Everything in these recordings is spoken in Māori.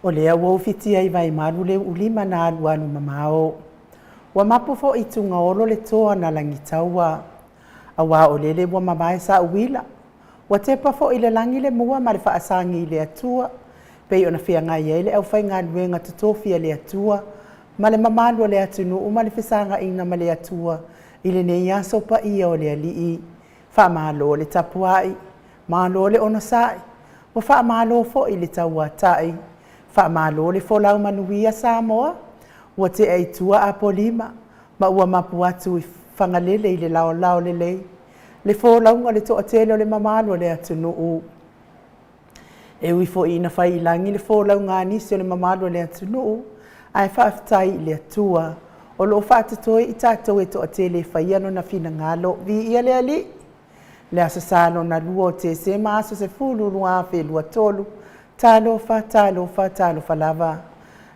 O lea wau fiti ai vai malu le ulima na aluanu mamao. Wa mapo fo i tunga olo le toa na langi taua. A wā o lele wa mamae sa uwila. Wa tepa fo i le langi le mua ma le whaasangi i le atua. Pei ona fia ngai ele au whai ngā luenga tutofia le atua. Ma le mamalu le atunu o ma le whisanga ina ma le atua. I le nei aso pa ia o le alii. Wha malo le tapuai. Malo le ono sai. Wa wha malo fo i le taua tai. Wha malo le fo lau manuia Samoa. Wa te ei tua a polima. Ma ua mapu atu i whangalele i le lao lao le lei. Le fo launga le toa tele o le mamalo le atunu u. E ui fo ina whai i langi le fo launga nisi o le mamalo le atunu u. Ai whaafitai i le atua. O lo whaatatoi i tātou e toa tele whai ano na whina ngalo. Vi ia le ali. Le asa salo na lua o te se maaso se fulu lua whe lua tolu. Talo fa lava.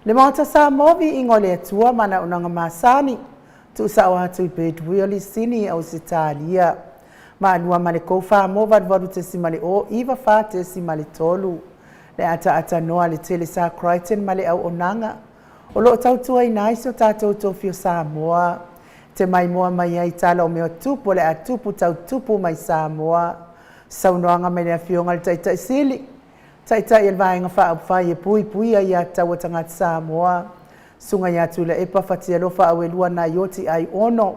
Le Maota Samoa vi ingo le atua mana unanga masani. Tu sa o hatu i pedui o li sini au se talia. Ma anua ma le kouwha mo vadvadu te simale o iwa wha te simale tolu. Le ata noa le tele sa Crichton ma le au onanga. O lo tautua i naisi o tātou tofio Samoa. Te mai moa mai ai tala o meo tupu le atupu tau tupu mai Samoa. Saunoanga me le afionga le taitai sili. Taitai el vaenga wha whai e pui ai a tau tangata Samoa. Sunga ia tula e pa fatia lofa au e lua na yoti ai ono.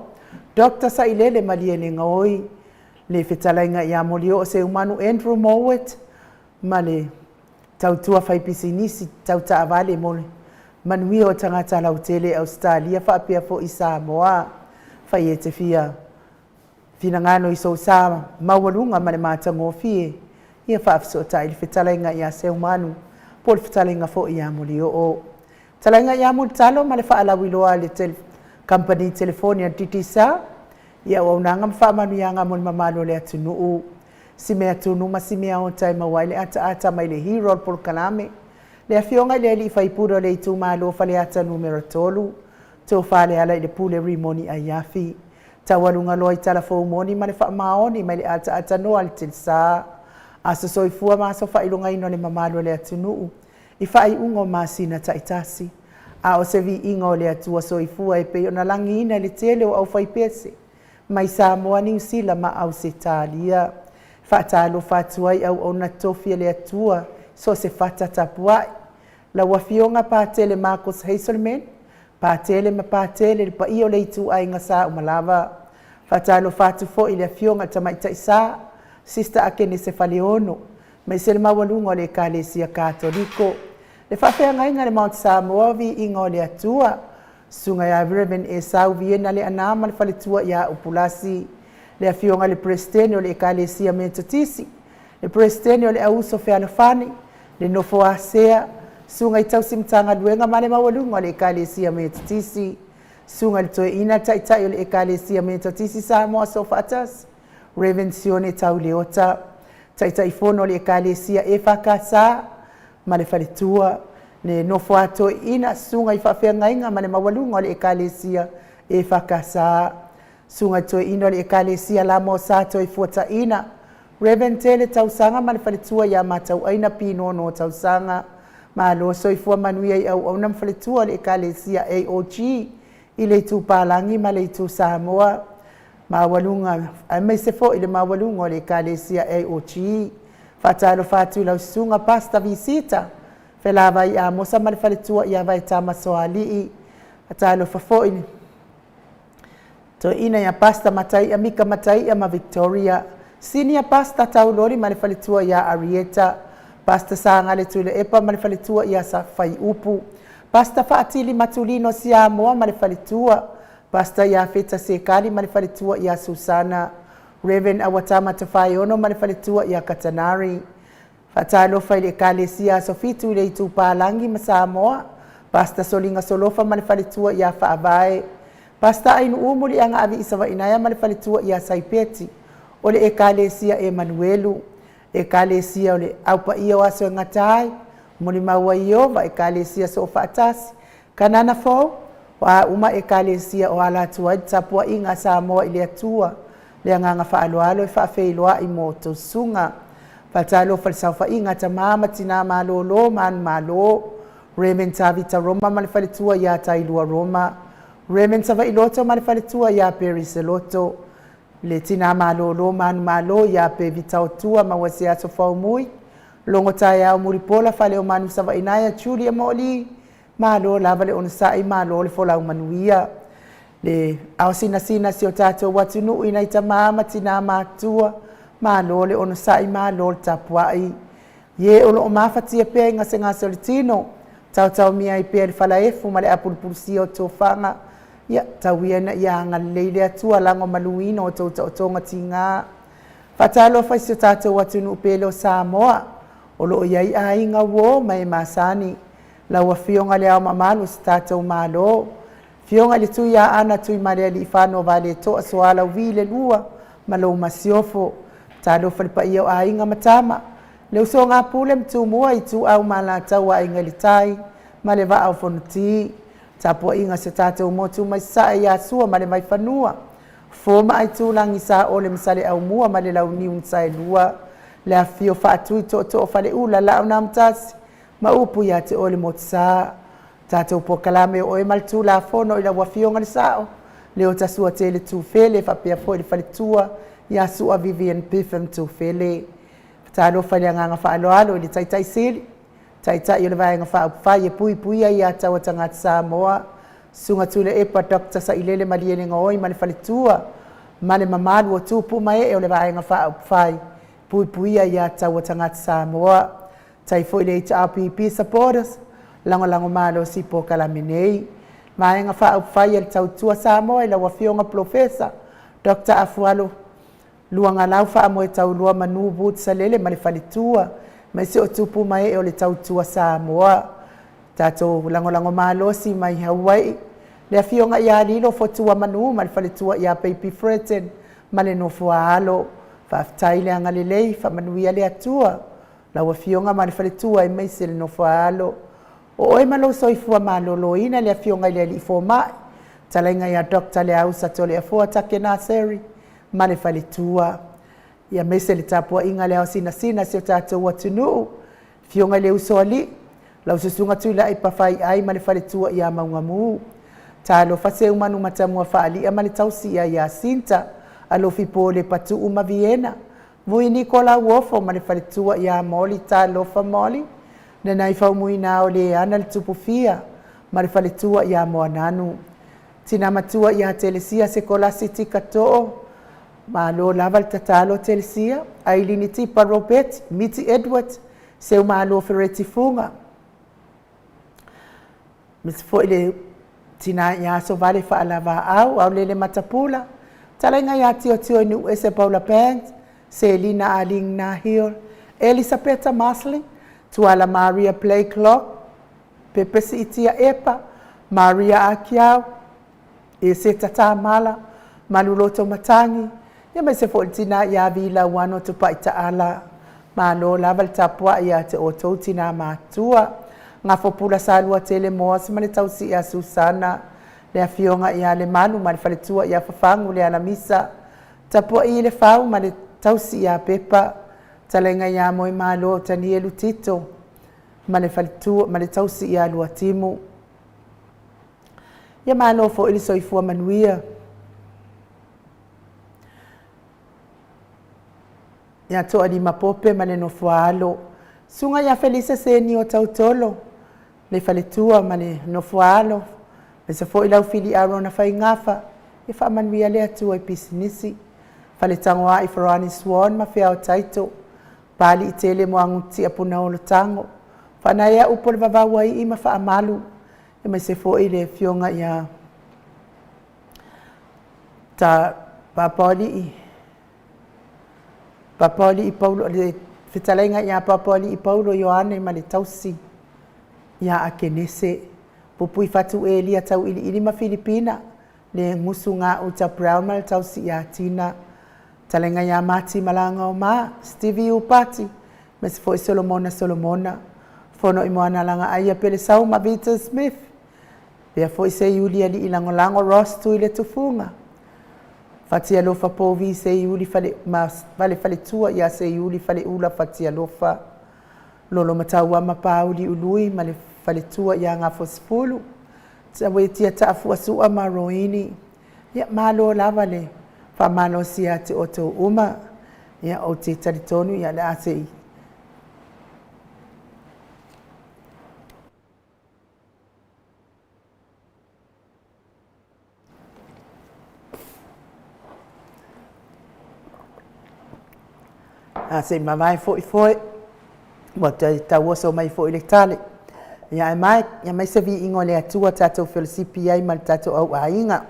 Dr. Sailele maliene ngoi. Le whetalainga ia molio o se umanu Andrew Mowat. Ma le tautua whai pisi nisi tau taavale mole. Manuia o tangata lau tele Australia wha apea fo i Samoa. Whai e te fia. Fina ngano i so sa mawalunga ma le mātango fie. Ia whaafso o tai le whetalainga ia se umanu. Po le whetalainga fo i molio o. Talainga ia mul talo ma le whaalawiloa le company telefonia titisa. Ia o nanga mwhamanu ia ngā mul mamalo le atunuu. Si mea tunu ma si mea o tai mawai le ata mai le hero pol kalame. Le afionga le li whaipura le itu malo whale ata numero tolu. Tō whale ala i le pule rimoni a iafi. Tawalunga loa i talafo moni ma le whaamaoni mai le ata noa le tilsa. Asa soifua ma so whailunga ino le mamalo le atunuu. I whai ungo masina taitasi. A o se vi ingo le atua soifua e pe ona langi ina le tele o au whaipese. Mai Samoa New Zealand ma au se talia. Whaatalo whatuai au ona tofia le atua so se whata tapuai. La wafionga pātele Marcus Hazelman. Pātele ma pātele le pa io le itu ai ngasa umalava. Whaatalo whatu fo i le fionga tamaita isa. Sister Akene se whaleono. Mai se le mawalunga le Kalesia Katoliko. Le whawhea ngainga le Mount Samoa vi ingo le atua. Sunga ya Reverend e sau viena le anama le whaletua ia upulasi. Le afionga le Prestenio le Kalesia Mentatisi. Le Prestenio le auso wheanofani. Le nofo asea. Sunga i tausimtanga luenga ma le mawalunga le Kalesia Mentatisi. Sunga le toe ina taitai le Kalesia Mentatisi Samoa sofatas. Reverend Sione tau leota. Taitai fono le Kalesia e whakasa. Ma le whaletua. Le nofo ato ina sunga i whawhea ngainga ma le mawalunga le Kalesia e whakasa. Sunga to ina le Kalesia la mo sato i fuata ina. Reverend tele tausanga ma le whaletua ia matau aina pino no tausanga. Ma lo so i fua manuia i au nam whaletua le Kalesia AOG. I le tu palangi ma le tu Samoa. Mawalunga, mai se fo i le mawalunga le Kalesia AOG. Whatalo whatu lau sunga pasta visita. Whelava i a mosa ma le whaletua i a vai tama soalii. Whatalo whafo i to ina ia pasta matai a mika matai a ma Victoria. Sini a pasta tau lori ma le whaletua i a Arieta. Pasta sanga le tule epa ma le whaletua i a sa whai upu. Pasta whaatili matulino si a moa ma le whaletua. Pasta ia feta se kali ma le whaletua i a Susana. Reverend awatama te whai ono ma le whaletua i a Katanari. Whatalo whai le Kalesia sofitu i le itu pālangi ma Samoa. Pasta solinga solofa ma le whaletua i a whaavae. Pasta ainu umuli anga avi isawa inaya ma le whaletua i a Saipeti. O le Kalesia Emanuelu. Kalesia o le aupa ia o aso ngatai. Muli maua iova Kalesia so whaatasi. Kanana fo. Wa uma Kalesia o ala tuai tapua inga Samoa i le atua. Le nganga whaaloalo i whaafeiloa i moto sunga. Patalo falsaufa inga ta mama tina malo lo man malo. Remen Tavita Roma Malifalitua ya Tailua Roma. Remen Sava Iloto Malifalitua ya Periseloto. Le tina malo manu malo ya pe vitautua mawasia sofaumui. Longo taya umuripola fale o manu sava inaya chuli moli. Malo lava le onasai malo le fola umanuia. Le ausina sina si o tato watunu inaita mama tina matua. Malo le onasai malo le tapuai. Ye olo o mafatia pe ngase ngase le tino. Tau mia i pe le falaefu ma le apulpulsi o tofanga. Ya tawia na ya ngaleile atua lango maluino o tonga tinga. Fatalo faisio tato watunu upelo Samoa. Olo iai ainga wo mai masani. La wafionga le au mamanu tato malo. Fionga le tuia ana tui marea li ifano vale to asoala wile lua. Malo masiofo. Talo falipa iau ainga matama. Le usonga pule mtumua itu au malatawa ainga litai. Maleva au fonuti. Tapua inga se tātou motu mai sae ya sua male mai whanua. Fōma ai tūlangi sa ole misale au mua male lau niun sae lua. Lea fio whaatui to o whale ula lau na mtasi. Ma upu ya te ole motu sa. Tātou po kalame o e maltu la whono ila wafionga ni sao. Leo ta sua te le tūwhele whapea po ili whale tua. Ya sua Vivian Piffin tūwhele. Tālo whale anganga whaaloalo ili taitai sili. Taita i le vaenga whaupwhai e pui ai a taua tangata Samoa. Sunga tule e pa Dr. sa ilele maliene ngoi male whalitua. Male mamadu o tūpu mai e o le vaenga whaupwhai. Pui ai a taua tangata Samoa. Taifo i le HRPP supporters. Lango malo si po kalamenei. Vaenga whaupwhai e le tautua Samoa i la wafionga professor. Dr. Afualo. Luanga lau wha mo e tau lua manu but sa lele male whalitua. Mai se o tupu mai e o le tautua Samoa. Tato lango malo si mai Hawaii. Le afionga ia lilo fotua manu ma le whaletua ia peipi freten ma le nofua alo. Whaaftai le angalelei whamanuia le atua. Lau afionga ma le whaletua e mai se le nofua alo. O oe malo soifua malo loina le afionga le li fo mai. Talainga ia dokta le au sa tole afua take naseri ma le whaletua. Ia mese le tapua inga leo sina si o tātou watunu. Fionga leo soali. Lau susunga tuila i pawhai ai ma le whaletua ia maungamu. Tālo whase umanu matamua whaali a ma le tausi ia sinta. Alo fipo le patu uma Viena. Mui Nikola Wofo ma le whaletua ia moli tālo wha moli. Nanai whau mui nao le ana le tupufia. Ma le whaletua ia moananu. Tina matua ia telesia se kolasi tika to'o. Malo lava le tatalo telesia, Ailini Tipa Robert, Miti Edward, seu malo fereti funga. Mis foi le tina ia so vale whaalava au lele matapula. Talainga ia tio nu ese Paula Pant, Selina Aling Nahil, Elisabetta Masling, Tuala Maria Play Clock, Pepesi Itia Epa, Maria Akiau, Ese Tata Mala, Maluloto Matangi, ia mai se fōtina ia vila wano tupai taala. Malo laval tapua ia te otou tina mātua. Ngā fōpula salua tele moa se mane tausi ia Susana. Le afionga ia le manu ma le whaletua ia whafangu le alamisa. Tapua i le whau ma le tausi ia pepa. Talenga ia moe malo tani elu tito. Ma le whaletua ma le tausi ia lua timu. Ia malo fo ili soifua manuia. Ia toa di mapope ma le nofua alo. Sunga ia Felisa seni o tautolo. Le whaletua ma le nofua alo. Le se fo ilau fili aro na whai ngafa. E wha manuia le atua i pisinisi. Whale tangoa i Farani Swan ma whia o taito. Pali i tele mo anguti a puna o lo tango. Whanaya upo le wawawa i ma wha amalu. E mai se fo i le fionga ia. Ta papoli i. Papoli i Paulo, le whitalenga ia papoli i Paulo Ioane ma le tausi. Ia a kenese. Pupui fatu e lia tau ili ma Filipina. Le ngusu ngā uta Brown ma le tausi ia Tina. Talenga ia Mati malanga o ma. Stevie Upati. Mese fo i Solomona. Fono i moana langa aia pele sau ma Vita Smith. Pea fo i se Yulia li ilangolango Ross tu ile tufunga. Fatia lofa povi se yuli vale fale tua ia se yuli fale ula fatia lofa lolo mataua ma pauli ului ma le faletua ia ngā fosfulu. Sa wei tia taafua sua maroini. Ia malo lava le whamano sia te oto uma. Ia o te taritonu ia le asei. Asei mawai foi. Mo te tauoso mai foi le tale. Ia mai se vi ingo le atua tatou felisipi ai ma tatou au ainga.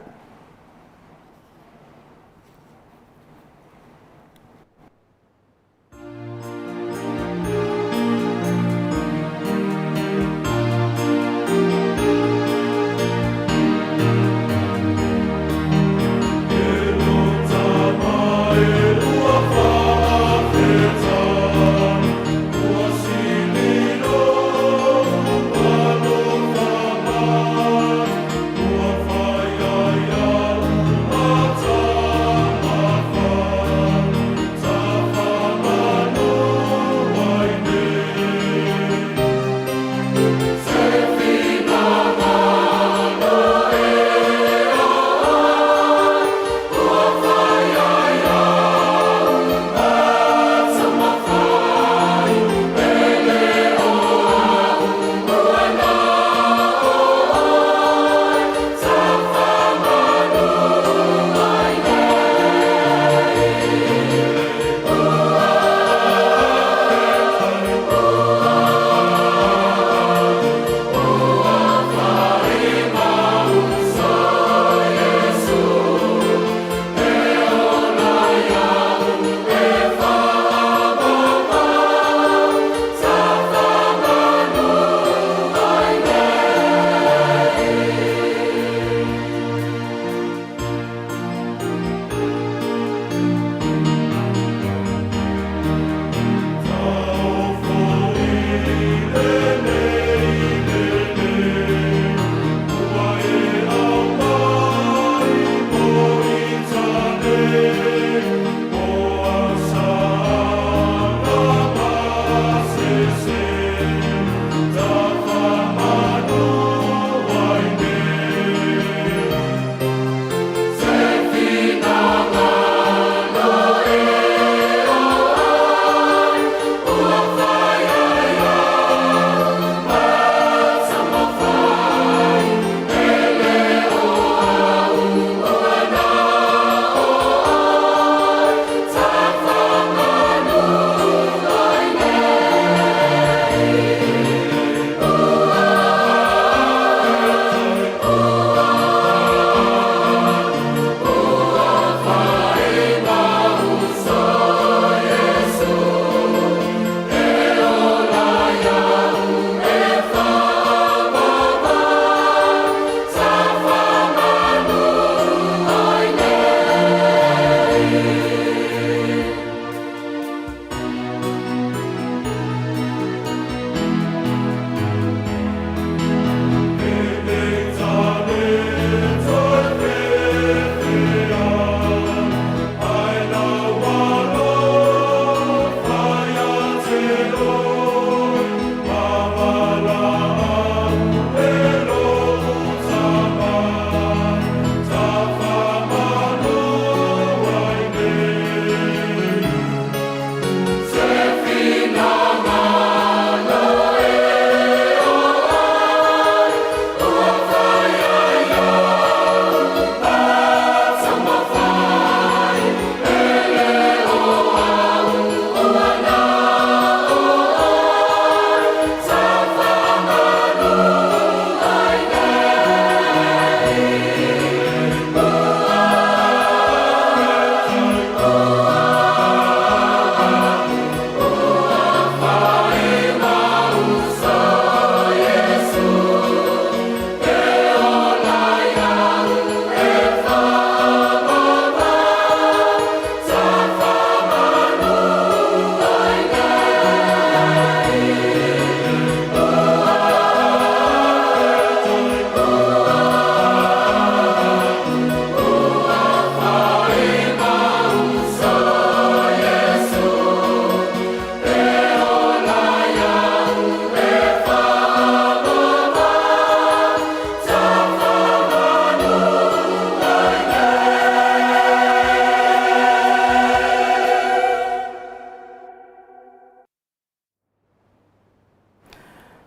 Ua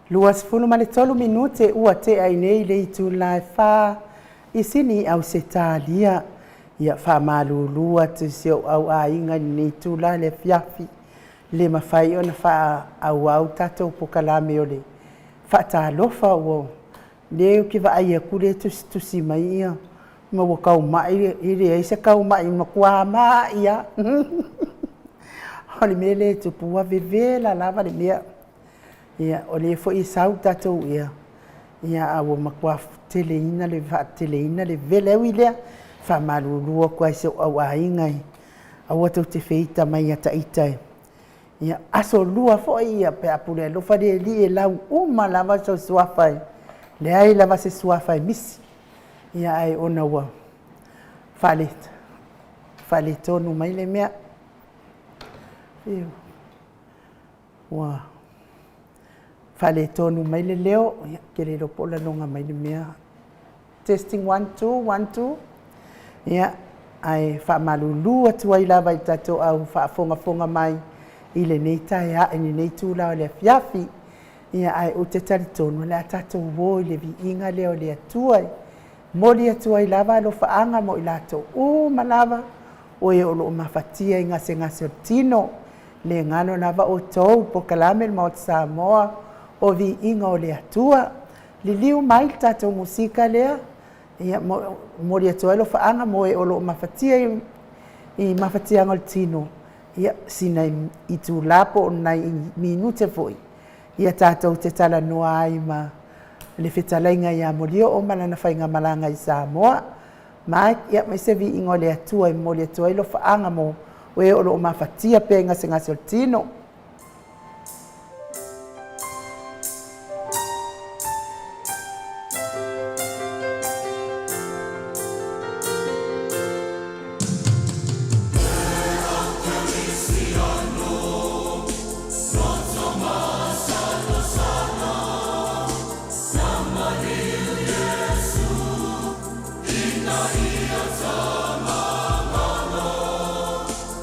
Luasfulu ma le tolu minute ua te ai nei le itu lai wha i sini au se tālia ia wha malulua te seo au a inga ni tu lai le fiafi le mawhai o na wha au tatou pokalame o le wha tā lofa o leo ki wa ai a kure tusi mai ia ma wa kau mai i re eisa kau mai ma kua maa ia holi mele tupua vevela lava le mea ia o le fo i sau tatou ia awa makua teleina le va teleina le vele wile fa malulua kwa se au ainga awa to te feita mai ata ita ia aso lua fo ia pe apule lo fa de li e lau uma lava so suafai le ai lava se suafai misi ia ai ona wa fale tonu mai le mea wa fale tonu mai le leo ke le lo pola longa mai le mea testing 1 2 1 2 ia ai fa malulu atu ai lava i tatou au fa fonga mai i le nei tai a ni nei tula o le fiafi ia ai o te tari tonu le tatou wo i le viiga leo le atua mo le atua i lava lo faanga mo i latou o malava o e o lo mafatia i ngase o tino le ngalo lava o tou po kalame mo Samoa o viiga o le atua li liu mai tatou musika lea ia mo le atua lo faanga mo e o lo mafatia i mafatia ngol tino ia sina i tu lapo nai minute foi ia tatou te tala noa ai ma le fetalainga ia molio o malana fainga malanga i Samoa mai ia mai se viiga o le atua i mo le atua i lo faanga mo o e o lo mafatia pe ngase o tino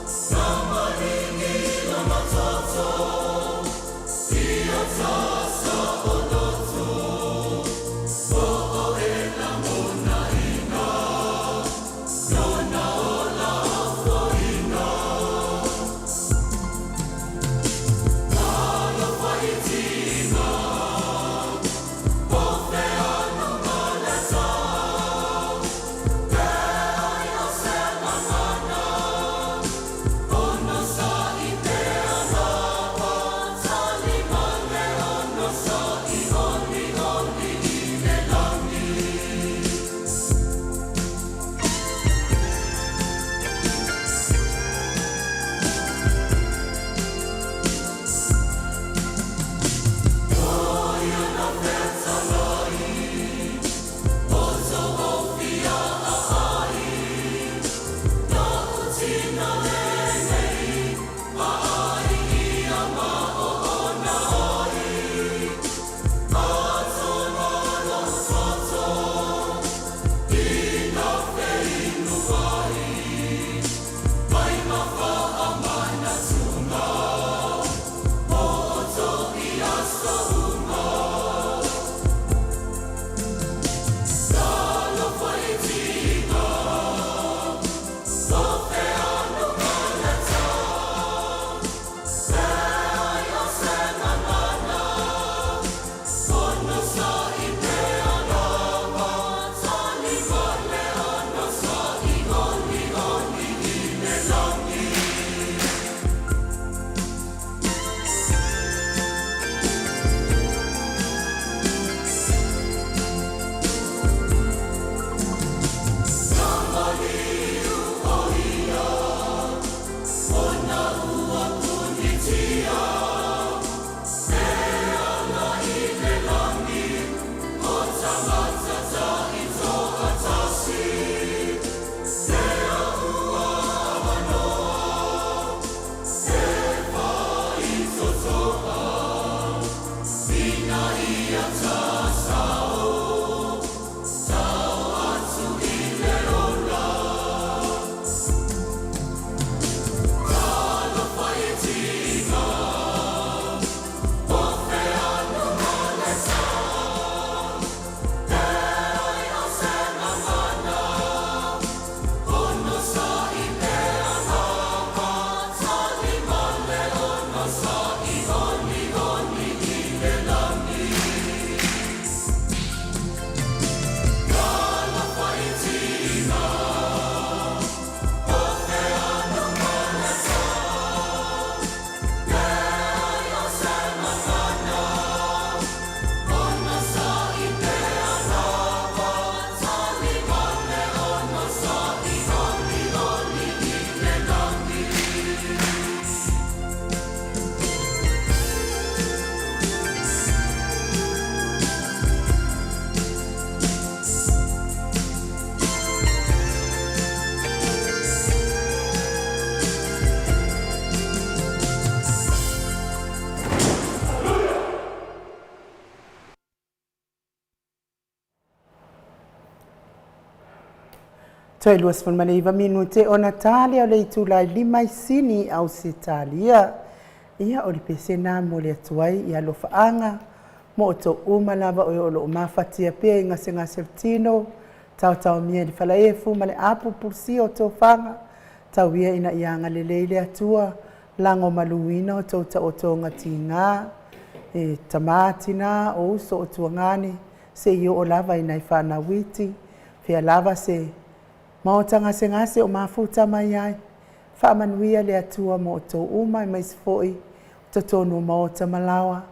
Somebody Toi luas fun maneiva minute o Natale o le itulai lima I sini au sitalia. Ia o li pesena mo le atuai ia lo faanga. Mo o to umalava o lo mafatia pia inga senga sertino. Tau mia di falaefu ma le apu pulsi o to fanga. Tau ia ina ianga le leile atua. Lango maluina o to ngatinga. E tamatina o uso o tuangani. Se io o lava ina ifana witi. Fia lava se Maota ngase o mafuta mai ai. Whaamanuia le atua mo o tō umai mai sifoi. To tonu maota malawa.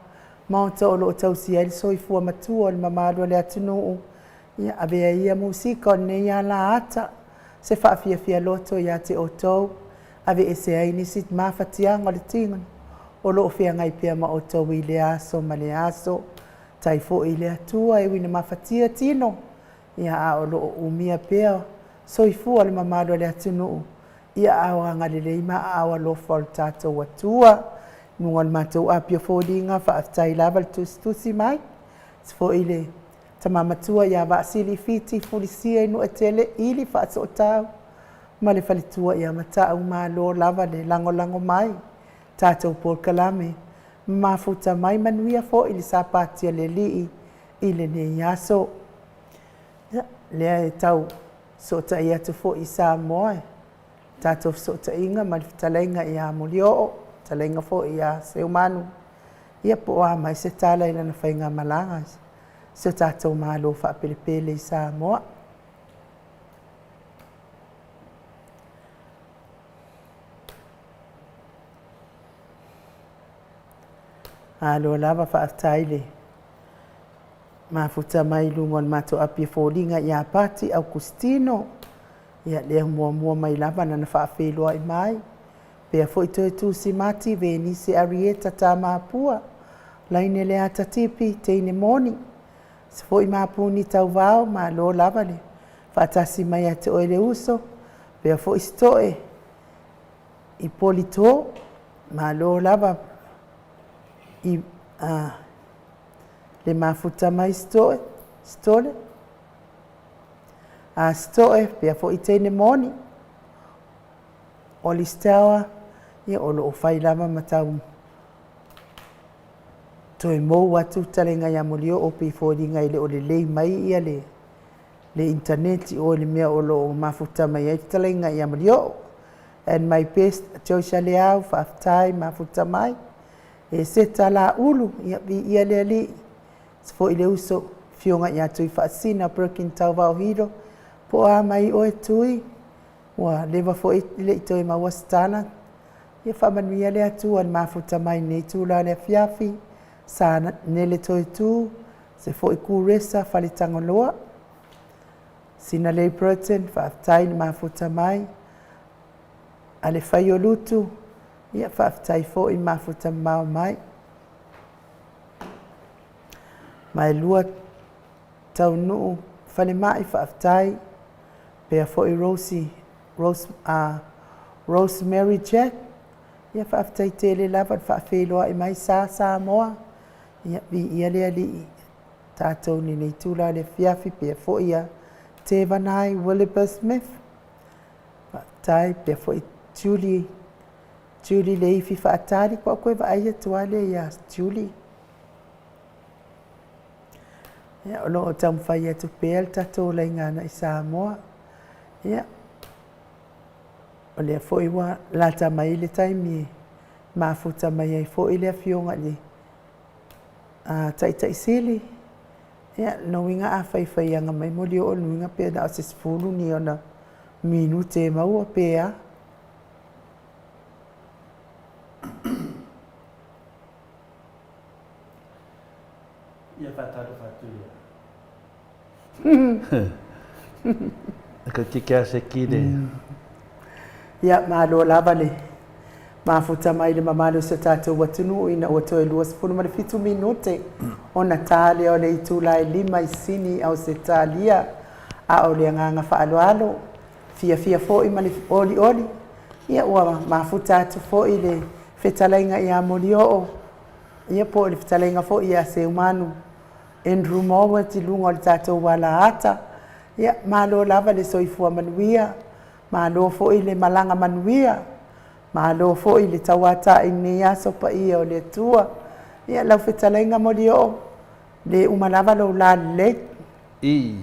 Maota o lo tausi ai soifua matua o le mamadua le atunuu. Ia avea ia musika o ne ia la ata. Se whaafia loto ia te o tau. Ave ese ai nisit mawhatianga o le tingan. O lo fia ngai pia ma o tau I le aso ma le aso. Taifo I le atua e wina mawhatia tino. Ia a o lo umia pia. Soifua le mamado le atunuu. Ia awa ngalele ima awa lo fol tato watua. Nungon matou apio fodinga whaaftai lava tusi mai. Sfo ile tamamatua ia vaasili fiti fulisia inu etele ili whaaso o tau. Ma le falitua ia matau ma lo lava le lango mai. Tato por kalame. Mafuta mai manuia fo ili sapatia le lii. Ile ne yaso. Lea e tau. So ta ia tu fo I Samoa. Tato so ta inga ma talenga ia mulio, talenga fo ia se umanu. Ia po a mai se tala ina na whainga malanga. So tato malo fa pelepele I Samoa. Alo lava fa aftaile. Mafuta mai lungon mato api folinga ia pati au Kustino. Ia lea mua mai lava na whaafeloa I mai. Pea fo ito tu si mati veni se arieta ta maapua. Laine lea tatipi teine moni. Se fo I maapu ni tau vao ma lo lava le. Whaatasi mai ate oele uso. Pea fo istoe. I polito. Ma lo lava. Le mafuta mai stole. Stoe pia fo itene moni. O listawa ia o lo fai lava matau. Toi mo watu talenga ia molio o pe fo dinga ile o le lei mai ia le internet o le mea o lo mafuta mai ia talenga ia molio. And my best choice le au fa time mafuta mai. E se tala ulu ia le ali. Fo ile uso fionga ia tui whaasina perkin tau vau hiro. Po a mai o e tui. Wa lewa fo ile ito e maua stana. Ia whamanuia le atua mafuta mai nei tūla le fiafi. Sa nele toi tū. Se fo I kūresa whalitango loa. Sina lei protein whaaftai ni mafuta mai. Ale whai o lutu. Ia whaaftai fo I mafuta mau mai. Mai lua tau nuu whale mai whaaftai. Pea fo I Rosemary Jack. Ia whaaftai tele lava whaafeloa I mai Samoa. Ia lea li tātou ni nei tūla le fiafi pea fo ia te vanai Wilbur Smith. Whaaftai pea fo I Julie le ifi whaatari kwa koe wa aia tuale ia Julie. Ia o loo tamu whai atu pēl tatou lai ngana I Samoa. Ia. O lea fo iwa lata mai le taimi mafuta mai ai fo I lea fionga li. Tai sili. Ia no winga a whai anga mai moli o nuinga pēr na o se sifuru ni o na minute maua pēr. Ia whātaro whātuia. Ka kikea se kire. Ia malo lava le. Mafuta mai le mamalo se tātou watunu ina o toi lua sifuru ma le fitu minute. O Natale o le itula e lima I sini au se talia. A o le nganga whaaloalo. Fia fo I ma le oli. Ia ua mafuta atu fo I le whetalainga I a moli o. Ia po le whetalainga fo I a se umanu. Andrew Mowa ti lunga o le tātou wala ata. Ia malo lava le soifua manuia, malo fo'i le malanga manuia, malo fo'i le tauata i nei aso pa ia o le atua. Ia lau whetalainga mori o le umalava lau la le. I.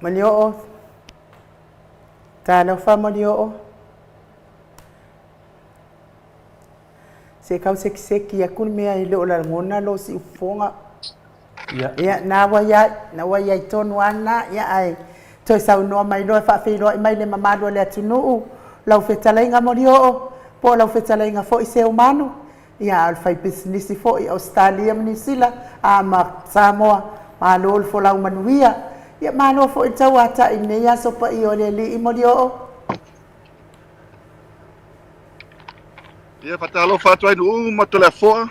Manio ta lau fa manio se kau seki ya kun mea i le ola ngona lo si ufonga ya na wa ya tonu ana ya ai toi sau no mai lo fa fe lo mai le mamado le tunu lau fetalainga manio po lau fetalainga fo i se umano ya al fai business fo i Australia manisila ama Samoa ma lo fo lau manuia ia malo fo i tauata i nei aso pa i o le li i mori o. Ia fatalo fatu ai nu ma to le foa.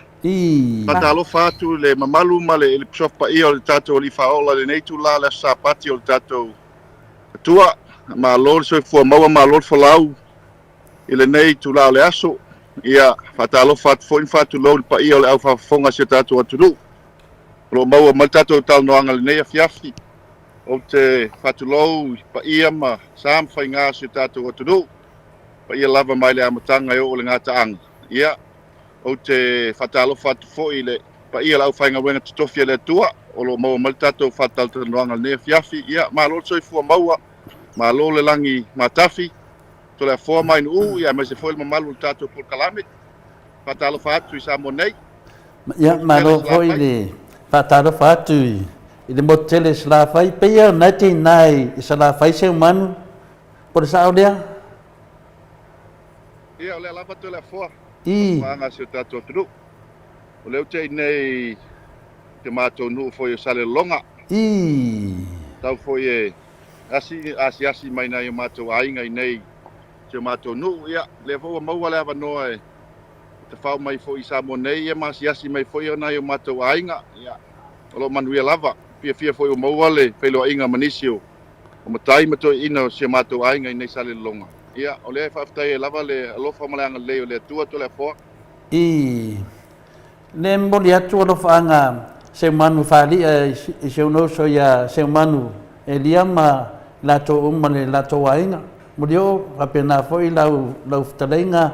Fatalo fatu le mamalu ma le psof pa i o le tato li faola le nei tu la le sapati o le tato. Tua ma lol so fo maua ma lol fo lau. I le nei tu la le aso. Ia fatalo fatu fo in fatu lol pa i o le au fa fonga se tato atu lu. Lo maua ma tato tal noanga le nei afiafi. O te whatulou pa ia ma sam whai ngā se tātou atunu pa ia lava mai le amatanga e o le ngā taanga. Ia o te whatalo whatu fōi le pa ia lau whai ngā wenga tutofia le atua o lo maua mali tātou whatal te noanga le fiafi. Ia ma lo soi fua maua ma lo le langi matafi to le fua mai nu ia mai se fōi le mamalu le tātou por kalame whatalo whatu i Samoa nei. Ia ma lo fōi le whatalo whatu i le motele sala fai peia nati nai i sala fai se manu por sa olea ia ole lava to le foa i manga se tato tru ole te nei te mato nu foi sale longa i tau foi asi mai na mato ainga nei te mato nu ia le vo mau le ava noe te fau mai foi Samoa nei e mas asi mai foi na mato ainga ia olo manuia lava fia foi o mauale pelo inga manisio o matai mato ina se mato ainga nei sale longa ia ole fa ftai lava le alofa malanga le le tua to le fo i le mboli atu lo fanga se manu fali e se uno so ya se manu e liama la to umale la to ainga modio apena foi lau ftalenga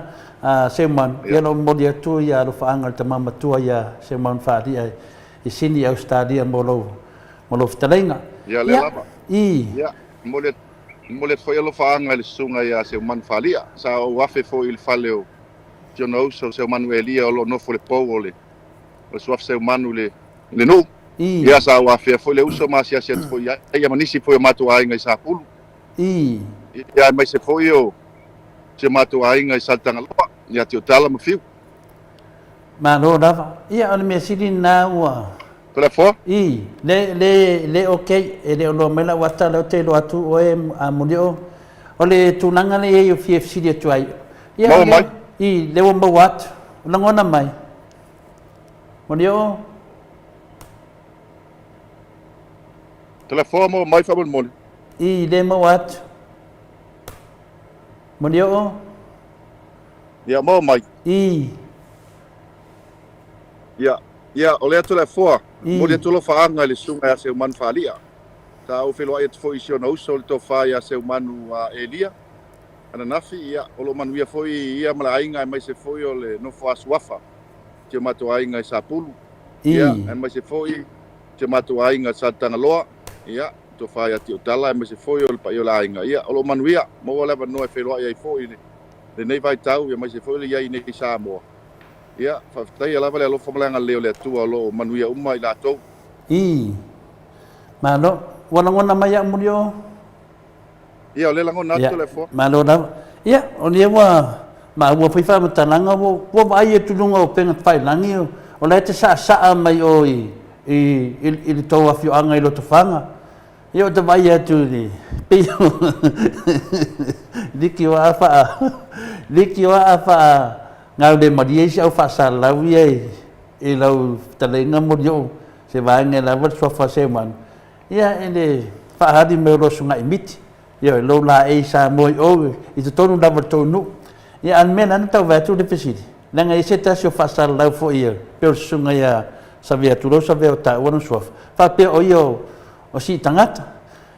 se man ia lo mboli atu ya lo fanga te mama tua ya se man fali e sini Australia molo ftalenga ia le lava i ia mole foi lo fanga le sunga ya se man falia sa o afe foi il faleo jono so se manuelia lo no fo le powole o so se manu le no ia sa o afe foi le uso mas ya se foi ia manisi foi mato ainga sa pulu i ia mai se foi o se mato ainga sa tanga lo ia te tala ma fiu ma no dava ia ole me sidi na wa pela fo i le okay e le lo mela wata le te lo atu o e amunio o le tunanga le e FFC de tuai ia mai i le wo wat langona mai munio telefone mai fa mon i le wat munio ia mo mai i ia ole atu le fo mo le tolo faanga le sunga se man falia ta o felo ai foi sio no so to fa ya se manu elia ana nafi ia o lo manu ia foi ia mala ainga mai se foi o le no fo aswafa te mato ainga sa pulu ia mai se foi te mato ainga sa tangaloa ia to fa ya te tala mai se foi o pa yo la ainga ia o lo manu ia mo le no felo ai foi le nei vai tau ia mai se foi le ia nei Samoa ia fa tai ala vale lo famanga leo le tua lo manuia uma ila to i malo wana mai amunio ia le lango na to le fo malo na ia o le wa ma wo fifa mutananga wo vai e tulunga o penga fai langi o le te sa mai o i to afio anga i lo tofanga ia te vai e tu ni liki wa afa ngau de madia si au fa sala wi e lau talenga mo yo se vai nge la wat so fa se man ia ele fa hadi me ro sunga imiti ia lo la e sa mo o i te tonu da tonu ia an men an tau va tu de pesidi nanga i se ta si fa sala fo ia pe sunga ia sa via tu lo sa via ta wono so fa pe o yo o si tangata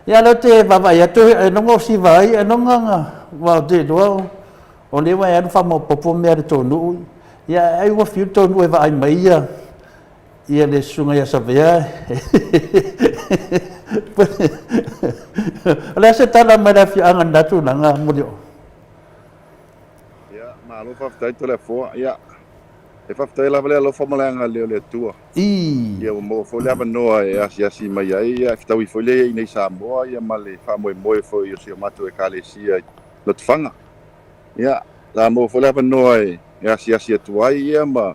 ia lo te baba ia tu e no si vai e no nga wa de do o le wa ia fa mo popo me tonu ia ai wa fiu tonu e va ai mai ia le sunga ia sa via ala se tala mai la fi angan datu nanga mulio ia ma lo fa tai telefo ia e fa tai la vale lo fa malanga le tua ia mo fo le no ia si mai ia fta wi fo le nei Samoa ia male fa mo fo io si mato e kalesia lo tfanga ia la mo fo le no ia si tua ia ma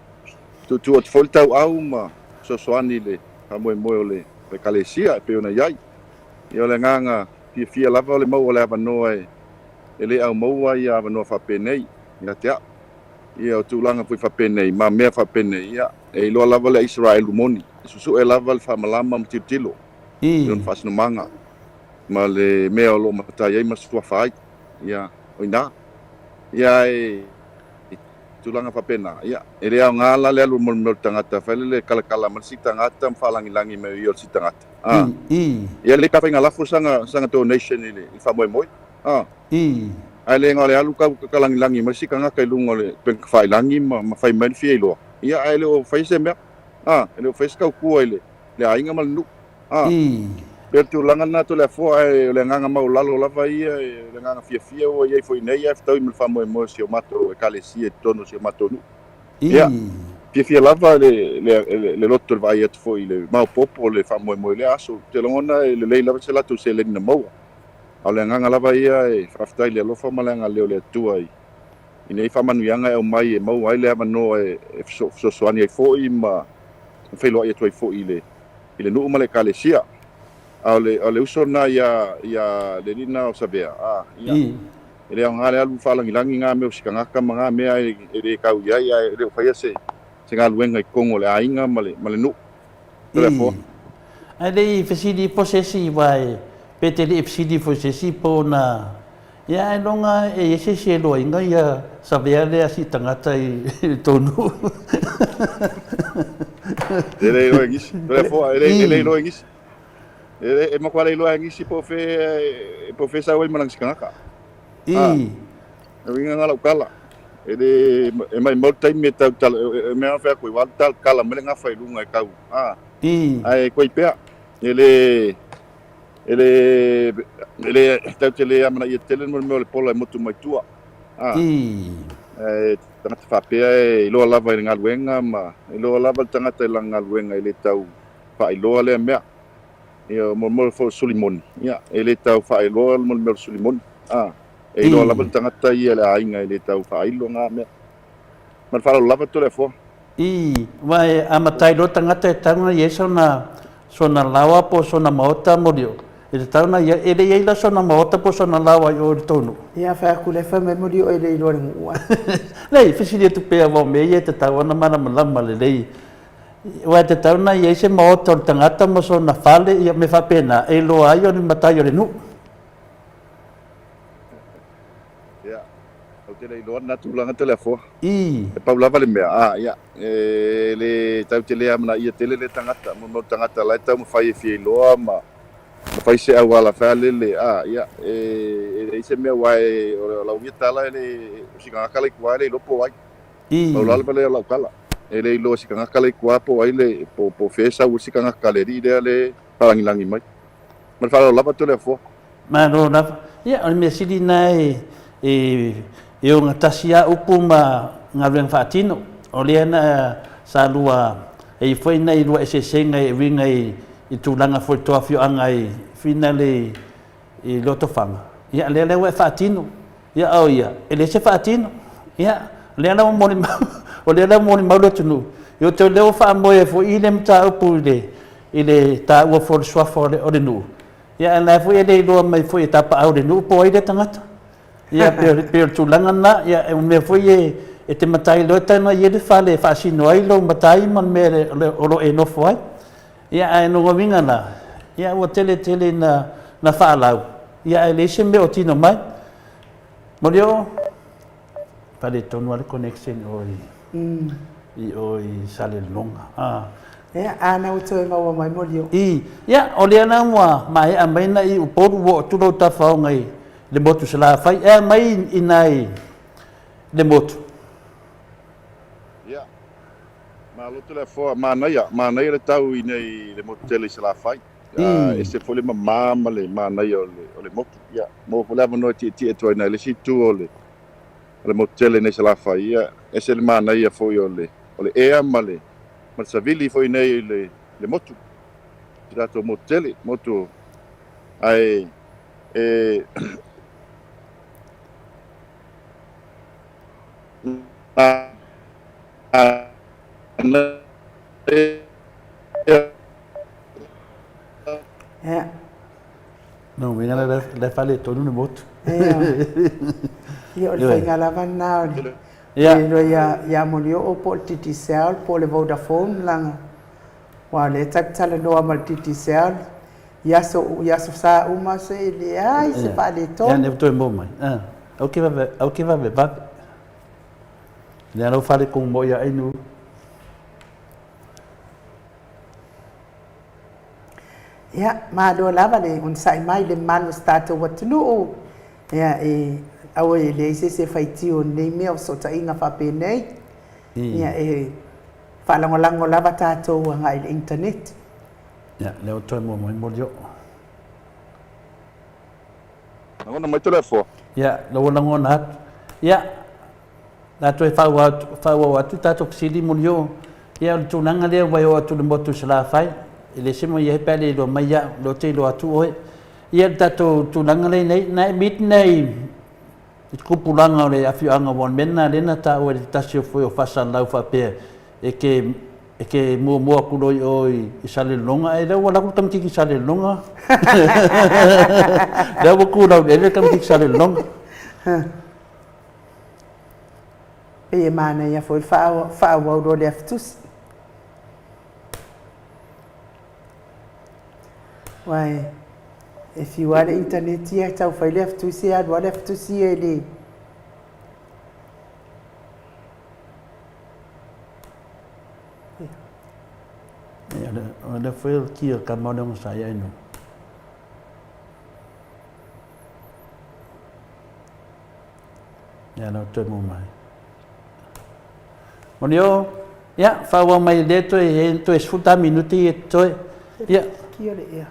tu at folta au ma so soani le fa mo le kalesia pe ona iai ia le nganga fia lava le mau le no ele au mau ia no fa penei ia tia ia o tulanga foi fa penei ma me fa penei ia e lo lava le Israel moni susu e lava le fa malama mtitilo non fa no manga ma le me o lo mata ia ma sua fai ia oina ia e tulanga fa pena ia ele au ngala le lu mo tangata fa le kala ma si tangata fa langi me yo si tangata ia le ka fa ngala fu sanga donation ile fa mo ale ngale alu ka langi ma si kanga kai lungo le pen fa langi ma fa men fi lo ia ale o fa se me ele o fa ska ku ile le ainga mal nu per tu langa na to le fo le nganga mau lalo lava ia le nganga fia o ia foi nei afta i fa mo si o mato e kalesi e tono si o mato nu ia fia lava le lotto vai et foi le mau popo le fa mo le aso te longona le lava se la tu se le na mo au le nganga lava ia e fafta ile lo fa malanga le tua i nei fa manu yanga e mai e mau ai le mano e so soani foi ma felo ia toi foi ile nu male kalesia ale uso na ia le lina o sabea ia ele ngale alu fala ngilangi nga me usikanga ka mga me ele kau ia ele fa se ngaluenga i kongo le ainga male nu telefo ale fesidi posesi vai peteli fesidi posesi pona ia longa e se lo inga ia sabea le asi tangata i tonu ele lo ngis telefo ele lo ngis e mo kwale lo ngisi po fe sa wai malang sikanga winga ngala kala ele e mai mo tai me tal me fa ko wal tal kala me nga fai lunga kau ai ko ipea ele tau tele amana ia tele mo le pola mo tu mai tua tangata fa pe lo lava nga luenga ma lo lava tangata langa luenga ele tau fa lo le me ia mo fo sulimon ia ele tau fa ilo mo sulimon e lo lava tangata ia le ainga ele tau fa ilo nga me man fa lo lava to le fo vai amatai lo tangata tanga yeso na sona lawa po sona maota modio ele tau na ele ia la sona maota po sona lawa yo tonu ia fa ku le fa me modio ele lo ngua nei fisi tu pe avo me ia te tau na mana malama le lei wa te tau na ia se maota tangata mo sona fale ia me fa pena e lo ayo ni matai le nu tele lo na tu langa telefo e paula vale me ia le tau tele amana ia tele le tangata mo tangata la tau mo fai fi lo ma fai se awala fale le ia se me wai la uita la le sikanga kala kwa le lopo wai paula vale la kala ele lo sikanga kala kwa po wai le po fesa u sikanga kala ri le palangi mai mal fala la telefo mano na ia me sidi nai eu ngatasia upu ma ngaveng fatino oliana salua e foi nei lua esesenga e winga i tulanga foi toa fio angai finale i lotofanga ia lele we fatino ia au ia ele se fatino ia lele mo moni o lele mo moni malo tunu yo te leo fa mo e foi ile mta upu ile ta o for swa for o de nu ia na foi ele lo mai foi tapa au de nu po ile tangata ia per tulanga na ia me foi e te matai loe tana i e le whale whaasino ai lo matai man me o lo e nofo ai. Ia ai no winga na. Ia ua tele na whaalau. Ia ai leise me o tino mai. Morio, pare tonu ale connection i o i sale longa. Ana o toi maua mai Morio. Ia, o lea na mua mai a mai na i uporu wo tulo ta whao ngai le motu se la whai. Mai i nai le motu. Ia, ma lotu le fo manai le tau i nei le motu tele se la fai. E se fo le mama le manai o le motu. Ia, mo fo le avano ti e toi na le situ o le motu tele nei se la fai. Ia, e se le manai a fo i o le ea ma le savili foi nei le motu. Tirato motu tele, motu ai No, vinga le fale tonu ne motu. Ia o le whaingala vanau ni. Ia Morio o po titi seal po le Vodafone langa. Wa le tala noa mal titi seal. Ia so sa uma se le ai se pa le to. Ia ne to mo mai. Au ke va va. Le ano fale kong mo ia inu. Ia ma do lava le un sai mai le manu stata watunu. Ia au e le se faiti o nei mea o so ta inga whape nei. Ia whalangolango lava tātou anga i le internet. Ia, leo toi mo mai Morio. Ngona mai tole fo. Ia, lo lango na. Ia, na toi whau atu tātou kisiri Morio. Ia, o tūnanga lea wai o atu le motu se la whai. I le semo ia pele lo mai ia, lo te lo atu oe. Ia tātou tūnanga lea nei, na mit nei. I kupulanga o le awhianga wan mena lena ta o le tasi o fwoi o whasan lau whapea e ke mua kuroi o i sale longa e rau wala ku kamtiki sale longa rau waku rau e kamtiki sale longa E mana ia foi whaawau ro le aftusi. Wai, if you are internet ia tau whai le aftusi a rua le aftusi e le. Ada foi kia ka modong saya inu. Ya no te mo mai. Monio, ya fa wa mai de to esfuta minuti e to ya. Kia le ia.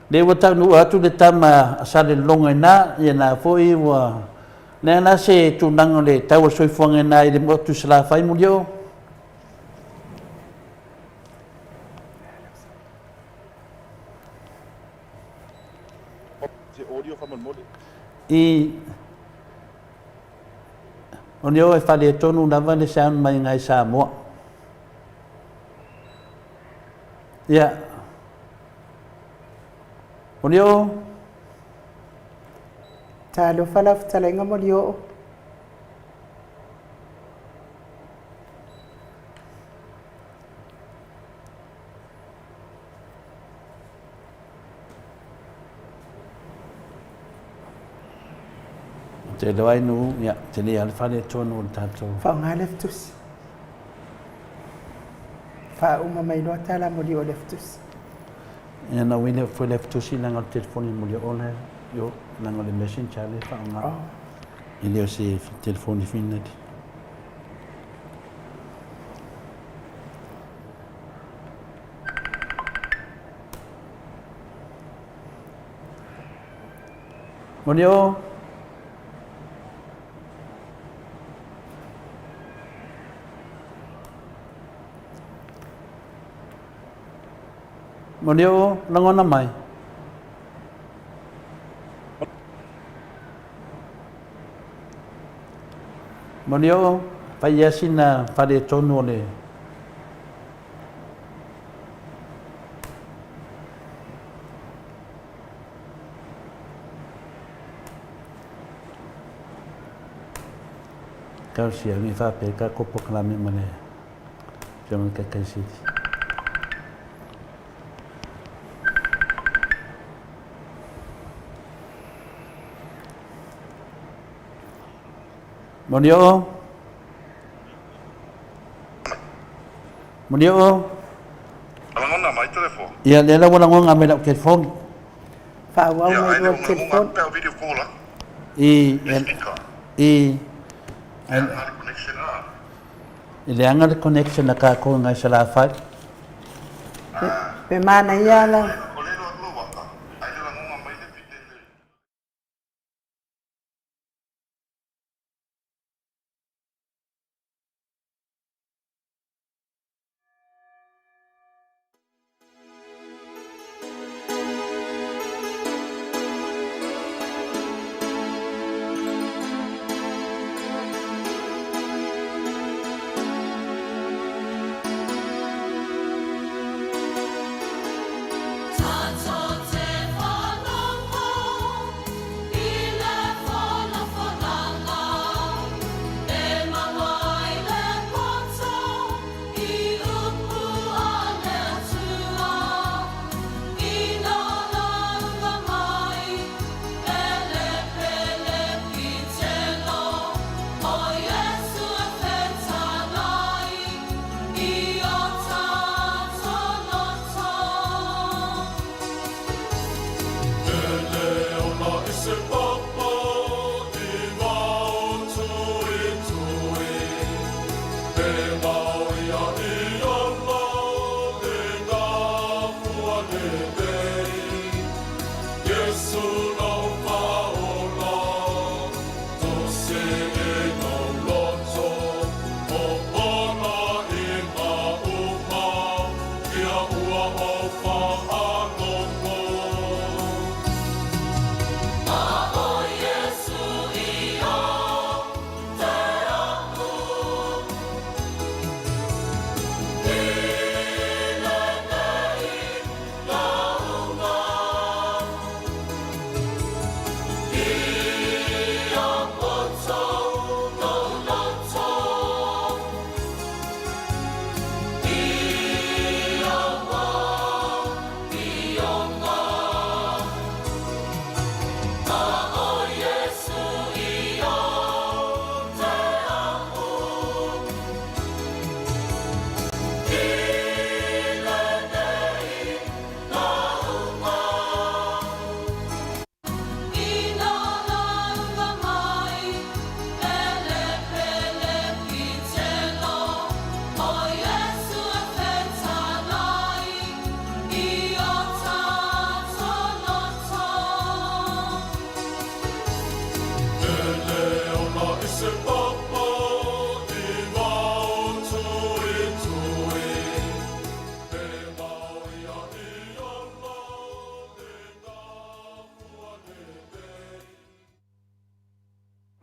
Le wata nu atu le tama sale longa na ya na foi wa na se tu nang le tau soi fonga na le mo tu sala fai monio. Onio e whale tonu lava le sound mai ngai Samoa. Ia. Onio. Talo falaf talenga molio. Te loai nu, ya, te ni al whale tonu tātou. Whaonga leftus. Wha uma mai loa tala molio leftus. Ia na wine foi leftusi nanga o telefoni molio ole, yo, nanga le messenger le whaonga. Ile o se telefoni fina di. Molio. Monio langona mai. Monio pai asina pare tonu le. Kau sia mi fa pe ka kopo klame mane. Jaman ka kasi. Monio. Alangona mai telefon. Ya lela wala ngong ame nak telefon. Fa wa mai do telefon. Pel video call lah. Ada connection ah. Ile anga connection na ka ko ngai sala fa. Pe mana ya la.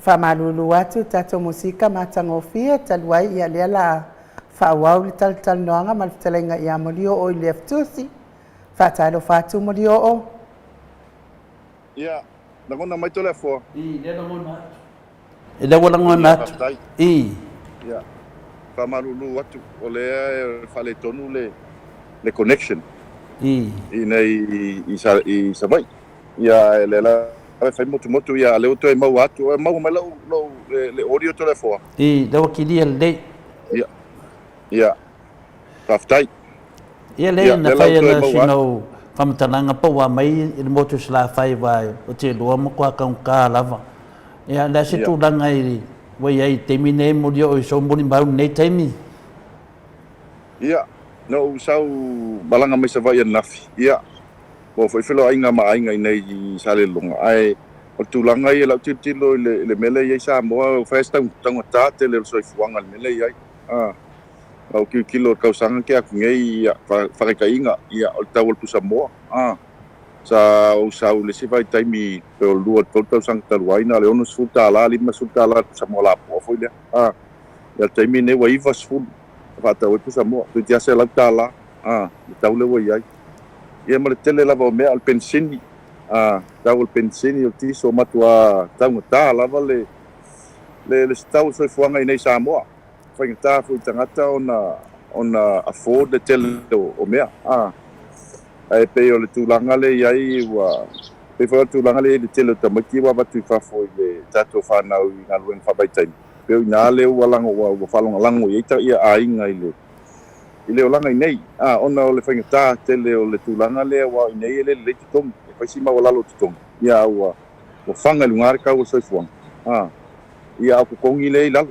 Whamalulu atu tato musika matangofia taluai ia lea la whaawau li tal noanga malfutalenga ia molio o i leftusi whatalo whatu molio o. Ia, nangona mai telefon. Ia nangona. Ia nangona. Ia. Whamalulu atu o lea whale tonu le connection. I nei i samai. Ia lela fai motu ia leo to mau atu mau mai lo le audio telefon. Lewa kili le. Ia. Taftai. Ia le na fai na sino kamtananga pa wa mai i motu sla fai vai o te lua mo kwa ka lava. Ia la se tu langa i wai ai temine mo dio i so mboni mau nei temi. Ia. No sau balanga mai sa vai nafi. Ia. Bo foi felo ainga ma ainga nei sale longa ai o tulanga i la titilo le mele ia Samoa festa tangata te le soi fuanga le mele ai au kilo kausanga ke aku ngei fa ka inga ia o tawol tu Samoa sa o sau le se vai taimi pe o lua tau sang taluaina le ono suta la lima suta la Samoa la po foi le ia taimi ne wai vas fu fa tau tu Samoa tu tia se la tala tau le wai ai ia ma le tele lava o mea al pensini tau al pensini o tiso matua tangata lava le stau soifuaga i nei Samoa faigatā foi tagata ona afford le tele o mea ae pei o le tulaga le iai ua pei foi o tulaga le le tele o tamaiti ua vatu i fafo i le tatou fanau i galuega faamaitaimi peo inā le ua lago ua faalogalago i ai taʻia aiga i le olaga i nei ona o le faigatā tele o le tulaga lea ua i nei e le lelei totogi e faisi maualalo totogi ia ua faga i luga le kau o soifuaga ia au kokogi le ilalo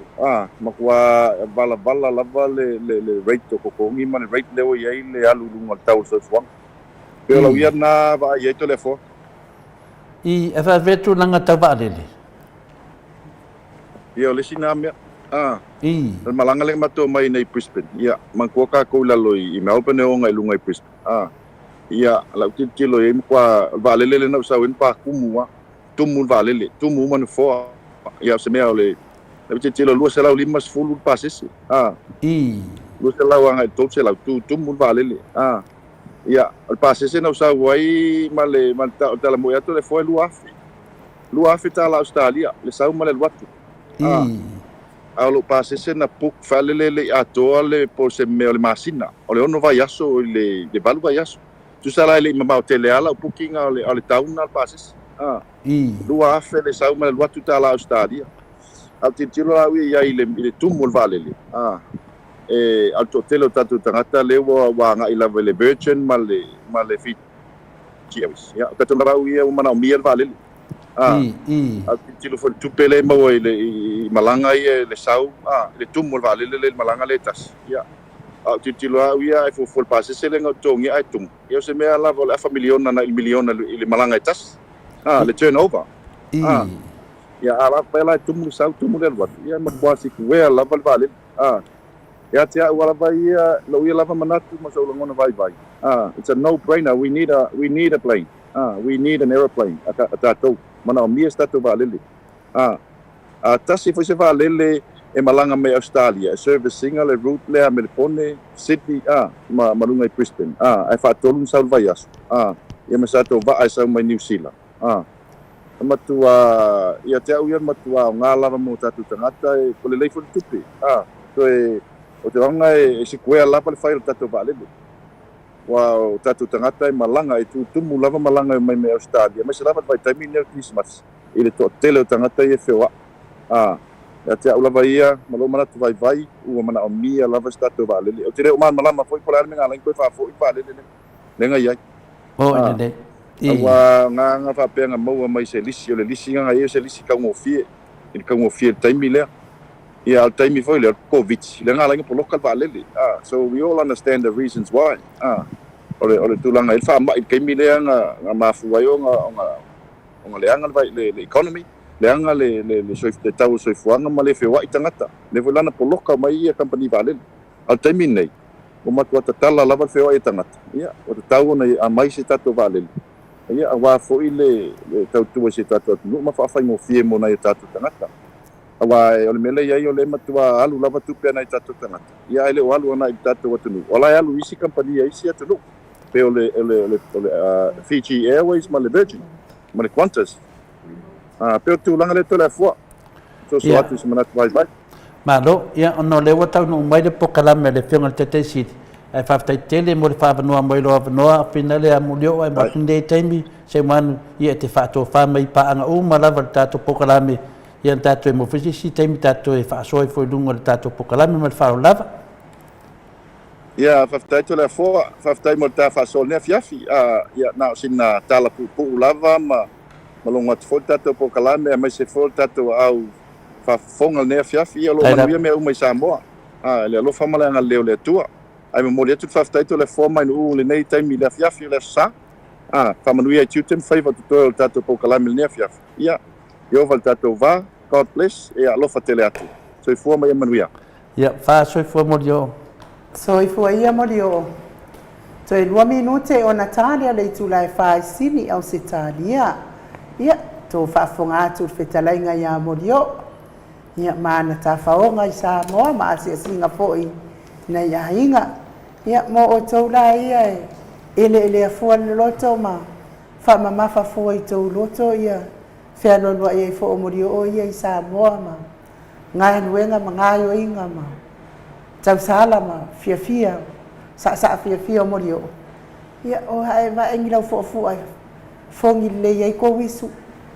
makua valavala lava le rate o kokogi ma le rate leo i ai le aluluga le tau o soifuaga pe o lauia na vaai ai telefoa I e faafetulaga tavaalele ia o lesi na mea le malaga le matua mai nei Brisbane ia makua kakou lalo i Melbourne oga i luga i Brisbane ia lau titilo ai makua vaalele lena usau ena pakumu tumu vaalele tumu manufoa ia se mea o le titilo lua se lau 5 pasese lua se lau aga i tolu se lau tumu vaalele ia o le pasese na usau ai ma le talamoe atu le foe lua afe tala Australia le sau ma le luatu a lo pasese na puk falele le atoa le po se me o le masina o le ono vai aso le valu vai aso tu sala le mama tele ala o pukinga o le tauna pasese lua afe le sau ma le luatu tala Australia au titilo au ia i le tumu valele al totelo tatu tangata le wa nga ila le Virgin ma le Fiji ya tatu rau ia mana o miel valele al titilo fo tupele mo i malanga ia le sau le tumu valele le malanga le tas ya au titilo au ia e fo pase se le ngotongi ai tum ia se mea la vol afa miliona na il miliona le malanga tas le turnover ya ala pela tumu sau tumu le wat ia ma quasi que la valele ya tia wala vai lo ia lava manatu ma so longona vai it's a no brainer we need a plane we need an airplane atato mana o mia stato valele tasi foi se valele e malanga me Australia servicing le route le Melbourne Sydney malunga i Brisbane ai fa tolu sa vai aso ia ma sa to va ai sa mai New Zealand matua ia tia uia matua nga lava mo tatu tangata e ko le lei fo tupi so o te wanga e sikuea lava le whaira tatu vaalele. Wa tatu tangata e malanga e tumu lava malanga mai me Australia. Mai se lava vai taimi nea Christmas. I le to tele o tangata i e whiwa. Ia te au lava ia, malo manatu vai, ua mana o mia lava se tatu vaalele. O te reo man malama foi kola alme ngā lain koe whafo i vaalele. Lenga iai. Ine. Awa ngā whapea ngā maua mai se lisi, o le lisi ngā e se lisi kaungofie. I le kaungofie taimi lea. Yeah, al taimi foi le COVID. Le ngā lainga po local vaalele. So we all understand the reasons why. Ole tulanga il fa mai kaimi le nga mafu ai o nga leanga vai le economy. Leanga le soif te tau soifuanga ma le fewa i tangata. Le volana po local mai ia company vaalele. Al taimi nei. O matua tatala lava fewa i tangata. Ia, o te tau na a mai se tato vaalele. Ia, a wā foi le tau tua se tato atu. Ma whaafai mo fie mo na i tato tangata. Awa o le mele ia o le matua alu lava tupe ana i tatou tangata. Ia ele o alu ana i tatou atunu. O lai alu isi kampania isi atunu. Pe o le Fiji Airways ma le Virgin. Ma le Qantas. Pe o tūlanga le tole fua. So atu si manatu vai. Malo, ia ono le watau no mai le pokalame le whiunga le tete siri. Ai whaftai tele mo le whavanua mo ilo avanoa pina le amulio ai makinde taimi se manu ia te whātua whamai paanga o malava le tatou pokalame. Ia tatou e mo fisi taimi tatou e whaasoa i foi lunga le tatou pokalame ma le whao lava. Ia, whaftai to le fua, whaftai mo le tā whaasoa nea fiafi. Ia, nao sina tala pu'u lava ma longa te foi tatou pokalame, mai se foi tatou au whafonga nea fiafi. Ia lo manuia mea umai Samoa. Le alofa malanga leo le atua. Ai mo le atu whaftai to le fua mai no le nei taimi le fiafi le sa. Whamanuia i tiutem whaiva tutoe le tatou pokalame nea fiafi. Ia, iova le tatou vā. God bless, e alofa tele atu. Soifua mai manuia. Ia, soifua mo dio. Soifua ia mo dio. So e 2 minute o Natalia le tula e whaisini au se talia. Ia, tō whaafonga atu whetalainga ia mo dio. Ia, maana tā whaonga i Samoa, ma asia singa fōi na ia hinga. Ia, mo o taula ia e ele afua le loto ma whamamafa fua i tau loto ia. Wheanonua ia i fo o muri o ia i Samoa ma. ngai nuenga ma ngai o inga ma tau sala ma fia sa fia mo rio ia o hae va engi lau fu ai fongi le ia ko wisu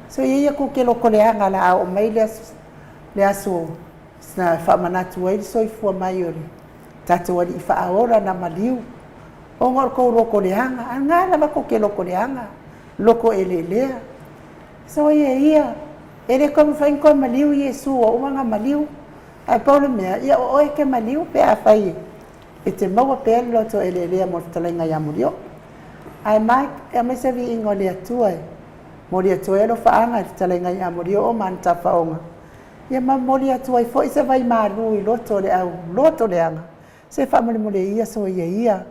so ia ko ke loko le anga la o mai le aso na fa manatu ai so i fu mai ori tatu wali fa aora na maliu o ngor ko loko le anga anga na ko ke loko le anga loko elelea so ia ele como fai com maliu Yesu o manga maliu ai paulo me ia o ke maliu pe a fai e te maua pe lo to elelea mo talenga ya murio ai mai e me se vi ingole atua mo dia to elo fa anga talenga ya murio o man ta faonga ia ma mo dia to fo se vai maru i loto le au loto le anga se fa mo le ia so ia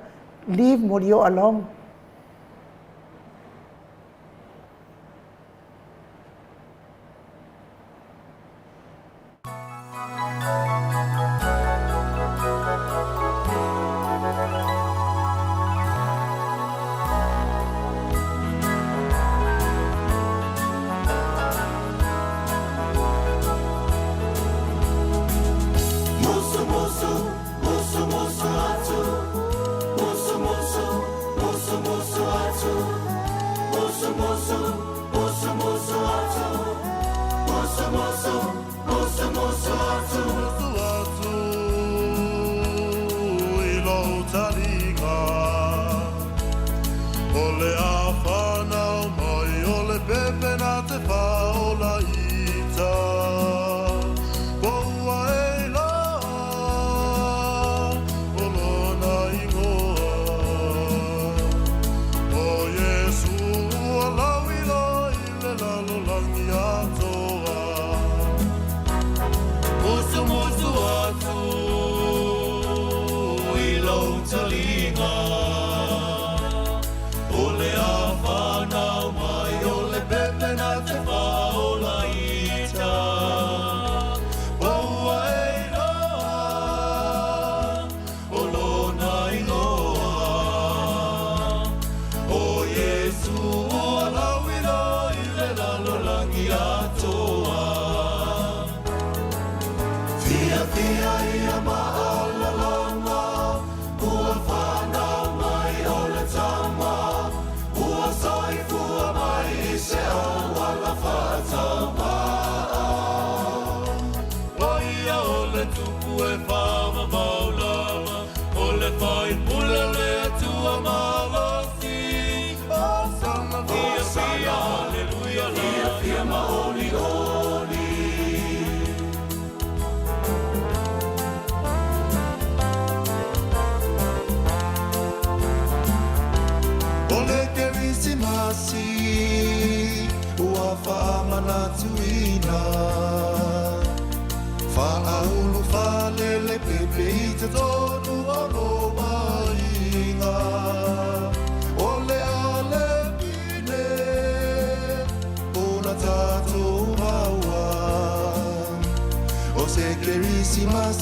leave murio alone.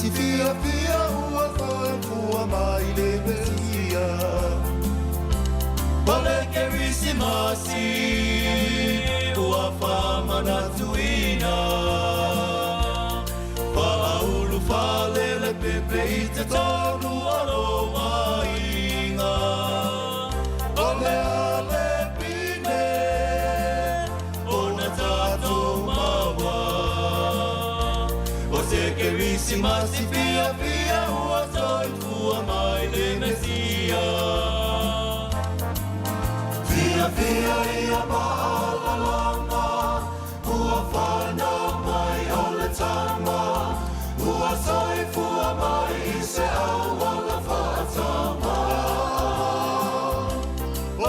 Si fia ua fai fua mai le mesia Ole ke risimasi ua fa manatuina Fa aulu fa le pepe I te tonu alo mainga Ole ale pine Ona tato mawa O se ke risimasi fia ua toi fua mai le mesia Fia ia ma'alalama Ua whanau mai o le tama Ua soifua mai I se awala whaatama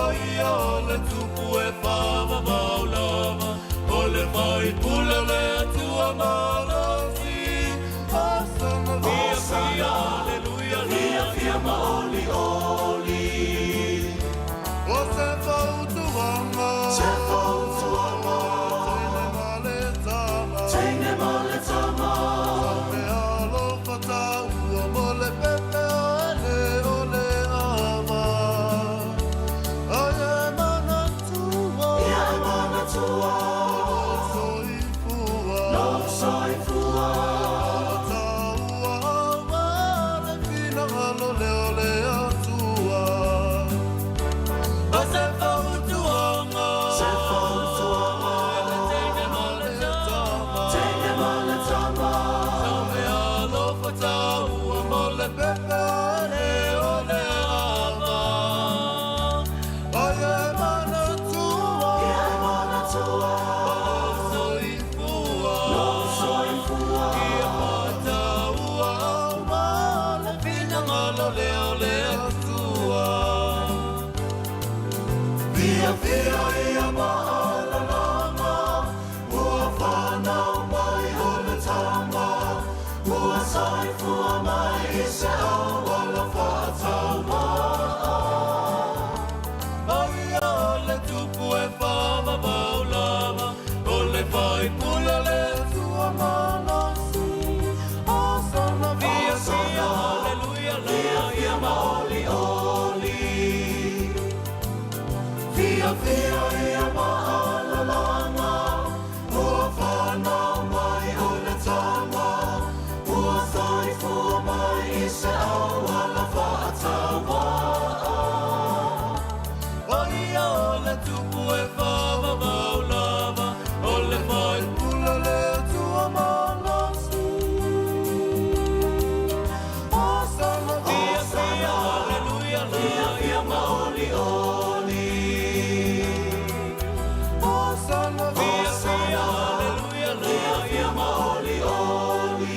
Oi o le tupu e whawa maulama O le whai pula le atua malasi Asana fia, aleluia, fia maoli oli Se fautuanga Teine male tama Me alo fatau Mole pepe ale ole ama Aye manatua Ia manatua Soifua fai pula le tua manosi o sana via sia alleluia via maoli oli via via ia maala langa ua whana mai o le tama ua sai fua mai i se aua la whaatawa Oia o le tupu e whawa maulava o le whai pula le tua manosi o sana via sia alleluia via maoli oli o sana via sia alleluia via maoli oli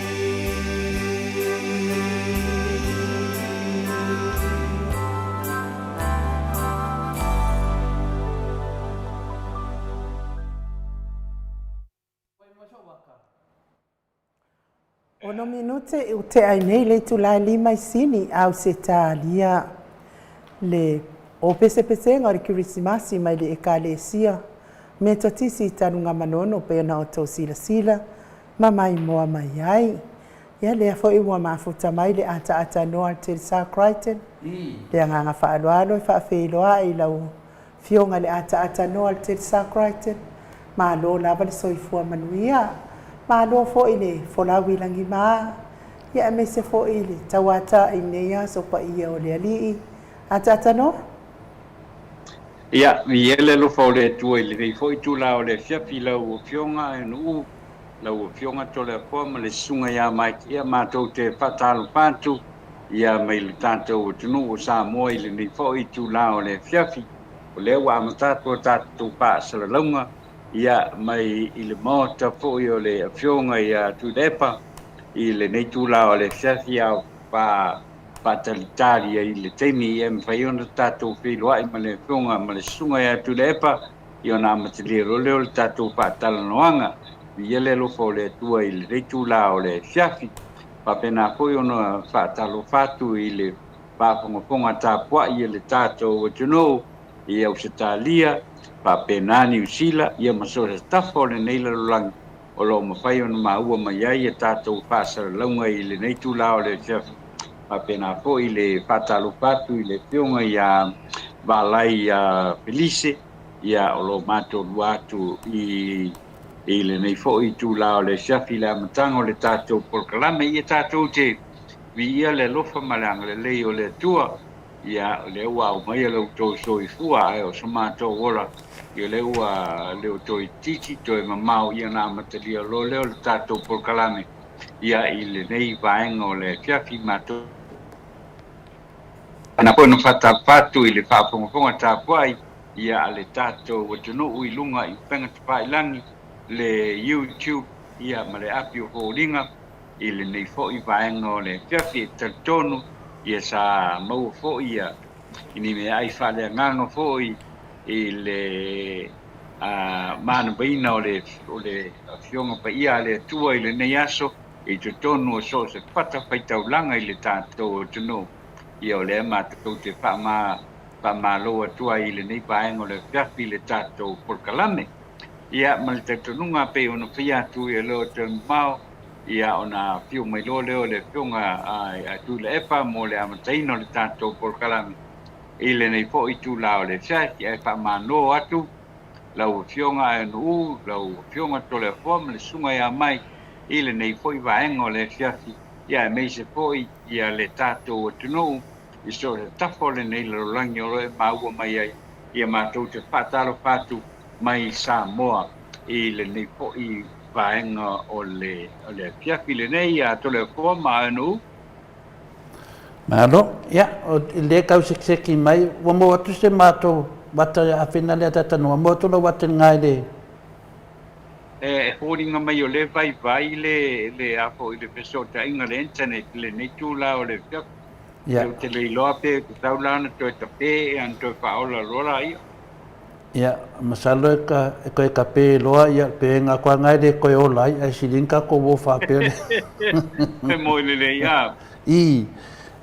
Ono minute o te ai nei le tula lima i sini au se talia le o pese ngā re kirisimasi mai le ekalesia me totisi i tanunga manono pe na o tau sila ma mai moa mai ai. Ia lea fo i mua mafuta mai le ata noa te sa Crichton. Le nganga whaaloalo i whaafeiloa i lau fionga le ata noa te sa Crichton. Ma lo lava le soifua manuia. Ma lo fo i le folawi langi maa. Ia me se fo i le tawata i nea so pa ia o le alii. Ata noa? Ia, mi ele lo fo le tua i le fo i tula o le fiafi lau o fionga e nuu. Lau o fionga tole a poa ma le sunga ia mai ia mātou te whatalo pātu. Ia mai le tātou o tunu o Samoa i le nei fo i tula o le fiafi. O le ua amatatua tātou pā salalaunga. Ia mai i le Maota fo i o le fionga ia tudepa. I le nei tula o le fiafi au pā talitari i le teimi ia mwhaiona tātou whiloa i ma le fionga ma le sunga ia tudepa. I o nā matilia role o le tātou pā talanoanga. Ia le lofo le tua i le reitu la o le fiafi. Pa pena foi ono whaatalo whatu i le whaaponga tāpua i le tātou o tunou i au se tālia. Pa pena ni usila ia masore tafo le neila lulangi. O lo mawhai ono maua mai ai e tātou whaasara launga i le reitu la o le fiafi. Pa pena foi i le whaatalo whatu i le fionga i a Valai Felice. Ia o lo mato luatu i le nei fo i tu lao le shafi la matango le tātou polkalame i tātou te vi ia le lofa malanga le lei o le tua ia le ua o mai le utou so i fua e o somato wola i le ua le utou i titi to e mamau ia na matalia lo leo le tātou polkalame ia i le nei vaenga o le shafi mato ana pono fata fatu i le whaponga tāpuai ia le tātou o tunu ui lunga i penga tupai langi le YouTube ia ma le api o horinga i le nei fo i vaenga o le fiafi taltonu ia sa mau fo ia ini me ai whale nganga fo i le mana baina o le fionga pa ia le tua i le nei aso i taltonu o so se pata whaitaulanga i le tātou o tunu ia o le mātou te whamaloa tua i le nei vaenga o le fiafi le tātou polkalame ia mal te tununga pe ona fia tu e lo te mau ia ona fiu mai lo leo le fiunga a tu le epa mo le amataino le tātou polkalami ile nei fo i tu lao le fia e pa mano atu lau fiunga e nuu lau fiunga tole fom le sunga ia mai ile nei fo i vaengo le fiafi ia e meise fo ia le tātou o tunu i so le tafo le nei lo langi o le maua mai ai ia mātou te whatalo whatu mai Samoa i le nei po i vaenga o le fiafi le nei a tole koa maanu. Malo, ia, o le kau sekseki mai, wa mo atu se mato wata a whina lea tatanu, wa mo atu la wata ngai le. E horinga mai o le vai le afo i le pesota inga le internet le nei tūla o le fiafi. Ia. Te le iloa pe, te taulana toi tape e an toi paola rola ia. Ia, masalo e koe ka pē loa, ia pē ngā kua ngai le koe o lai, ai silinka ko wo whapele. Me moi le ia. I,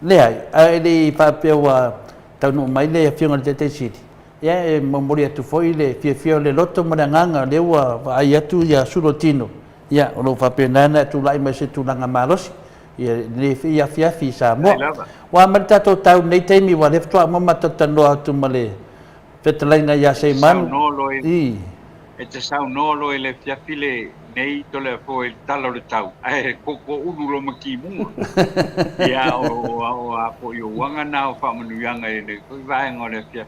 lea, ai le whapea wa taunu mai le whiunga le te siri. ia e mamori atu foi le fia le loto maranganga le ua ai atu ia surotino ia o lo fapenana tu lai mai se tulanga malosi ia le fia fi Samoa wa mata to tau nei taimi wa le ftua mo mata tano atu male petalainga ia se man i e te sau nolo e le fiafile nei tole fo il talo le tau ai ko ulu lo makimu ia o a po yo wanga na o fa manu yanga e le ko vai ngore fia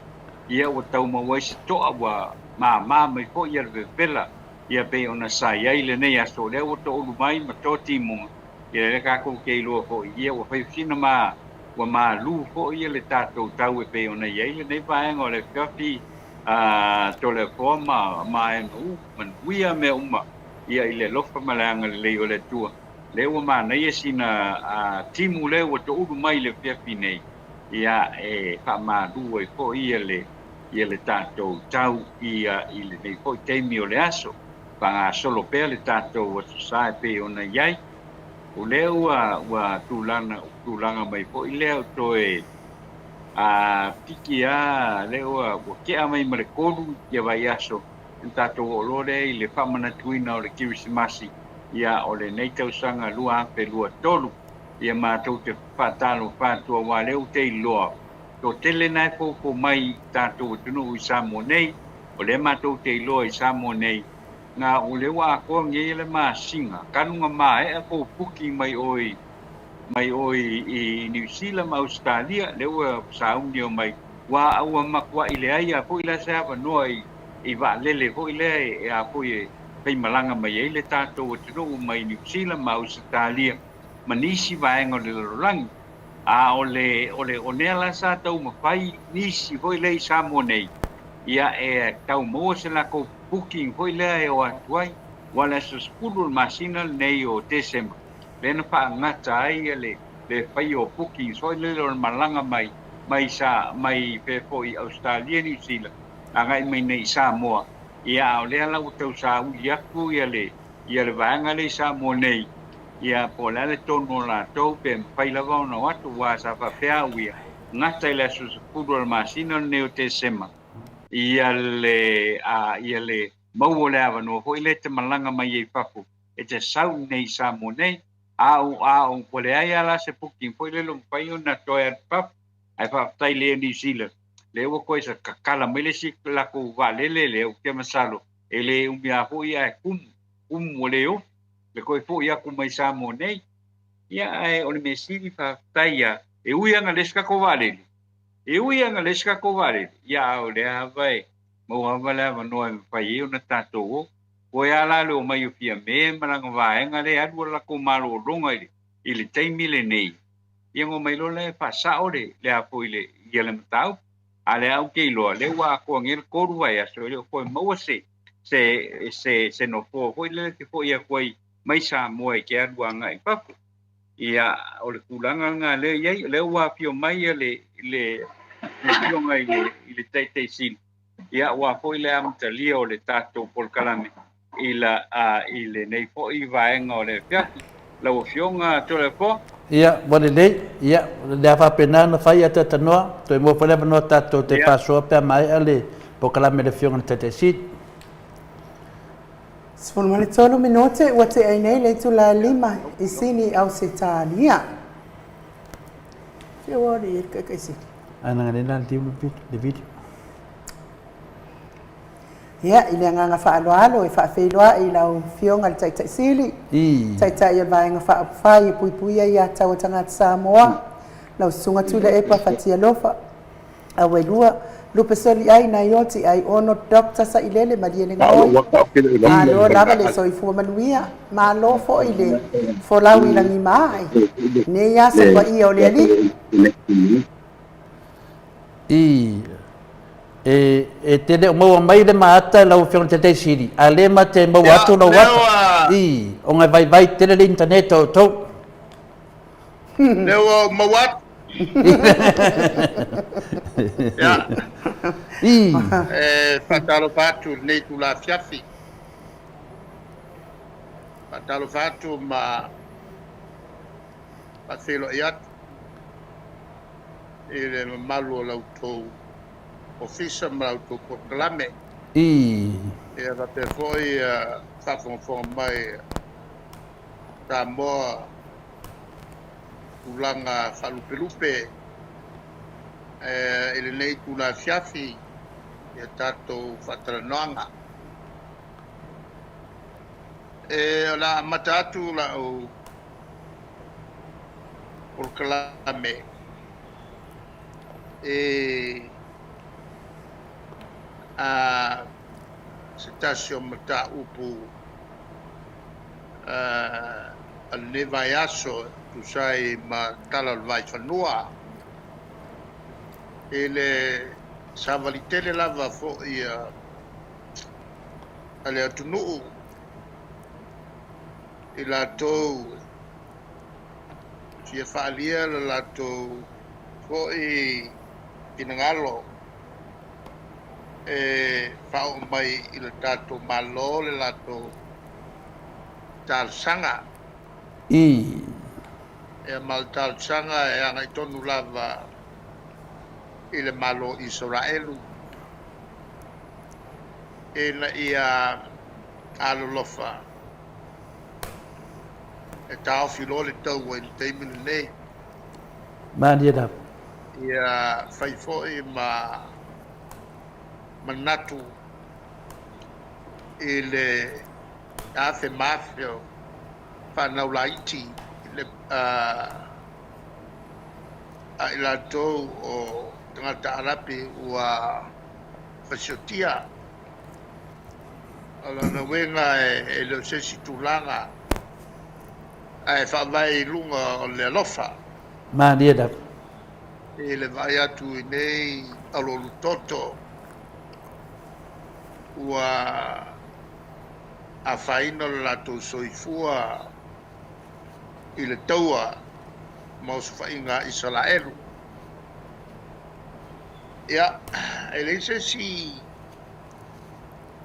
ia o tau ma wai to wa ma mai ko ia le vela ia pe ona sai ai le nei aso le o to ulu mai ma to timu ia le ka ko ke lo fo ia o fa fina ma wa ma lu fo ia le tato tau e pe ona ia le nei vai ngore fia tole forma mai no man wia me uma ia ile lofa malanga le o le tua le o ma nei sina timu le o to u mai le pepi nei ia e fa ma du e ko ia le tato tau ia ile nei ko temi o le aso pa solo per le tato o sai pe ona iai o le wa tulanga mai ko ile o to e pikia leo o ke mai marekolu ia vai aso tato o lore le famana tuina o le Krismasi ia o le nei tau sanga lua pe lua tolu ia matou te patalo patua wa leo te loa to tele nai ko mai tato tunu i Samoa nei o le matou te loa i Samoa nei nga o le wa ko nge le masinga kanunga mai ko puki mai oi i New Zealand ma Australia le wa saungi o mai wa au makwa ile ai a po ile sa no i va lele po ile e a po e pe malanga mai ile tato o tino mai New Zealand ma Australia manisi va ngo le rang a ole onela sa tau ma pai nisi po ile Samoa nei ia e tau mo se la ko booking po ile e o atuai wala sa skulu masina nei o Desember lena pa ngata ai le pai o puki so le malanga mai pe po i Australia ni Zealand anga mai nei Samoa ia o le ala o tau sa u ia ku ia le vanga le Samoa nei ia po la le tono la to pe pai la va no atu wa sa fa pea uia ngata le su kudo masina ne o te sema ia le mau le ava no ho ile te malanga mai e papu e te sau nei Samoa nei au ko le ai ala se puki foi le lo pai ona toia pap ai fa tai le New Zealand le o ko isa kakala mele si la ko vale le o ke masalo ele umia ho ia kum moleo le ko fo ia ku mai Samoa nei ia ai o le mesili fa tai ia e uia nga leska ko vale ia o le avai mo avala no pai ona tato o ia la lo mai o fia me malanga vaenga le adu la ko malo longa ile taimi le nei ia ngo mai lo le pasa ore le apo ile ia le matau ale au ke lo le wa ko ngel ko ruwa ya so le ko mo se no ko ile ke ko ia ko mai Samoa ke adu anga i papu ia o le kulanga nga le ia le wa fio mai le fio ngai ile tai sin ia wa ko ile am talia o le tato por kalame ile nei po i vaenga o le fiaki la o fionga to le po ia wale nei ia le fa pena na fai ata tanoa to mo pole no tato te paso pe mai ale po kala me le fionga te sit Sfon male tolu minote wate ai nei le tu la lima isini au setania Che wori ka si ana ngale na le video ia ile nga fa alo e fa feloa i lau fionga tai sili tai ia vai nga fa fai pui ia tau tanga Samoa lau sunga tula e pa fatia lofa a welua lupe soli ai na yoti ai ono doctor sa ilele maliele ngoi alo lava le soi fu manuia ma lo fo ile fo lau ila ni mai ne ya se pa ia ole ali e te le mo mai le mata lau fiona te siri ale ma te mo atu no wata o ngai vai te le internet to leo mo wat ya patalo fatu nei tu la fiafi patalo fatu ma paselo iat ele malu lau tou ofisa ma ko proklame e va pe foi fa conforme mai Samoa ulanga falupelupe ele nei tula fiafi e tato fatranoanga e la matatu la o proklame e a stasio mata upu al nevai aso tu sai ma tala vai fanua ele savalitele lava fo ia ale atunu ila to sia falia la to fo i pinangalo fa mai il tato malo le lato tal sanga e mal tal sanga e angai tonu lava il malo Israelu e la ia alolofa e tau filo le tau e te minu nei Mandiada. ia fai foi ma manatu ele afe mafio fa na ulaiti le a ila to o tangata arapi ua fasiotia ala na wenga e le sesi tulanga e fa vai lunga o le alofa Mandiada. e le vai atu i nei alolu toto ua a faina le lato soifua i le taua ma su fainga Israelu. Ia, e le si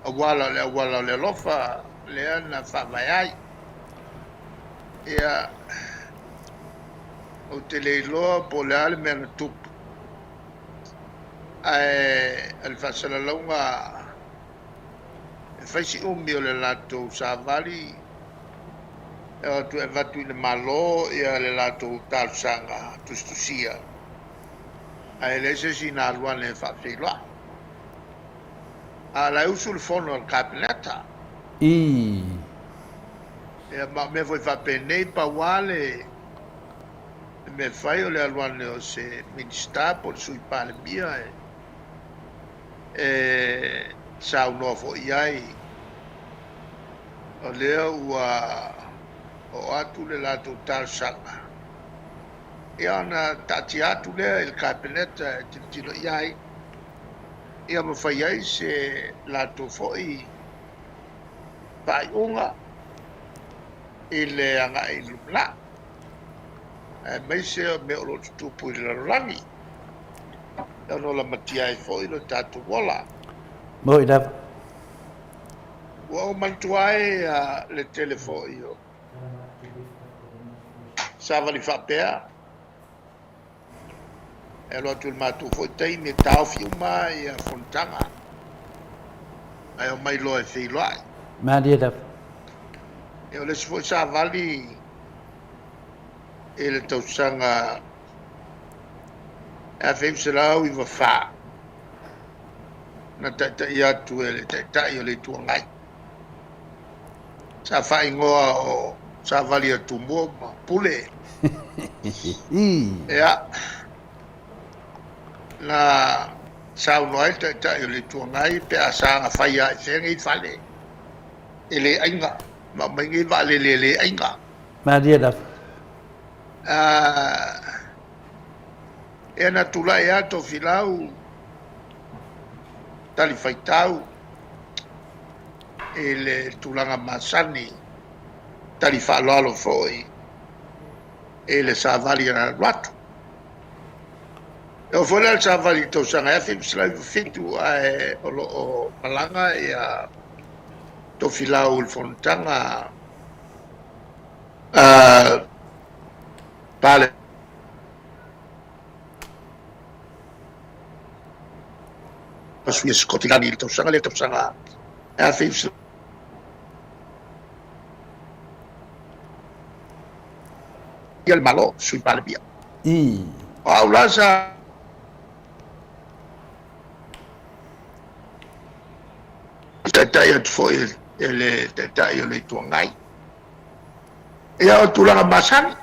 awala le lofa le ana fa vai ai. Ia, o te le loa po le ale mea na tupu. Al fasala launga e faisi umi o le lato savali e tu e vatu i le malo ia le lato talsanga tustusia a ele se si na luane e whawhiloa a la usu le fono al kabineta e me foi whapenei pa wale me fai o le aluane o se minister po le sui pale mia e sa uno fo iai o lea ua o atu le lato talsanga ia na tati atu lea il kabineta e tino iai ia ma fai ai se lato foi pai unga i le anga i lumla e mai se me o lo tupu i le rangi e no la matia e foi lo tatu wola Moida. ua o mantuai le telefo io savali whapea e lo atu il matu foi teimi e tau fiuma i a fontanga ai o mai loa e whiloai Mandiada. e o le si foi savali e le tausanga e a whewselau i wawha na taitai atu e le taitai o le tuangai sa wha ingoa o savali atu mua ma pule ea na sau noai taitai o le tuangai pe a sanga whaia e whenga i whale e le ainga ma maingi wale le ainga Mandiada. e na tulai ato filau tali faitau e le tulanga masani tali whaaloalo foi e le savali ana ratu e o foi le savali tau sanga e whimsila i fitu a o malanga e a to filau il fontanga pale suia skotilani le tausaga a feius ia le malo sui palemia o aula sa tatai atu foi ele tatai o le tuagai ia o tulaga masani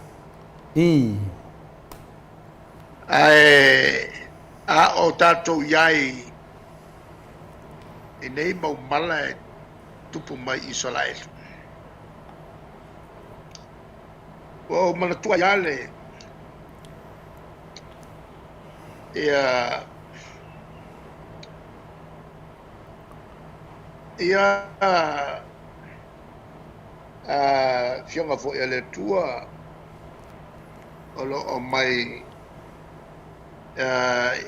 ae a o tatou iai e nei maumala e tupu mai Israel o manatua ia le ia fionga fo ele tua o lo mai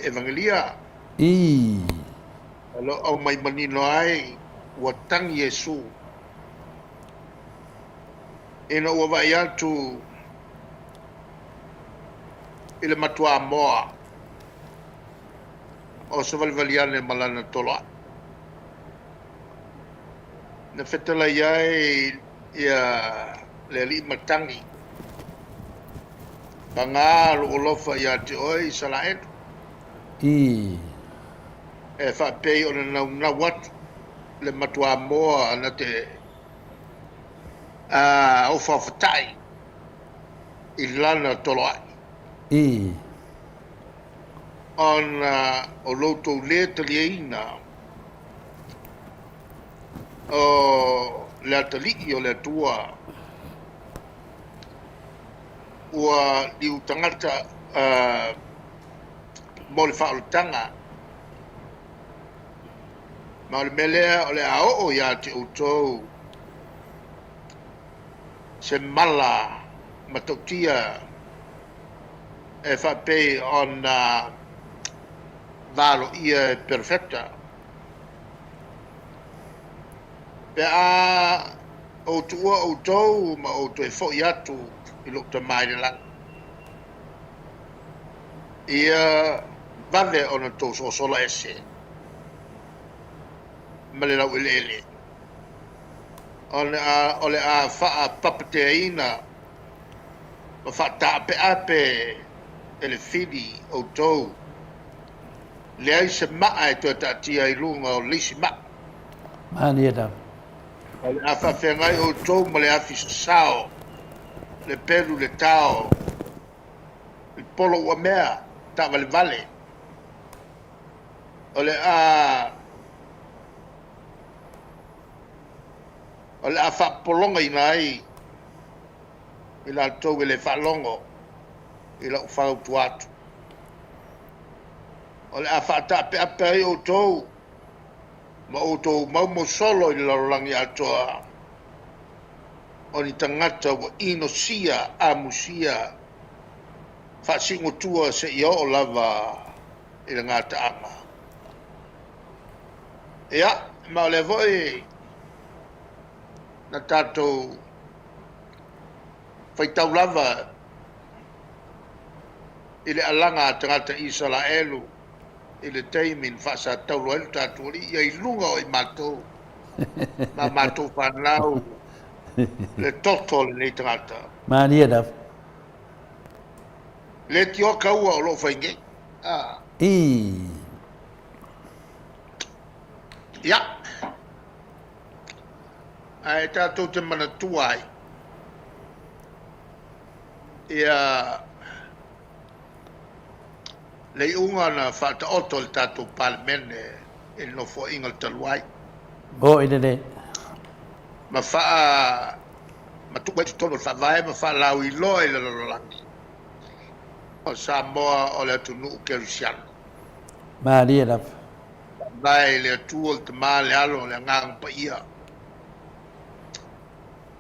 evangelia lo o mai manino ai ua tangi Yesu ina ua vai atu ile matua moa o se valvaliane malana toloa na fetala iai ia le li matangi panga lo lofa ia te oi salaet e fa pei ona na wat le matua moa na te o fa fatai ilana toloa on o loto le taliina o le atali o le tua ua liu tangata mo le whaolutanga ma o le melea o le ao o ia te outou se mala matautia e whapei on valo ia perfecta pe a outua outou ma outou e fo atu i lukta mai le lang ia vale ona tō sosola ese ma le lau ele ole a faa papateina ma faa tape ape ele fili outou le ai se maa e tō tatia i lunga o lisi maa mani e tau ole a faa whengai outou ma le afi sao le peru le tao il polo ua mea ta vale ole a fa polonga ina ai i la tau le fa longo i la fa tuatu ole a fa ta pe ape o tou ma o tou mo solo i la langi atoa oni tangata wa inosia a musia fa singo tua se i o lava i la ngata ama ia ma le voi na tatou fai tau lava i le alanga tangata Israelu i le teimin fa sa tau loel tatou li ia i lunga o i matou ma matou whanau le toto le nei tangata mani e tau le tio kaua o lo whainge ia ai tatou te mana tuai ia le unga na fata oto le tatou palmene il no fo ingal taluai o i le ma faa ma tuai te tono fa vai ma fa lau i loe le lololangi o Samoa o le atunu Kerisiano mani e tau vai le atu o te maa le alo le ngang pa ia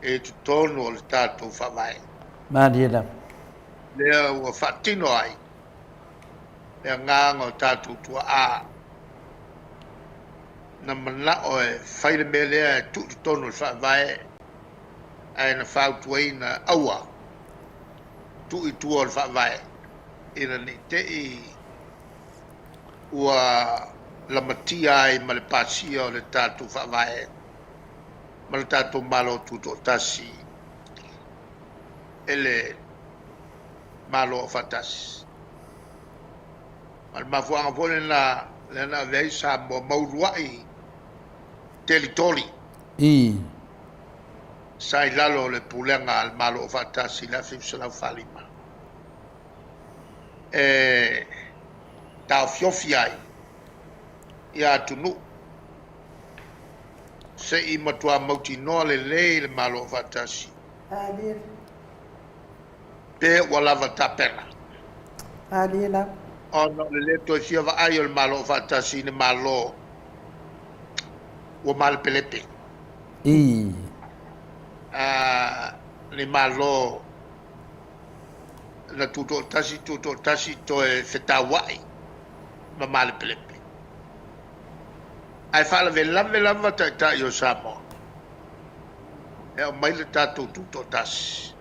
e tu tono o le tatou fa vai mani e tau lea ua whaatino ai lea nganga o tātou tua a na mana o e whaile me lea e tu tono le whaavae ai na whautuai na aua tu i tua le whaavae ina ni te i ua la matia ai ma le pasia o le tatu whavae. Ma le tatu malo tuto tasi. Ele malo o fatasi. Ma le mafuanga pole na vei sa mo mauruai teritori. Sai lalo le pulenga al malo o fatasi la fipsala falima. Tau fiofi ai. Ia tunu. Se i matua mauti noa le malo o fatasi. Alir. Pe walava tapena. Alila. Ono le to fia va ai o malo o fatasi ne malo. O mal pelepe. Ni malo na tuto tasi to e fetawai ma mal pelepe. Ai fala lava ta yo Samoa. E o mai le tatu tuto tasi.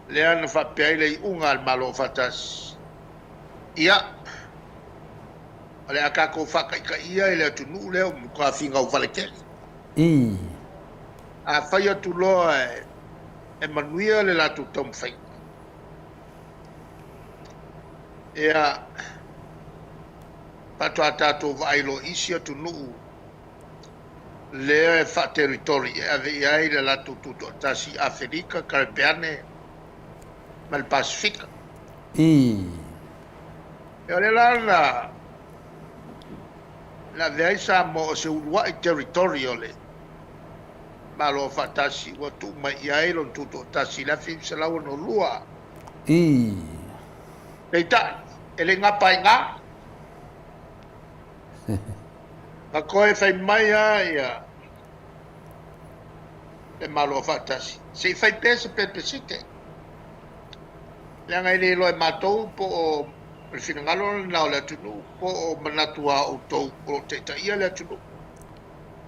Le ana fa peile unga al malo fatas. Ia. Ale akako fa kai ia ile tunu le mu ka finga o fale keli. A faya tu lo e manuia le la tu tom fai. Ia pato atato vai lo isia tu nu le fa territory e ave ai le la tu tasi Africa Caribbeane mal Pacifica. E ole la vei sa mo se Uruguay territoriale. Malo fatasi wa tu mai ai lo tu tasi la fin se la no lua. Peita ele ngapa nga. Ma koe fai mai ia. Le malo fatasi. Se fai pesa pepesite. Langa ile lo matou po il finangalo na le tunu po manatua o tou o te ia le tunu.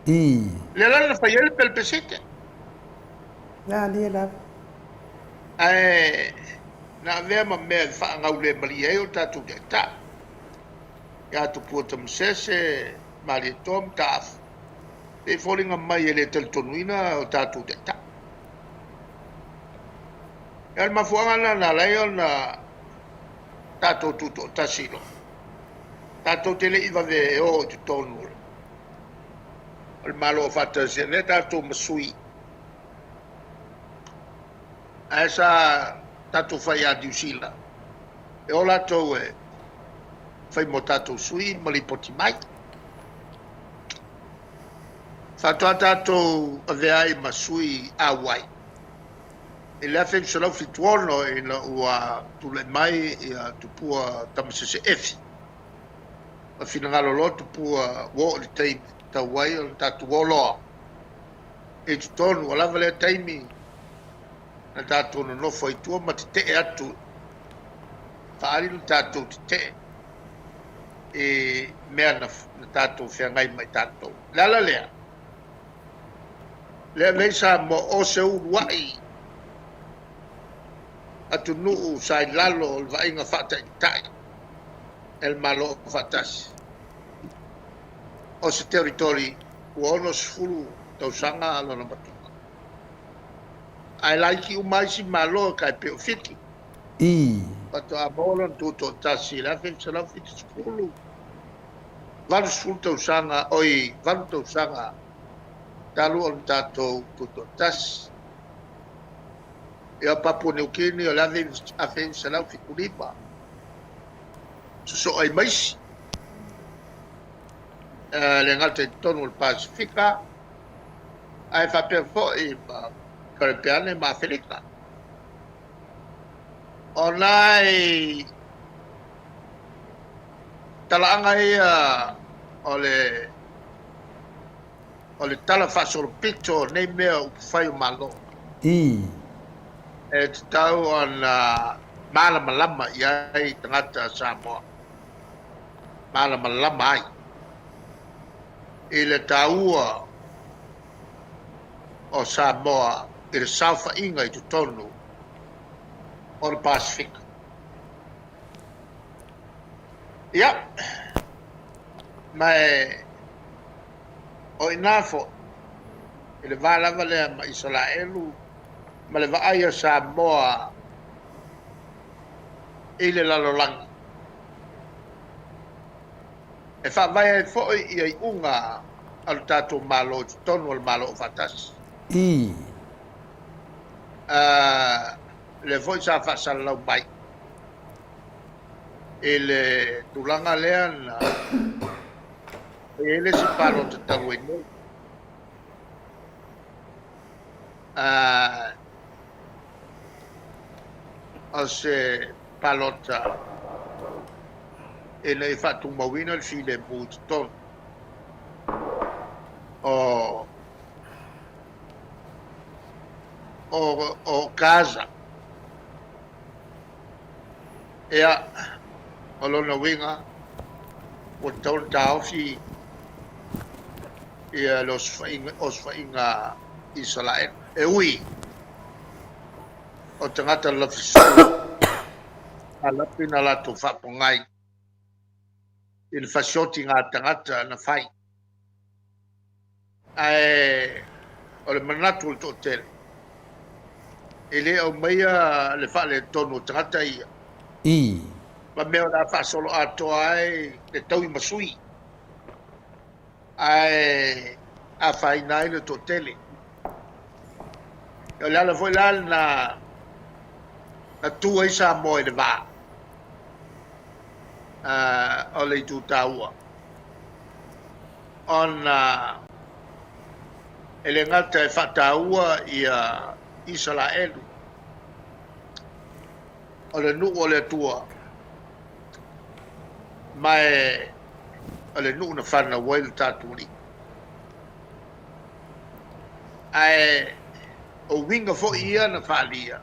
Le la fai el pelpesite. Na lila. Na vea ma me fa ngau le mali e o tatu de ta. Ya tu puta msese mali tom taf. E folinga mai ele tel tonuina o tatu de ta. El mafuanga na leo na tato tuto tasilo. Tato tele iva ve o tu tonu. El malo fatta se ne tato masui. Esa tato fai a diusila. E o lato fai mo tato sui malipoti mai. Fato tato aveai masui awai. E le afen se lau fituono e na ua tule mai e a tupua tamasese efi. A finangalo lo tupua wo li teimi ta wai o tatu woloa. E tutonu alava le teimi na tatu no nofo i tua ma te te atu. Faari no tatu te te. E mea na tatu whiangai mai tatu. Lala lea. Lea leisa mo o se uruai. Atu nuu sai lalo o vainga fata i tai. El malo fatas. O se territori uono sfulu tau sanga alo na matuka. Ai laiki umaisi malo kai peo fiti. Pato a bolon tuto tasi la fin se la fiti sfulu. Valu sfulu tau sanga oi valu tau sanga talu on tato tuto tasi. E a Papua New Guinea o lave a fen se lau fikuripa. So ai maisi. Le ngate tonu il Pacifica. Ai fa per fo i Caribbeane ma Africa. Onai talaanga ia ole tala fasol picture nei mea ufai malo. E te tau ana malama iai tangata Samoa. Malama ai. I le taua o Samoa i le saufa inga i tutonu o le Pacific. Ia. mai o inafo ele valava le ma Israelu ma le vaia Samoa ile lalolangi e fa vai fo i unga al tato malo tonu al malo fatas le foi sa fa sala bai ele tulanga lean ele si palo te tawino se palota ele fa tu mawino il file buton o casa ea o lona winga o tau tau si ea los fainga Israel e ui o tangata la fisu ala pina la tu fa pongai il fasioti nga tangata na fai ai o le manatu to hotel ele o meia le fa le tonu tangata ia ma mea la fa solo Atua ai le tau i masui ai a fai nai le to hotel o la foi la na tua i Samoa le va o le tu taua ona ele ngata e fataua ia Israel o le nu o le tua mai o le nu na fana wel taturi ai o winga fo ia na falia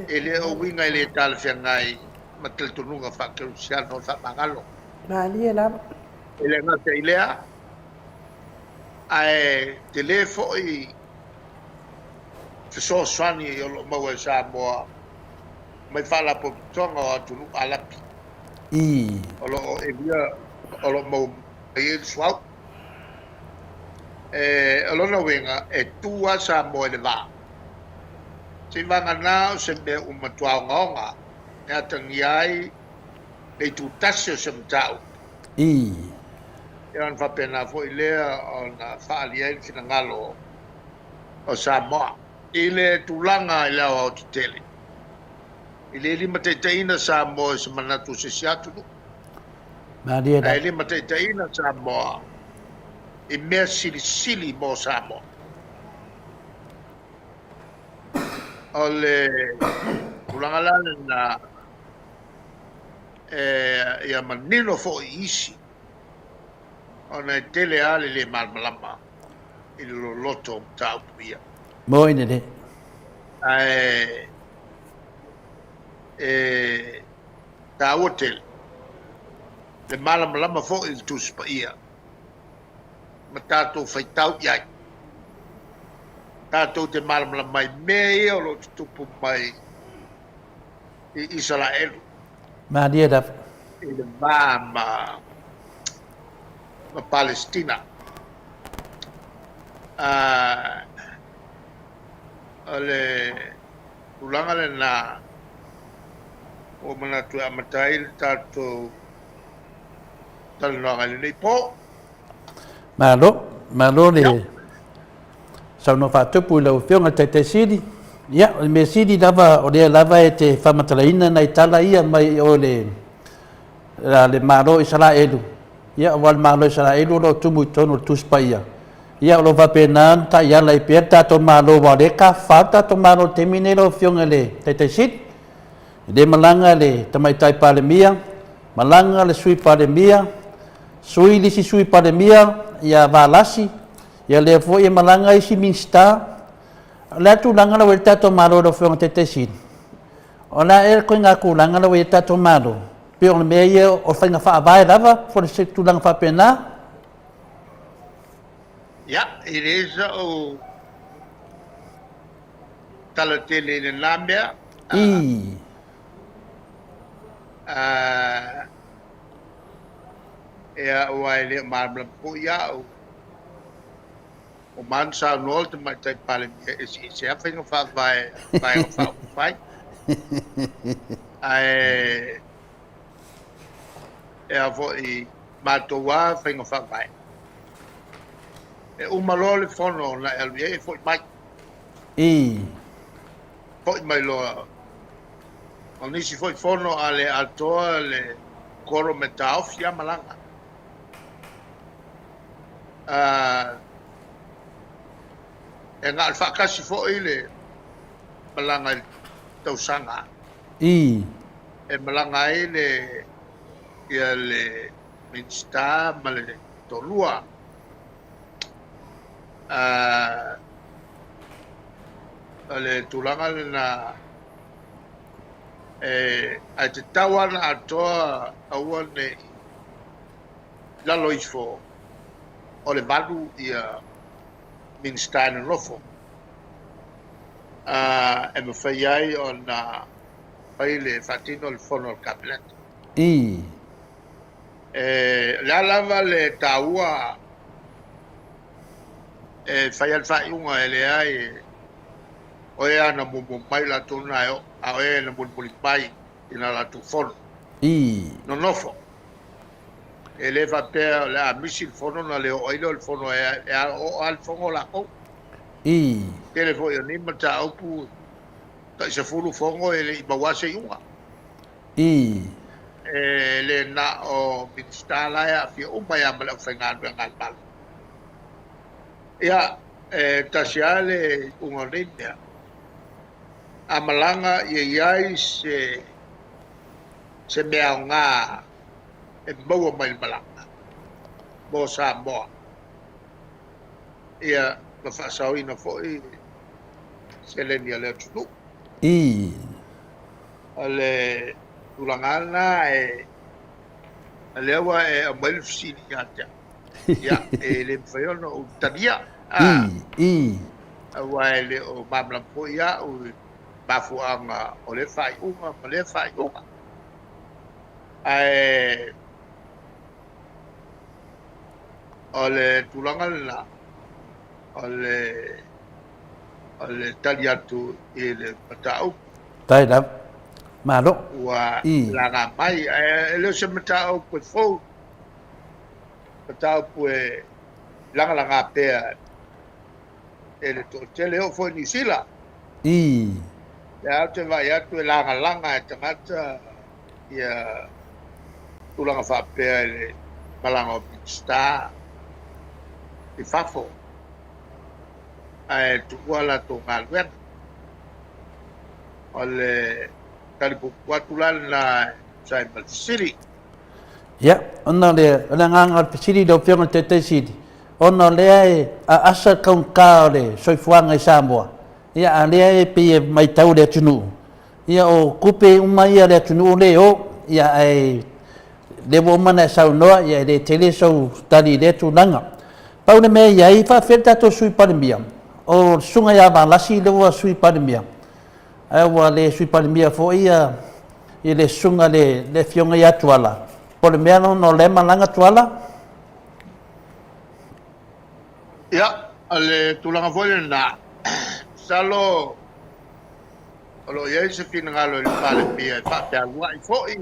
ele o winga ele tal fiangai matel tununga fa ke usiano fa mangalo Malia la ele ngata ilea ai telefo i so swani o lo mau Samoa mai fala po tonga o tunu alapi o lo e via o lo mau e swau o lo no winga e tua Samoa le va si vanga na se be matua ngonga e atangiai e tu tasio sem tau e on fa pena fo ilea on fa alia fina ngalo o Samoa ile tulanga ile o tele ile lima teina Samoa se manatu se siatu ma dia da ile lima teina Samoa e mea sili mo Samoa ole tulanga lana na ia manino fo isi ona tele ale le malmalama il loto tau pia mo ine de ta hotel le malmalama fo il tuspa ia matato faitau ia tato te malmalama mai me o lo tupu mai i Israel ma dia da il ma Palestina ale ulanga le na o mana tu amatai tato tal no ngali nei po ma lo le sa no fa tupu lo fionga te sidi ya me sidi lava o le lava e te famatalaina na itala ia mai o le malo Israelu ya wal malo Israelu lo tumu tono tuspaia ya lo va pena ta ya la pieta to malo wa de ka falta to malo terminero fionga le te sit de malanga le tamai tai palemia malanga le sui palemia sui li si sui palemia ya valasi ya le fo e malanga isi minsta la tu langa la welta to malo lo fionga te sit ona ko nga ku langa la welta to malo Pio le mea o whainga wha awae lava, for se tūlanga wha pēnā. ya it is o tala tele le nambea e ua e le mamla po ia o man sa no te mai tai pale e se a whenga wha vai o wha o whai ai e a vo i mātoa whenga wha vai e umalo le whono na elvia e fo i mai fo i mai loa o nisi fo i whono a le atoa le koro me tau fia malanga e ngā al whakasi fo i le malanga tausanga e malanga i le ia le minsta ma le tolua le tulanga le na ai te tawana atoa aua ne lalo ifo o le valu ia minsta na lofo e mawhai ai o na pai le fatino le fono al kabinet le alava le taua e fai al whaiunga e le ai o e ana mumu mai la tuna e a e na mulmuli mai ina la tu fono no nofo e le va per la misi il fono na le o ilo il fono e o al fono la o ke le foi ni mata au pu ta se fulu fono e le bawase iunga le na o bitstala ya fi umma ya mala fengan ngal bal ya tasiale ungorindia amalanga ye yai se meanga e bawa mai malanga bo Samoa ya la fa sauina foi se le ni ale tu ale tulangana e alewa e a mai fsini ya e le fayono o tadia wa le o babla po ya o bafu anga o le fai uma o le fai uma o le tulangana o le taliatu e le patau tai da malo wa la nga mai le se mata o ko fo mata po la nga pe ele to tele o fo ni sila ya te vai ya tu la nga te mata ya tu la fa pe le malanga sta e fafo tu wala to ngalwen ole Watulan na Cyber City. Ya, ona le ngang City do fiong te City. Ona le asa kaun ka le soifuanga Samoa. Ya ale pe mai tau le tunu. Ya o kupe umai le tunu le o ya ai le bo mana sau no ya le tele so tali le tunanga. Pau le me ya i fa feta to sui pandemia. O sunga ya ba lasi le wa sui pandemia. Awa le sui pandemia fo ia i le sunga le fionga ia tuala. Po le mea no le malanga tuala? Ya, le tulanga fole na salo lo ia se fina ngalo le pale pia fa te alua i fo i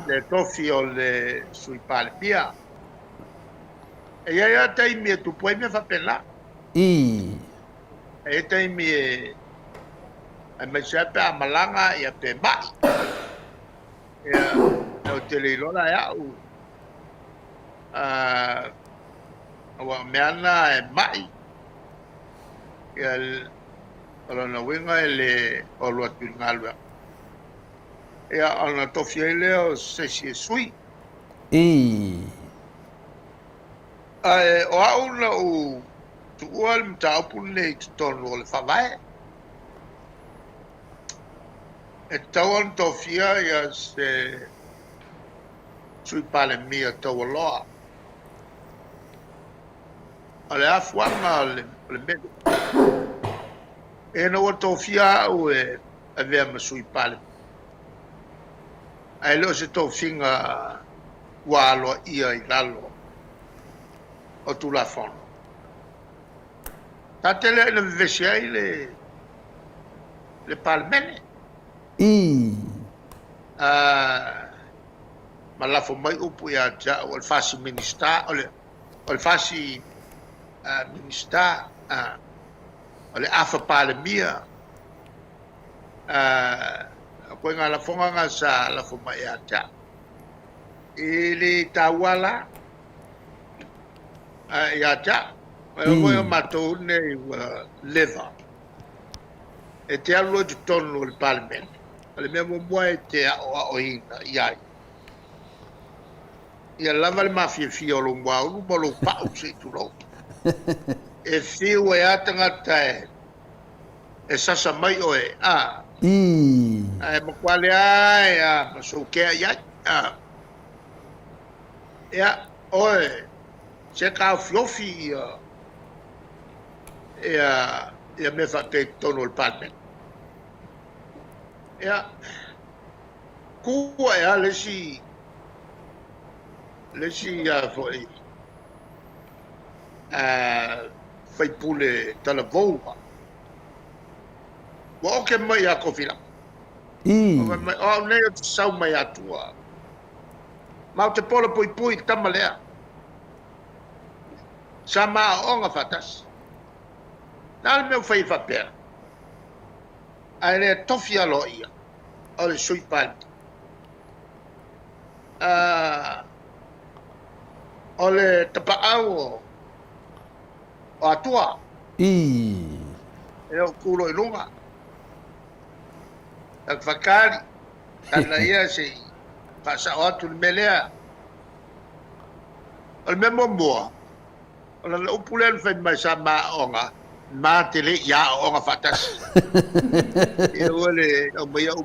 le tofi o le sui pale pia. E ia tai mi tu poi me fa pela. E tai mi me sepe a malanga ia pe mai o te leilona ia u wa meana e mai ia na winga ele o lo tu ngalwa ia ana tofi ele o se sui o au na u tu ol mta pule ton le fa vai e tauan tofia ia se sui pale mia tau loa. Ale afuanga le medo. E no tofia au e avea ma sui pale. Ai lo se tofinga ua aloa ia i lalo o tulafono. Tatele ina vivesi ai le palemene. Ma lafo mai upu ia ja o le fasi minista o le fasi minista o le afa palemia koe ngā lafonga ngā sa lafo mai ia ja i le tawala ia ja o matou nei leva e te alu te tonu o le palemene o le mea mua e te o ina iai ia lava le mafiafia o lo muaulu ma lo pa'u se tulou e fiu e atangata e sasa mai o e e makuale ai ma soukea iai ia oe se ka fiofi ia me fa'atei tonu o le palemene ia kua ia lesi foi fai pule talavou wa o ke mai a kofila o nei o sau mai atua ma o te polo pui tamalea sa ma onga fatas nal meu fai fapea ai le tofi alo ia o le sui palti o le tapa'au o atua e o kulo i lunga tak fakari kana ia se pasa o tu melea o le memo moa o le upulen fai mai sa ma onga ma tele ya onga fatas e o le o mai o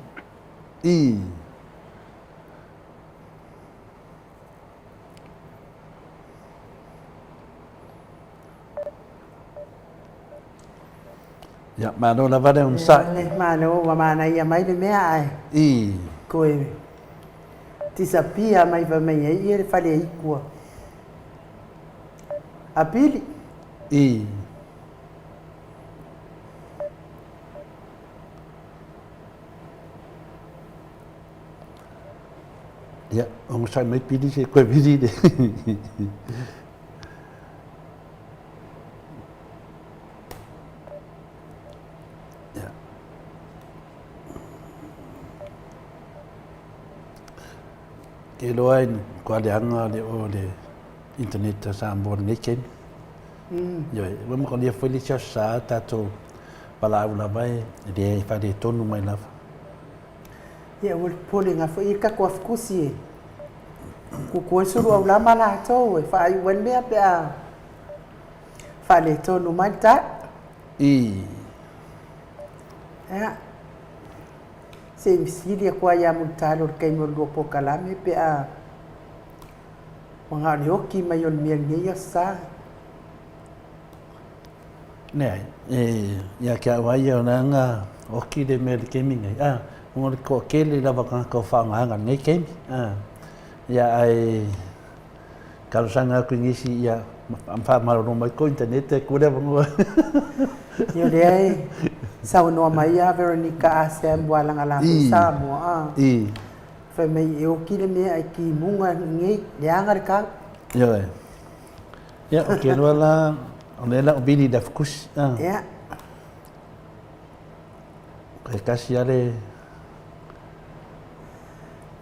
Ya, mano la vale un sa. Mano wa mana ia mai le mea ai. Koe. Tisapia mai va mai ai e fale ai kua. A pili. Ya, on sa mai pili se koe pili de. Ke loa ko le anga le o le internet sa mbor neken. Yo, vamos con dia foi le sa tato pala ula vai de fa de tonu mai lava. Ia o pole nga foi ka ko afkusi. Ko suru au la mala to e fa ai wen mea pe a fa le tonu mai ta. Ya. Se misilia kwa ya muntalo kai mo lo pokalame pe a wanga lioki mai on miel ni ya sa ne ya ka wa ya na nga oki de mel kemi ngai mo ko kele la va ko fa nga ngai kemi ya ai kalau sanga ku ngisi ya amfa malo no mai ko internet ku le mo yo dei sau no mai a Veronica asem walang ala Samoa fa mai eu ki le me ai ki munga ngi lianga ka yo ya o ke wala onela obini da fkus ya ko kasi ale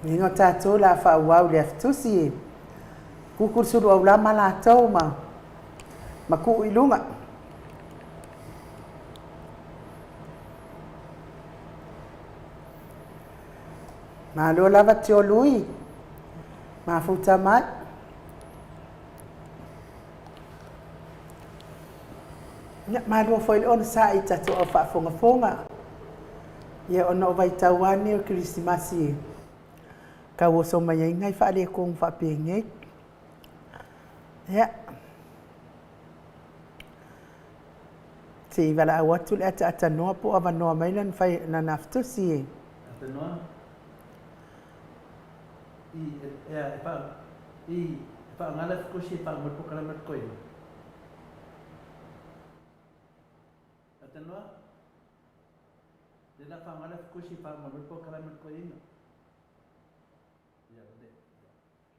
ni ngota to la fa wa le ftusi ku kursu do la mala to ma ku ilunga ma lo lava tio lui ma futa mai ma lo foi on sa ita to fa fonga ia ono vai tawani o krismasi ka wo so mai ngai fa le kong fa penge ya si vala watu le ata no po ava no mai lan fai na naftu si no I whaangala kusi whaangapu kalamat ko ino. Atanwa? Dila whaangala kusi whaangapu kalamat ko ino. Ya, udah.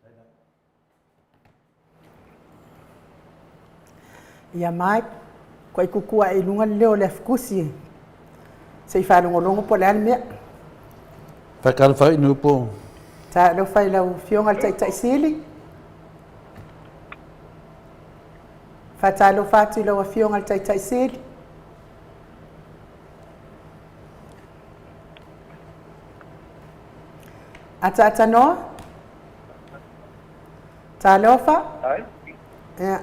Saya Ia mai, koe kukua i lunga leo le fukusi. Se i whanongolongo po le ane mea. Whakal whai nupo. Ta leo whai lau fionga tai tai sili. Whata leo whatu lau a fionga tai tai sili. Ata noa? Ta leo wha? Ai. Ia.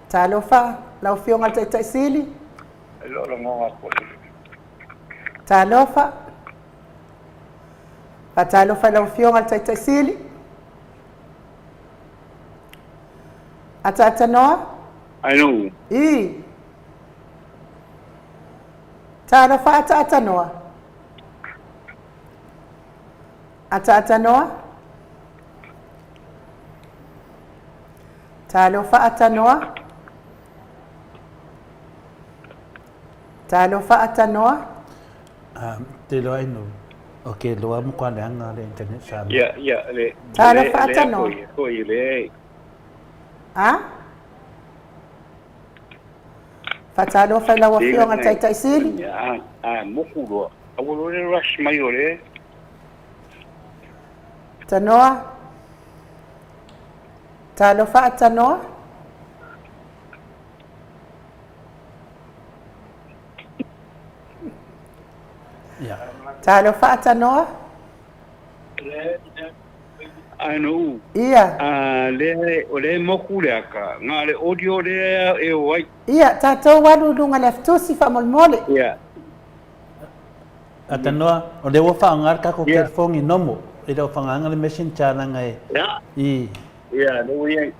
Ta leo wha? Lau fionga tai tai sili. Lo ngonga ko. Ta leo wha? Ta leo wha lau fionga tai tai sili. Ata noa? Ai no. I. Ta leo wha ata noa? Ata noa? Ta leo wha ata noa? Ta leo wha ata noa? Te loa ino. Ok, loa mo kwa leanga le internet sa. Ya, le. Ta leo wha ata noa? Ko i le. Ha? Wha leo wha lau a fionga tai tai sili? Ya, moku lo. Awo le rush mai ole. Ta noa? Ta leo wha ata noa? Ya. Ta leo wha ata noa? Ai no. Ia. Le ole moku le aka. Nga le audio le e wai. Ia, tātou waru lunga le ftusi wha molmole. Ya. Atanoa, o le wa whaangar ka ko kerfongi nomo. I rau whanganga le messenger na ngai. Ya. I. Ya, le wai.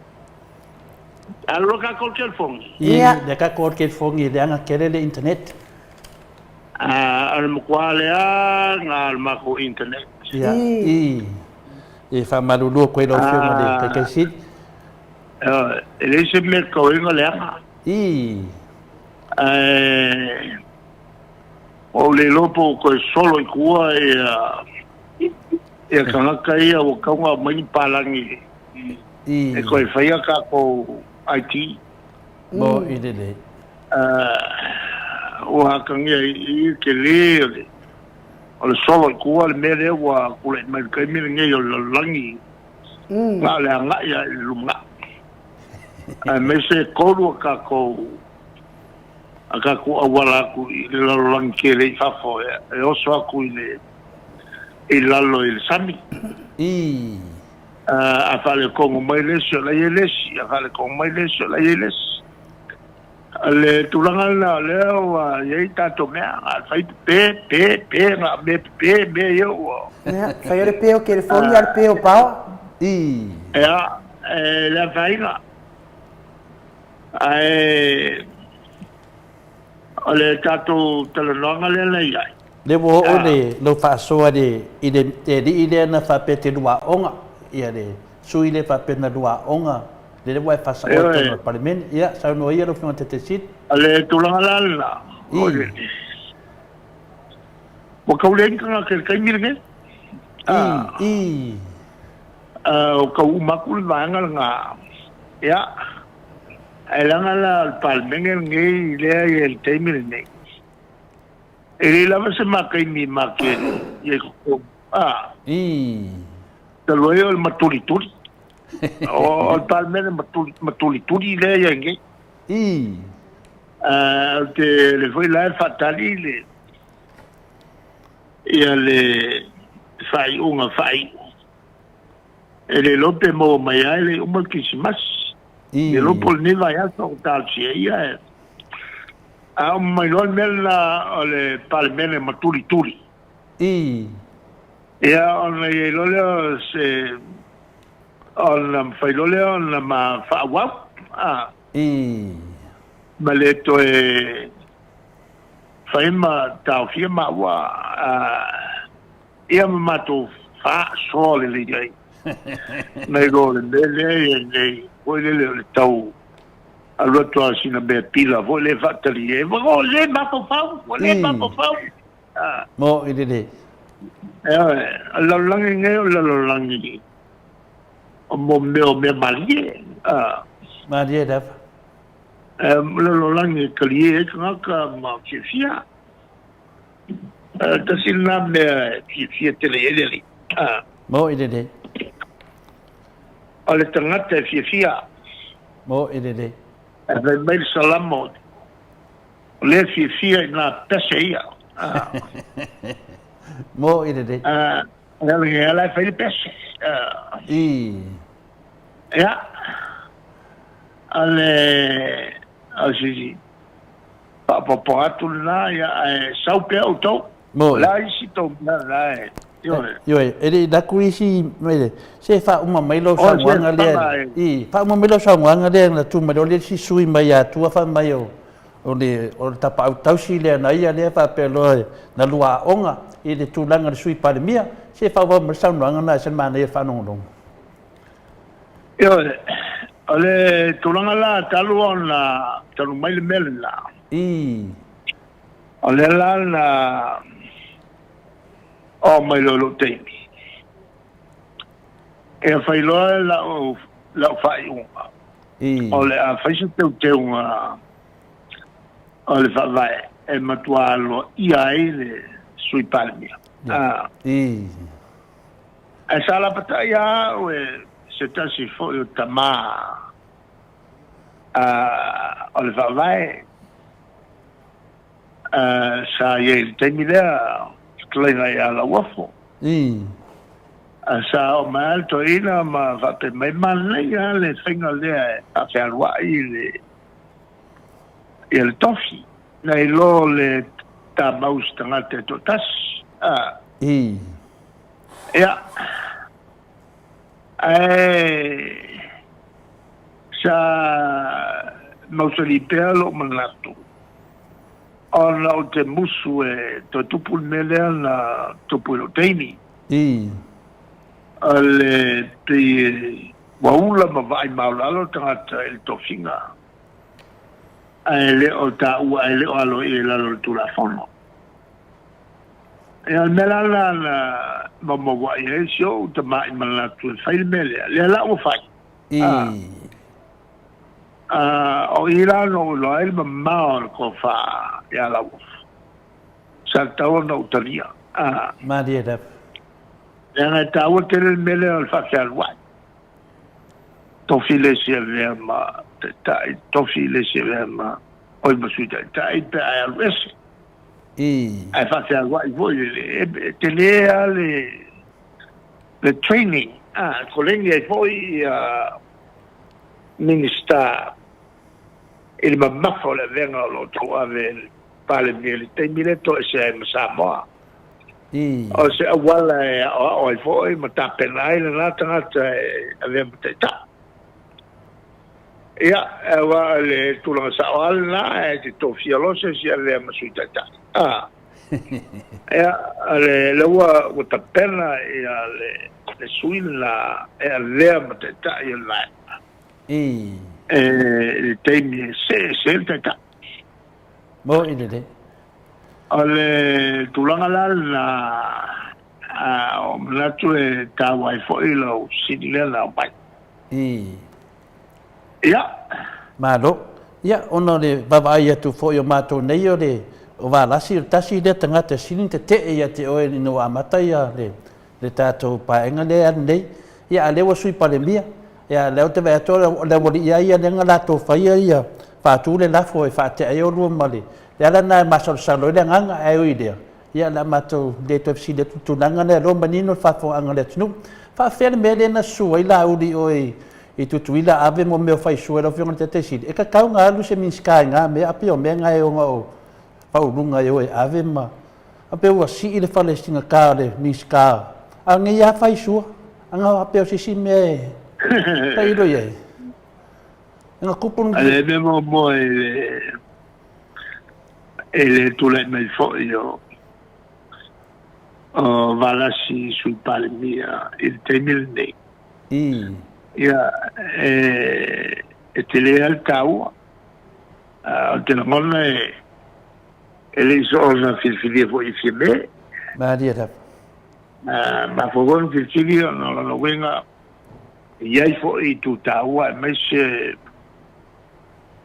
Alo ka ko telefon. Ia. I, le ka ko kerfongi le anga kere le internet. Al mkwalea ngal mako internet. Ia. I. I whamarulua koe rau whiunga le kakaisit. Ele se me ko inga le anga. I. O le lopo ko solo i kua e kangaka ia o kaunga mai palangi. I. E ko e whaia ka ko IT. Mo i le le. O hakangia i ke le o le solo i kua le mere wa kule mai kai mire ngai o le langi. Nga le anga ia i lunga. Me se koru ka ko aka ku awala ku i le lalo langi ke le i fafo e oso aku i lalo i le sami. I. A fale kongo mai lesi o la ielesi, a fale kongo mai lesi o la ielesi. Le tulanga na leo a yei tato mea, a fai pe, nga me yo. Ia, whai ore peo ke le foni ar peo pao. I. Ea, le fai nga. O le tato talanonga le la iai. Le wo o le lo whaasoa le i le te ri i le ana whapete lua onga. Ia le sui le whapena lua onga. Le wai whasa o tono parliament. Ia, sau no ia lo whiunga te sit. Le tulanga lala. Mo kaulenga nga ke kai mirge. I. O kau makul vanga nga. Ya. Elanga la palmenga ngai le el temir nei. Ele lava se makai mi make. Ye ko. I. Te loyo el matulituri. O palmenga matulituri le ya ngai. I. Te le foi la fatali le. Ia le fai unga fai. Ele lope mo mai ele uma kisimas. E lopo ni vai a so tal ia. A mai lo mela le palmene maturi. I. Ia on le lo se on fai lo le on ma fa wa. I. Maleto fai ma tau firma wa ia ma to fa so le le Nei go nei poi le tau allo to sina be pila vo le fatali e vo le ma po fau mo idede la langi la langi o mo me malie ma dia da la langi kali ka ma fia ta sina me fia tele ele mo idede ale tangata fia mo idede e mai salamo le fia na peseia mo idede ela fai pese ja ale asi pa atu na ya sau pe auto la isi to na yo ele da kuisi mele se fa uma mailo sa wanga le fa uma mailo sa wanga le na tu ma le si sui mai ya tu fa mai o tapa tau si le na ia le fa pe lo na lua onga i le tu langa sui pa le mia se fa wa ma sa wanga na se ma ne fa no no yo ale tu langa la talu ona talu mai le mele la ale la na o mai lo te e fai lo la fai o le a fai se te una o le fa vai e matualo ia ele sui palmia e sala pataya o se tasi fo o tama o le fa vai sa ye te milea kleina ya la wafo sa o mal to ina ma va pe mai man ya le finga le a fe alwa ile el tofi na ilo le ta maus tangate to tas ya sa mausali pelo manatu ona o te musu e to tupu mele na tupu lo teini ale te waula ma vai maulalo tangata el tofinga ele o ta ua ele o alo e lalo tu la fono e al mela la ma mo wa e sio te mai mana tu fai mele le la o fai o ira no lo el ma ko fa ya la uf salta no utalia ma dia da ya ta o te el mele al fa al wa to file se verma to file se verma oi ma suita tai pe al res ai fa al wa voi te le training colleghi poi minister il mamma la venga lo trovare pale milite mileto se Samoa o se wala o foi ma ta penai la tangata avem teta ya wa le tu la sa wala e ti to fialo se si avem su teta ya le wa ta pena ya le suila e avem teta ya la le temi se teta mo idede ale tulanga la o mlatu e ta wai fo ilo sidile la bai ya malo ya ono le baba ia tu fo yo mato nei o le o va la sir tasi de tanga te sinin te ia te o no amata ia le tato pa enga le nei ya le wo sui pa le mia ya le o te va to le wo ia le ngala to fa ia fa tu le la fo e fa te ai o lu mali le ala na masol salo le nganga ai o idea ya la mato de to si de tu nanga le lo manino fa fo anga le tnu fa fer me le na su ila udi oi e tu tuila ave mo me fai su ela fiona te si e ka kau nga lu se minska nga me api o me nga e o nga o fa u lunga e o ave ma ape o si ile falestinga ka le minska a nga ya fai su anga ape o si me ta ilo ye nga kupun ale me mo ele tu le me fo io valasi sul palmia il temil nei ia te lea le taua o te ngona le iso ona filfilia fo i fieme Maria tap. ma fogon filfilia no wenga iai fo i tu taua mai se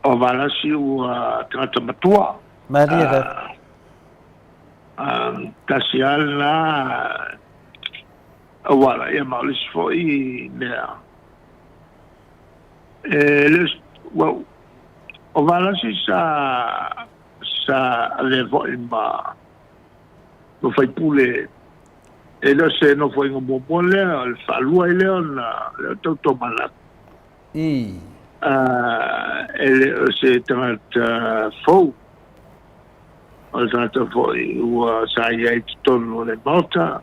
o valasi ua tangata matua Maria tap. tasial na wala ia maulis fo i mea les well o valasi sa le fo i ma no fai pule lo se no fo ingo mopole al falua i leona le tauto malak ele se tangata fo o tangata fo i ua sa iai tonu le Maota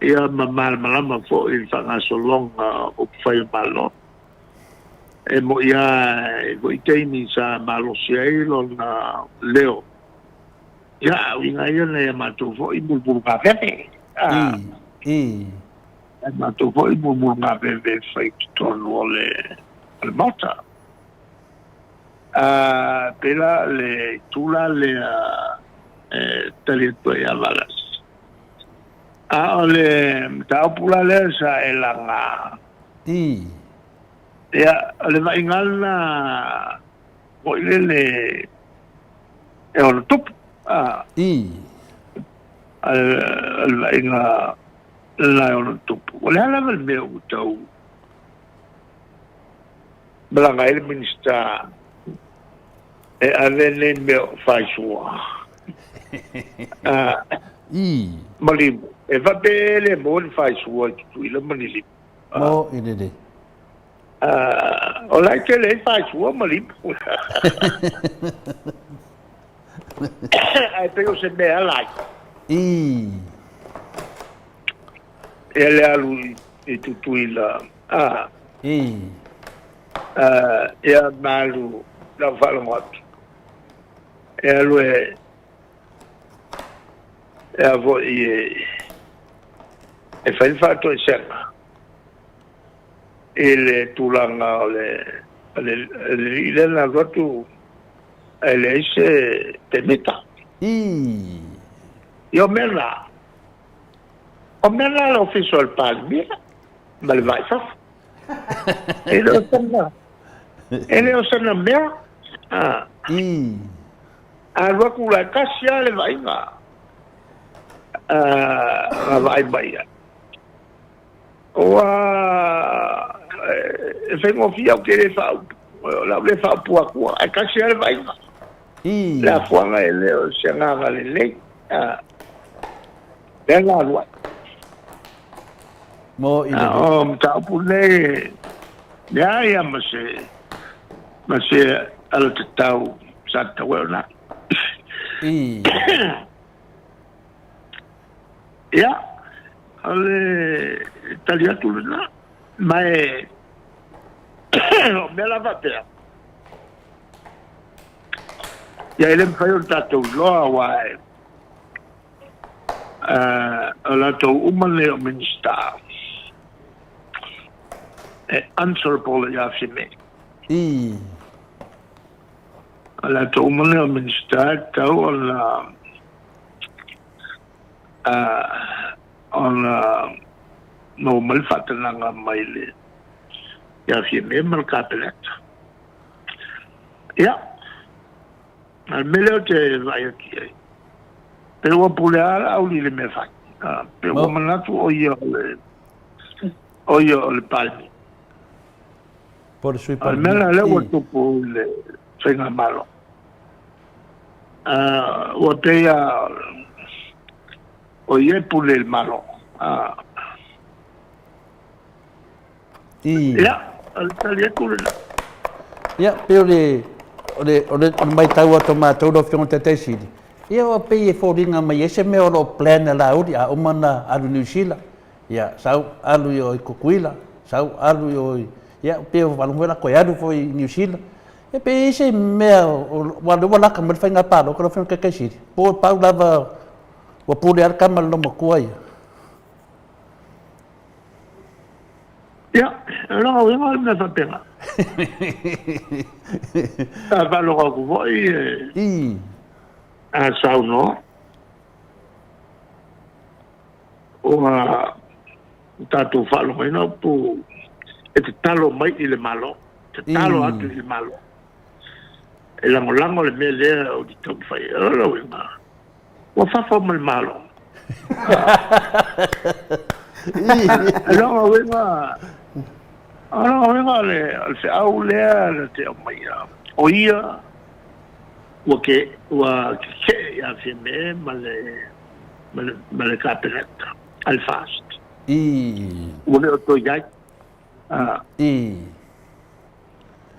ia malama fo i whangasolonga o whai malo e mo ia o i teini sa malo siailo na leo ia winga ia na ia matou fo i mulmul ngā pepe e matou fo i mulmul ngā pepe whai tonu o le Maota pela le tula le tali tua ia valas ole tau pula le sa elanga ya le vai ngala o le e on tup al vai nga la on tup ole ala vel me o tau blanga el minista e avene me faisua mali e va bene mo faisua tu ile mali mo ide o lai ke le faisua mali ai pego se me alai ele alu e tu ila ia malu la valongot e alu e avo e fai fatto e serra ele tulanga le la gotu ele se te meta io merla o merla l'ufficio al palmi ma le vai fa e lo sanna ele o sanna mea alwa kula kasia le vai nga vai vai wa vengo via que le fa la le fa pour a kasia le vai la fuanga ele o sanga le venga alwa mo ide ta pule ya mas al tau sata wena ya ale taliatu na mai me la vatea ya ele fai un tato lo wa ala to umane o minsta answerable ya fime ala to umane o minsta tau on normal fatananga maile ya fime mal kapelet ya al mele te vai aqui pero pular au li me fa pero manatu o yo le palmi por sui al mele le wato po le fenga malo o te ya o ye pule el malo ya al talia kulena ya pero le mai tau tomato do fion te sidi ia o pe e foringa mai ese me o plan la udi a umana alu New Zealand ia sau alu yo kukuila sau alu yo ia pe o valumela ko adu foi New Zealand e pe ese me o wala ka mal fainga pa lo ko fion ke sidi po pa lava o pule ar kamal no makuai Ya, lo vengo me fa pena. Va lo ko voi. A sauno. O tatu fa lo no pu e te talo mai i le malo. Te talo atu i le malo. E lango le me le o di tau fai. Lo vengo. O fa mal malo. Lo vengo. Ano venga le se au le te mai o ia o ke ya se me male capeletta al fast uno to ya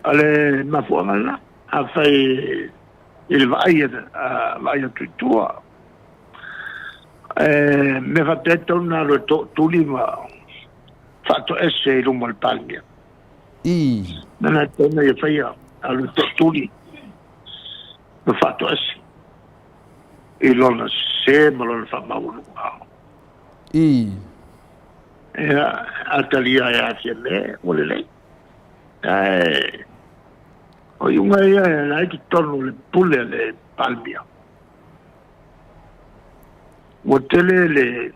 ale ma fu mala a fai il vai tutto me fa detto una tu lima fatto essere lungo il palmia. Non è come io fai allo torturi. L'ho fatto essere. E non sembra non fa male. E Atalia è assieme, vuole lei. O una lei che torno le pulle alle palmia. Vuole le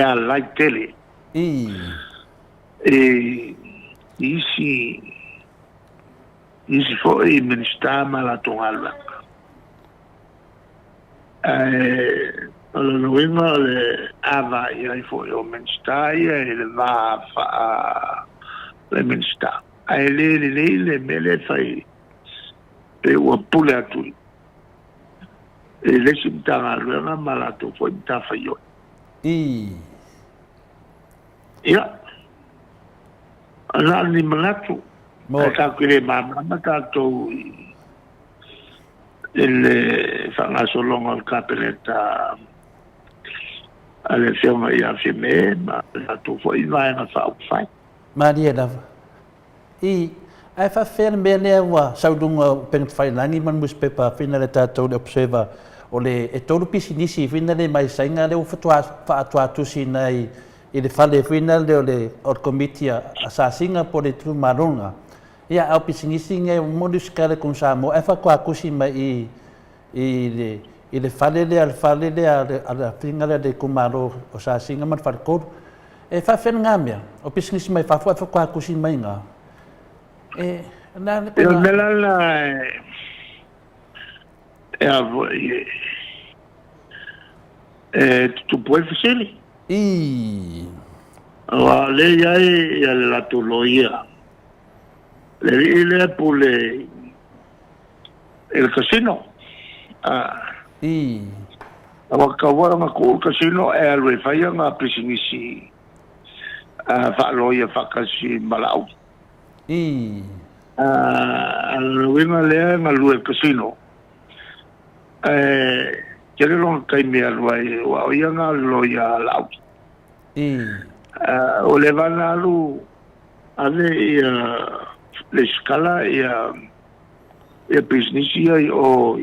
alla tele. Isi foi ministra malatongalwa. Lo vengo le ava ia foi o ministra ia le va fa le ministra. Le mele fai pe o pule atu. Le simtanga lo malato foi ta fai yo. Ya. Ana ni malatu. Ka kile mama to il fa solo al capeletta alle firma ia firme ma la tu foi vai na fa fai. Maria da. Ai fa ferme le wa saudunga pen fai lani man mus pepa finale tato de observa ole e todo pisinisi finale mai sainga le fa atu sinai i le fale final de o comitia asasinga por le tru marunga ia au pisingisi nge modus kale con Samoa e fa qua così mai i le fale le al fale le alla finale de kumaro asasinga man far cor e fa fen ngambia o pisingisi mai fa qua così mai nga e na il melala tu puoi facili le ya la toloia le pule el casino awa kawa nga ko casino e al fai nga prisinisi fa loia fa kasi malau al winga le nga lu casino kere long kai me alwai wa nga loia lau o le vana lu ave le scala e business ia o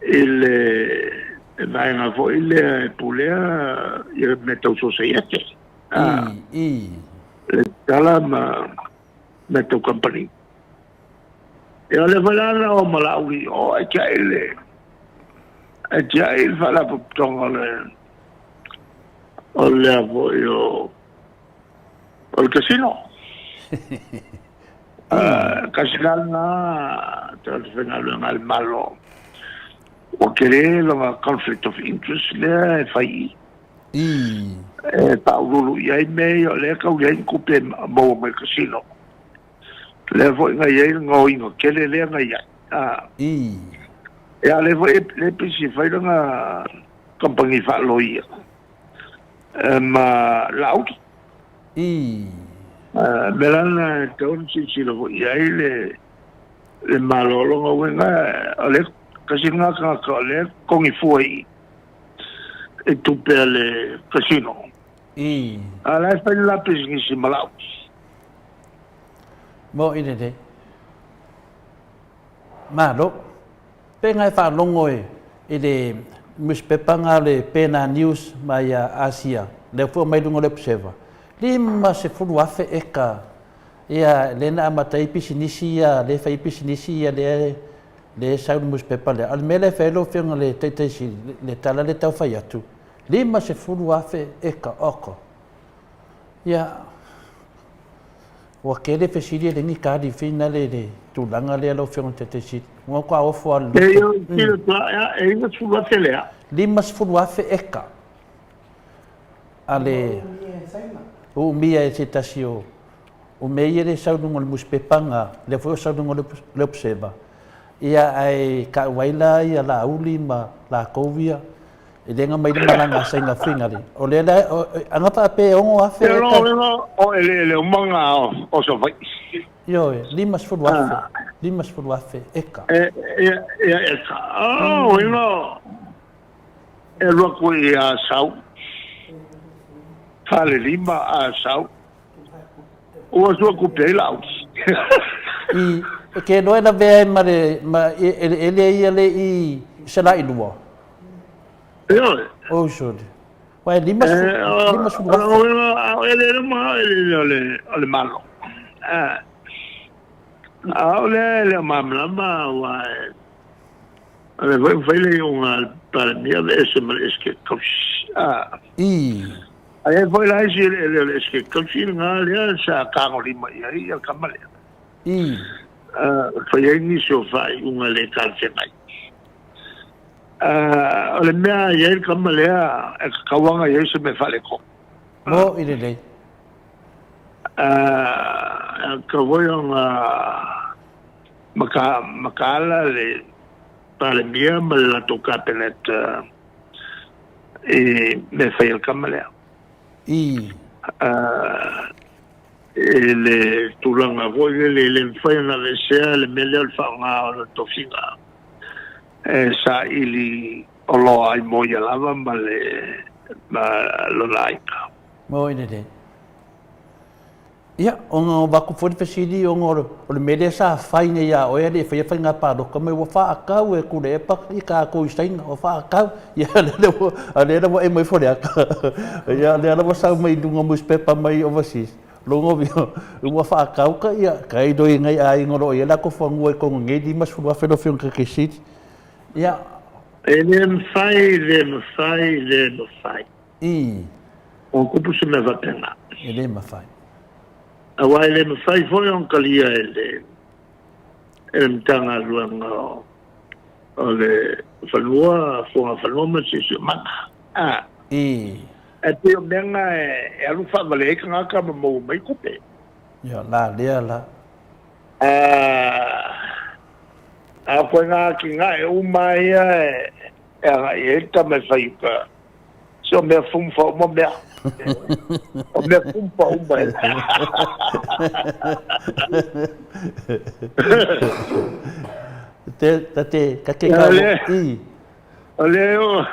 il vai na vo il pulea il metto societe le scala ma metto company e le vana o malawi o e già il fa la puttonga le voglio il casino casino trasferire al malo o che la conflict of interest le fai Paolo ia meglio le causa in coupe mo il casino le voglio ngoi che le ngai e ale le pisi fai una compagnia fa loia ma l'auto melana ton si lo ia le malolo wenga ale casino ka le con i fuoi e tu per le casino ala fai la pisi malau mo ide ma lo pe ngai fa longo e muspepanga le pena news mai Asia le fu mai dungo le observa lima se fu afe eka ia lena amatai pisinisi ia le fai pisinisi ia le sau muspepa le al mele felo fenga le tetesi le tala le tau fai atu lima se fu afe eka oko ia wa kele fesiri le ni kadi fina le tulanga le lo fenga tetesi ngo kwa ofo al yo tiro ya e no fu afe le lima se fu afe eka ale o mia e se tasio o meia le saununga le muspepanga le foi saununga le observa ia ai ka waila ia la uli ma la kovia e lenga mai le malanga sainga fingali o le angata pe ongo afe o ele o manga o so vai yo limas fu afe eka eka oh no e lo ko ia sau fale lima a sau o sua cupela i ke no era ve ma ele ia le i sala i lua o should vai limas fu ele ma ele malo le mamla ma wa ele vai le un para mí es que aí foi lá ele que continua ali sa carro lima e a camale foi início vai uma legal semai olha minha e ele camale a kawanga e isso me fale com no ele dei que foi uma macala le para mí me la toca penet e me fai el camale ele tulanga voi le fai na lesea le mele al fanga o tofinga sa ili olo ai moia lava male lo laika mo ide ia ongo baku foi fesidi ongo o le mele sa fai ne ia o ele fai nga pa do como o fa ka o ku le pa i ka ko stein o fa ka ia le e mai foi aka ia le sa mai dunga mus pepa mai overseas longo bio o fa ka ka ia kai do ngai ai ngoro ia la ko fangu ko ngai di mas fu fa no fion ka kisit ia ele fai o kupu se me va pena ele ma fai awa ele me fai foi on kalia ele mtanga luanga ole falua ma se mana e te o menga e alu fa vale ka ka mo mai kope ya la a foi nga ki nga e o mai e ta me fai ka so me fum fa mo me o me fum pa o mai te ka ke ka Aleo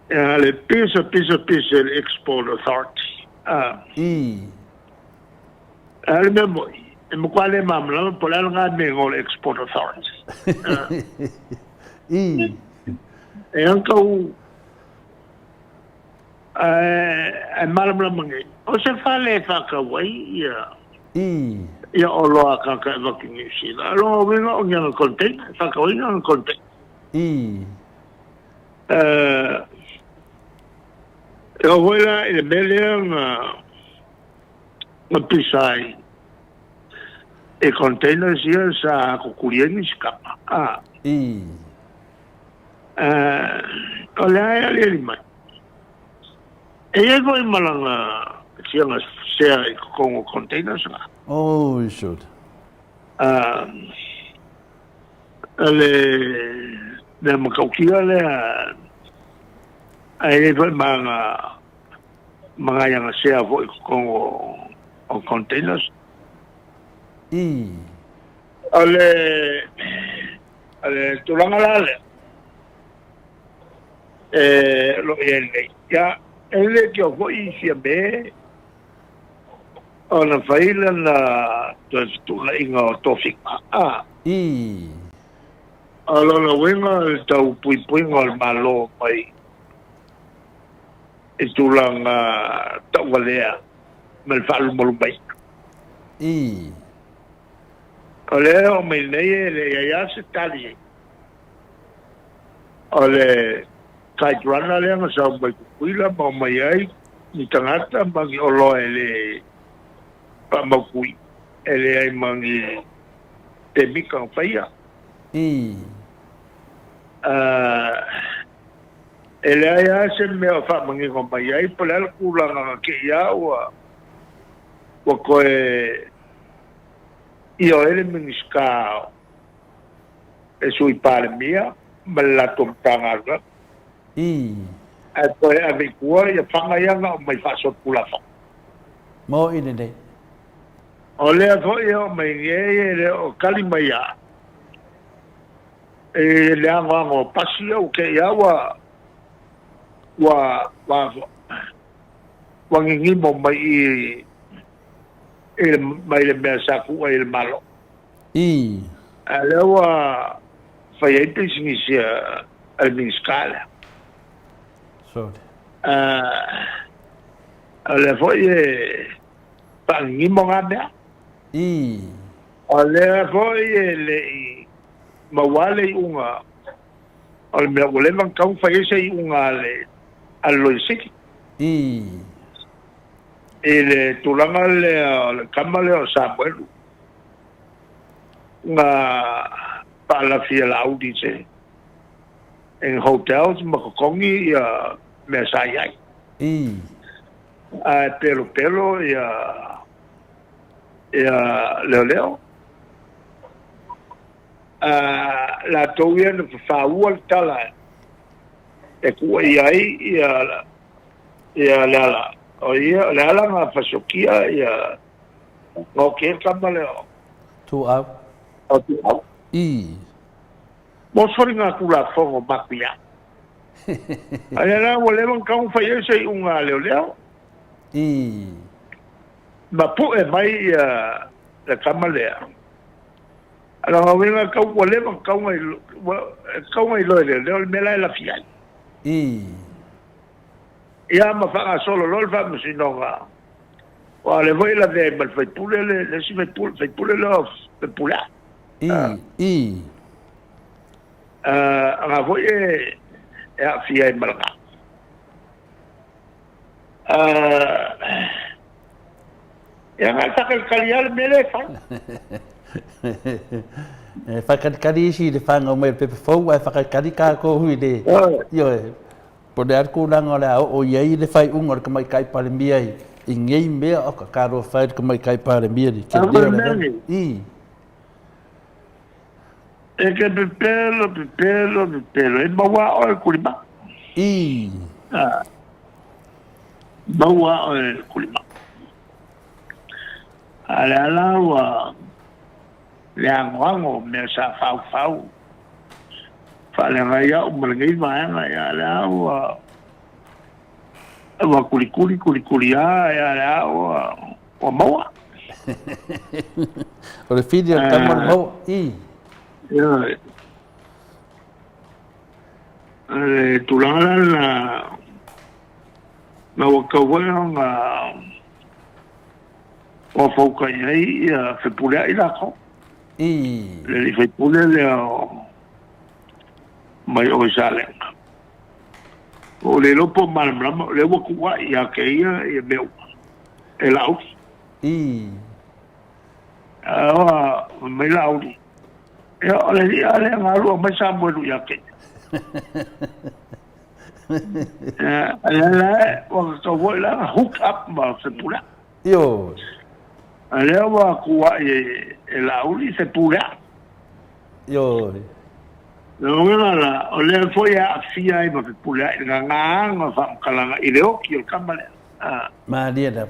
le piece export authority remember me quale mamla por la ngame ngol export authority e anka u malamla mangi o se fale fa ka wai ia o loa kaka e waki nisi. Alo winga o ngia konten, whakawai ngia konten. E o hoila i le melea nga pisai e containers ia sa kukurieni skapa. O le aia le limai. E e goi malanga sianga sea i kongo containers nga. Oh, you should. Le makaukia le ai vai mga yang sea vo o containers. Ale tulanga lale. Lo yele ya ele que vo isia be ona faila na tu la inga tofik Alo la wenga tau pui ngol malo mai. Itulang tau walea. Melfalu molumbai. Ole o me nei le ya se tali. Ole kai rana le nga sa mai kuila ma mai ai ni tangata mangi olo ele pa makui ele ai mangi te mika faia. Ele ai se me fa mangi ko mai ai pole kula nga ke ya wa koe io ele minska e sui pare mia malato tanganga e poi ave cuore e fanga yanga mai fa so pula fa mo ine dei ole a foi io mai e o kalimaya e le amo passi o che ya wa ngi mo mai mai le mesa ku e il malo allora fai e pensi sia al scala so allora poi pangi mo ngabia allora poi le mawale unga al me voleva kau fai sei unga le allo siki ele tulanga le kamale o Samuel nga pala fia la audice en hotels makokongi ya mesaya pelo ya leo la toia no faua tala e ku ai ya la oia la nga fasokia ya no ke kamale tu au mo soringa kula fongo makpia ai la volevon kau fai ese unga leo ma pu e mai la kamalea ala venga kau volevon kau mai lo leo me la fiai ya ma fa solo lo fa musinonga o le voi la de mal fai pule le si fai pule lo pe pula nga voi e a fia e malaka ya nga takal kalial mele fa whakakari si le whanga o mai pepe fau ai whakakari ka ko hui de yo po de arku nanga le o iei le whai ungar ka mai kai pare mia i ngei mea o ka karo whai ka mai kai pare mia ni ke leo le e ke pepelo e maua o e kulima maua o e kulima ale ala wa le angoango me sa fau fale ngaya o mlengi maanga ya la wa kulikuli ya la wa maua o le fidi o tamar maua ya tulala na wakawa nga o foka yai fe pula ila ko le fe pula le mai o sale o le lopo malama le wakua ya ke ia e meu e lau mai lau ya le ngaru mai Samuel ya ke la o so vola hook up ma se pula yo ale wa kuwa e lauli se pula yo no la o le foi a fia e ma pula nga fa kala i le oki o kamale ma dia da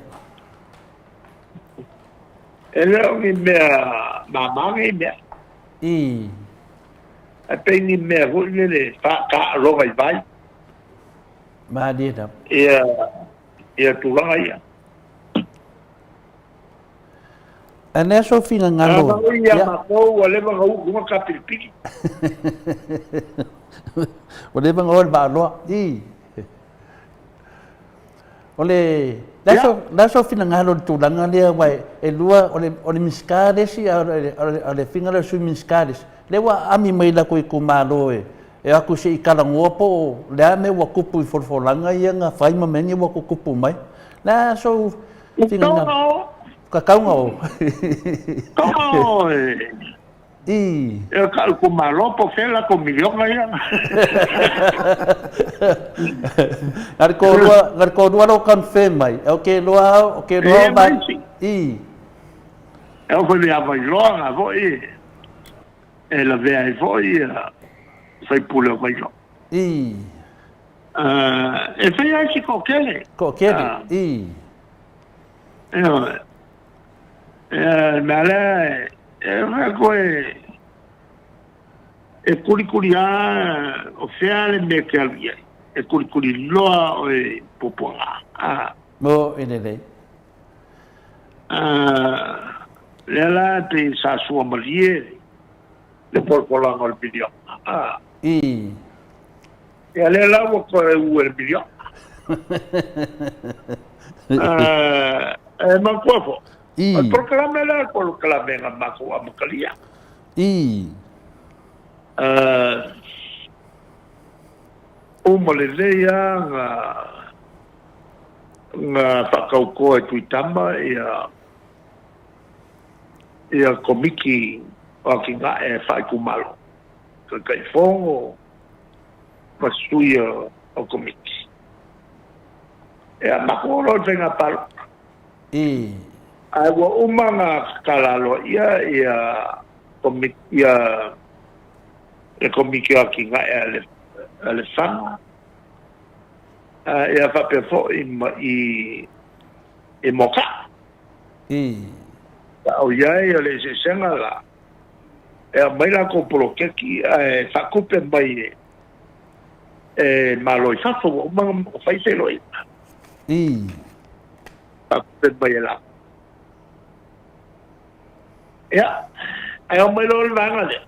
ele o me mama me a pengi me ho le fa ka ro vai ma dia da ia tulanga ia Ane so fina ngalo. Ya mako wale mga ugunga ka Pilipini. Wale mga ol ba lo. Ole laso fina ngalo tulanga le wai e lua ole miskares ole finga su miskares. Le wa ami mai la ko kumalo e aku se ikala ngopo le ame wa kupu forfolanga ia nga fai mamengi wa kupu mai. La so fina ngalo. Kakao. Kakao. Eu com malopo fela com milhão aí. Arco dua kan femai. Okay dua ba. Eu fui a Viiga, foi. Ela veio foi pula Viiga. E foi assim qualquer. Ma là, e curicuriá, o fiale me calvia, e curicuri loa o popoa. Mo inele. Lela te sa sua malie, le porpola ngol video. E lela o ko o video. Ma quafo. Il proclame la proclame la mako amakalia. Malaya nga whakaukoa e tuitamba ia komiki o ki ngā e whai kumalo. Ka kai whongo masuia o komiki. Ia mako oro whenga palo. Ai wa umanga kalalo ia komiki komiki aki nga ele fanga ia fa perfo i moka o ia ele se senga la e mai la ko prokeki fa kupe mai malo fa fo umanga fa se loi fa kupe mai la ya ai mai lo vanga le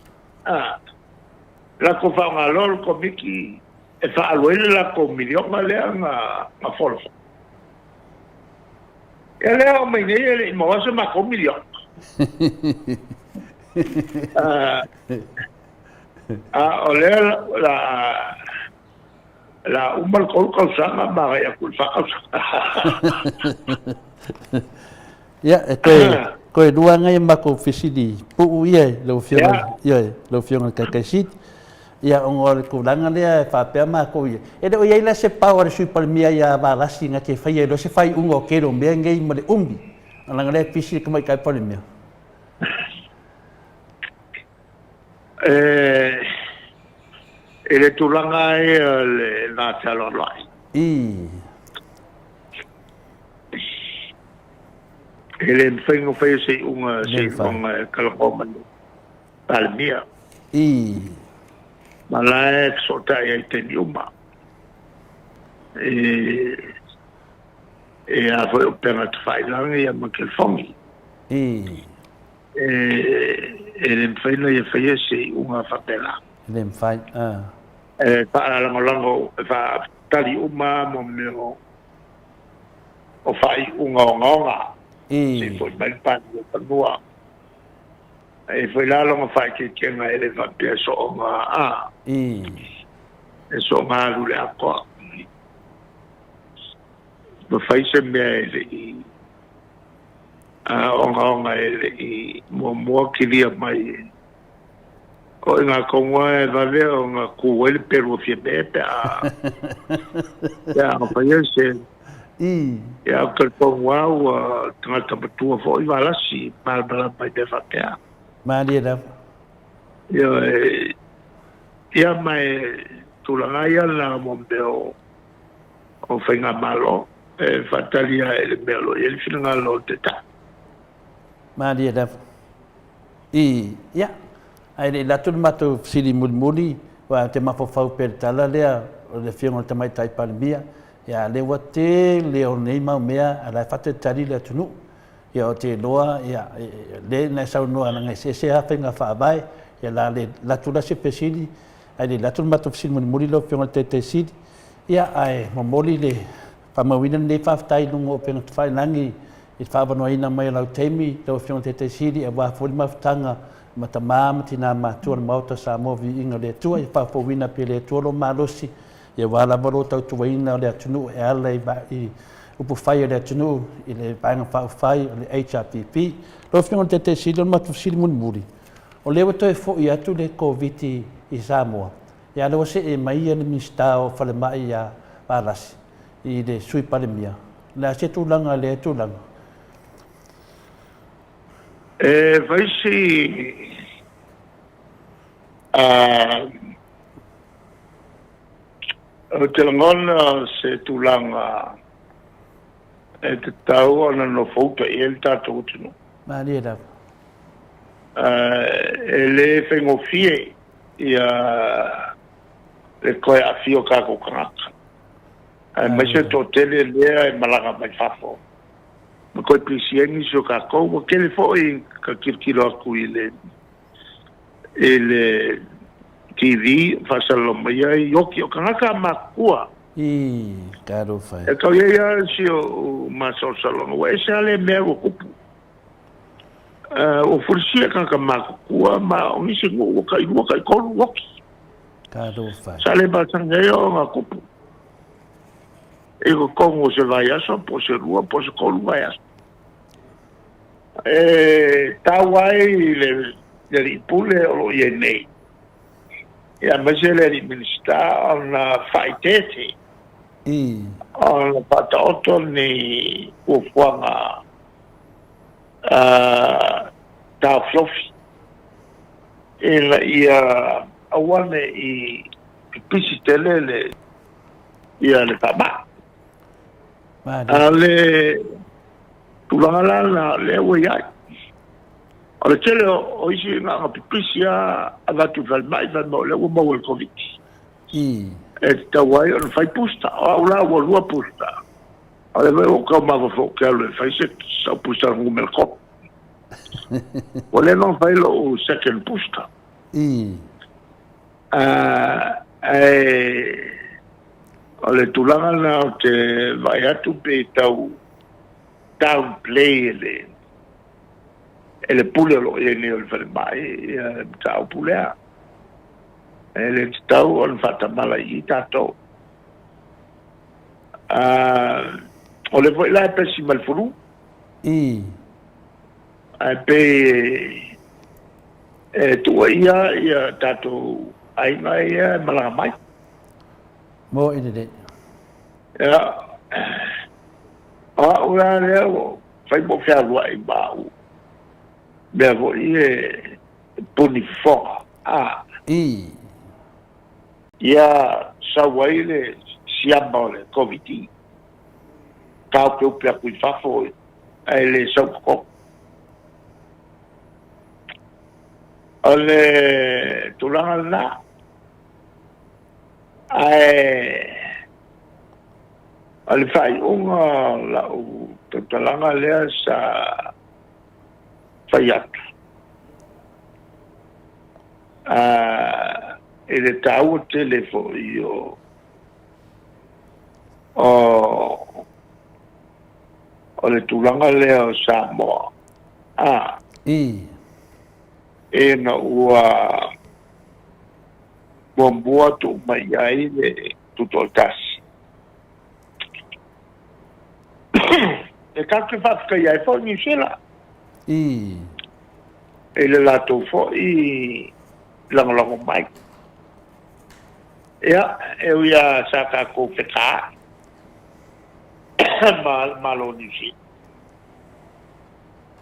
la ko fa nga lol ko miki e fa aloele la ko milion le nga folo ele o mai ne mo va se ma ko milion ole la umal ko sanga ma ya kul fa ya ko dua ngai mako fisidi pu ye lo fiona lo fiona kakasit ya ongol kulanga le fa pe ma ko ye e o ye la se power su palmia ya ba la singa ke fa ye lo se fai ungo ke ro me ngai mo le umbi ala ngale fisi ko mai kai palmia ele tulanga le na talo lai ele fengo fese unga kalkoman palmia malai sota ya teniuma a foi pena te fai lang ya makel fongi ele fengo ya fese unga fatela ele fai para lango fa tali uma mo meu o fai unga se foi bem pan panua e foi lá longa fai que tinha ele va peso uma e so malu le ako do fai se me ele onga ele mo queria mai o nga kongwa va ver nga ku el pero fiebete ya o fai ya que kongwa o trata betua foi va lá si mal bala mai de fatea Maria da. Ya mai tulanga ya la mombeo o fenga malo fatalia el melo el final lo teta. Maria da. Ya. Ai la tu mato sili mulmuli wa te mafofau per tala lea o le fiona te mai tai palmia ya le wate le o nei mau mea ala fate tari le tunu ia o te loa ia le na sau noa na ngai se hawhenga whaavai ia la le latu la se pesili ai le latu matu fisili muri lo whionga te sili ia ai mamoli le whamawina le whaftai lungo o penga tuwhai langi i whaavanoa ina mai lau teimi lau whionga te sili e wafoli mawhtanga ma ta mama tina matua na Maota Samoa Viiga le atua i whawhawina pe le atua lo malosi ia wala maro tau tuwaina le atunu e ala i upu whai le atunu i le paenga whawhai o le HRPP lo whionga te sili o matu sili muri o lewa toi fo i atu le COVID i Samoa ia lewa se e mai le minsta o whale mai ia parasi i le sui palemia le ase tūlanga le tūlanga Vaisi o te langona se tūlanga e te tau ana no fauta i el tātou tunu. Maria da. E le whengofie i le koe a fio kako kanaka. Mai se tō tele lea e malanga mai whafo. Ma koe prisiengi so kako, ma kele fo i ka kirkiro aku i le TV, whasalo mai ai, yoki o kanaka makua. Karo whai. E kau ia si o masao salonga, wa e se ale mea o kupu. O furisia kanaka makua, ma o nisi ngu waka i kolu woki. Karo whai. Sa le batanga ia o ngā kupu. E ko kongo se vai aso, po se rua, po se kolu vai aso. Tawai le ripule o ye nei. Ia mese le riminista ona faitete. Ona pataoto ni ufuanga ta flofi. Ia awane i pisi telele ia le taba. Ale tulanga la le wai. Ale tele o isi nga pipisia avatu valmai valmo le wo mo covid. E ta wai on fai pusta, o la wo lua pusta. Ale me o ka ma fo ka le fai se sa pusta ngu melko. Ole non fai lo second pusta. Ale tulanga na te vai atu pe tau downplay ele pule lo e ne o fere mai tau pulea ele tau on fata mala i tato ole voi la pe si mal furu pe tu ia tato ai mai mala mai mo ide ya ora leo fai mo fia lua i bau me vo ie ponifo ia sawaile siamba le covid ka ke upia ku fafo ele sauko ale tulanga na ale fai unga la talanga lea sa faiata. Ele tau telefo io le tulanga lea Samoa. E na ua bombua tu mai ai le tutoltasi. E kako whafika iai fo New Zealand. E le lato fo i langolango mai. Ia, e uia sa kako wheka. Malo New Zealand.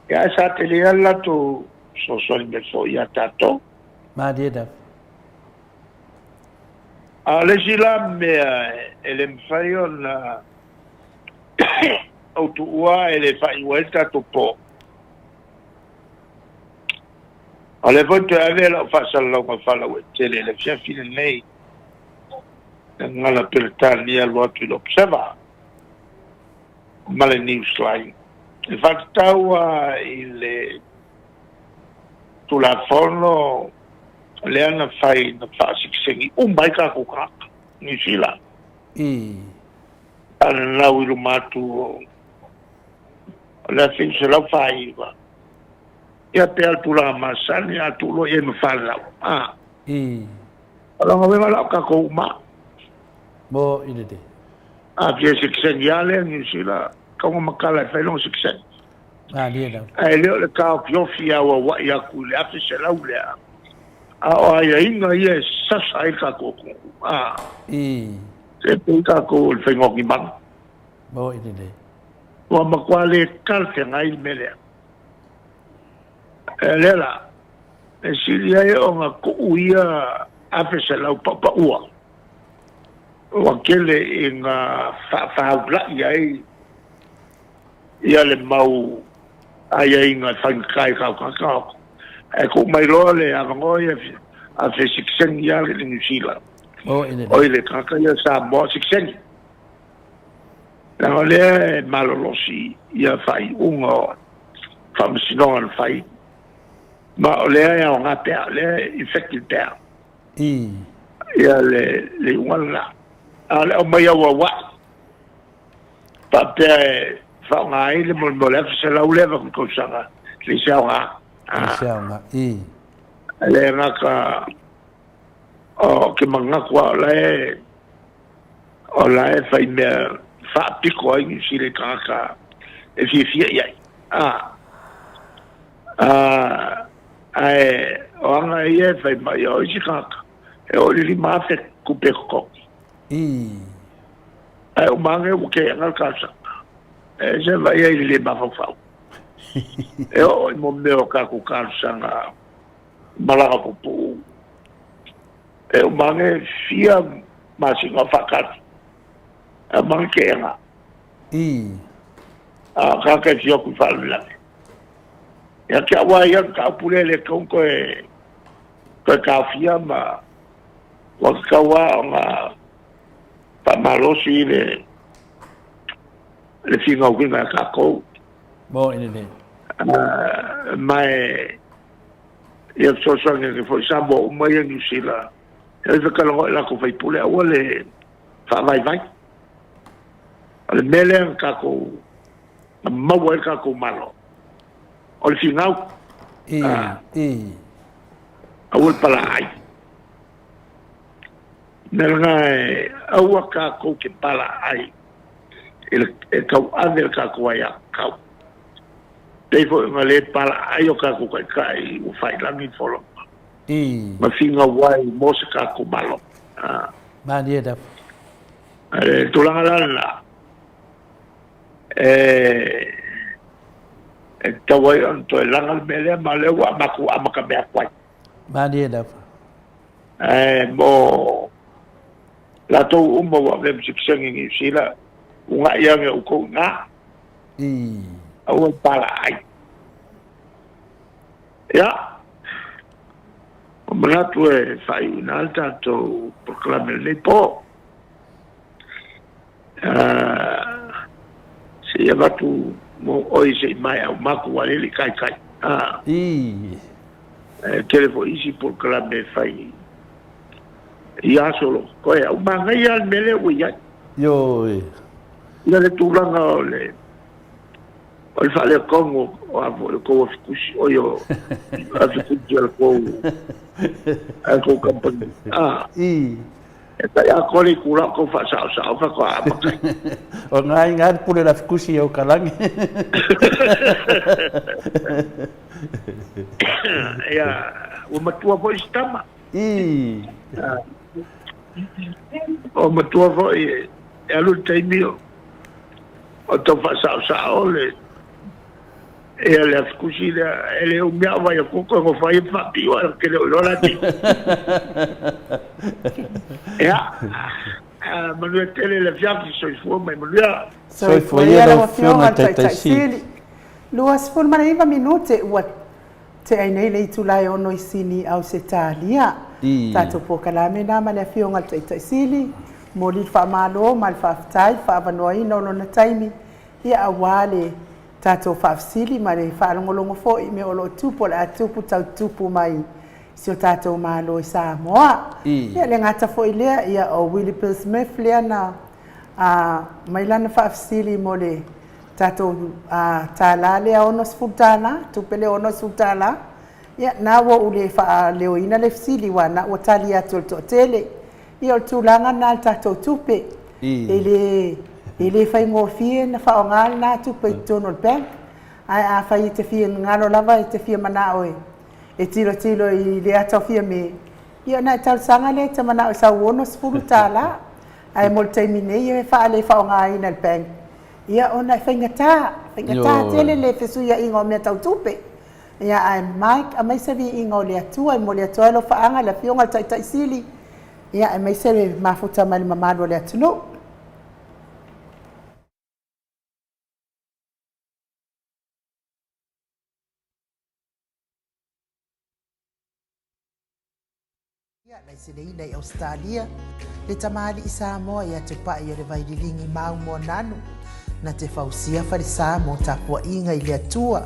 Ia, sa te lea lato sosoli me fo ia tato. Madida. Le sila mea ele mwhai o na au tu ua ele whai uelta to po. Ale vote ave la fasal la ma fala we tele le fia fine nei. Ngala peltar ni alwa tu l'observa. Male news line. e whakataua i le tulafono le ana whai na whaasikisengi umbai ka kukaka New Zealand. Ana nau i rumatu o le fin se lau whai wa. Ia pēr tula masani a tulo e me whalau. Alonga wenga lau ka kou ma. Mo ine te. Pia sikisengi ale New Zealand. Kaunga makala e whailong sikisengi. Lia lau. Ai leo le kao piofi a wa wa ia ku le afi se lau lea. O ai inga ia sasa i ka koko. Se pe ka ko le whaingoki mang. Mo ine te. Wa makua le kalte ngai melea. Lela, e siri ai o ngā ku'u ia afi se lau papa ua. Wa kele i ngā whahaulai ai ia le mau ai ai ngā whankai kau kakao. E ku mai loa le avangoi a fe siksengi ia le New Zealand. Oi le kaka ia Samoa siksengi. Nā le malolosi ia whai ungo whamasinonga whai. Ma o lea ia o ngā pēr, lea infected pēr. Ia le unga le o mai awa wa. Pa pēr whao ngā i le mo le se lau lewa kukausanga. Le seau ngā. Le ngā ka o ke mangakua o lae whai mea whaapiko ai si le kāka e fia iai. O anga ia whai mai o isi kāka. E o li mawhe kupe kokoki. O mange uke angal kāsa. E se vai ai le mawhawhau. E o i mo meo kāku kāsanga malaka pupu. E o mange fia masinga whakati. E mange ke anga. Kāka e fioku whalulake. Ia ke awa ia ka pule le kaunko e kawhia ma wakakawa o ngā pamalosi le finga ukinga kakou. Mo ine ne. Mai ia sosange ke foi Samoa umai New Zealand. E whakalongo e lako whai pule aua le whaavai. Le mele kakou maua e kakou malo. O le fingau. Aua le pala ai. Nera e aua kakou ke pala ai. E kau ane kakou ai a kau. Teifo ngā le pala ai o kakou kai u whailangi wholo. Ma finga wai mo se kakou malo. Mani e da. Tulanga lana. E tawai anto e langal mele ma lewa amaku amaka mea kwai. Mani e da. Mo la tau umma wa vem siksengi New Zealand. Unga iange uko nga. Aua pala ai. Ya. O manatu e whai unalta to proclame le po. Se ia watu mo oi se mai au maku walili kai. Telefo isi proclame whai. Ia solo. Koe au mangai al mele ui ai. Yo. Ia le tūranga o le whale kongo o awo le kou afikusi o yo afikusi al kou company. E tai a kore kura kou whasao whako a makai. O ngāi pule la afikusi au kalangi. Ia, o matua po istama. O matua po e alu taimi o tau whasao le e le afikusi e le umea vai a koko ngo whai whapi o ke le olora ti. Ea, manua tele le fiaki soifua mai manua. Soifua ia la whionga taitaisili. Lua sifuru mana iwa minute ua te ainei le itulai ono i sini au se tālia. Tato po kalame na mane whionga taitaisili. Mō li wha malo, mal wha aftai, wha avanoa ina ono na taimi. Ia awale tātou whaafsili ma le whaalongolongo fo I me o lo tupu le atupu tau tupu mai si o tātou mālo I Samoa. Ia le ngata fo I lea ia o Willie Bill Smith lea na mai lana whaafsili mo le tātou tāla lea ono sfutala, tupele ono sfutala. Ia na wo ule wha leo ina le fsili wana o tali atu to tele. Ia o tūlanga nā tātou tupe. Ele fai ngofie na fa ngal na tu pe tonol bank ai fai te fie ngalo lava te fie mana oi e tiro I le ata fie me ia na tal sanga le te mana sa wono sfuru tala ai molte mine ia fa le fa ngai na bank ia ona fai ngata tele le fesu ia ingo me tau tupe ia ai mike a mai se vi ingo le atua mo le atua lo fa anga la fionga tai sili ia ai mai se mafuta mali mamado le atuno. Lai Sileina I Australia, le tamali I Samoa ia te pai o le vaililingi mau mo nanu, na te fausia fari Samoa tapua inga I le atua,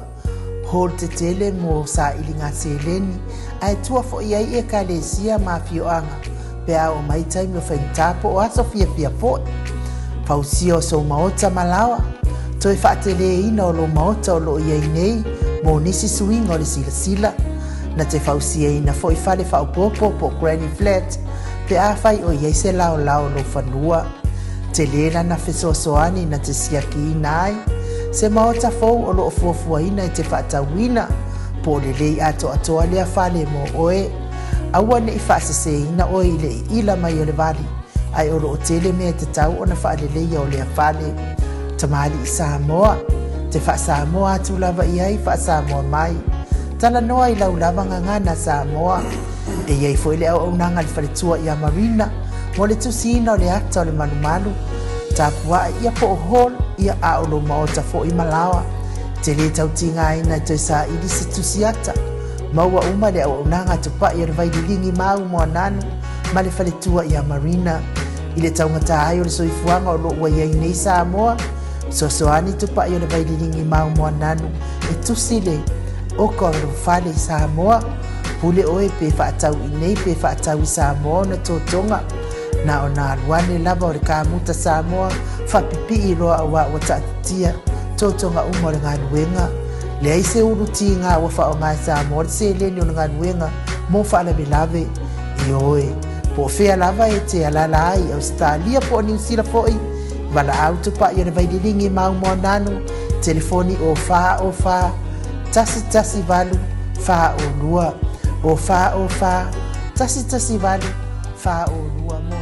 hol te tele mo sa ilinga seleni, ai tua fo ia I ka le sia ma fioanga, pea o mai taimi o whaintapo o aso fia fo, fausia o so Maota malawa, toi whaatele ina o lo Maota o lo ia nei, mo nisi suinga o le sila. Na te fausia ina fo I fale fau popo po Granny Flat, pe a fai o iei se lao lo whanua. Te lena na fesoasoani na te siaki ina ai, se Maota fau o lo fuafua ina I te whaatawina, po le lei ato atoa lea fale mo oe. Aua ne I whaasese ina oe I le ila mai o le vali, ai o lo o tele mea te tau o na whaale leia o lea fale. Tamali I Samoa, te wha Samoa atu lava iai wha Samoa mai. Tala noa I laulava ngangana Samoa. E iei fo I le au nanga le whaletua ia marina, mo le tusina o le ata o le manumalu. Tapua ia po hol ia a o lo Maota fo I malawa. Te le tautinga ina toi sa ili se tusiata. Maua uma le au nanga tupa ia le vaililingi mau mo nanu, ma le whaletua ia marina. I le taungata ai o le soifuanga o lo ua iei nei Samoa. Sosoani tupa ia le vaililingi mau mo nanu. E tusile. O ko ro fale Samoa pule oe pe whaatau I nei pe whaatau I Samoa na tōtonga na o nā luane lava o le kāmuta Samoa whapipi I roa awa o tātia tōtonga umo le ngānuenga le aise uruti ngā wa wha o ngā Samoa le se leni o le ngānuenga mo whaalawe lave I oe po whea lava e te alala ai Australia po New Zealand foi wala au tupa I o le vaililingi mau mo nanu telefoni o wha tasi valu fa o lua o fa tasi valu fa o lua mo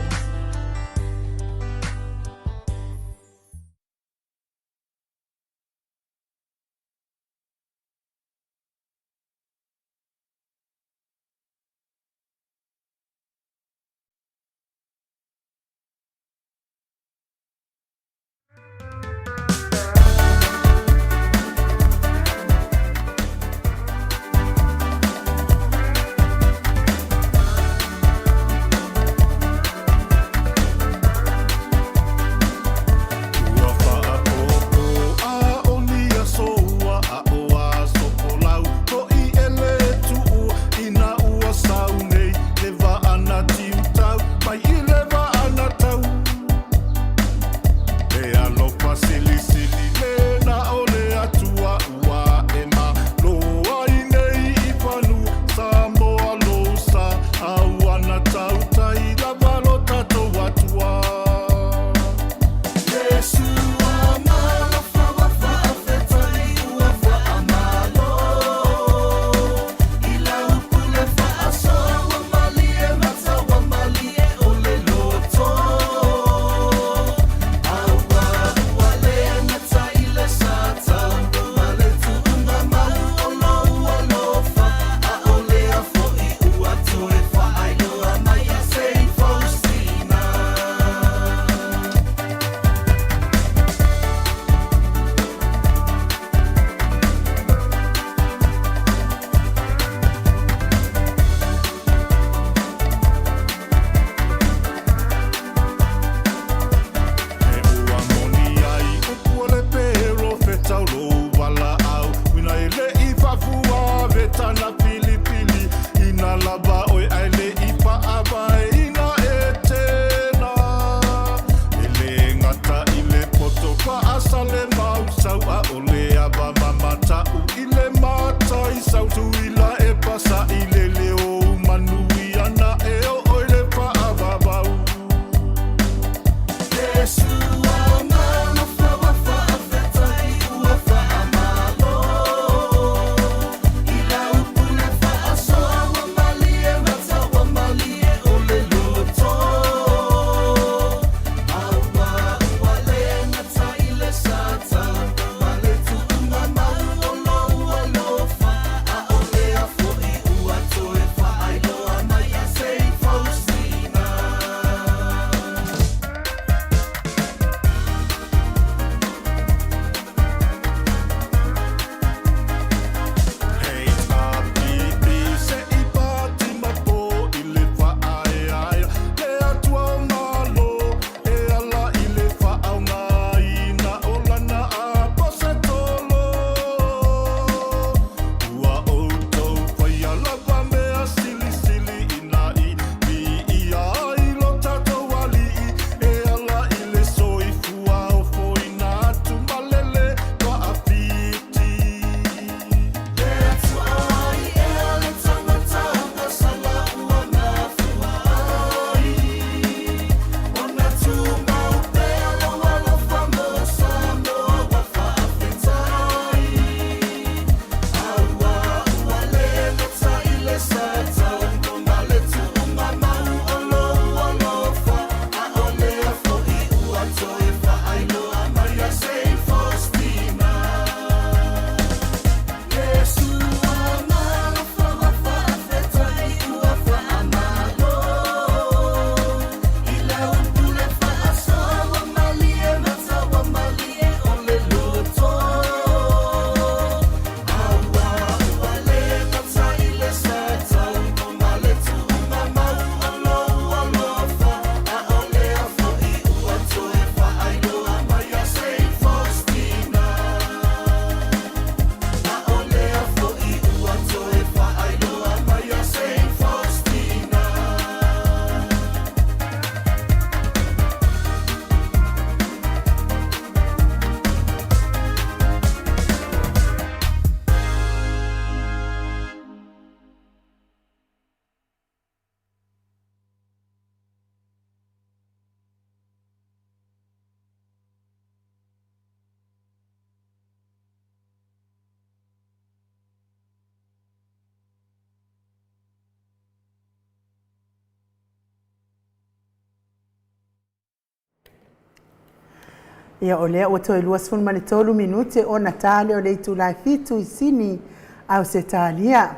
Ia o lea ua toe 23 minute ona tale o le itu lai fitu I sini au se talia.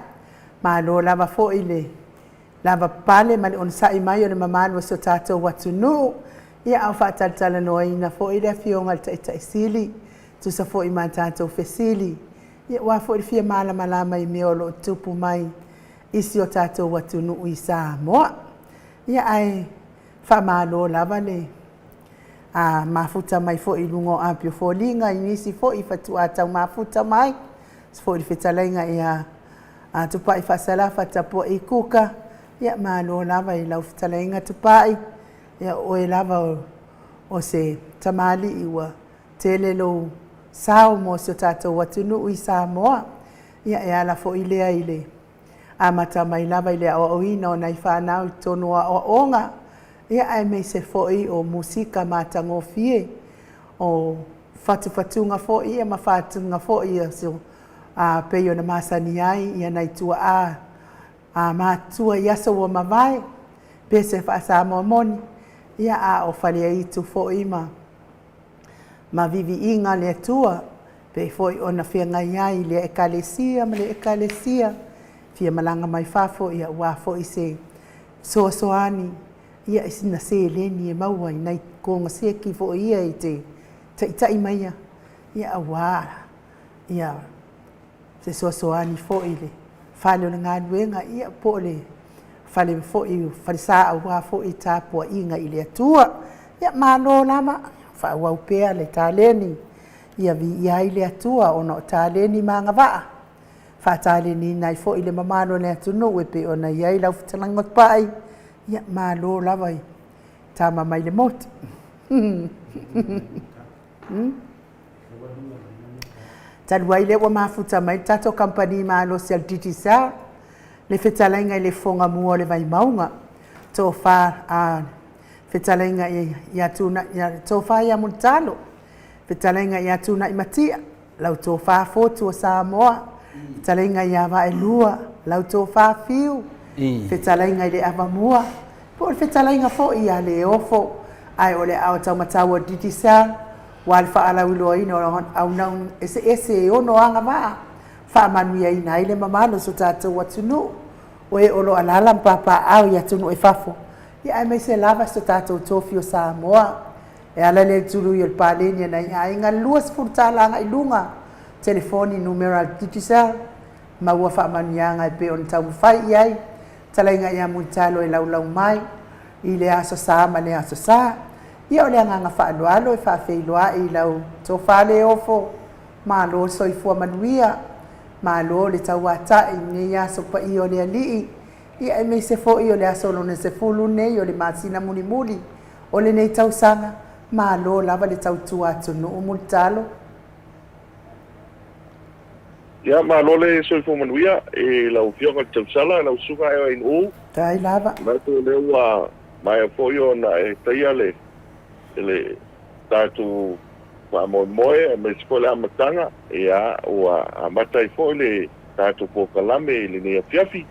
Malo lava fo'i le lava pale ma le ona sa'i mai o le mamalu o so tātou watunu. Ia au whaataltala noa ina fo'i le fionga le taʻitaʻisili. Tusa fo'i ma tātou fesili. Ia ua fo'i le fia malama I mea o lo tupu mai isi o tātou watunu I Samoa. Ia ai whamalo lava le mafuta mai fo'i lungo apio folinga inisi fo'i fatu atau mafuta mai. Fo'i fetalainga ia tupai whasalafa tapo I kuka. Ia malo lava I lau fetalainga tupai. Ia oe lava o se tamali iwa tele lo sao mo se tātou watunu I Samoa. Ia e ala fo'i lea I le amata mai lava I le o ina o nai whanau I tono a onga. Ia ai me se fo'i o musika matangofie o fatufatunga fo'i ia mafatunga fo'i ia so peo na masani ai ia nai tua matua iaso wa mawai pe se whaasa moni ia o whalia I tu fo'i ma vivi inga le tua pe fo'i o na fia ngai ai le ekalesia ma le ekalesia fia malanga mai fafo ia ua fo'i se soasoani ia isina se leni e maua I nai konga se ki fo ia I te tai mai ia awa ia se soasoani fo I le fale o le ngaluenga ia po le fale fo I falisa awa fo I tapua inga I le atua ia malo lama fa wau pea le taleni ia vi ia I le atua ono taleni manga va fa taleni nai fo I le mamalo le atunu e pe ona ia I lau fitalangot pai ia malo lava I tama mai le moti. Talua I le ua mafuta mai tato company malo se al ditisa le fetalainga I le fonga mua le vai maunga to fa fetalainga ia tuna ia to fa ia muntalo fetalainga ia tuna I matia lau to fa fotu o Samoa fetalainga ia va elua lau to fa fiu fetalainga I le avamua po le fetalainga fo ia le ofo ai ole au tau matawa ditisa wal fa ala wilo ino au nau ese ono anga va fa manuia ina ile mamalo so tātou watunu o e olo alala papa au ia tunu e fafo ia ai mai se lava so tātou tofi o Samoa e ala le tulu i le palenia na ia inga luas furtalanga I lunga telefoni numero ditisa ma ua fa manuianga e pe on tau fai iai talainga ia muntalo e laulau mai I le aso sa ma le aso sa ia o le anganga whaalualo e whaafeiloa I lau tō whale ofo ma lo soifua manuia ma lo le tau ata I ne aso pa I o le alii ia e mei se fo I o le aso lone se fulu nei o le masina muli muli o le nei tau sanga ma lo lava le tau tua atunu o multalo ia malole soifua manuia e lau fionga tausala lau suga e inu tai lava ma to le ua mai fo yo na e taia le tatu ma moe me skola amatanga ia ua amata I fo le tatu po kalame le ne fiafi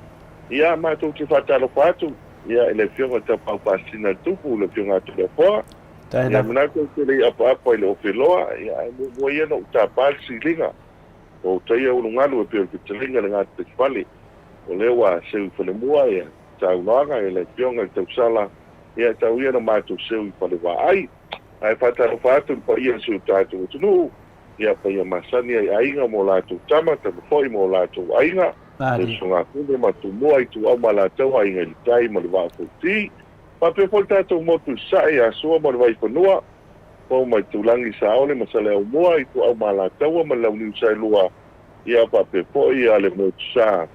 ia ma to te fatalo fatu ia le fionga te pau pasina tupu le fionga tu le po tai ia lava mana ko le apa le ofeloa ia mo ia no tapal silinga o taia ulungalu e pio ki telinga le ngāti te whale o lewa seu whale mua ia tau noanga e le pionga i tau sala ia tau ia na mātou seu I whale wā ai whataro whātou pa ia seu tātou o tunu ia pa ia masani ai ainga mo lātou tama tama whoi mo lātou ainga e songa kune matu mua I tu au ma lātou ainga I tai ma le wā kouti pa pio whole tātou motu sae a sua ma le wai whanua po mai tulangi sa ole masale au mua I tu au mala taua ma lau niu sai lua ia pa pe po ia le mo sa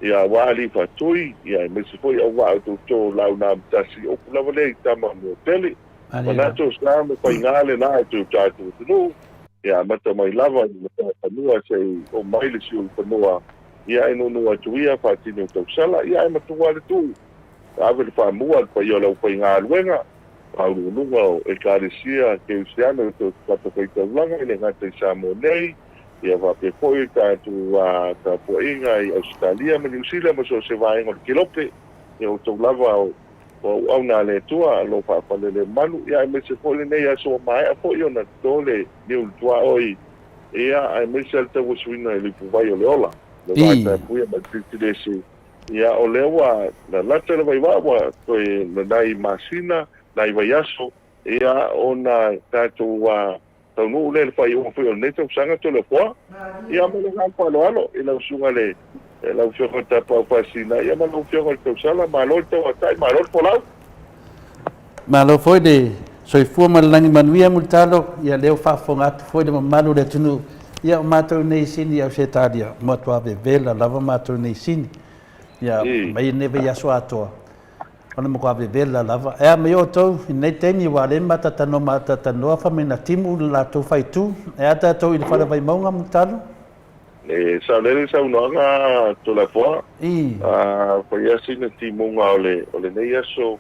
ia wali fatui ia me se foi au wa tu to lau na tasi o kula vale tama mo tele mana to sa me pa ingale na tu tu no ia mata mai lava ma nua sei o mai le siu panua ia no no tu ia fa tino to sala ia ma tu wale tu ave fa mua pa ia lau pa ingale Paulo Lunga e karesia ke usiana to kato kaita ulanga ile ngata Samoa nei ia va pe foi tu ta poinga I Australia ma New Zealand ma so se vai ngol kilope e o to lava o au na le tua lo fa le malu ia me se fo le nei aso mai a fo yo na tole ni un tua oi ia ai me se te wasuina le vai o le ola le vai ta puia ma titidesi ia o le wa la lata le vai wa to na dai masina dai vai aso ia ona tato wa tonu le fai o fo le neto sanga to le po ia me le han pa lo alo ila usunga le la ufio con tapa pasina ia ma lo ufio con sala ma lo to tai ma lo polau ma lo foi de soi fu ma langi manuia multalo ia leo fa fonga foi de manu de tunu ia mato nei sini ia setadia mo to ave vela lava mato nei sini ia mai neve ia so ato ona mo ave vela lava e me o to nei teni wa le mata tano fa mena timu la to fai tu e ata to il fala vai maunga multalo e sa le sa unanga to la po pa ia sina timunga ole nei aso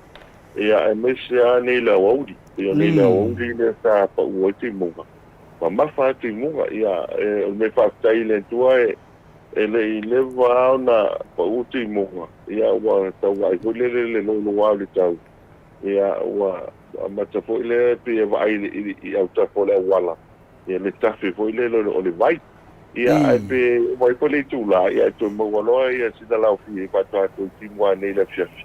ia emesia nei la waudi ia nei la waudi le sa pa o timunga ma fa timunga ia o me fa tai le tua ele leva na pa o timunga ia wa ta wa i le no wa le tau ia wa ma ta fo le pe vai i au ta fo le wala ia le tafe fo le le vai ia ai pe vai ko le tula ia to mo wala ia si da la fi pa ta to timwa nei la fiafi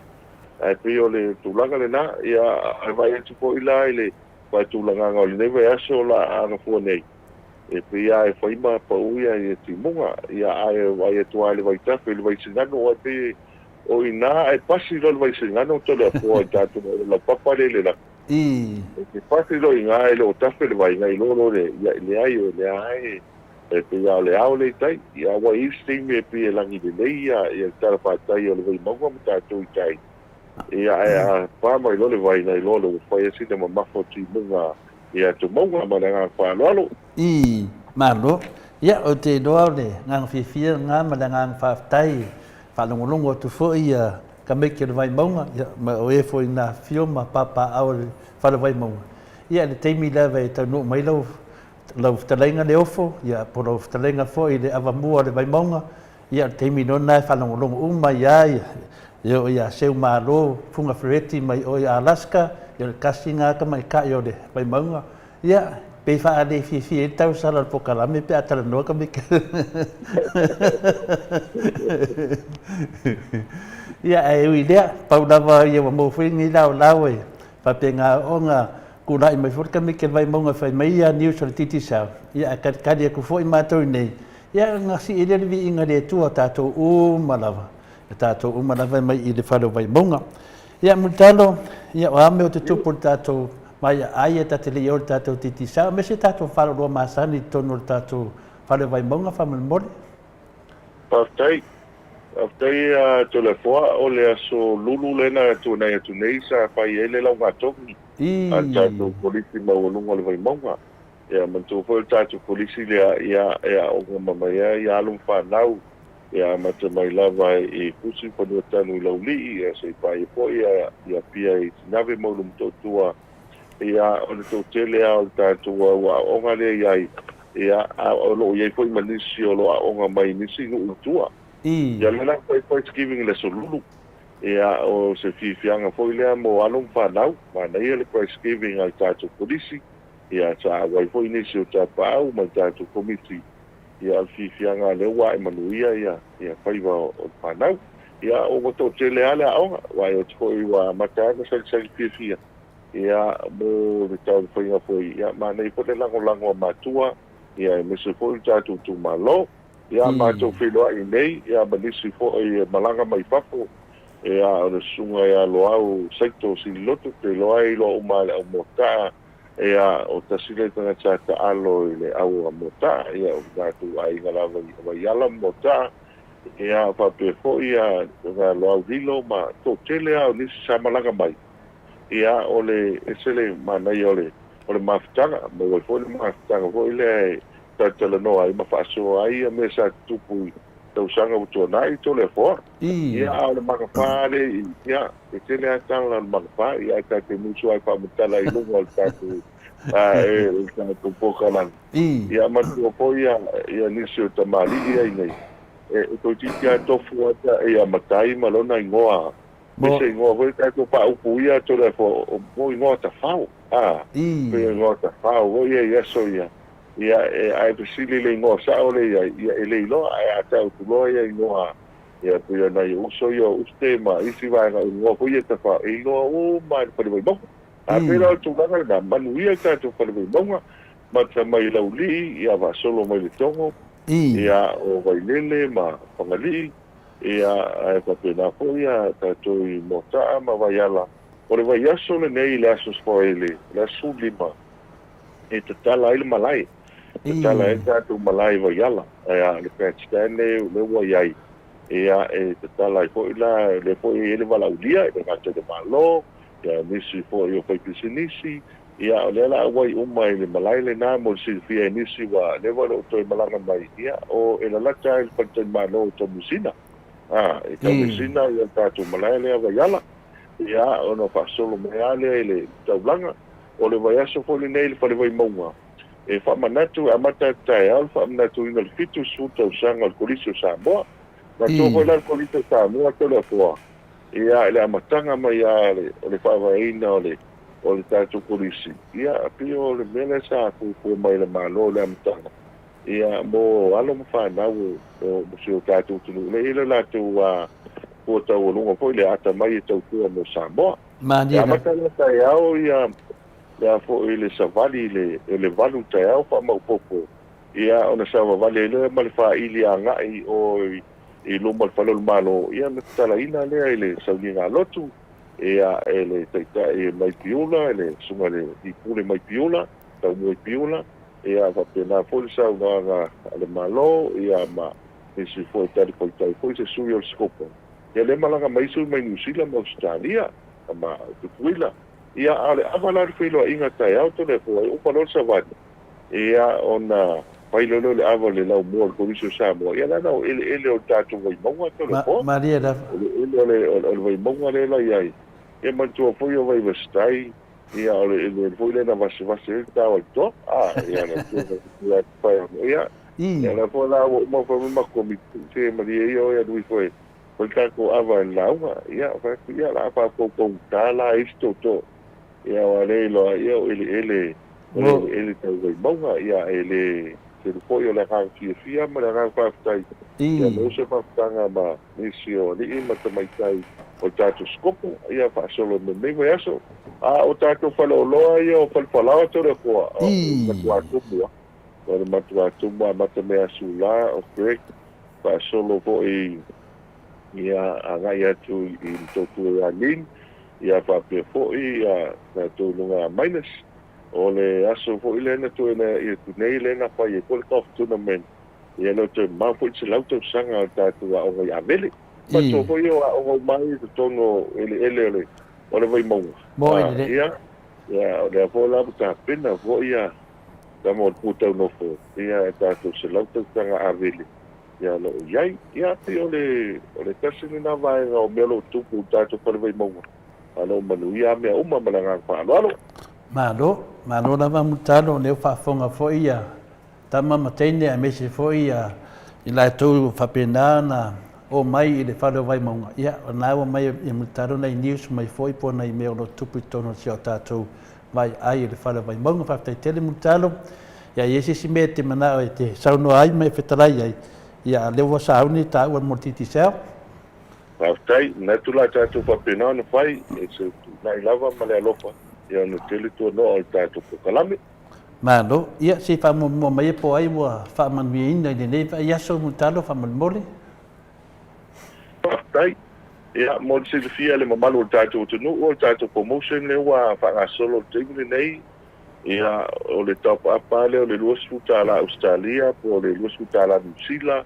ai pe o le tula ga le na ia ai vai tu ko ila ile pa tula ga ngol nei vai aso la ana fo nei e pe ia e foi ma pa u ia e timunga ia ai vai tu ale vai ta pe vai sinano o pe o ina ai pasi lo vai sinano to le fo ta to la papa le la e pasi lo ina ile o ta pe vai ngai lo le le ai e pe ia le au le tai ia wa isti me pe langi de leia ia tara pa tai o le vai mo mo ta tu tai ia ia pa mai lo le vai nei lo le foi esi de ma fo ti munga ia tu mo ma nga pa lo malo ia o te doa le ngang fifia nga ma ngang fa tai fa longo tu fo ia ka me ke vai monga ia ma o e fo ina fio ma papa au fa le vai monga ia le te mi leva e tanu mai lo lau ftalenga le ofo, ia po lau ftalenga fo i le avamua le vai maunga, ia te mi nona e whalongolongo uma ia ia seu malo, funga freti mai o i Alaska, ia le kasi ngā ka mai ka i o le vai maunga, ia pe wha ade fi e tau sala le pokalame pe atala noa ka mika. Ia e ui lea, pau nawa ia wa mōwhingi lau e, pa pe ngā o ngā kuna i mai furka me ke vai maunga fai mai ia news o le titi sao. Ia kari aku fo i mātou nei. Ia ngasi i lere vi inga le tua tātou umalawa. Tātou umalawa mai i le whalo vai maunga. Ia mutalo, ia o ame o te tupu tātou mai ai e tate le o le tātou titi sao. Me se tātou whalo roa māsani tono le tātou whalo vai maunga whamal mole. Paftai. Paftai to le foa o le aso lulu lena tu nei sa pai ele lau ngatoki. Tātou polisi maulunga le vai maunga. Ia mantu fo tātou polisi lea ia o ngama ia alum whanau. Ia mata mai lava i pusi panua tanu i lauli ia se pai po ia pia i tinave maulum totua. Ia o le tōtele au tātou wa onga le ia o lo iai po i manisi o lo a onga mai nisi nu utua. Ia lena po Thanksgiving le solulu. Ia o se fianga foi lea mo alum whanau, mana ia le Thanksgiving al tātou polisi, ia tā wai foi nisi o tā pāu, ma tātou komiti, ia al fianga le wa e manuia ia whaiwa o whanau, ia o mato tele ale aonga, wai o te foi wa matanga sali fia, ia mo le tau whainga foi, ia mana i pote lango a matua, ia e mese foi tātou tu malo, ia mātou whiloa i nei, ia manisi foi malanga mai papo, ia o sunga ia loau sector si loto te loa i lo umale au mota ia o tasile tanga tata alo i le au a mota ia o natu ai ngalawa i ala mota ia pape fo ia ngā loau dilo ma to tele au nisi samalanga mai ia o le esele manai o le mafutanga ma wai fo le mafutanga fo i le tatala noa i mawhaaso ai a me sa tupu tau sanga utua nai to le fo ia o le makapare ia e tele atala le makapare ia ka te musu ai pa mutala i lunga o tātou tātou pokalan ia matu o po ia nisi o tamali ia i nei e tau titi a tofu ata ia matai malona i ngoa me se ngo voi ka to pa upu ia to le fo mo ngo ta fau pe ngo ta fau o ia so ia ai pesili le ngo sa o le ia ele lo ai ata u lo ia ngo ia pe na eu so ia uste ma isi vai ngo foi ta fa e ngo o mai pa le bo a pero tu va na manu ia ka to pa le bo ma ta mai lauli ia va solo mai le tongo ia o vai lele ma pangali ia ai pa pena foia ta toi mota ma vai ala o le vai aso le nei le aso spoile le sulima e te tala il malai te tala e ta tu malai vai ala ia le pestane le vai ai ia e te tala i foi la le foi ele vala ulia e nga te malo ia nisi foi o foi pisinisi ia le la vai mai le malai le na mo si fia nisi wa le va o to malanga mai ia o e la ta il panten malo to musina e ka musina ia ta tu malai le va yala ia ono fa solo me ale le taulanga o le vai aso foi nei le vai monga e fa manatu amata tai alfa manatu ina fitu suta usanga al colisio Samoa ma to foi la colisio Samoa to le fo ia le amatanga mai ale o le fa vai ina o le tatu polisi ia apio le mele sa ku mai le malo le amtanga ia mo alo mo fa na o museo tatu tu le ile la tu ko ta o lungo foi le ata mai tu tu mo Samoa ia matanga tai au ia fo ile savali le valu tai au fa mo popo ia ona sa vale le mal fa ili anga o i lo mal fa lo malo ia me tala ina le ile sauninga lotu ia ele taita e mai piula ele sunga le di pule mai piula ta mai piula ia va pena forza una ale malo ia ma e si foi tali foi se suyo il scopo ia le malanga mai su mai New Zealand Australia ma tu puila ia ale avalar filo inga tai auto le foi o palo savani ia ona pai lo le avale la mo ko viso Samoa ia na ele o tatu vai monga to le po Maria da ele vai monga le la ia e mantua foi o vai vestai ia ele foi le na vase ta o to ia na ia pai ia na foi lá mo foi uma comite se Maria ia do foi ka ko ava la ia vai ia lá pa ko ta la isto to ia ole lo ia ele te vai monga ia ele se foi o la kan fia ma la kan fa tai ia no se fa tanga ma nisio ni ma te mai tai o tatu skopo ia fa solo me vai aso o tatu falo loa ia o falfala to le ko o matua tu ma te me asula o break fa solo po ia anga ia tu i to tu alin ia fa pe fo ia na tu lunga minus o le aso fo ile na tu na i tu nei le na fa i ko top tournament ia no te ma fo se lauto sanga ta tu o ia vele pa to fo io o mai to tono ele o le vai mo ia le fo la ta pena fo ia da mo puta no fo ia ta tu se lauto sanga a vele ia lo ia ti o le kasi na vai o melo tu puta to per vai mo alo manu ia me uma malanga fa alo malo na va mutalo le fa fonga fo ia tama matene a mesi fo ia ila tu fa penana o mai i le falo vai monga ia na o mai i mutalo na news mai foi po na email no tupu tono si o tatou vai ai le falo vai monga fa te tele mutalo ia yesi si mete mana o te sauno ai mai fetarai ai ia le wa sauni ta o mortiti sel tai na tu la ta tu fa penana fai e se na lava male lopa ia no tele tu no o tatou ko kalame malo ia si fa mo mai po ai wa fa man vi ina de ne ia so mutalo fa mal mole tai ia mo se fia le mamalo tatou tu no o tatou promotion le wa fa ga solo table nei ia o le top up ale o le luas futa la Australia po le luas futa la New Zealand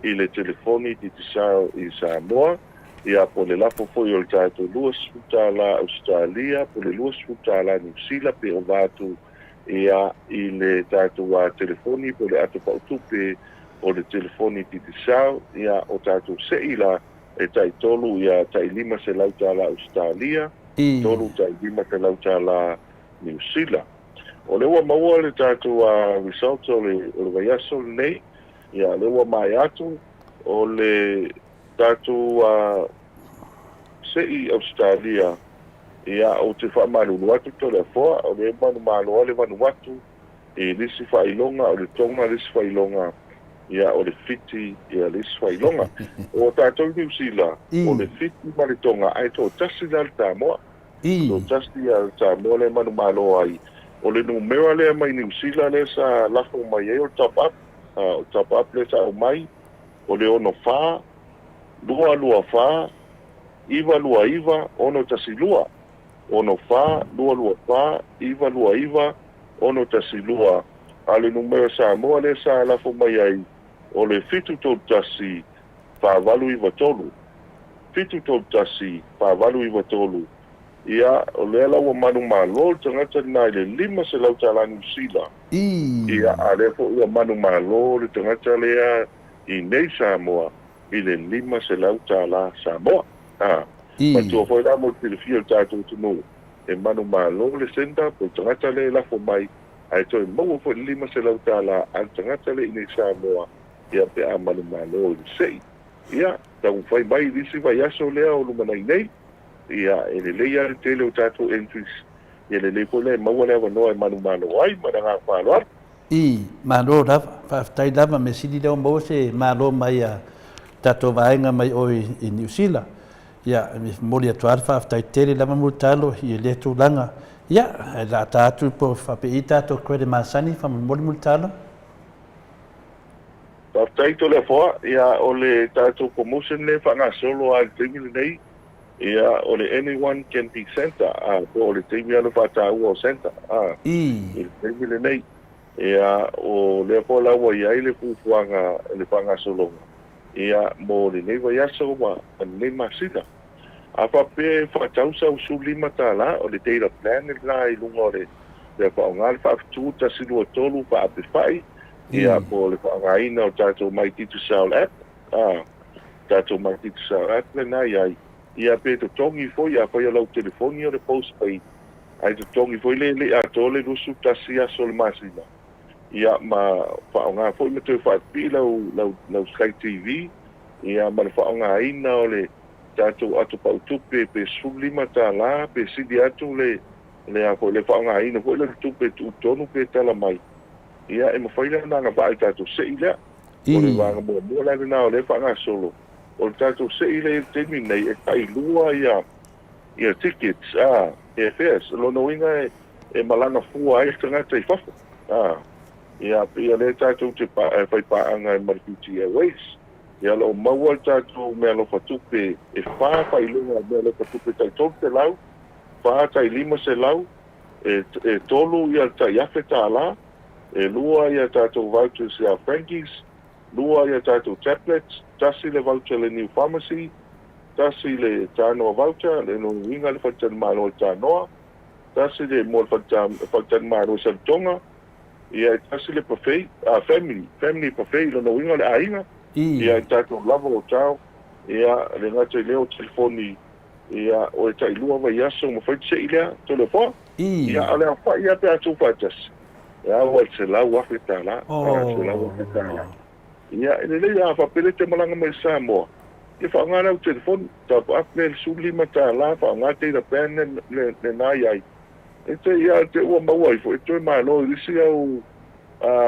i le telefoni di tisao i Samoa ia po le lafo foi o le tatou luas futa la Australia po le luas futa la New Zealand pe o vatu ia i le tatou a telefoni po le ato pautupe o le telefoni di tisao ia o tatou seila e tai tolu ia tai lima se lauta la Australia tolu tai lima se lauta la New Zealand o le ua maua le tatou a result o le vaiaso nei ia le ua mai atu o le tatou a se'i Australia ia o te whaamalulu atu to le foa o le manu malo le manu atu e lisi whailonga o le tonga lisi whailonga ia o le fiti ia lisi whailonga o tātou New Zealand o le fiti ma le tonga ai tō tasi la le Samoa tō tasi a le Samoa le manu malo ai o le numera le mai New Zealand le sa lafo mai e o top up le sa o mai o le ono wha lua wha iwa lua iwa ono tasi lua ono wha lua wha iwa lua iwa ono tasi lua a le numera Samoa le sa lafo mai ai o le fitu tō tasi whāwalu iwa tolu fitu tō tasi whāwalu iwa tolu ia o le lau manu malo tangata nai le 5 se lau tala New Zealand ia a le fo ia manu malo le tangata lea i nei Samoa i le 5 se lau tala Samoa ma tua foi la mo te fio tātou tunu e manu malo le senda po tangata le lafo mai ai toi mau fo 5 se lau tala al tangata le i nei Samoa ia pe a manu malo le sei ia tau fai mai disi vai aso lea o lumanai nei ia ele leia le tele o tātou entries ia le le pole maua le wanoa e manu malo ai mana ngā whāloa malo rafa whaftai lava me sidi leo mau se malo mai a tātou vaenga mai o i New Zealand ia mori atu ar whaftai tele lava multalo i le tūlanga ia la tātou po whapei tātou koe de masani whamori multalo whaftai to le whoa ia o le tātou promotion le whanga solo a le tengile nei ia o le anyone can be center o le teimi alo whātāua o center i le teimi le nei ia o le pola wa ia le fuanga le whanga solonga ia mo le nei vai aso ma nei masida a pape whaatausa usu 5 tala o le data plan le lai lunga le whaonga le whaaftu ta silu o tolu whaape whai ia po le whaonga ina o tātou mai titu sao app tātou mai titu sao app le nai ai ia pe to tongi foi a foi lau telefoni o le postpaid ai to tongi foi le a tole lusu tasia sol masina ia ma whaonga foi me te whaapi lau Sky TV ia ma le whaonga ina o le tātou atu pautupe pe sulima tā la pe sidi atu le a foi le whaonga ina foi le tupe tu tonu pe tala mai ia e ma whaila nanga vai tātou se ilea o le wanga mua la na o le whaonga solo o tātou se ile temi nei e kai lua ia tickets e fares lono inga e malanga fua ai tangata i whafu ia le tātou te whai paanga e Marikuti Airways ia lo maua tātou mea lo whatupe e whai lunga mea lo whatupe tai tolu te lau wha tai 5 se lau e tolu ia tai afe tā la e lua ia tātou vouchers ia Frankie's lua ia tātou tablets tasi le voucher le New Pharmacy, tasi le tānoa voucher, le no inga le whatan mālo tānoa, tasi le mō whatan mālo santonga, ia tasi le pafei, family pafei, le no inga le ainga, ia tātou lava o tāo, ia le ngata i leo telefoni, ia o e tai lua vai aso, ma whaiti se ilea, tole wha, ia ale a wha, ia pe atu whatas, ia o se lau wafe tāla, se lau wafe tāla. Ia ele le a papele te malanga mai Samoa. E whaangara o telefon, tapu akle le sulima tā la, whaangate i la pen le nai ai. E te ia te ua maua i fo, e toi mai lo risi au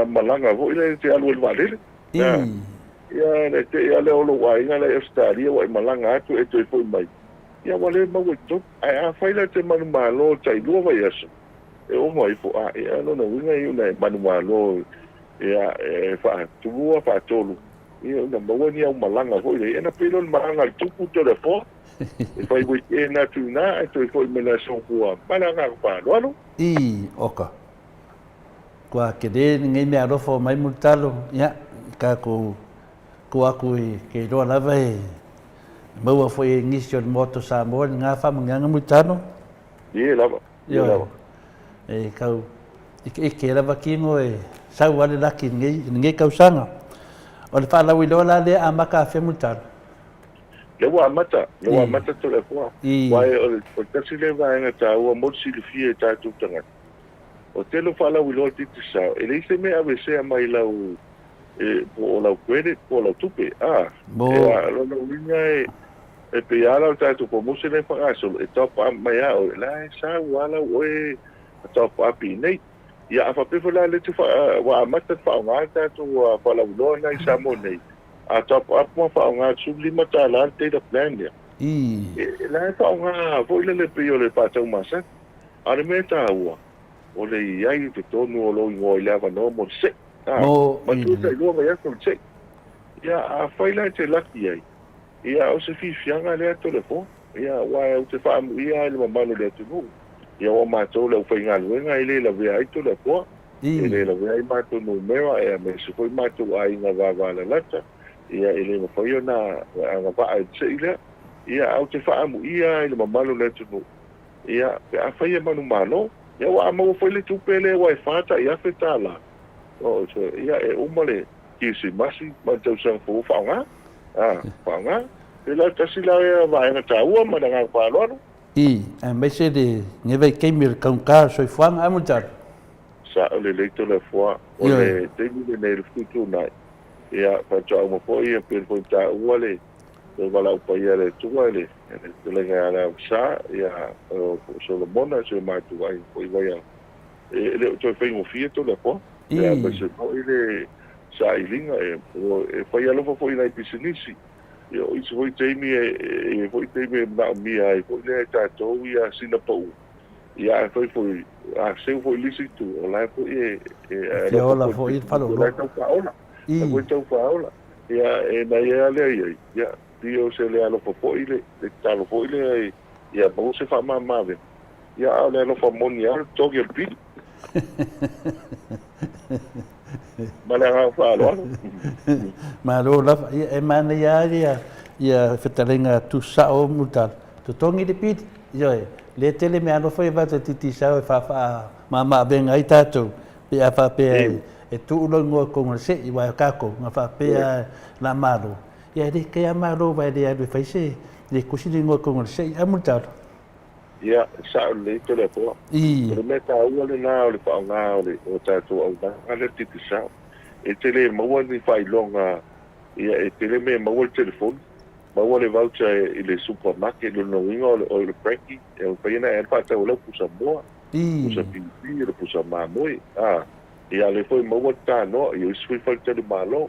malanga vo, ile te alu el walele. Ia le te ia le olo wa inga le estaria wa i malanga atu e toi foi mai. Ia wale maua i top, ai a whaila te manu malo tai lua vai aso. E o mai fo, ia no na winga i una manu malo ia whaatulua whaatolu ia una maua ni au malanga hoi le ena pelo le malanga tupu to le fo e whai wai e na tu na e toi foi mena songua malanga whaaloalo oka kua ke de ngai mea rofo mai multalo ia ka ko aku i ke roa lava e maua foi ngisi o le moto Samoa ngā whamanganga multalo lava e kau ke lava kingo e sau wale laki ngai kausanga. O le whaalau i loa la lea a maka a whemutaro. Lewa amata to le fua. Wai o tasi le vaenga ta ua motsi le fia e tātou tangata. O telo whaalau i loa titi sao. E leise mea awe sea mai lau po o lau kwere, po o lau tupe. E a lona uinga e pe ala o tātou po mose nei whakasolo, e tau pa mai au, e lai sa wala oe, a tau pa api nei. Ia a whapewha la le te wa amata whaonga tātou whala uloa nei Samoa nei. A tau pa api whaonga su lima tā la te da plan lea. E lai whaonga, vo ila le pio le pātau masa. Are me tā ua, o le iai te tonu o lo ingo i lawa no mo se. Ma tu ta ilua mai ako se. Ia a whaila te laki ai. Ia o se whiwhianga lea to le po. Ia wai au te whaamu ia le mamano lea te nuu. Ia o mātou le uwhai ngā luenga i le la wea ai to le po. I le la wea ai mātou no mewa e a me se koi mātou ai ngā wāwāla lata. Ia i le mawhai o nā ngā wā ai te ilea. Ia au te whaamu ia i le mamano lea te nuu. Ia pe a whai e manu malo. Ia wa a mau whai le tupele wa e whāta i a whetala. Ia e umale ki si masi mātou sang fō whaonga. Whaonga. E la tasi la e vaenga tā ua ma ngā whāloano. Mai se de ngevei keimir kaunka soi whaanga amutar. Sa o le leito le whua. O le teimi le nei le futu nai. Ia whatua au mapoi e pēr poi tā ua le. Le wala upa ia le tunga le. Le lenga ala au sa. Ia Solomona se mātu ai. Poi vai au. E le toi whaingo fia to le whua. Ia mai se poi le sa ilinga e whai alofa poi nai pisinisi. Ia o isi hoi teimi e hoi teimi e mnao mia e hoi lea tātou ia sina pau. Ia e hoi hoi a seu hoi lisi tu o lai hoi e ola hoi whanoro. Lai tau whaola. A hoi tau whaola. Ia e nai e alea iai. Ia pio se lea lofa hoi le talo hoi lea ia mau se wha mawe. Ia au lea lofa moni au toki al pili. Mana ngā whaaloano. Maro lafa, e mana ia whetarenga tu sao mutar. Tu tongi de piti, ioi. Le tele me ano whai wata titi sao e whawha mama benga i tātou. Pe a whapea e tu ulo ngua konga se i wai kako, ngā whapea la maro. Ia re kea maro vai re adu whaise, le kusini ngua konga se i amutar. Ia, sao le to le poa. Le me tā ua le nā o le whaonga o le o tātou au nā. Ale titi sao. E tele maua ni whailonga. Ia e tele me maua le telefoni. Maua le voucher i le supermarket. Le noinga o le pranky. E o whaina e alwhata o lau pusa moa. Pusa pipi, le pusa mamoi. Ia le foi maua tā no. Ia isui whai tele malo.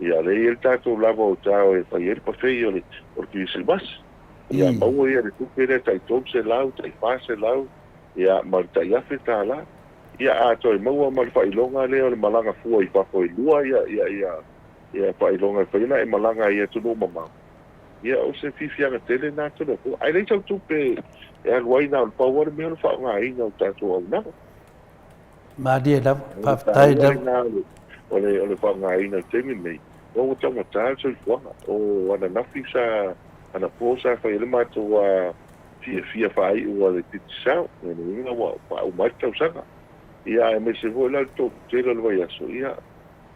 Ia le il tātou lava o tāo e whai el pawhei o le orkisi masi. Ia maua ia le tupere tai tom se lau, tai wha se lau, ia mal tai afe tā la. Ia ātoi maua mal whailonga leo le malanga fua i whakoi lua, ia whailonga i whaina e malanga ia tunu mamau. Ia o se whiwhianga tele nā tunu. Ai nei tau tupe e aluaina o le pauare mea le whaonga ina o tātou au nanga. Mādia la, paftai la. O le whaonga ina temi nei. O tanga tā so i whanga. O ana nafi sa ana posa fa ele matou a fia fai o le titsau e no wa o mai tau sanga ia e me se vo la to tele lo vai aso ia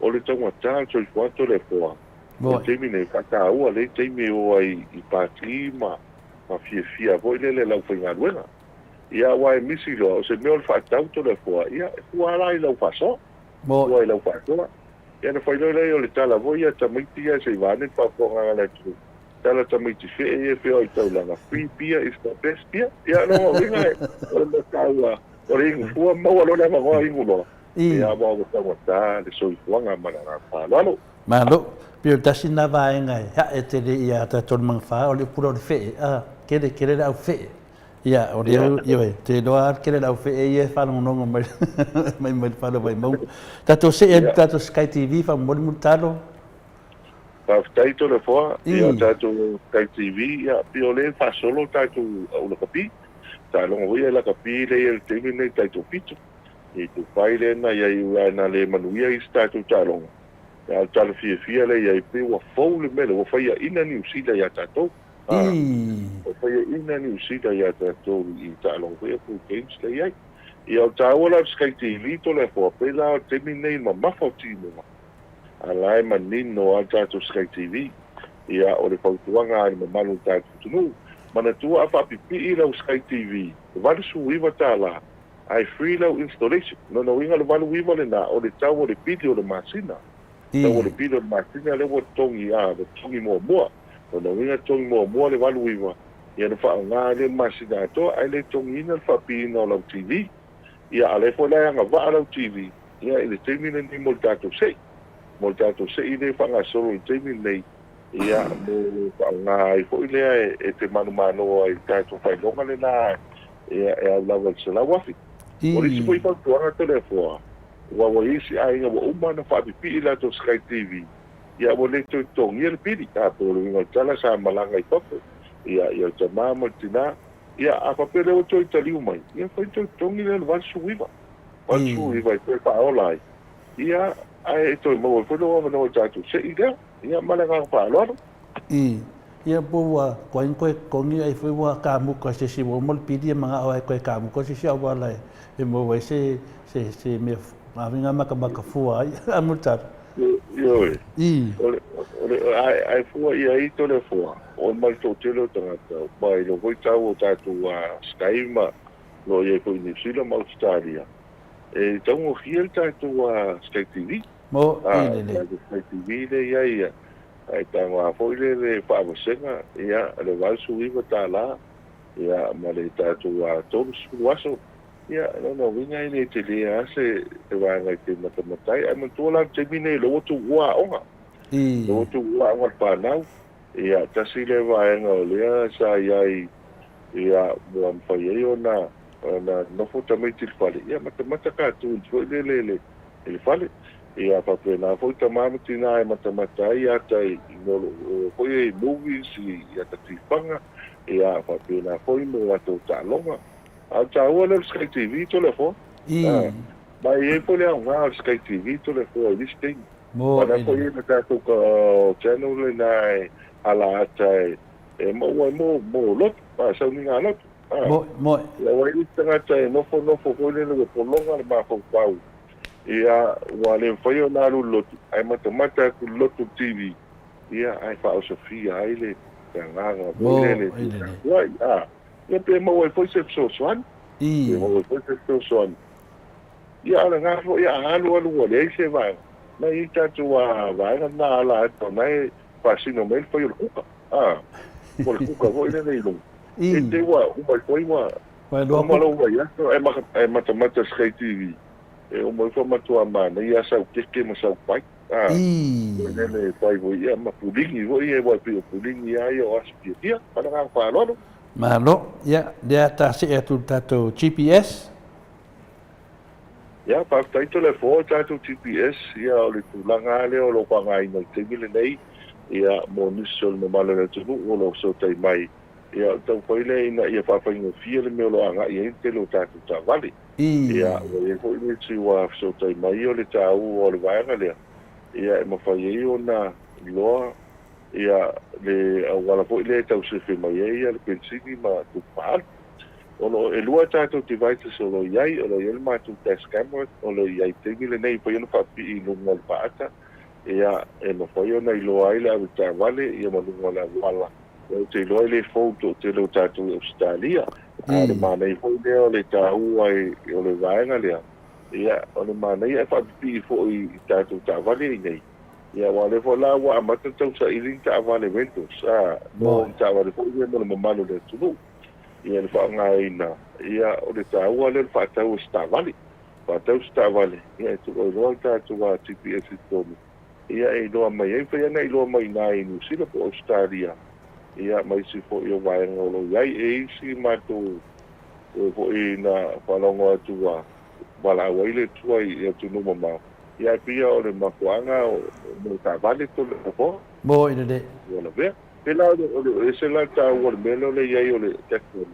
o le tau mata so i quanto le poa o termine kaka o le temi o ai i pati ma fia vo le la ufinga luena ia wa e misi lo se me o fa tau to le poa ia wa la i lo paso mo wa lo paso ia ne foi le o le tala vo ia tamiti ia se va ne pa ko nga tu tala tamiti fe e fe o tau langa free beer is the best beer ia no vinga o le tau o ringu fua mau alo le mangoa ingu loa ia mau o tau ta le soi fuanga mana nga palo malo pio tasi na vaenga ha e te le ia ta ton mangfa o le puro le fe kere au fe ia o le ia te doa kere au fe ia fa no no mai falo vai mau tato se tato Sky TV fa mo mutalo tai to le foa ia tātou Sky TV ia pio le fa solo tātou au la kapi tā longa ia la kapi le il temi nei tātou pito i tu pai le na ia i na le manuia i tātou tā longa ia tālu fia le ia i pe wa fau le mele wa fai ina ni usida ia tātou wa fai ina ni usida ia tātou i tā longa ia pu games le ia ia o tā ola Sky TV to le foa pe la temi nei ma mafa o tino alai manino a tātou Sky TV ia o le pautuanga ai mamalu tātou tunu mana tua a whapipi i lau Sky TV wale suiwa tā la ai free lau installation no inga le wale wiwa le na o le tau o le pidi o le masina tau o le pidi o le masina le wa tongi a le tongi mua o na winga tongi mo le walu iwa ia na whaanga le masina atoa ai le tongi ina le whapina o lau TV ia ale fo le anga wa lau TV ia i le teimina ni mo le tātou sei i le whanga solo i teimina nei ia mo whaanga ai fo i lea e te manu ai tātou whainonga le nā ia e au lawa se lau wafi o risi po i whautuanga te le fua wa isi ai nga wa umana whapipi i lato Sky TV ia mo le toi tongi le pili tātou le winga tala sa malanga i toko ia te mama tina ia a papele o toi taliu mai ia fai toi tongi le vansu iwa i toi paola ai ia ai toi mo foi no no tātou se ia malanga paola ia boa koe kongi ai foi wa ka mu ko se si mo pidi manga ai koe ka mu ko se sia wala e mo vai se me avinga maka fua ai amutar yo ai fua ia i tole fua o mai to telo tanga mai lo voi tau o tātou Sky ma lo ia ko ni sila ma Australia e tau o hiel tātou Sky TV mo ile Sky TV le ia ai tau a foi le pa senga ia le valsu iwa tala ia ma le tātou tonu waso ia no winga ni te le ase te wanga te matamatai ai man tola te bine lo tu wa onga lo tu wa wa pa nau ia tasi le wanga o le sa ia mo am fa ia na no futa mai te fale ia matamata ka tu le fale ia pa pena foi tamama tina ai matamatai ia tai no foi movies ia tatifanga ia pa pena foi mo atu talonga a tau le Sky TV telefon mai e pole a Sky TV telefon listing mo na foi na ka to channel le nai ala tai e mo lot pa sa ni ala mo la wai tanga tai no fo ko le ko longa ma fo pau ia wale foi na lot ai mata ku lot TV ia ai fa o Sofia ai le tanga mo le wai ia pe mo foi se soan mo foi se soan ia ala nga fo ia alu le se vai na i tatu vai na ala to mai pasino mel foi o kuka por kuka foi le nei lo e te wa foi vai lo malo vai e mata Sky TV e o mo foi matua mana ia sa que mo sa pai le pai ia ma pulingi ia wa pulingi ia o aspia para nga fa lo malo ya dia ta se tu tato GPS ya pa tai telefon tato GPS ya o le tulanga le o lo panga ina te mile nei ya mo nisol no malo le tu o lo so tai mai ya tau foi le ina ia fa fa no fie le me lo anga ia te lo tato ta vale ya o le ko ni tu wa so tai mai o le ta o le vai le ya mo fa ye ona lo ia le wala po le tau se fe mai ia le pensini ma tu pa o e lua tātou devices o lo iai o lo iai ma tu test camera o lo iai tengi le nei po iona whapi i lunga le paata ia e ma po iona i loa ai le au tā wale ia ma lunga le wala o te loa le photo te lo tātou Australia a le mana i po lea o le tāu ai o le vaenga lea ia o le mana i e whapi i fo i tātou tā wale i nei ia wale fo la wa amata tau sa iling ta vale ventos no ta vale fo ia no mamalo le tulu ia le fa ngaina ia o le ta wa le fa tau sta vale ia tu o lo ta tu wa GPS to ia e do mai e fa ia lo mai nai no sila po Australia ia mai si fo ia wa ngolo ia e si ma tu fo ina fa longo tu wa wala wa ile tu ia tu no mamalo ia pia o le makuanga o ta vale to le po mo ina de wala ve pela o le se la ta o melo le ia o le tekno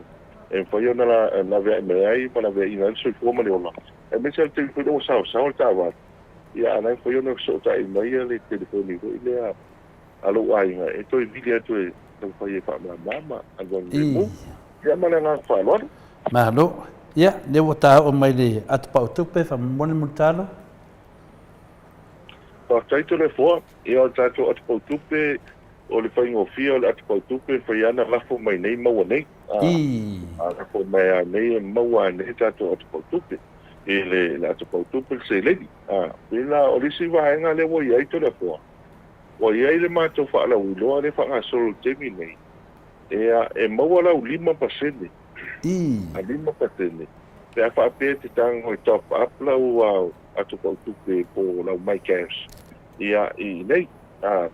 e foi ona la ve me ai para ver ina so como le ona e me se te foi o sa ta va ia ana foi ona so ta i mai le telefoni ko ile alo ai nga e to video to to foi fa mama agora mo ia mana nga fa lo malo ia le wata o mai le at pa tu pe fa mon mutalo pa tai telefon e o tato at pautupe o le whaingo fia o le at pautupe whaiana lafo mai nei maua nei lafo mai nei maua nei tato at pautupe e le at pautupe se ledi pila o lisi vaenga le wo iai telefon o ia le mātou whaalauiloa le whangasolo temi nei. E maua lau 5%. A 5%. Pe a whaapea te tanga hoi top up lau atu kautupe po lau mai cash. Ia I nei,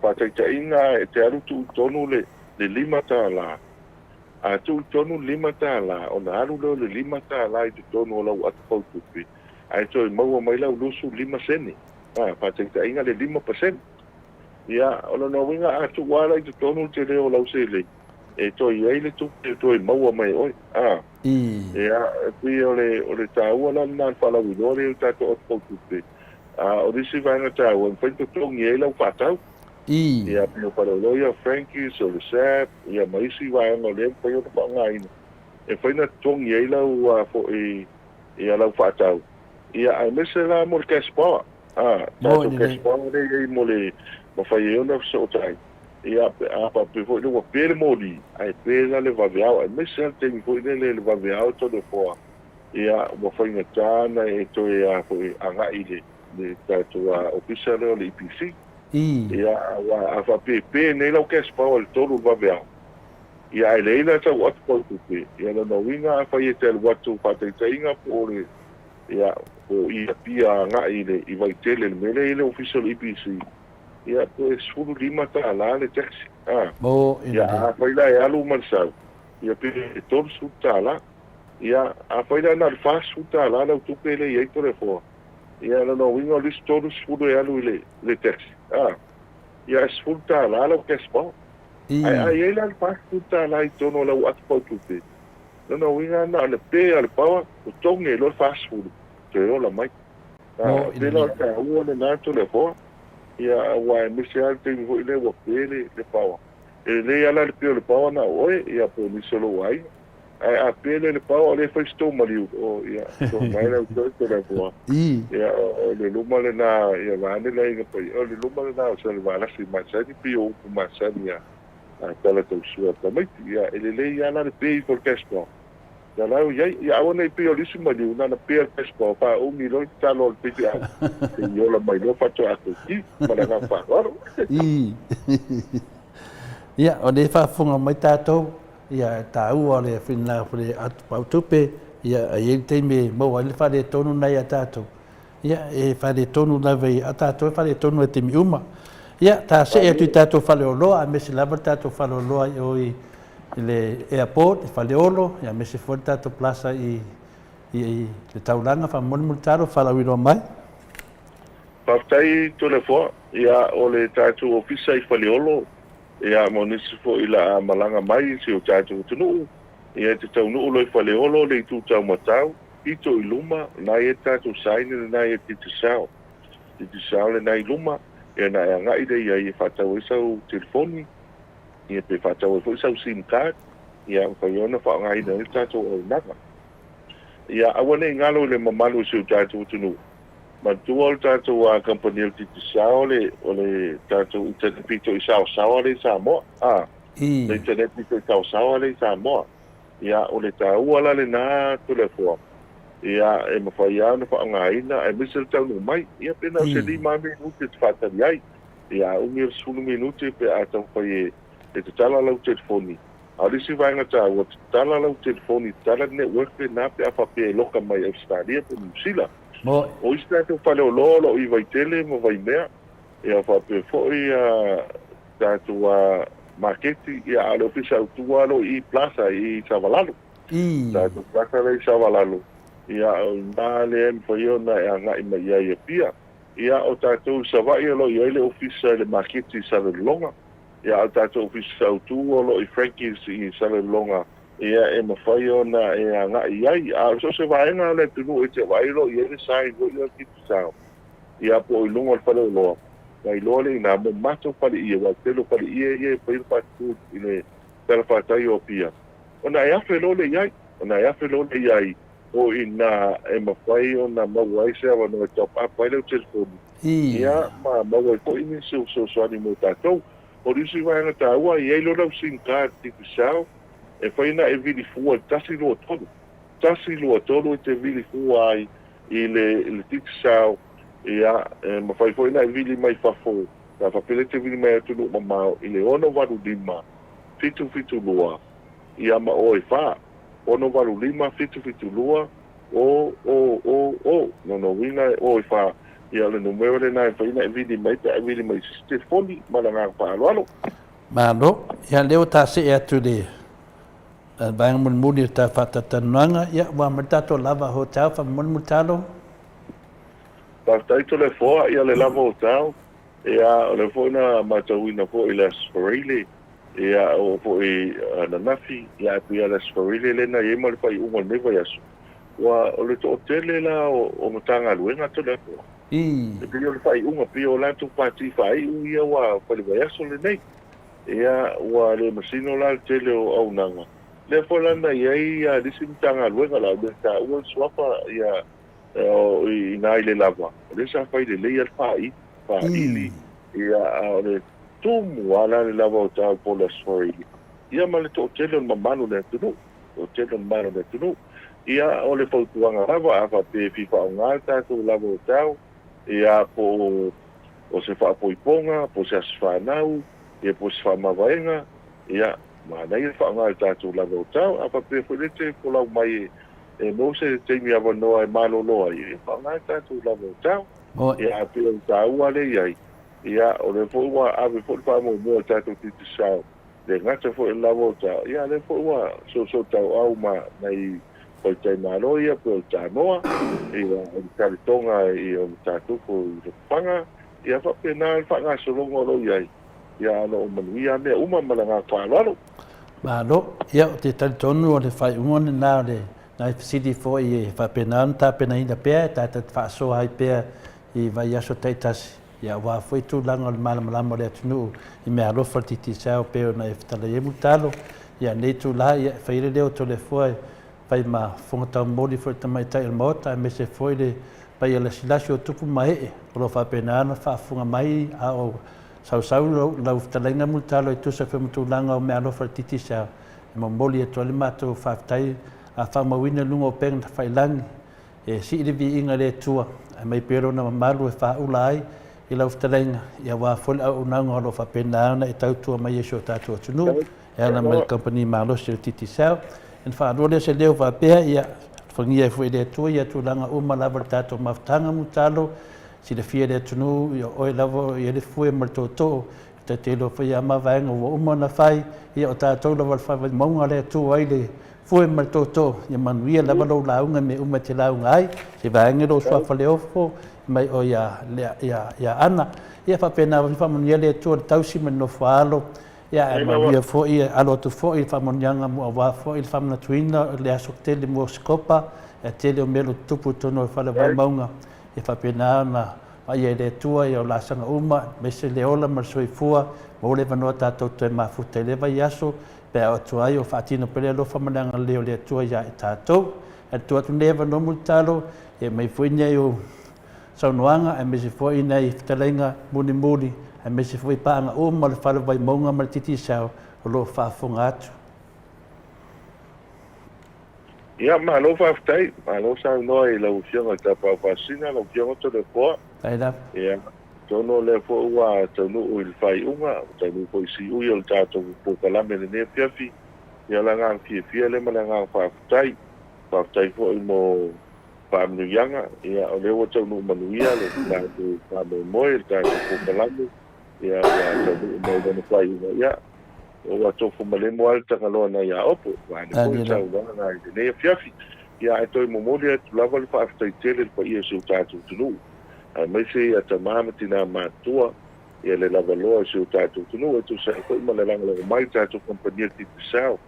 whataita inga e te aru tu tonu le 5 tā la. A tu tonu 5 tā la, o na aru leo le 5 tā la I tu tonu o lau atu kautupe. Ai toi maua mai lau lusu 5 sene. Whataita inga le 5%. Ia, ona no winga atu wala I tu tonu te leo lau se le. E toi ai le tu te toi maua mai oi. Ia, pui o le tāua la nā whalawino le tātou o kautupe. O risi vanga tāua, en whaito tongi e lau whatau. Ia, pio paroloia Frankie's o le Sap, ia maisi vanga o le mpoi o na whangaina. E whaina tongi e lau fo ia lau whatau. Ia, ai mese la mo le kaspawa. Tātou kaspawa le mo le mawhai e ona sotai. Ia apa pe foi le pele moli ai pela le vaveau ai mese te mi foi le vaveau to de fo ia mo foi na tana e to ia foi anga ile de tato official le IPC ia a pe ne lo que spa o todo vaveau ia ele na ta wat ko tu ia no winga fa ia tel wat tu fa te inga por ia o ia pia anga ile I vai tele le mele ile official IPC ia pues fulu 5 tā la le taxi. Ia faila e alu marsau. Ia pe tor su tā la. Ia faila na fas su tā la la tu pele ia tore fo. Ia no wingo lis todos fulu e alu le taxi. Ia es fulu tā la la que spa. Ai ela fas su tā la I tono la at po tu pe. No winga na le pe al pawa o tonge lo fas fulu. Te lo la mai. Pe lo ka u le na to le fo. Ia wa misial te mo ile wa pele le pawa le ala le pele pawa na oi ia po ni solo wai a pele le pawa le foi sto maliu o ia so mai la to le pawa ia le luma le na ia va ne le ga poi le luma le na so le va la si ma sa di pio ma sa ia a tala to sua pa mai ia le ia la le pe por caspo ya la ia ona pio li si maliu na pe caspo pa o mi lo talo pe ia yo la mai lo fato a tuki para na fa ia o le fa funga mai tatou ia tau o le fina fle at pautupe ia ai te me mo le fa le tonu nai tatou ia e fa le tonu na ve tatou fa le tonu te mi uma ia ta se e tu tatou fa le lo a me se la tatou fa lo o le airport fa le olo ia me se fo tatou plaza I le taulanga fa mon multaro fa la wino mai Paftai to le fo ia o le tatou ofisa I fa le olo ia monisi fo ila malanga mai se o tatou tunu ia te tau no lo fa le olo le tu tau matau ito I luma na e tatou saine na e te sao le na I luma ia na nga ide ia I fa tau sau telefoni ia pe fa tau fo sau sim card ia fa yona fa nga ide tatou o naka ia awane ngalo le mamalu se o tatou tunu ma tuol tatou a company ti sao le o le tatou internet pito I sao le Samoa le internet pito sao le Samoa ia o le tau ala le na telefon ia e mafaya na fa nga ina e misel tau no mai ia pena se 5 minutos fata ai ia umir 10 minutos pe atau fa e te tala lau telefoni Alisi vai nga tau tala lau telefoni tala network na pe afa pe loka mai e stadia pe sila o ista te fale o lolo I vai tele mo vai mea ia fa pe foi tatu marketi ia alo pisa tua lo I plaza I Savalalo tatu plaza le Savalalo ia na le foi ona nga I mai ia pia ia o tatu savai lo ia le ofisa le marketi Savalonga ia o tatu ofisa tua lo I Frankie's I Savalonga ia e mawhai ona e nga iai a so se vai nga le tunu e te vai lo ia le sai lo ia ki sao ia po I lungo fale lo ai lo le na mo mato fale ia wa telo fale ia pe pa tu ile per fata io pia ona ia fe lo le iai ona ia fe lo le iai o ina e mawhai ona ma wai se wa no top up vai le telefoni ia ma wai ko ini so ani mo tatou o risi vai nga taua ia lo lo sim card ti sao e faina e vili fua tasi lo tolu te vili fua ai I le tiki sao ia ma fai faina e vili mai fafo ka whapele te vini mai atunu mamao i le ono waru lima fitu lua ia ma o e wha ono waru lima fitu lua o no winga o e wha ia le numero le nai whaina e vini mai te e vini mai Stefani malanga whaaloalo Malo, ia leo ta se e atu le vanga muni ta whatatanuanga ia wa matato lava hotel wha muni mutalo Taito le foa ia le lava o tau ia o le foina matauina fo i le asfarile ia o fo i nanafi ia pu ia le asfarile le na iema le pai uma neva yasu wa o le tōtele la o matanga luenga to le foa e pio le pai uma pio la tu pati fai u ia wa pali vai yasu le nei ia wa le masino la tele o au nanga le fo lana ia disi matanga luenga la le ta ua swapa ia o i nai le lava le sa fai le leia fai ili ia o le tumu ala le lava o tau po le asfarile ia ma le tōtele o mamanu le tunu tōtele o mamanu le tunu ia o le fautuanga lava afa pe fifa o ngā tātou lava o tau ia po o se whaapoiponga po se aswhanau ia po se whaamavaenga ia ma nei le whaanga tātou lava o tau afa pe whenete po lau mai e mose teimi awa noa e maloloa i whaanga tātou lava o tau ia pe o tāua le iai ia o le fōua ave fōi whaamo mua tātou titi sao le ngata fōi lava o tau ia le fōua so tau au ma nei Poi tai malo ia po Samoa ia o karitonga i o tātou ko i panga ia fa pena fa nga solongo lo ia no manuia me uma malanga whalalo malo ia te talitonu o le whai umone nā le nai fisidi fo i fa pena ta pena ina pea ta fa so hai pea i vai aso taitasi ia wa foi tu langa le malamalama le atunu i me alofa titi sao peo na e fitala e mutalo ia nei tu la ia whaire leo to le foi pai ma fonga tau mori foi tamai tai el Maota me se foi le pai ala silasi o tupu mai o lo fa pena na fa funga mai a o sau lau fitalenga mutalo i tusa fe mutulanga o me alofa titi sao e mamoli e tole mato fa tai a fa mawina lunga o peng fa ilangi e si i vi inga le tua e mai pero na malu e fa ulai i lau fitalenga ia wa fol au nanga o lo fa pena na e tau tua mai e sio tatu atunu e ala mai company malo si titi sao en fa role se leo va pe ia fangia foi de tu ia tu langa uma lava tato maftanga mutalo si le fie de tunu ia o lava ia le foi martoto te lo foi ama vanga o uma na fai ia o tato lava fa monga le tu ai le foi martoto ia manuia lava lo launga me uma te launga ai se vanga lo swa fa leo fo mai o ia ana ia fa pena fa manuia le tu tausi no falo ia ma ia fo ia alo tu fo il famonianga mo va fo il famna tuina le asoctele mo scopa e tele o melo tupu tono fa le maunga e fa pena na ai le tua ia la sanga uma me se le ola mar soi fua mo le vano tato te ma futele va yaso pe o tua io fatino pe lo famanga le tua ia tato e tua tu neva no multalo e mai foi io saunoanga e me se foi nei ftalenga muni e me se foi paanga o ma le fala vai maunga ma titi sao o lo whaafonga atu. Ia ma lo whaftai, ma lo sa noa i lau whianga ta pao whasina, lau whianga to le poa. Taida. Ia, tono le po ua tanu o il whai unga, tanu po isi ui o le tātou po kalame le nea piafi, ia la ngang fia le ma la ngang whaftai po i mo whaamnuianga, ia o lewa tanu manuia le tātou whaame moe, le tātou po kalame, ia tanu mai dana whai unga, ia, o watofu malemo al tangaloa na ia opo, wane po i tau wanga na i nea piafi, ia e toi momoli atu lava le whaaftai tele pa ia se o tātou tunu. Mai se ia tamama tina mātua, ia le lava loa se o tātou tunu, e tu sa e koi malalanga le mai tātou kompania titi sao,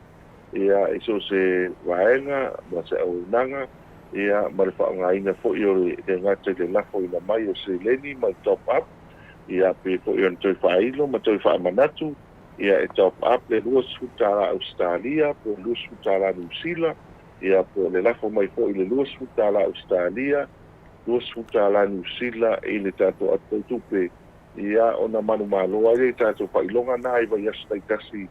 ia e so se waenga, ma se au nanga, ia ma le whaonga inga fo i o le ngata le lafo ina mai o se leni, ma top up, ia pe fo i o toi whailo, ma toi whaamanatu, ia e top up le luas futara Australia, po luas futara New Zealand, ia po le lafo mai fo i le luas futara Australia, luas futara New Zealand, i le tātou atu tupe, ia ona manu maloa, i le tātou pailonga na i vai astai kasi,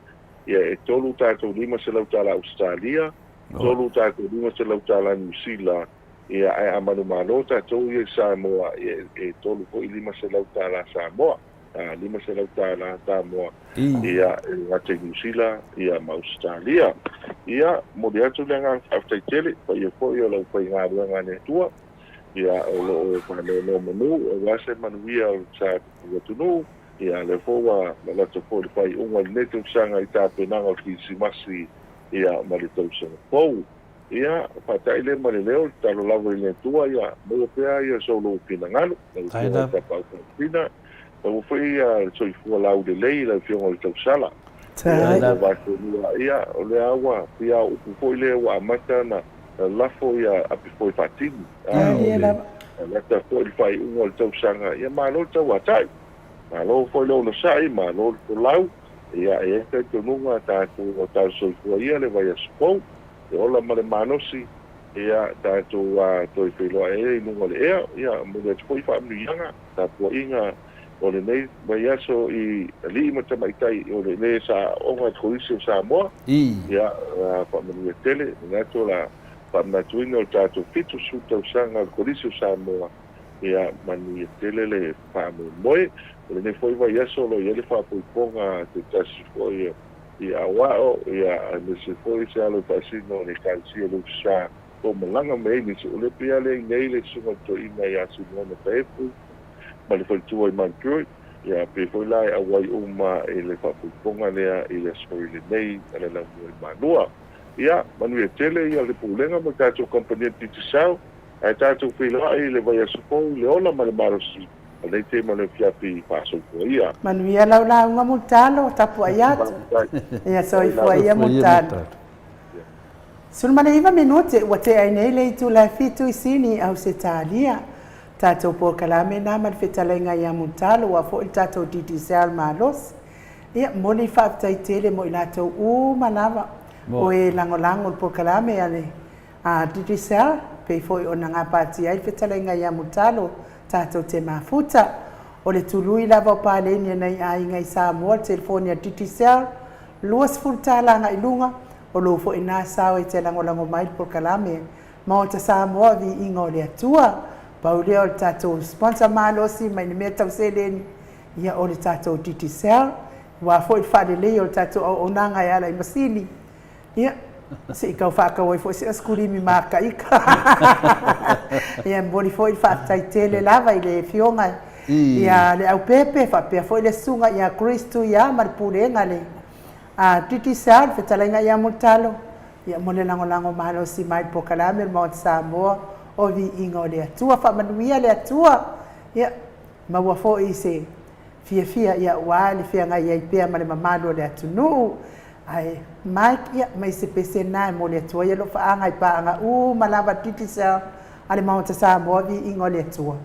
ia e tolu tātou lima se lautala Australia, tolu tātou lima se lautala New Zealand, ia e amanu maloa tātou i Samoa, e tolu po i lima se lautala Samoa. lima se lau tāla Samoa ia ngā te New Zealand ia ma Australia ia mo le atu le ngā whawtaitele pa ia fo ia lau pai ngā ruanga ne tua ia o lo no manu o wase manuia o sa tunu ia le fo wa la to fo le pai unga le tu sanga i ta penanga o ki masi ia ma le tau sanga fo ia patai le ma le leo talo lavo i le tua ia mo pea ia solo pinangalo ia ta pa pina o foi a soi fu lau de lei la fiona o tau sala ia o le awa ia o foi le wa mata na la foi a foi fatini la ta foi fai un tau sanga ia ma lo tau atai ma lo foi lo sai ma lo lau ia e te tununga ta o tau soi fu ia le vai a spo e ola ma le manosi ia ta tu a toi filo e no le ia mo le foi fa mi yanga ta po inga o le nei vai aso i li ma te mai tai o le nei sa o nga tuisi sa mo ia pa manu tele na to la pa na tuino o tato fitu su tau sanga kolisi sa mo ia manu tele le pa mo moi o le nei foi vai aso lo ia le fa po ponga te tasi foi ia wao ia me se foi se alo pasino le calcio lu sa o malanga me ni se o le pia le nei le sunga to ina ia su no pepu ma le faitua i mankui ia pe foi lai auai uma e le whapuponga lea i le soi le nei a le lamu i manua ia manu e tele ia le pulenga ma tātou kompania titi sao ai tātou whiloa i le vai asupou le ola ma le marosi a nei te ma le fiapi pasopua ia manu ia lau launga mutalo tapu ai atu ia soi fua ia mutalo sulmane iwa minute ua te ai nei le itu la fitu i sini au se tālia tātou po kalame nā man whetalainga ia mutalo wa fo i tātou titi seal malos ia moni whaatai tele mo i lātou manawa o e langolango po kalame ale a titi seal pe fo i ona ngā pāti ai whetalainga ia mutalo tātou te mafuta o le tului lava o pālenia nei a inga i Samoa telefonia titi seal luas fultala i lunga o lo fo i nā sao i te langolango mai po kalame Maota Samoa Viiga o le Atua Paulea o le tātou sponsor malosi mai ni mea tau seleni ia o le tātou titi sel wa fo i whaelei o le tātou au onanga e ala i masini ia se i kau whaakau i fo i se askurimi maka ika ia mbori fo i whaatai tele lava i le fionga ia le au pepe whapea fo i le sunga ia Kristu ia maripurenga le titi sel whetalainga ia mutalo ia mo le lango malosi mai po kalame Maota Samoa o Viiga o le Atua whamanuia le Atua ia maua fo i se fia ia ua le whianga ia i pea ma le mamalo o le atunu ai Mike ia mai se pese nai mo le Atua ia lo whaanga i paanga malawa titi sa ale Maota Samoa Viiga o le Atua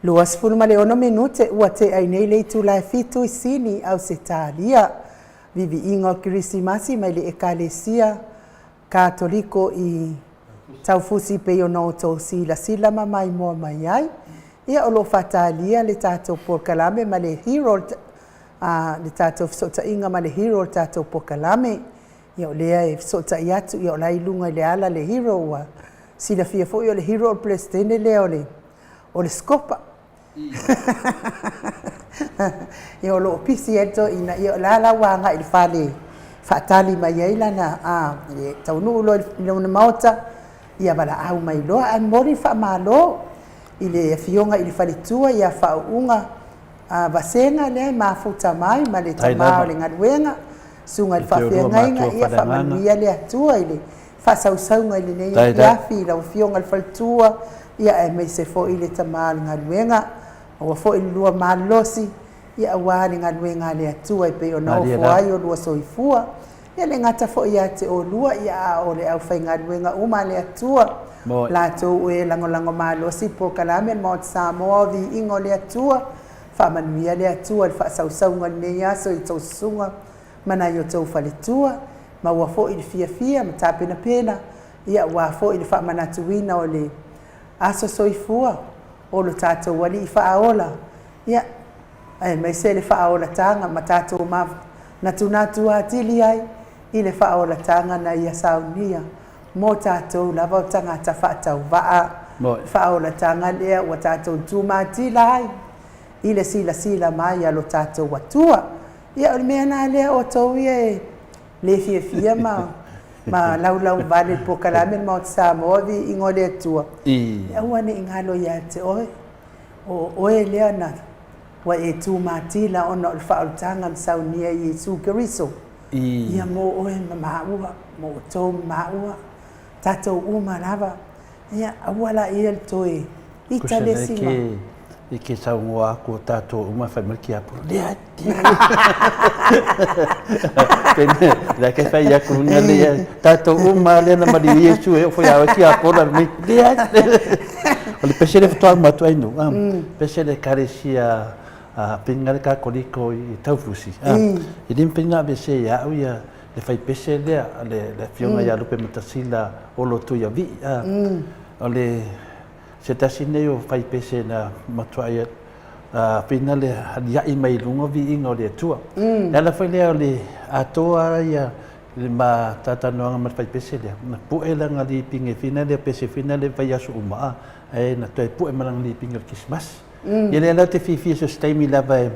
Luas fulu ma le ono minute ua te ai nei le tu la fitu sini au se talia. Vivi ingo Krismasi mai le ekalesia katoliko I taufusi pe ono to sila mamai mo mai ai. Ia o lo fatalia le tatou pokalame ma le hero le tatou sota inga ma le hero tatou pokalame. Ia o lea e sota iatu ia o lai lunga le ala le hero ua sila fia fo ia le hero o plestene lea o le skopa. Ia o lo pisi eto ina ia o lala wanga il fale fatali mai ai lana le taunu lo le Maota ia bala au mai lo ai mori fa malo ile fionga ile fale tua ia fa unga vasenga le mafuta mai ma le tamao le ngaduenga sunga il fa fianga ia fa manuia le atua ile fa sausaunga ile nei ia fi la fionga il fale tua ia e me se fo ile tamao ngaduenga o fo ile lua malosi ia wali ngaduenga le atua I pe ona fo ai o lua soifua ia le ngata fo ia te o lua ia o le au fai ngaduenga uma le atua la to e lango malosi po kalame mo Samoa Viiga le atua fa manuia le atua fa sausaunga nei aso I to sunga mana yo to fale tua ma wa fo ile fia mata pena ia wa fo ile fa manatuina o le aso soifua o lo tato wali fa aola ia ai mai se le fa aola tanga matato ma natu atili ai ile fa aola tanga na ia saunia mo tato lava tanga ta fa tau va fa aola tanga le wa tato tu matila ai ile sila mai ya lo tato watua ia o mena le o to ie le fia ma lau vale po kalame mo Samoa Viiga le atua ia wane ingalo ia te oe lea na wa e tu matila ona o whaotanga saunia Yesu Keriso ia mo oe maua mo tō maua tatou uma lava ia awala ia toe ita le sima I ke saungoa ko tatou uma whaimaki apu lea la ke fai ya kurunga lea tatou uma lea na mari Yesu e foi awa ki apora lea o le pese le fatoa matu ainu pese le karesia pinga le kakoliko I taufusi I lim pinga bese ia au ia le fai pese lea le fionga ia lupe matasila o lo tu ia vi o le se tasi nei o fai pese na matua ia pinga le hadia I mai lunga Viiga o le atua ala fai lea o le Atua ia le ma tatanoanga ma fai pese lea na puela nga li pinge fina le pese fina le fai asu umaa e na toi pu e marang li pinga Christmas ia le ala te fifi so staimi lava e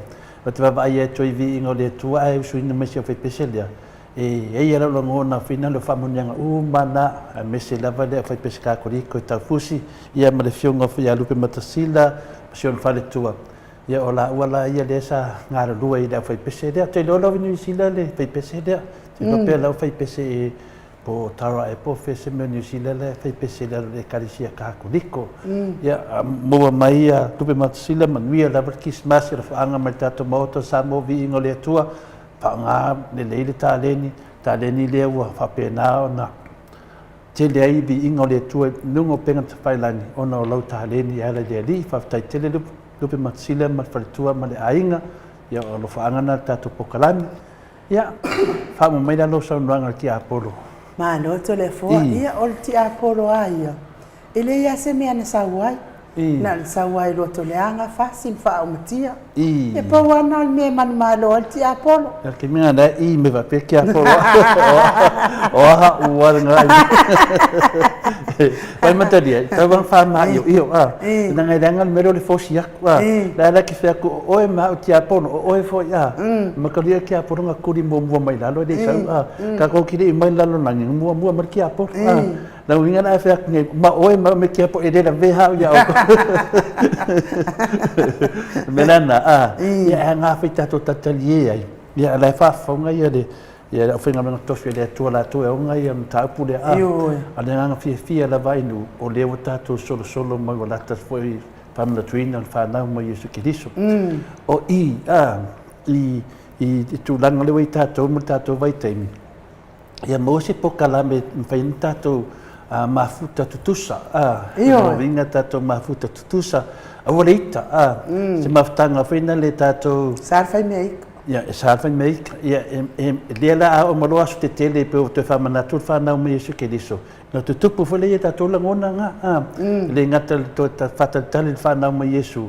o te vava ai e toi Viiga o le atua e usuina mesi o fai pese lea e ia lo ngona fina le famunianga umana mesi lava le fai pese kakoriko I taufusi ia ma le fionga fia lupe matasila sion fale tua ia ola wala ia le sa ngara lua I le fai pese lea te lolo vinu sila le fai pese lea te lope la fai pese e po tara e po fese me New Zealand le fai pese le karisia kakoriko ia mo mai ia lupe matasila manuia la Christmas ia faanga mai tato Maota Samoa Viiga le atua nga le leile taleni le ua whapena ona te le ai Viiga le atua nungo penga te whailani ona o lau taleni ala le ali whaftai tele lupe matsila ma whalitua ma le ainga ia o lo whaangana tato pokalami ia whaama mai la lo saunuanga ki Apolo ma no to le fo ia o ti Apolo aia ele ia se me ana sawai na sawai lo to le anga fasil fa o matia e pa wana me man malo ti Apolo ke minga da I me va pe ki Apolo o ha ua ngai pai mataria tava fa ma io na ngai dangal mero le fosi akwa la ki fa ko o ma ti Apolo o fo ya ma ka dia ki Apolo nga kuri mo mai la lo de sa ka ko ki mai la lo nang mo mar ki Apolo na winga na fa ma o ma me ki Apolo e la ve ha ya melana ia nga fita to tatalie ai ia la fa fonga ia de ia finga me to fia le to la to e nga ia ta pule ale nga fia la vai no o le wata to solo ma la ta foi pam la twin al fa na mo Yesu Keriso o I tu langa le wai tato mo tato vai temi ia mo se pokalame fai tato mafuta tutusa vinga tato mafuta tutusa Awarita, se maftanga fina le tato. Sarfai meik. Ya, sarfai meik. Ya, lela o maloa su te tele pe o te whamanatu whanau me Yesu Keriso. No te tupu whale e tato langona nga. Le ngata to ta whatatali whanau me Yesu.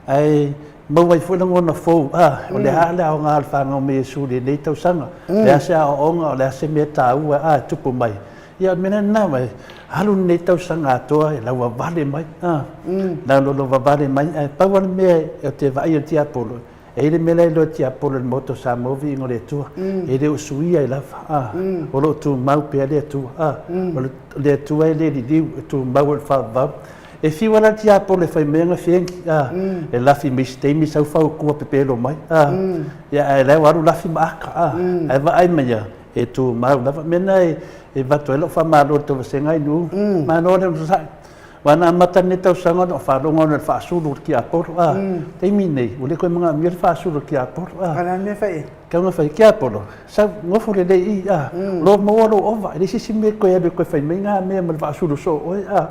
Ai, mawai whanangona fōu. O le hale ao ngā whanau me Yesu le nei tau sanga. Le ase ao onga o le ase mea tā ua tupu mai. Ia mena nā mai. Halu nei tau sanga atoa e laua vale mai. Nā lolo vale mai. Pauana mea e te vai o te apolo. E le mele lo te apolo le moto Samoa ingo le tua. E le usuia i lava. O lo tu mau pia le tua. O le tua e le liu tu mau e whavau. E whiwara te apolo e whai menga whiengi. E lafi misteimi sau whau kua pepelo mai. Ia e leo aru lafi maaka. E wa ai mai e tu mau lava. Mena e watu e lo whamaro te wasenga i nu. Mano le msai. Wana mata ne tau sanga no wharonga o le whaasuru ki aporo. Teimi nei, ule koe mga mia le whaasuru ki aporo. Kana me whai. Kaunga whai ki aporo. Sa ngofo le lei i. Lo mawaro ova. Ele sisi me koe ebe koe whai mei ngā mea ma le whaasuru so.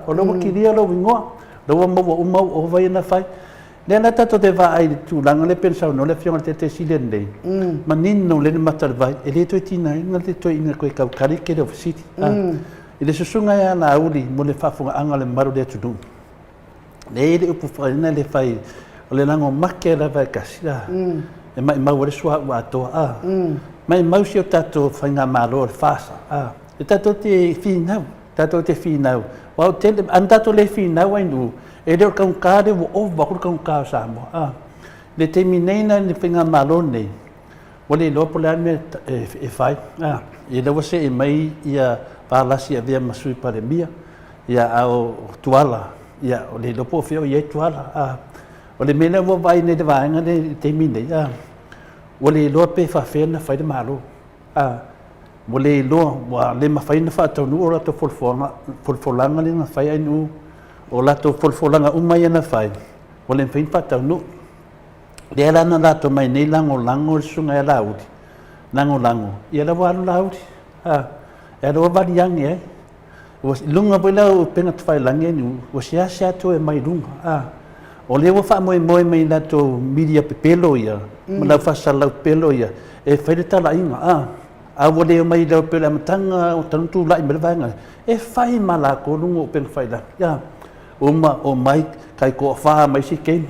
O lo ki ria lo wingoa. Lo mawa umau ova i na whai. Le ana tato te wā ai tu langa le pensau no le fionga te silen nei. Ma nino le mata le vai. E le toi tina inga le toi inga koe kau kari ke le ofisiti. I le susunga ia na auli mo le whafunga anga le maru le tunu. Le le upu whaina le whai o le lango make la vai kasi. E mai mau le sua ua atoa. Mai mau si o tato whainga malo le whasa. E tato te whinau. Tato te whinau. Wau tele, an tato le whinau ai nu. E leo kaun kāre wo ova kuru kaun kāo Samoa. Le te mineina ni whinga malo nei. Wale lopo le ane e whai. E lewa se e mai ia palasi a via masui pare mia. Ia ao tuala. Ia o le lopo whio i e tuala. O le mena wo vai ne te vaenga ne te minei. O le loa pe whawhena whai de malo. O le loa wa le mawhaina whaatau o rato folfolanga le na whai ainu. O lato folfolanga umai ana whai. O le mwhain whaatau nu. Le alana lato mai nei lango le sunga e lauri. Lango. Ia la waru lauri. E roa wari yangi e. Lunga pui lau penga tuwhai langi enu. O sia to e mai lunga. O lewa wha moe mai lato media pepelo ia. Ma lau whasa lau pelo ia. E whaire tala inga. A wo leo mai lau pelo amatanga o tanutu lai melewainga. E whai mala ko lunga o penga whai langi. Uma o mai kai ko wha mai si kei.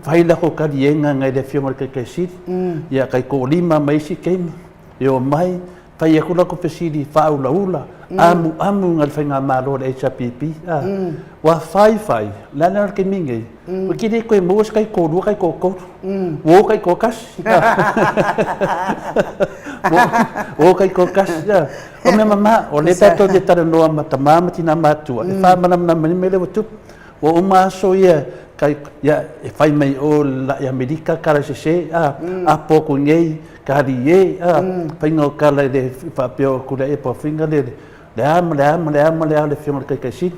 Whai la ko karienga ngai le whionga kai siri. Ia kai ko lima mai si kei. E o mai pai aku lako pesiri whaula. Amu ngal whainga maro le HPP. Wa whai. Lana ke mingi. O kire koe mōs kai kōrua kai kōkōru. Wō kai kōkas. Wō kai kōkas. O mea mama, o le tato te tara noa matamama tina matua. E whamanamna mani mele wa tupu. O uma so ia kai ia e whai mai o la Amerika kara se a poko ngei kari e whainga o kala le whapeo kura e pa whinga le le whionga kai si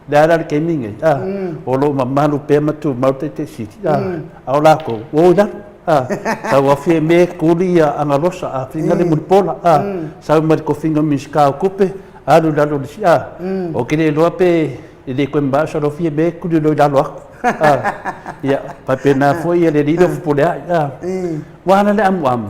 le ara le kei mingi o lo mamalu pe matu maute te si au lako o da tau a whie me kuri a angalosa a whinga le muripola sau mari ko whinga miska o kupe alu lalo le si o kire loa pe e le koe mbasa ro fie me kuri loi lalo aku. Ia, papena foi e le rido fupulea. Wana le amu.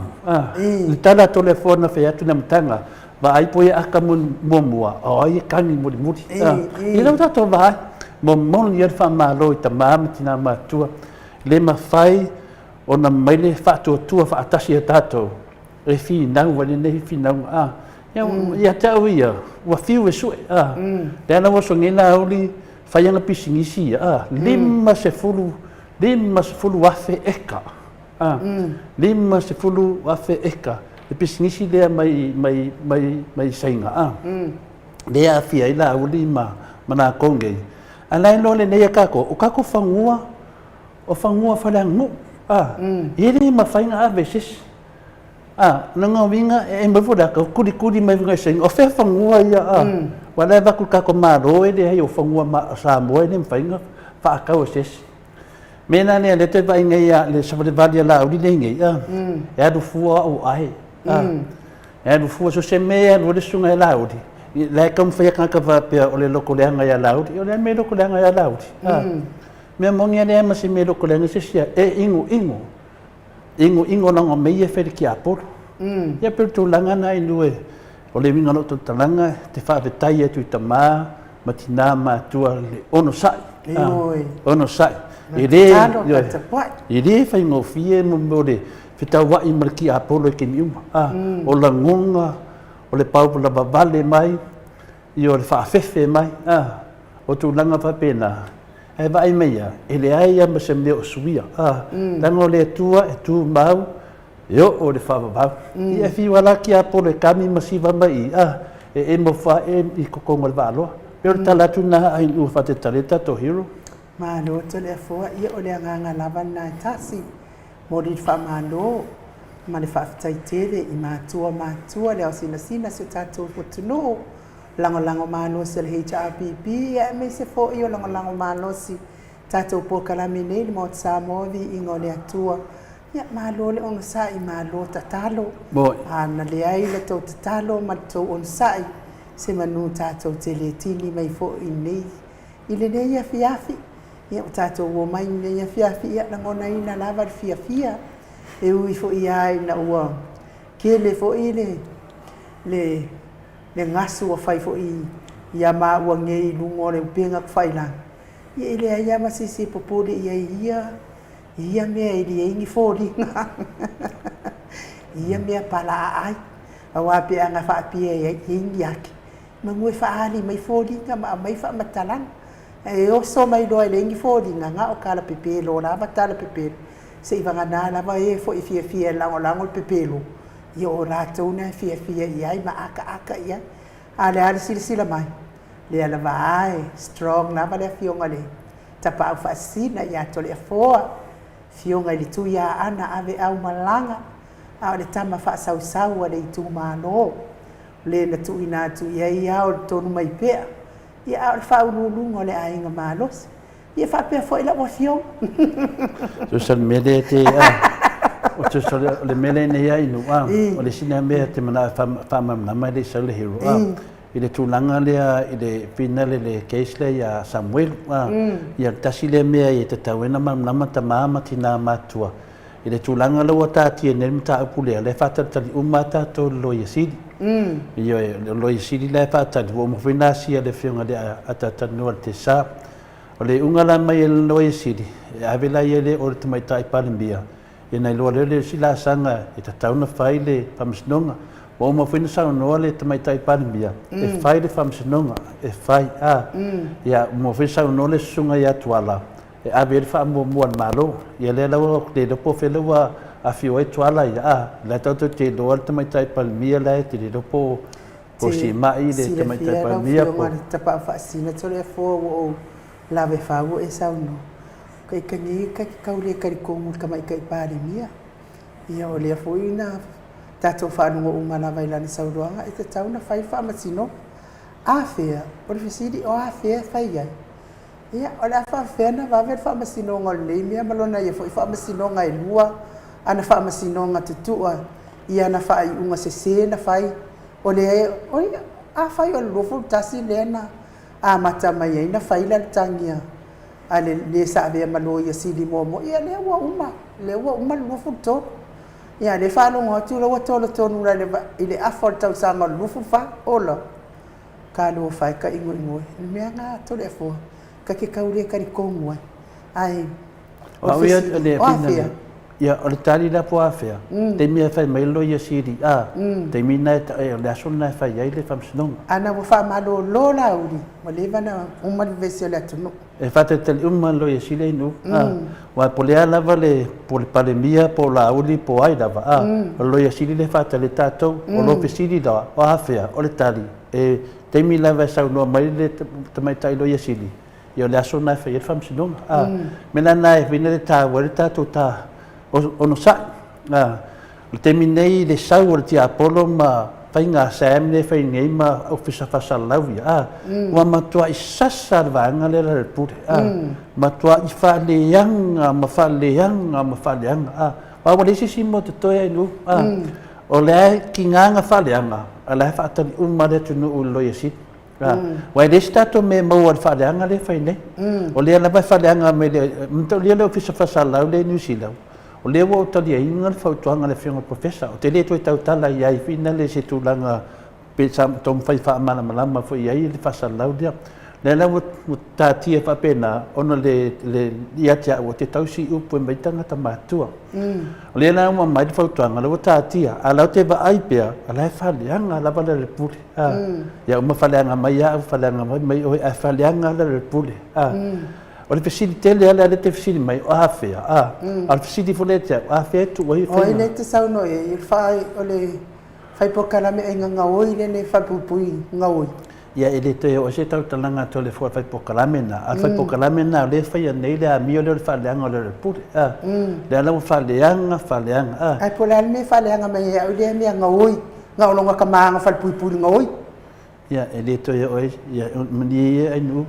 Le tala telefona fe atu na mtanga. Va ai po ia aka mua. O ai kangi muri. I lau tato vai. Mo mon ia fa malo i tamama tina matua. Le mawhai o na maile whaatua tua whaatasi a tato. E fi nau wale nehi fi nau. Ia tau ia. Wa fiu e sue. Le ana waso ngena auli whaianga pisingisi. Lima se fulu wafe eka. Lima se fulu wafe eka. E pisingisi lea mai sainga. Lea afia ila auli mana kongei. Anai no le neia kako. O kako whangua. O whangua whalangu. Iri ma whainga avesis. Nanga winga e mawuraka. Kuri mai winga sainga. O whea whangua ia. Wala baku kako maro e le hei o whangua Samoa e le mwhainga. Whaakau asesi. Mena nea le te vai ngai le savale a la uri le ngai. E adu fua o ahe. E adu fua so se mea no le sunga e la uri. Le kam whaia kaka wapea o le loko leanga ia la uri. O le me loko leanga ia la uri. Mea mongi ane ama se me loko lenga se sia, ingo nanga meia wheri ki aporo. Ia pero tō langa na inue, o le minga no tō talanga, te whaawetai atu i ta maa, ma tina mātua le ono sai. Ono sai. I re whai ngō fie mo le whitau wai mariki aporo e ke miuma. O la ngonga, o le paupula babale mai, i o le whaafefe mai. O tō langa whapena. E vai meia, e le ai ama se meo suia. Tango le atua e tū mau, eo o le whawabau. I e whiwala ki aporo e kami masiva mai. E mo wha e i kokonga le wāloa. Pero talatu na ai ua whate tareta to hero. Malo to le fua ia o le anganga lava na tasi. Mori wha malo, ma le whaafitai tere i mātua leo sina se tātou whatunu. Lango malo se le HRPP, ia me se fo i o lango malo si tātou pōkalami nei le Maota Samoa Viiga o le Atua. Ia malo le ono sai malo tatalo. Ana le ai le tau tatalo ma tau ono sai. Se manu tātou te le tini mai fo i nei. I le nei a fiafi. Ia tātou o mai nei a fiafi. Ia langona ina lava le fiafia. E ui fo i ai na ua. Ke le fo i le ngasu o fai fo i. Ia maa ua ngei lungo le upenga kufai lang. Ia i le ai ama sisi popole ia. Ia mea i le ingi fo ringa. Ia mea pala ai. Awa pe anga whaapia i ingi aki. Ma ngoi whaali mai fōringa ma mai wha matalang. E oso mai loa le ingi fōringa ngā o kala pepelo, la matala pepelo. Se i wanga nā lava e fo i fia lango pepelo. I o rātou na fia i ai ma aka i ai. A le ala sila mai. Le ala vai, strong lava le fionga le. Tapa au whaasina i ato le afoa. Fionga li tu ia ana ave au malanga. A le tama whaasau ale i tu mālo. Le na tu ina tu i au tonu mai pea. I au le whaululunga le ainga mālos. I whapea fo ila wafiong. Tu sal mele te o tu sal le mele ne ia inu. O le sina mea te mana whamamna mai le sal le hero. I le tūlanga lea, i le pina le case le ia Samuel. I al tasi le mea i te tauena mamnama ta maama tina mātua. I le tūlanga laua tāti e nere mta upulea, le whātatari umata tō loia siri. I o loia siri le whātari, o mwhina sia le whiunga le atatanua te sā. O le ungala mai e loia siri, e awela i le o le tamaitai palembia. I nei loa le sila sanga, e ta tauna whai le whamisnonga. O mwhina sao noa le tamaitai palembia, e whai le whamisnonga, e whai ia mwhina sao noa le sunga i atuala. E abe le whaamuamua malo, ia le lau le lopo whelua a whio e tuala ia le tautu te loa le tamaitai palmia le te le lopo po si mai le tamaitai palmia po. Sila tapa whaasina tole a fōa o lawe whaua e sauno. Kai kanyi kai kaule karikongu kamai kai palmia. Ia o lea fōina tātou whanunga umana wailani sauroanga e te tauna whai whaamasino. Awhea, o le whisiri o awhea whai ai. Ia, o le whaafena wawe whaamasino ngā leimia malona ia fo i whaamasino ngā i lua, ana whaamasino ngā tutua, ia ana wha i unga se na whai, o le a whai o le lofo tasi lena, a mata mai ai na whai la tangia, a le sa avea malo ia sili momo, ia le ua uma lofo tō, ia le whanonga atu la watola tōnu la i le afo tau sanga lofo wha, ola, ka lua whai ka ingo, mea ngā tole a fua. Ka ke kaure kari kongu ai. O ia le pina. Ia o le tali la po afea. Te mea fai mai lo ia siri. Te mina e le asona e fai ai le whamsinonga. Ana wa wha malo lo la uri. Ma lewa na umari vesi o le atunu. E whate tali lo ia siri inu. Wa po lea lava le po le palemia po la uri po ai lava. O lo ia siri le whate le tātou. O lo pe siri la o afea o le tali. E te mi lava e sau noa mai le tamaitai lo ia siri. Ia le aso nai whai e whamsinonga. Mena nai vina le tāua le tātou tā ono sai. Le te minei le sau o le tia Apollo ma whai ngā Sam le whai ngei ma ofisa whasalauia. Wa matua i sasa le vanga le la le pure. Matua i whaleanga ma whaleanga. Wa wale sisi mo te toia inu. O le ai ki nganga whaleanga. A le whaatari umare tunu u loia sit. Wai le stato me mau al whareanga le whai nei. O lea lava whareanga me le, mta lea leo fisa whasalau le New Zealand. O lea wa o tali inga le whautuanga le whionga professor. O te le toi tautala i ai whina le se tūlanga pe tom whai whaamana malama fo i ai le whasalau lea. Lea la o tātia whapena ono le iatia o te tausi upu e maitanga ta mātua. O lea la ua mai le whautuanga, la o tātia, a lau te wa aipea, a lai whaleanga, la wala le pule. Ia uma whaleanga mai au, whaleanga mai oi, a whaleanga la le pule. O le fesili tele ala le te fesili mai, o hawhea. A le fesili fuletea, o hawhea tu oi whainga. Oi le te sauno e, il whai o le whaipokarame e ngā oi le ne whaipupui ngā oi. Ia ele te o se tau talanga to le fai pokalamena al fai pokalamena le fai nei le amio le faleanga le pure le ala faleanga ai pola me faleanga mai au le me ngoi ngaulonga kamanga fal pui ngoi ia ele to o ia mani ai nu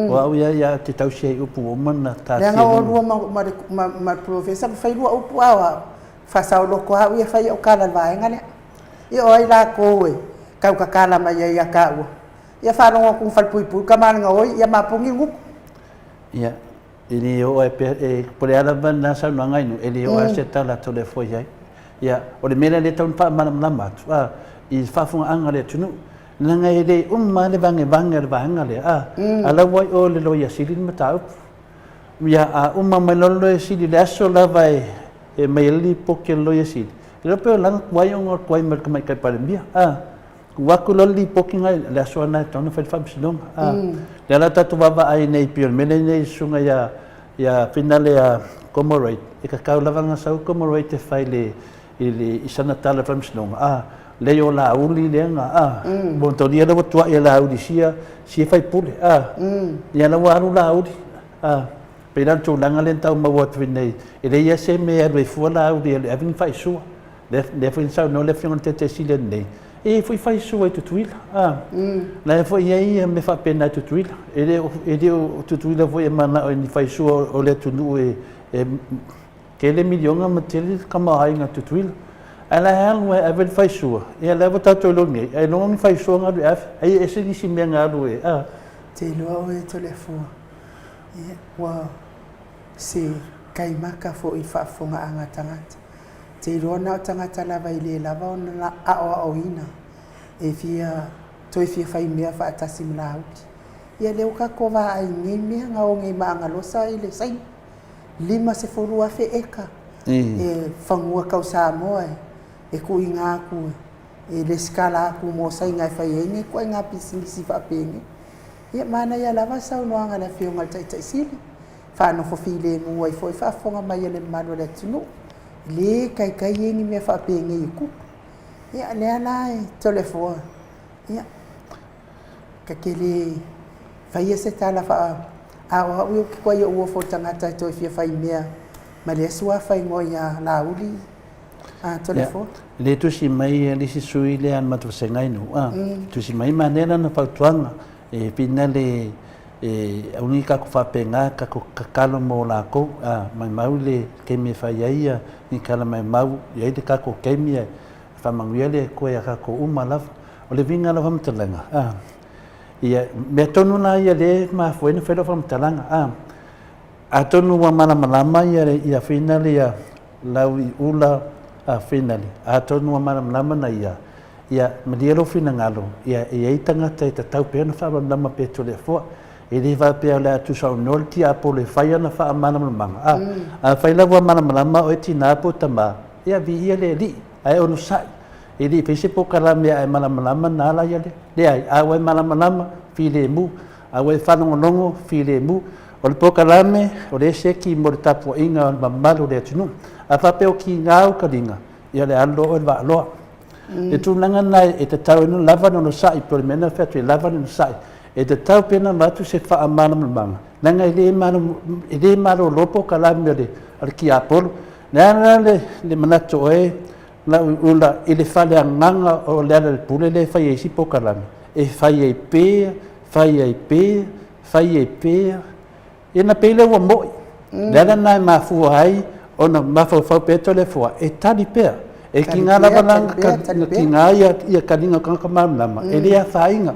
wa ia te tau se upu mana ta le ngau ma professor fai lu upu awa fa sa lo ko ia fai o kala vai ngane ia oi la ko e kau ka kala mai ia ka ia whanonga kung whalpui ka mana oi ia mapungi nguk. Ia, ili o e pore alaba na sa ngai no ili o se tala to le foi ai. Ia, o le mena le taun pa mana matu. I whafunga anga le tunu. Nanga ele le bange le banga le ala wai o le loia silin matau. Ia a mai lolo e sili le aso lava e mai li poke loia sili. Ilo pe o langa kwai o ngor kwai mai kai parembia. Waku loli pokinga le asona tonu fai fabsilong le ala tatu baba ai nei pion mele nei sunga ya finale ya commemorate e ka kaulavanga sau commemorate fai le isana tala fabsilong le yo la uli le nga bon to dia le tua e la uli sia fai pule ya la waru la uli pe dan tu langa le tau ma wat nei e le ya se me e fu la uli le avin fai sua le fai sau no le fion te silen nei e foi fai sua tu tuila la foi ai me fa pena tu tuila ele tu tuila foi mana o ni fai sua o le tu nu e que le milionga mateli kama ai nga tu tuila ala hal we avel fai sua e la vota to lo ngai e non fai sua nga af ai ese ni si me nga lo e te lo e telefone e wa se kai maka fo I fa fonga anga tangata te rona o tangata lava I le lava ona o ina e fia toi fia fai mea fa atasi mlauti ia leo ka kova ai ngime nga o ngai maanga losa I le sai 5 se forua fe eka e fangua kau Samoa e ku inga ku e le skala ku mo sai ngai fai ngai ku nga pising si fa penge ia mana ia lava sau no anga na fio ngal tai sili fa no fo file mu ai foi fa fonga mai le malo le tunu le kai yengi me fa penge I ku ia le ana telefone ia ka kele fai se tala fa a o ki ko yo fo tangata to fia fai mea ma le sua fai ngoia la uli telefone le tu si mai le si sui le an matu sengai no tu si mai manena na pautuanga e pinale e unika ko fa penga ka ko kakalo mo la ko mai mau le ke me fai ia ni kala mai mau ia te ka ko ke me fa mangiele ko ia ka ko umala o le vinga la fam telanga ia me tonu na ia le ma foi no felo fam telanga a tonu wa mana malama ia finale ia lawi ula finale a tonu wa mana malama na ia medielo finangalo ia itanga te tau pena fa lama pe to le fo e le va pe la tu sa nolti a po le faia na fa mana manga a fa la wa mana malama o tina po tama ia vi ia le li ai onu sai e li pe se po kala me ai mana malama na la ia le ai a wa mana malama fi le mu a wa fa longo fi le mu o le po kala me o le se ki mo tapo inga mamalo le tunu a fa pe o ki ngau kalinga ia le alo o va lo e tu nanga nai e te tau no lava no sai por mena fa tu lava no sai e te tau pena matu se fa amana manga nanga ile mano lopo kala me al ki apol na le manato e la ula ile fa le nganga o le pule le fa yesi po kala e fa ye pe e na pele wo mo le na ma fu ai ona ma fa pe to le fo e tali pe e ki nga lava langa ki nga ia kalinga ka kamama e le a fainga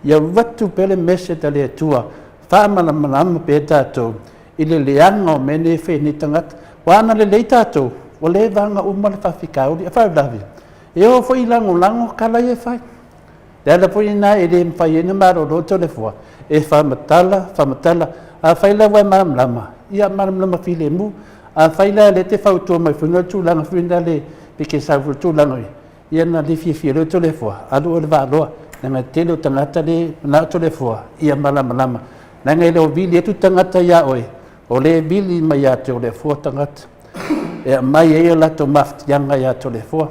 ia watu pele mese tale atua whamalama pe tātou i le leanga o mene whi ni tangata wana le lei tātou o le vanga umale whawhikauri a whawlavi e o fo i lango kala e whai le ala po ina e le mwhai e na maro roto le fua e whamatala a whaila wai maramlama ia maramlama while mu a whaila le te whautua mai whunga tūlanga whina le pike saufu tūlanga ia na le fia roto le fua alu o le wāloa nanga telo tangata le na to le fua ia maramlama nanga ele o vili e tu tangata ia oe o le vili mai a te o le fua tangata e mai e la to maftianga ia to le fua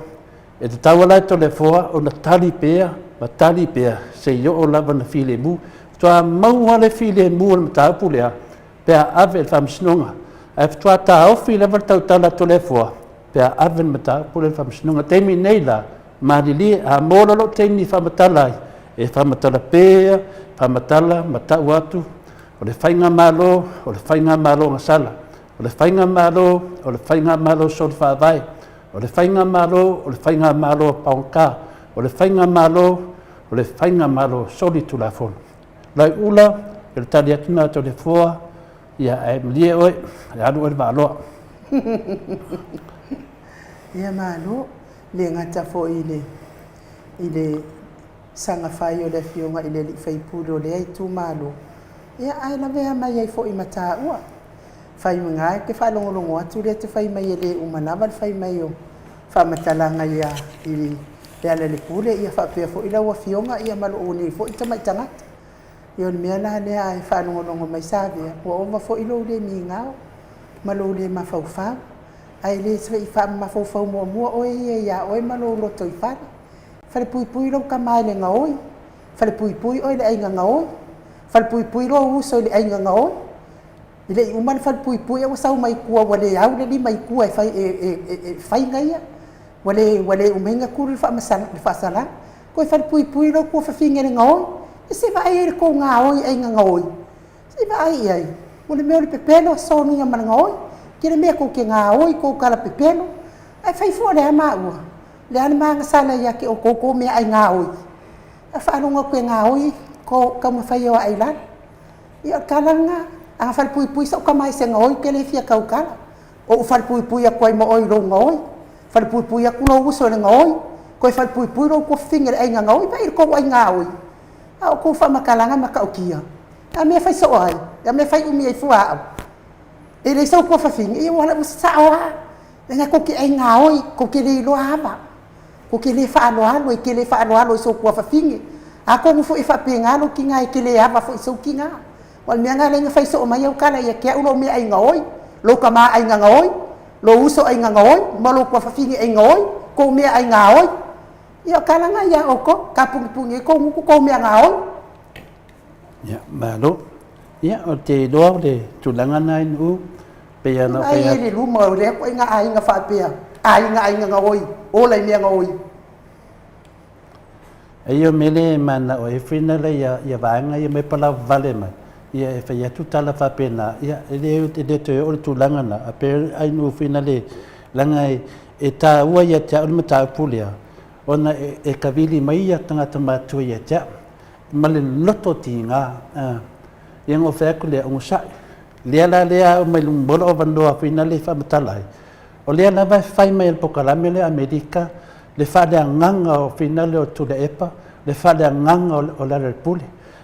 e te tawala to le fua o na tali pea se yo o lava na file mu toa maua le file mu o matapulea pea ave le whamsinonga e toa ta ofi lava tautala to le fua pea ave le matapule le whamsinonga teimi nei la marili a mololo teimi whamatala e whamatala pea whamatala matau atu o le whainga malo ngasala o le whainga malo sol whawai o le whainga malo paunka o le whainga malo soli tulafon lai ula e le tali atina to le fua ia e mlie oe e anu e le maaloa ia malo le ngata fo i le sanga whai o le fionga i le li whaipuru o le ai tu malo ia ai la vea mai ai fo i mata ua whai mga ke whalongolongo atu le te whai mai e le umanawa le whai mai o whamatalanga ia i le ala le pule ia whapea fo i laua fionga ia malo o ni fo i tamai tangata ia le mea naha lea ai whalongolongo mai savea ua ova fo i lo le mi ngao malo le mawhauwhau ai le se i wha mawhauwhau mua oe ia oe malo loto i whana whale pui lau ka mai le ngaoi whale pui oe le ainga ngaoi whale pui lo uso le ainga ngaoi i le i umane whale pui e wasau mai kua wale au le li mai kua e whai ngaia wale umenga kuru le whaasala koe whale pui lo kua whawhinga le ngaoi e se vai e ko ngaoi ainga ngaoi se vai ai wale meo le pepelo sonu ia mana ngaoi kire mea ko ke ngaoi ko kala pepelo ai whai fua le ama ua le ana maa ngasala ia ke o koko mea ai ngaoi a whaanonga koe ngaoi ko ka mawhai o ailan ia kalanga a whale pui sa o ka mai se ngaoi ke le fia kaukala o whale pui a koe mo oi ro ngaoi whale pui a kulo uso le ngaoi koe whale pui ro kua whinga le ainga ngaoi vai ko ai ngaoi a o ko whamakalanga maka o kia a mea whai so ai a mea whai umi ai fua au e le sau kua whawhinga ia wala usa o a nga ko ki ai ngaoi ko ki le loa hava ko ke le whaaloalo e ke le whaaloalo i so kua whawhingi a ko ngu fo i whapengalo ki ngai ke le hava fo i so ki ngā wal mea ngā lenga whai so o mai au kala ia kia ulo mea ai ngaoi lo ka maa ai ngaoi lo uso ai ngaoi ma lo kua whawhingi ai ngaoi ko mea ai ngaoi ia kala ngā ia oko ka pungi ko ngu ko mea ngaoi ia malo ia o te doa le tulanga nai nu pe ana pe ai le luma o le ko ai nga whapea ai nga ngaoi o lai mea ngaoi Ayo mele mana o e frina le ia vanga ia me pala vale mai ia e fai atu tala whapena ia e te o le tūlanga na a pe ai nu frina le langa e tā ua ia tia o le mata upulea ona e kawili mai ia tangata matua ia tia ma le loto ti ngā ia ngō whaku lea o ngusai lea o mai lumbolo o vandoa frina le whamatalai o lea na vai whai mai el pokalame le Amerika le whadea nganga o finale o tule epa, le whadea nganga o lara pule.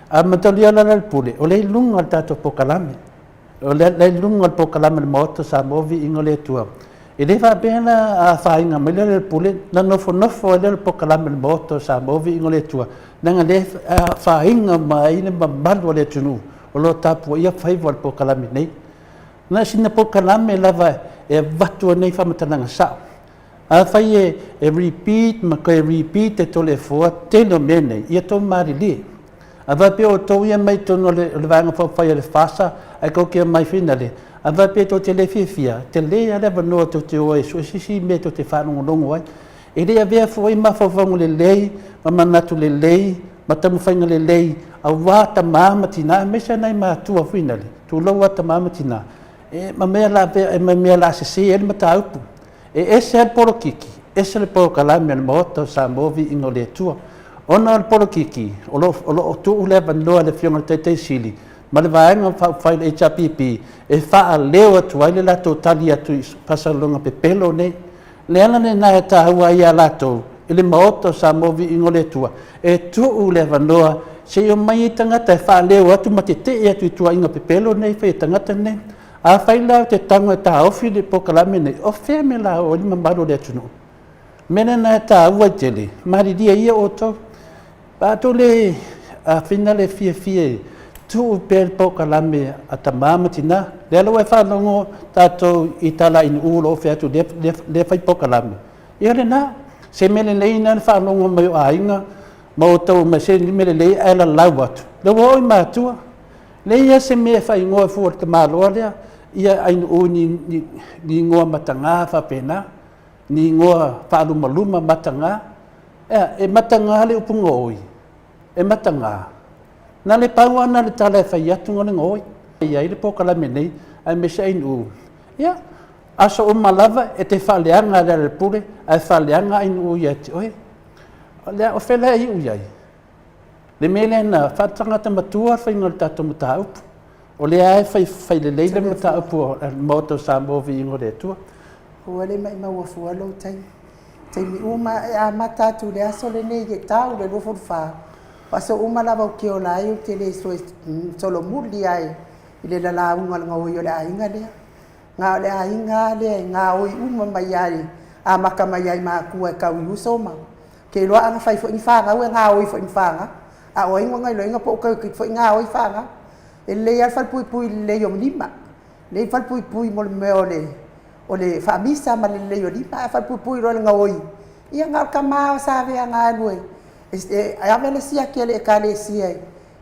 A matalia lara pule, o le lunga al tato pokalame. O le lunga al pokalame le Maota Samoa Viiga le Atua. E le whabena a whainga mai lara pule, na nofo le pokalame le Maota Samoa Viiga le Atua. Nanga le whainga mai le mabalu le tunu, o lo tapu ia whaiva al pokalame nei. Na sina pokalame lava e vatua nei whamatananga sao. A fai e repeat, ma koe repeat e tole fua, teno mene, ia tō marili. A vape o tō ia mai tono le vanga whawhai le whasa, ai kau kia mai finale. A vape tō te le whiwhia, te le a lewa noa tō te oe, so sisi me tō te whanongo ai. E rea vea fua i mawhawhangu le lei, ma manatu le lei, ma tamu whainga le lei, a wāta māmatina, me sa nai mātua finale, tū lau wāta māmatina. E ma mea la vea, e ma mea la sisi, e ma tā upu. E ese al poro kiki, ese le poro kalame al Maota Samoa Viiga le Atua. ona le polokiki o lo tu le vandoa le fionga te sili ma le vaenga fai le HPP e faa leo atu ai le lato tali atu pasalonga pepelo nei le ala ne na ta hua ia lato i le Maota Samoa Viiga le tua e tu le vandoa se o mai tangata e faa leo atu ma te atu i tuaiga pepelo nei fai tangata nei a fai la te tango e ta ofi le pokalame nei o fea me la o lima maro le atunu mena na ta ua tele maridia ia o tau pato le a fina le fie tu pel pokalame a tamama tina le alo e whanongo tato i tala in ulo o fea tu le fai pokalame ia le na se mele lei na whanongo mai o ainga ma o tau ma se mele lei ala lau atu le woi mātua le ia se mea fai ngoa fuar te māloa lea ia ainu o ni ngoa matanga whapena ni ngoa whaalumaluma matanga e matanga le upunga oi e matanga na le pau ana le tala e whai atu ngone ngoi ia i le pokalame nei ai me se ainu ia aso o malava e te whaleanga le pule ai whaleanga ainu o ia te oi lea o whela i uiai le mele na whatangata matua whai ngol tato mata upu o lea e whai le leile mata upu o Maota Samoa Viiga le tua ua le mai maua fualo tai mi uma a matatu le aso le nei ke tau le lofo fa paso uma lava o ke o lai o te le solo muli ai i le la unga nga o le ainga le nga le ainga le nga o uma mai ai a maka mai ai ma ku e kau uso ma ke lo anga fai fo in fa nga o nga o fo in fa nga a o inga ngai lo inga po ka fo nga o fa nga e le al fal pui le yo lima le fal pui mo me o le famisa ma le yo lima fal pui ro nga oi ia nga ka ma sa ve nga lue e a vele sia ke le kale sia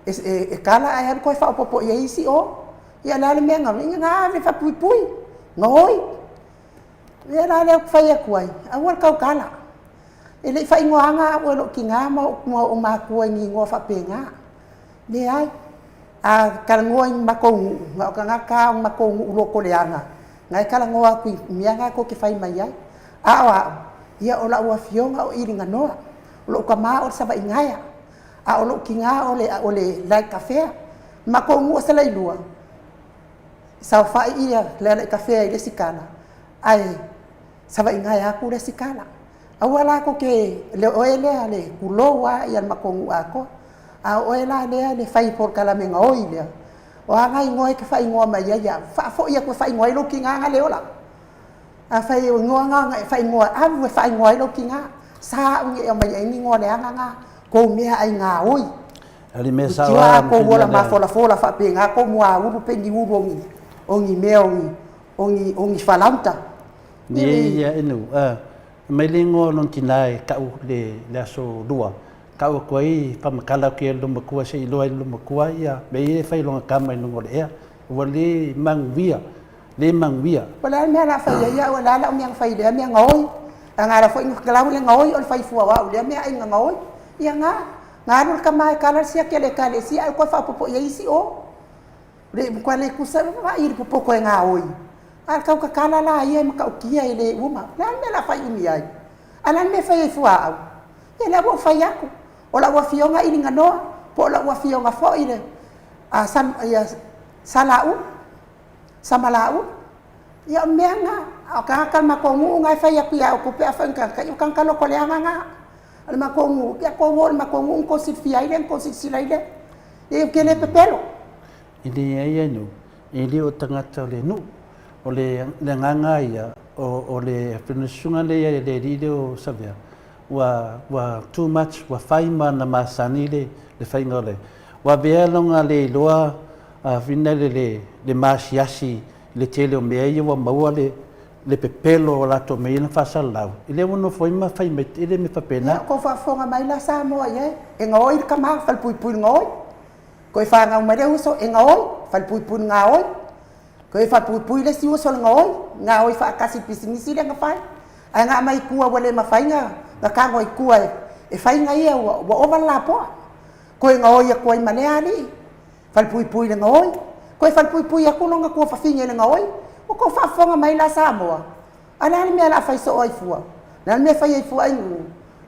e kala ai ko fa popo ia isi o ia la le menga nga le fa pui nga oi ia la le fa ia kuai a wa ka kala e le fa ingoa nga o lo kinga ma o ma kuai ni ngo fa penga le ai a kalangoa i makongu nga ka ngaka makongu ulo koleanga ngai kalangoa ku mianga ko ke fai mai ai awa ia ola ua fionga o iringa noa lo ka ma o sava ingaya a o kinga o le like cafe makongu o sala ilua sa fa ia le cafe ile sikana ai sava ingaya ku le sikana awala ko ke le oele ale kuloa ia makongu ako a oela le fai por kala menga oile o anga ngoi ke fai ngoma ya fa fo ia ko fai ngoi lo kinga le ola a fai ngoa fai ngoa a fai ngoi lo kinga sa ngi o mai ni ngone anga ko mea ai nga oi ali me sa wa ko bola ma fola fa pe nga ko mua u pe ni u ongi mea ongi falanta ni ya inu mai lingo non tinai ka u le aso dua kau koi pamakala ke lo makua se ilo lo makua ia be fai longa kama no ngol ea wali mangvia le mangvia wala me la fai ia wala la mi ang fai de mi ngoi anga ra foi nglau le ngoi ol fai fuwa wa le me ai ngoi ia nga ro kama kala sia ke le kale sia ko fa popo ia isi o le ko le kusa va ir popo ko ngoi al kau ka kala la ia ma ka kia ile uma la me la fai mi ai ala me fai fuwa ia la bo fai aku ola wa fionga ini nganoa po ola wa fionga fo ile a salau samalau ya menga ka makongu ngai fa ya pia ko pe fa ka kan kalo ko le anga al makongu ya ko wol makongu ko sifia ile ko sisila ile e ke le pepelo ini ya no ili o tangata le no o le nganga ia o le penusunga le le video savia wa too much wa faima na masani le fainga le wa bealonga le loa vina le masiasi le tele o mea wa maua le pepelo la to me na fasalau ile wono foi ma fai me ile me papena ko fa fonga mai la Samoa ye e ngoi ka ma fal pui ngoi ko fa nga ma de uso e ngoi fal pui ngoi ko fa pui le si uso ngoi fa kasi pisinisi le nga fai nga mai kua wale ma fai nga ka ngoi kua e fai nga ia wa overlap ko ngoi ya ko mane ali fal pui le ngoi ko fal pui aku no nga ko fa finga le ngoi o ko fa fonga mai la Samoa ala me la fai so oi fua la me fai fua ai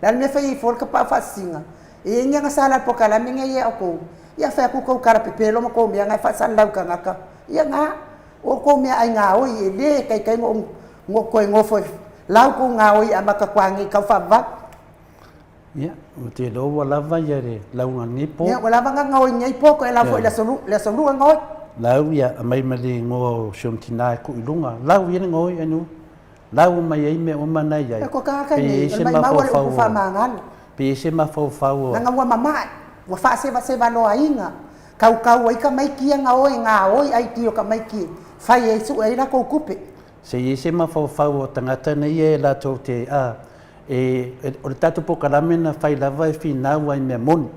la me fai fua ka pa fa singa E nga sala po kalami nga ia ko. Ia fa ku ko kara pepelo mo ko mia nga fa salau ka ngaka. Ia nga o ko mia ai nga oi ele kai ngo ko ngofo lau ko nga oi amaka kwangi ka fa va. Ya, o te lo wala va ya re lau ngi po. Ya wala nga ngoi ngai po ko la fo la solu ngoi. Lau ya mai mali ngo shom tina ku ilunga. Lau ye ngoi anu. Lau mai ai me o mana ya. Ko ka ka ni mai ma wala ku fa mangan. Pe se ma fau. Nga wa mama wa fa se va no ainga. Kau ai ka mai kia nga oi ai tio ka mai ki. Fa ye su ai la ko kupe. Se ma fau tangata nei e la to te a o le tatu po kalame na fai lava e fina wa me mon.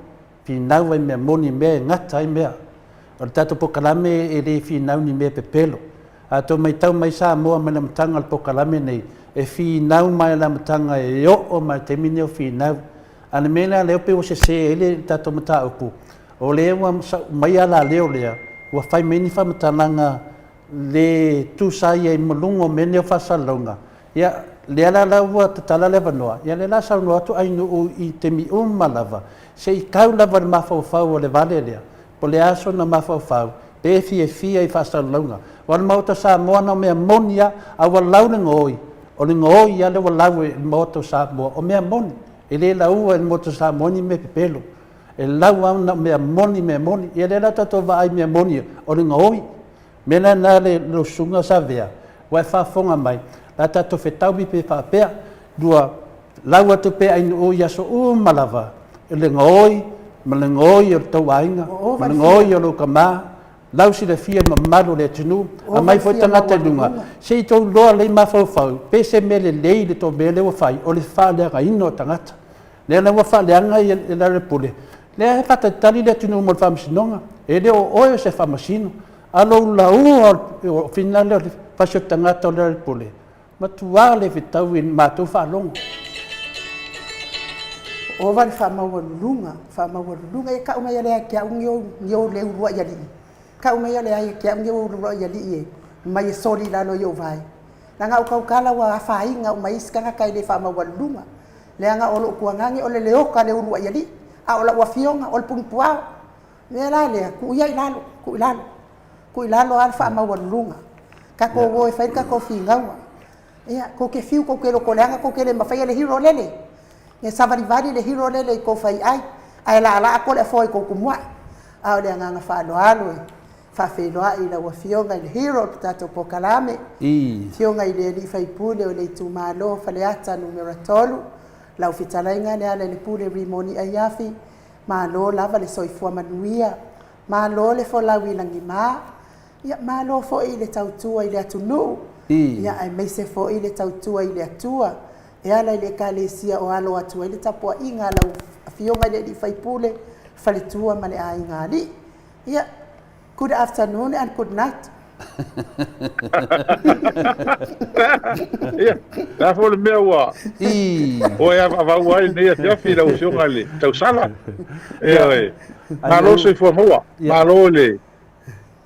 Fina wa me mon me ngata i me. O le tatu po kalame e le fina ni me pepelo. A to mai tau mai Samoa me na mtanga po kalame nei e fina mai la mtanga e yo o mai te mine o fina. Ana mena leo pe o se ele tatu mata upu. O leo mai ala leo lea. Wa fai meni fa mtananga le tu sai e mulungo mene o fa salonga. Ya le ala la wa tala le vanoa. Ya le la sa no atu ai no i te mi malava. Se i kau lava ma fa o le vale lea. Po le aso na ma fa pe fia i fa salonga. Wa Maota Samoa na me monia a wa lau ngoi. O le ngoi ya le wa lau e Maota Samoa o me moni. Ele la ua e Maota Samoa ni me pepelo. E lau au na me moni. Ya le la tato va ai me moni o le ngoi. Mena na le lo sunga sa vea. Wa fa fonga mai. La tato fetau bi pe fa pea. Dua lau atu pe ai no ya so malava. Le ngoi, le ngoi o tau ainga. Le ngoi o lo kama. Lau si le fia mamalu le tunu. A mai foi tangata lunga. Se to loa le ma fau. Pe se mele le to mele wa fai. O le fa le ga ino tangata. Le na wa fa le anga e la le pule. Le fa tali le tunu mo fa msinonga. E le o se fa masino. Alo la o final le fasio tangata le pole matua le vitau in matu fa long o van fa mawalunga e ka uma le ka ngio le ua ya li ka uma le ka ngio ua ya li mai soli la lo yo vai na nga ka kala wa fa inga mai ska ka le fa mawalunga le nga o lo kuangangi o le leo ka le ua ya li a o la wa fionga o pungpua le la le ku ya ilalo ku ilalo alfa mawalunga ka ko wo fai ka ko finga ia ko ke fiu ko ke lo koleanga ko ke le mafai le hiro lele e savari le hiro lele ko fai ai la ko le foi ko kumwa a le nga fa lo alo fa fe lo ai la wa fionga le hiro tato po kalame fionga ile li fai pule o le tu malo fa le ata numero tolu la ufitalainga le ale le pule rimoni ayafi malo lava le soifua manuia malo le fo la wilangi ma ia malo fo ile tautua ile atunu ia ai mai se fo ile tautua ile atua e ala ile kalesia o alo atua ile tapua inga la fionga ile fai pule faletua male a inga li ia good afternoon and good night ia la fo le mewa o ia va wai ne ia fila o fionga le tau sala e malo se fo moa malo le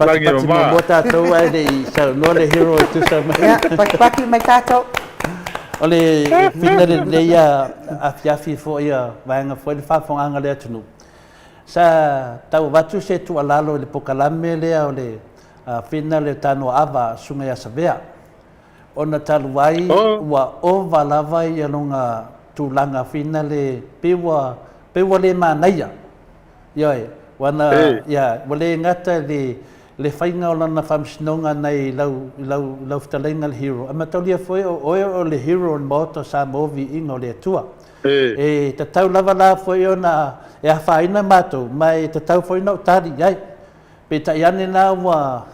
Pati mo tato ai de sa no le hero tu sa ya pati mai tato ole fina le ia afiafi fo ia vanga fo le fa fonga le tunu sa tau watu se tu alalo le pokalame le ole fina le tano ava sunga ya sabea ona talu wai wa ova lava ia longa tulanga fina le pewa le manaya ia wana ia wale ngata le fainga o lana whamsinonga nei lau ftalenga le hero. Ama taulia foi o le hero on Maota Samoa Viiga o le Atua. E te tau lava la foi o na e a whaina mātou, mai te tau foi na utari ai. Pe ta iane na wa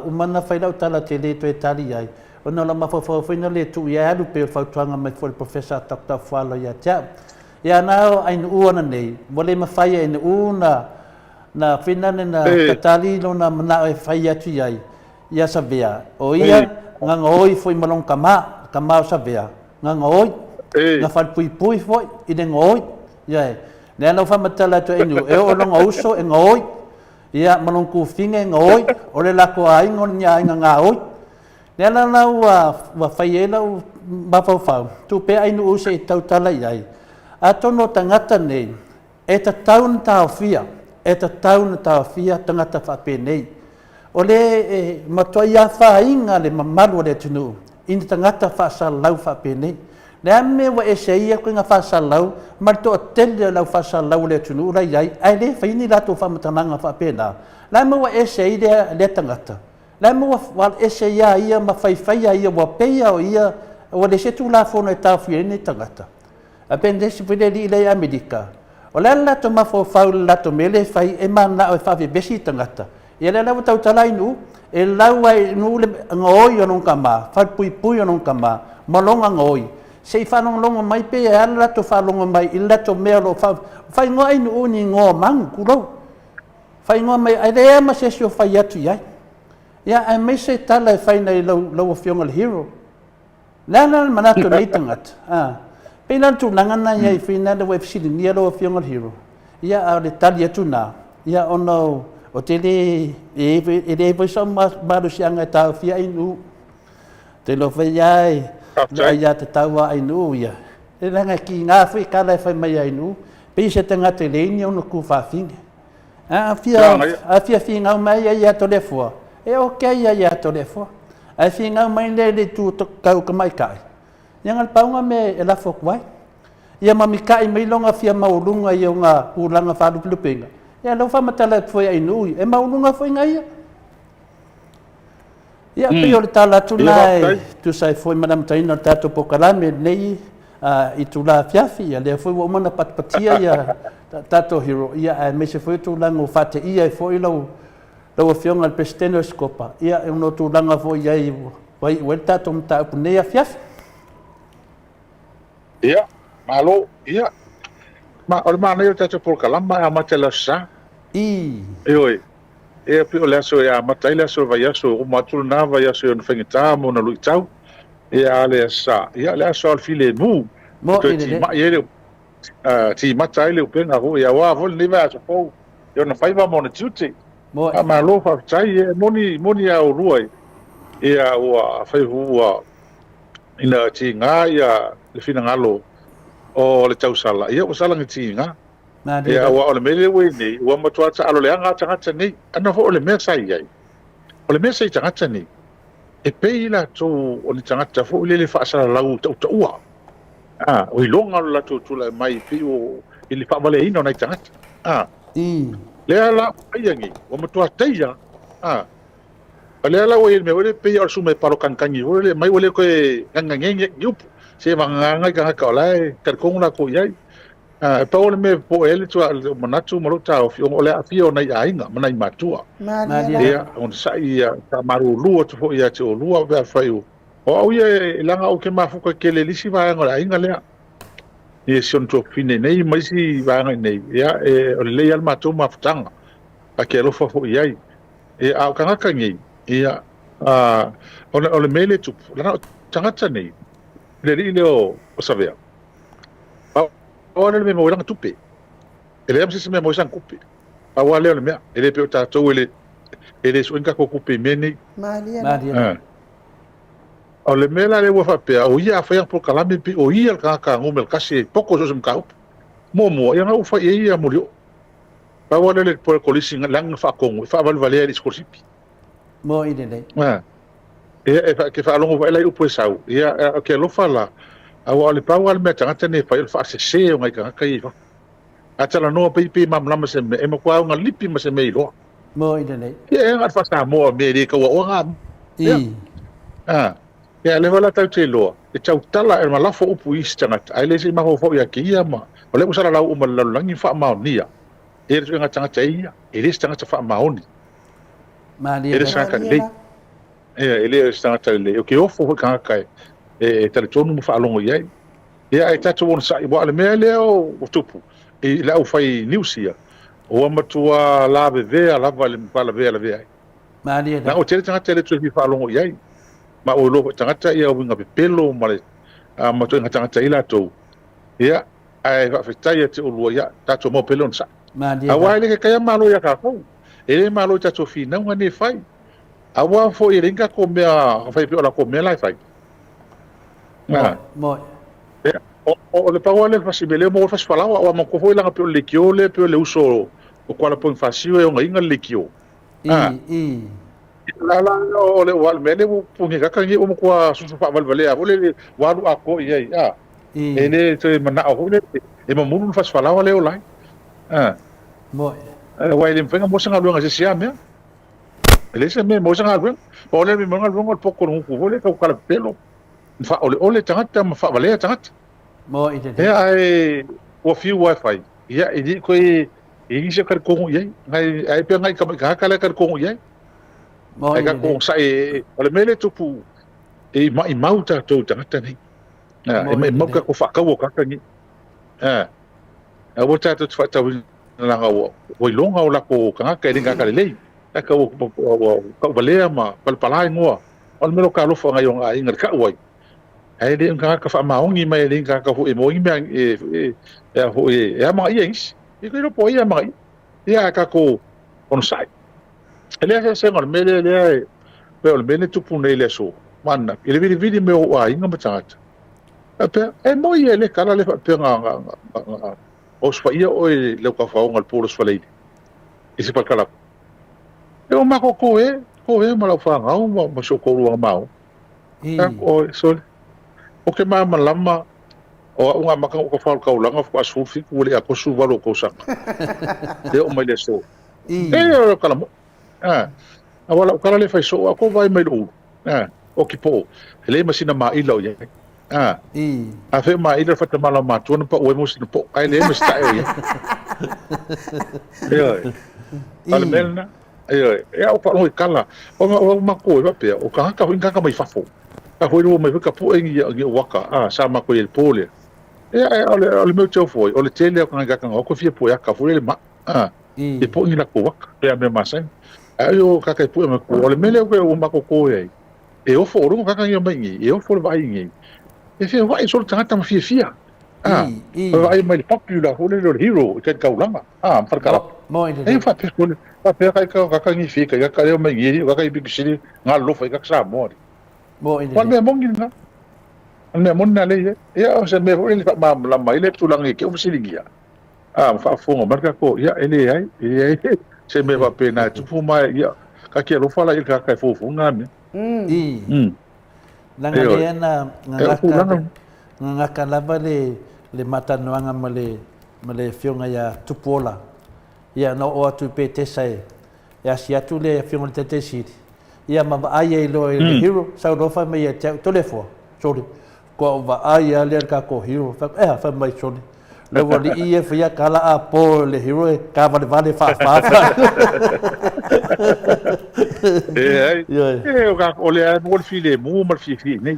umana whaina utala te le to e tari ai. O na la mawhawhau whaina le tu i alu pe o whautuanga mai foi Professor Dr. Fualo ia tia. Ia nao ainu uana nei, wale mawhaia ina una na finane na tatali lo na mana e fai atu ai ia savea o ia nga ngoi foi malong kama savea nga ngoi nga fal pui foi i de ngoi ia ne no fa matala to enu e o lo ngauso e ngoi ia malong ku finge ngoi o le la ko ai ngon nya nga ngoi ne na wa fai ela ba fa tu pe ai no se tau tala ai a tono tangata nei e ta taun tawhia tangata whapenei. O le matua ia whainga le mamalu le tunu, ini tangata whasalau whapenei. Le ame wa e se ia koe ngā whasalau, marito o tele lau whasalau le tunu ura iai, ai le whaini lato whamatananga whapena. Le ame wa e se ia le tangata. Le ame wa e se ia ma whaiwhaia ia wa peia o ia, o le se tu la whono e tawhia ni tangata. A pende si pwede li le Amerika. O le lato mawhau lato mele whai e mana o e whawe besi tangata. Ia le lau tau talai nu, e lau ai nu le ngoi o nunga ma, whai pui o nunga ma, malonga ngoi. Se i whanonga mai pe e ala lato whanonga mai, i lato mea lo whai ngoa inu uni ngoa mangu kurau. Whai ngoa mai, ai rea ma se sio whai atu iai. Ia ai mai se tala e whai nei lau o whionga le hero. Lana manato nei tangata. Pena tu nangana ia i whina le web sili nia lo o whionga le hero. Ia a le tali atu nā. Ia ono o te le e le voi sa maru sianga e tau fia inu. Te lo whai ai. Ai ia te taua ai nu ia. E langa ki ngā whi kala e whai mai ai nu. Pei se te ngate leini ono ku whawhinge. A fia whinga mai ai ato le fua. E oke ai ato le fua. A whinga mai le tu kau ka mai kai. Ia ngal paunga me e la fokwai. Ia mami kai mai longa fia maulunga i o ngā ulanga whalupilupenga. Ia lau whamatala e fwoi ai nu. E maulunga fwoi ngai ia. Ia pe o le tala tunai tu sai foi madam taina tato pokalame nei I tula fiafi ia le foi wo mana patpatia ia tato hero ia me se foi tu lango fate ia foi lo fionga al presidente scopa ia no tu langa foi ia vai o tato mta punea fiafi ia malo ia ma o mana tato pokalama a matela sa oi e pe o leso ia mataila so vai aso o matul na vai aso no fengita mo na luitau e ale sa ia le aso al file mu mo ti ma ele ti mataile o penga ho ia wa vol ni va so po yo no fai va mo na tuti mo ma lo fa tai e moni a o ruai ia o fai hu ina ti nga ia le fina ngalo o le tau sala ia o sala ngi nga ia wa ole mele we ni wa matua ta alo le anga tanga ni ana ho ole mesa ai ole mesa tanga ni e peila to oni tanga ta fo le fa sala lau ta ua o longa la to la mai fi o ili fa vale ino na tanga le ala ai ngi wa matua teia ale ala we me ole pe o sume paro kankangi ole mai ole ko nganga ngenge yup se vanga nga ka lai ka kong la ko yai pa ole me po ele tu manatu malota o fio ole afio nei ainga manai matua ia on sai ta maru lu to ia to lu va fai o ia langa o ke mafu ko ke le lisi va nga ainga le ia son to fine nei mai si va nga nei ia ole le al matu mafutanga pa ke lo fo ia e au kanga kangi ia ole mele tu lana tangata nei le ri o savea ona me mo langa tupe ele am se me mo sang kupe a wale ole me ele pe ta to ele so inga ko kupe meni maria ole me la le wa fa pe o ia fa por kalame pe o ia ka ngomel kasi poko so ka mo ia nga fa ia mo rio pa wale le por kolisi lang fa kongo fa val vale discourse mo ide dei e fa ke fa longo vai lai upo sau ia ke lo fala awa le pa wal me tanga ne fa il fa se o ngai ka kai fa atala no pe mam lama se me mo kwa nga lipi ma se me lo mo ide nei e nga fa sa mo me de ka o nga ya le wala tau te lo e tau tala e malafo upu istanga ai le se ma ho fo ya ki ia ma o le usara la o ma langi fa ma nia e re nga tanga ia e le tanga fa ma oni Maria ele sa ka le ele sta ta le o ke o fo ka kai e tale tonu mo fa longo ia ia e tatu on sa i bo ale mele o tupu e la o fai niusia o matua la beve la vale pala ve la ve Maria na o tele tanga tu fa longo ia ma o lo tanga ia o nga pelo male a matua nga tanga ila to ia ai va fetai te o lo ia tatu mo pelo sa Maria a wa le ka malo ia ka fo ele malo tatu fi na ngane fai awa fo i ringa ko mea fai pe ola ko mea lai fai mo o le pau le fasibele mo fasfalawa o mo ko foi langa pe le kio le pe le uso o kwala pon fasio e o ngai le kio la o le wal mele mo pungi ka kangi o mo kwa susu fa valvale a le walu a ko ye ele te mana o le e mo mu fasfalawa le o lai mo wa ile mfenga mo sanga luanga se sia me ele se me mo sanga luanga o le mi mo luanga poko no ku le ka kala pelo fa ole tangata ma fa vale tangata mo ite ai o fiu wifi ia idi ko i se kar ko ye ngai ai pe ngai ka kala kar ko ye mo ai ka ko sa ole mele tupu e mai Maota to tangata ni e mo ka ko fa ka wo ka ni a wo ta to fa ta la nga wo longa o la ko ka ka ringa ka le ka wo ka vale ma pal palai ngo ole melo ka lo fa ngai nga inga ka wo ai le nga ka fa maongi mai le nga ka ho e moingi mai ho e ma yes e ko po ia mai ia ka ko on sai ele se ngol mele le pe mele tu pune le so manna ele vidi me o ai nga matata pe e mo ia le kala le pe nga o spa ia o le ka fa ngal polo spa le e se pa kala e o ma ko e ma la fa nga o ma so ko ru ma o so o ke mama lama o unga maka o ka fa ka ulanga fa sufi ku le ako su valo ko sa e o mai le so o kala mo wala o kala le fa so ako vai mai o o ki po le masina ma ilo ye a fe ma ilo fa mala ma tu no pa o mo sin po ai le mo sta ye al melna e o pa no kala o ma ko e pe o ka ka mai fa fo a hoi ro mai ka po ngi waka sa ma ko el pole ole meu teu foi ole tele ka nga ka ko fie po ya ka foi le ma e po ngi la ko waka pe me ma sen ayo ka ka po me ko ole mele ko o ma ko e o fo ro ka ka ngi mai e o fo vai ngi e fie vai so tata ma fie vai mai popular ole le hero ke ka ulanga far kala mo e fa pe ko ka ngi fie ka le mai ngi ka big city nga lo fa ka sa mo Wan me mongin na. Me mon na le. Ya o se me ho le ma la mai le tulang ke o silingia. Fa fongo marka ko ya ele ai se me va pena tu fu mai ya ka ke lo fala il ka fo nga me. Langa le na ngaka lava le matanoanga male fionga ya tupola. Ya no o tu pe te sai. Ya si atu le fionga te siti. Ia ma ai lo hero sa do fa me te telefo sorry ko va ai le ka ko hero fa mai sorry le vo di ia fa ya kala a po le hero ka vale fa o ka o le mo file mo mal fi nei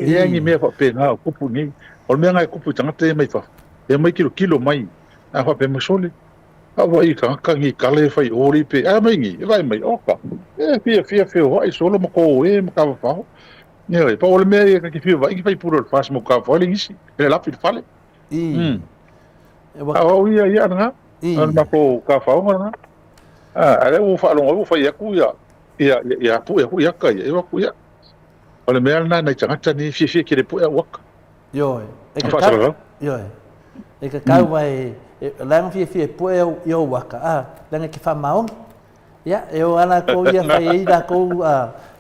ia ngi me fa pe na ko pu ni o me ngai ko pu tanga te mai fa e mai kilo mai a fa pe mo sorry awa I ka ngi kale fai ori pe a mai ngi vai mai oka fia ho ai solo mo ko e mo ka fa ne pa o me ka ki fia vai ki fai puro fas mo ka fa le ngi le la fit fale o ia nga ma ko ka fa nga ale o fa lo o fa ya ku ya pu ya ka ya ku ya o le me na tanga ni fia ki le pu ya wak yo e ka ka vai lang fie po yo waka lang ki fa maong ya yo ala ko ya fa ida ko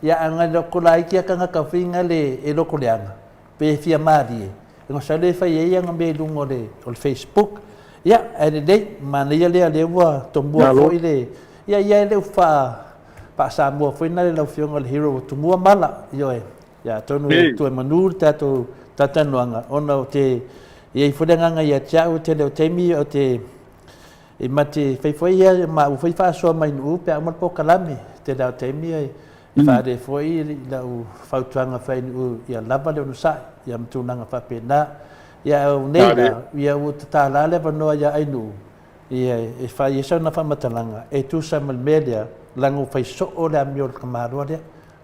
ya anga ko lai ki ka nga ka finga le e lo ko leanga pe fia mari ngo sa le fa ya nga be lungo le o Facebook ya ene de man ya le wa tombo fo ile ya le fa pa sa mo fo na le fiong le hero tombo mala yo ya tonu tu manur tato tatanuanga ona te e fodanga ia chau te le temi o te e mate foi ia ma foi fa so mai nu pe mo po kalame te da temi e fa de foi la u fa tuanga fa nu ia lava le no sa ia mtunanga fa pena ia o neira ia o ta la le no ia ai nu ia e fa ia sa na fa matalanga e tu sa mal media lango fa so o la miol kamaro de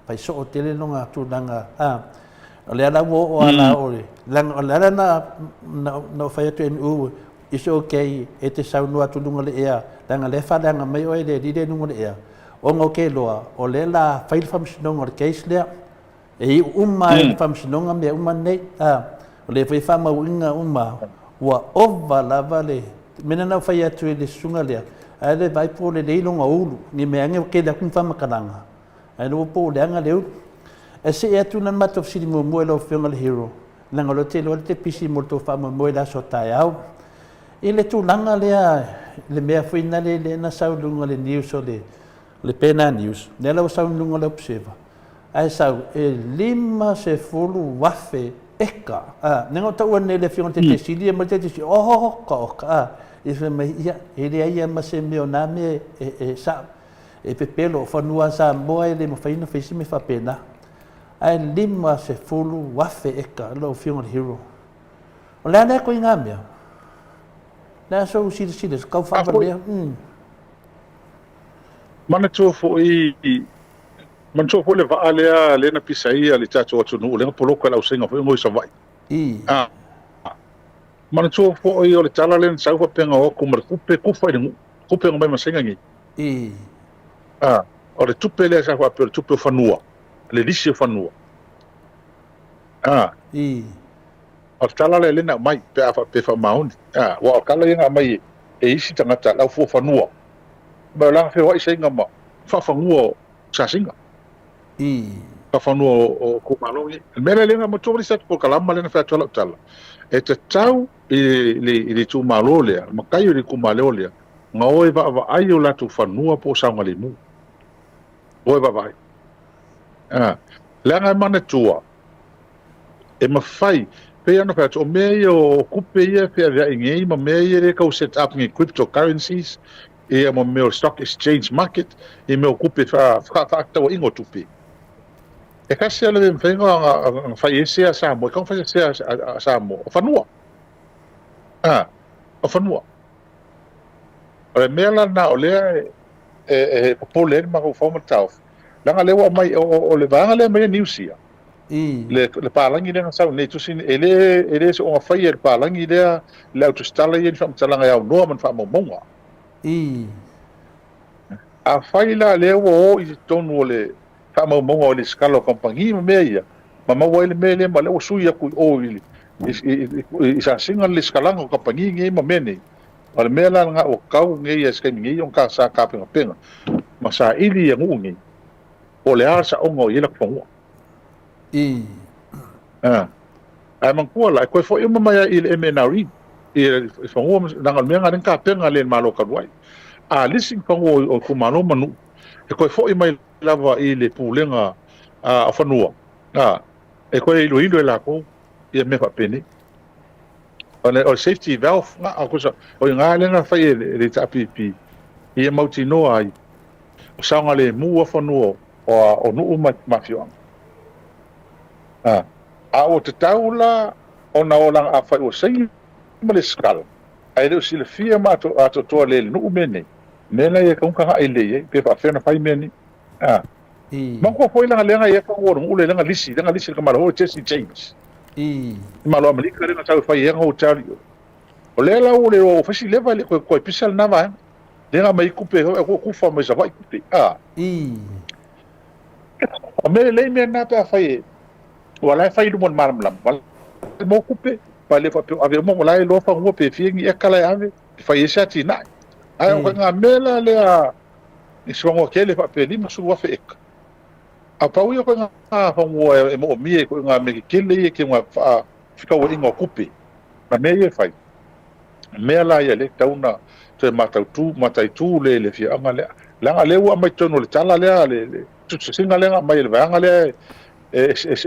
fa so o tele no nga tunanga le ala wo ala ore lang ala na fa tu en is okay e te sau no atu lunga le ea lang le fa lang mai o le di de lunga le ea o ngo ke loa o le la fail fam snong or case le e mai fam snong me nei O le whai whamauinga uma ua ova lava le mena nau whai atu e le sunga lea. Ai le vai po le leilonga ulu, ni me ange ke la kun whamakaranga. Ai le po le anga le ulu. E se e atu nan matof siri mo moe lau whionga le hero. Nanga lo te pisi mo to whama moe la so tai au. I le tūlanga lea, le mea whuina le na saulunga le news o le pena news. Ne lau saulunga le observer. Ai sau, e 50 wafe eka. Nengo tau ane le whionga te sili, e mo te si, ka oka. E whi mai ia, e rea ia ma se meo name e sa. E pepelo, whanua sa moa e le mo whaina whisi me whapena. Ai 50 wafe eka, lau whionga le hero. O lea nea koe ngā mea. Nā so sila, kau whawalea. Mana tua fo man tua fo le vaa lea lena pisaia le tato atunu, lenga poloko lau senga fo ngoi sa vai. Mana tua fo o le tala lena saufa penga o kumar kupe kufa i ngu, kupe ngamai masenga ngi. O le tupe lea saufa pe o le tupe o whanua, le lisi o whanua. O tala le lena mai pe afa pe fa mauni. Wa kala yenga mai e isi tangata lau fo whanua. Ma la fe wa isenga ma fa whanua sa singa. Fa whanua o kumalongi. Mele lenga mo tori sat po kalama lena fa tala tala. E te tau i le tu malo lea, ma kai i kumaleo lea. Nga oe va ai o la tu whanua po saunga le mu. Oe va vai. Lenga mana tua. E ma fai pe ana fa o me o kupe ia pe avea ingei ma me ia ka set up ngi cryptocurrencies e mo me o stock exchange market e me o kupe fa tau ingo tupe e ka se le venga fa ese sa mo ka fa ese sa mo fa no o fa no o me la na o le po le ma ko fa mo tau langa le wa mai o le vanga le mai niusia le palangi le sa ne tu sin ele so fa ye palangi le la tu stala ye fa mtalanga ya no man fa mo monga a faila le o i tonu le fa mo monga le scalo compagnie me ia ma wele me le ma le su ya ku o i sa singa le scalanga compagnie nge ma mene al me la nga o kau nge ya ska nge yon ka sa ka penga ma sa ili ya ngungi o le arsa o ngo ye la fonga ai man kuala ko fo ima mai il MNRI e fongo nanga menga nen ka penga le malo ka wai lising fongo o kumano manu e ko fo ima lava i le pulenga a fanua e ko i loindo la ko e me fa pene o safety valve nga ko sa o nga le nga fa le tapipi e mautino ai o sanga le mu o fanua o nu mafio o te taula o na olang a whai o sei ma le skala. Ai reo sila fia ma ato toa le nu mene. Mena e kaunkaha ai le pe pa whena whai mene. Mangkua fwoi langa lenga e ka ngoro ule lenga lisi ka mara hoi Jesse James. Malo Amerika lenga tau whai enga o tari. O le la ule o whasi lewa le koe pisal na vai. Lenga mai kupe ko kufa mai sa vai kupe. O mele le mea na pe a whai wala fai du mon maram lam wala mo kupe pa le fa ave mo wala lo fa ngo pe fi ngi ekala ave fai esa ti na ai o nga mela le a ni songo ke le fa pe ni masu wa fe ek a pa u ko nga fa ngo e mo mi ko nga me ke le ke nga fa fika wo ingo kupe ma me ye fai mela ye le tauna te matai tu le fi anga le langa le wa mai tono le tala le tu singa le mai le vanga le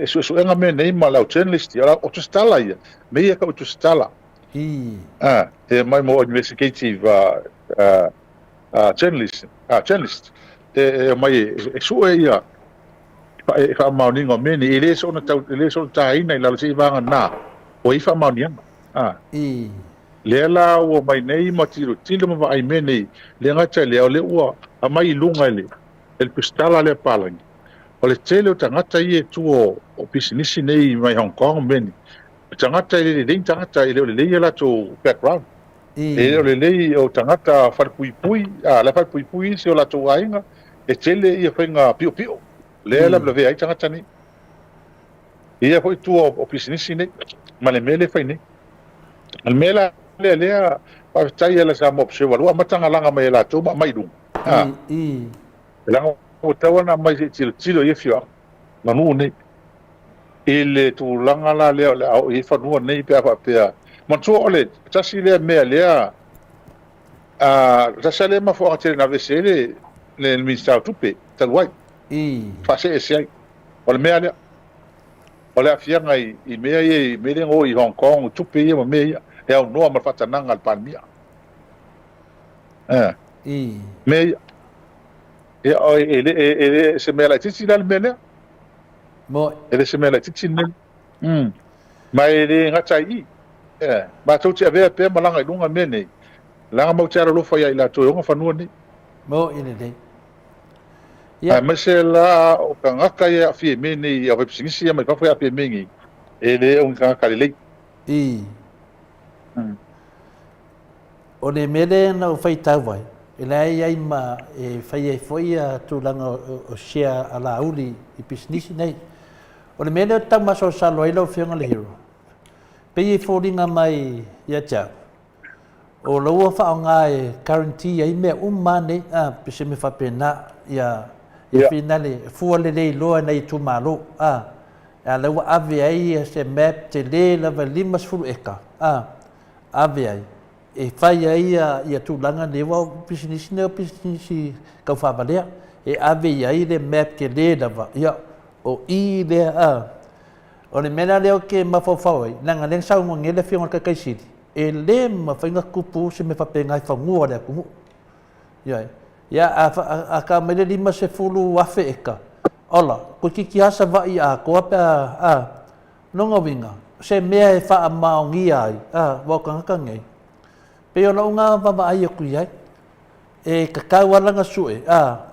so enga me nei ma lau journalist ya o tu stala ia me ia ka o tu stala e mai mo investigative journalist mai so ia fa mauni ngo me ni ile so na tau ile so tai nei la si vanga na o i fa mauni le la o mai nei ma tiro ma ai me nei le ngata le o le o a mai lunga le el pistala le palangi o le tele o tangata i e tuo o pisinisi nei mai Hong Kong meni. Tangata i le tangata i le lei la to background. E le lei o tangata wharpuipui, la wharpuipui se o la to ainga, e tele i a whainga pio le la blave ai tangata ni. I a hoi tuo o pisinisi nei. ma le mele fai ni le mela le pa tai ala sa mo se wa matanga langa mai la tu mai du i langa o tawana mai se tilo ye fio manu ne ele tu langa la le au e fa no nei pe pe ma tu ole tasi le me le a tasi ma fo ate na vesele le ministro tupe tal wai fa se se ole me le ole afia ngai I me ye me le ngo I Hong Kong tupe ye me e au no ma fa tananga al palmia me e o ele se me la tisi dal me le mo ele se me la tisi ne mai le ngata I ba tu te ave pe malanga lunga me nei langa mau tera lo fa ya ila to nga fa no ni mo ine dei ya mesela o kanga ka ya fi me ni ya repsingisi ya mai pa fa ya pe mengi ele o kanga ka le o le mele na o fai tau vai e lai ai ma e fai e foi a tūlanga o share ala uli I business nei o le mele o tau maso salo ai lau whianga le hero pei e fōringa mai ia tau o laua whao ngā e guarantee ai mea umane pese me whapena ia finale fua le lei loa nei tu malo a laua ave ai se map te le lava 5 eka ave ai e fai ai ia tūlanga le wau business ne o business kau whabalea e ave ai le map ke le lava ia o I le o le mena leo ke mawhawhau ai nanga leng sau mo ngele whionga kakaisiri e le ma whainga kupu se me whapengai whangua le kumu ia a ka mele 5 wafe eka ola ko kiki asa vai a ko apa nonga winga se mea e wha maongia ai waka ngaka ngai pe ona unga vava ai aku ai e kakau walanga sue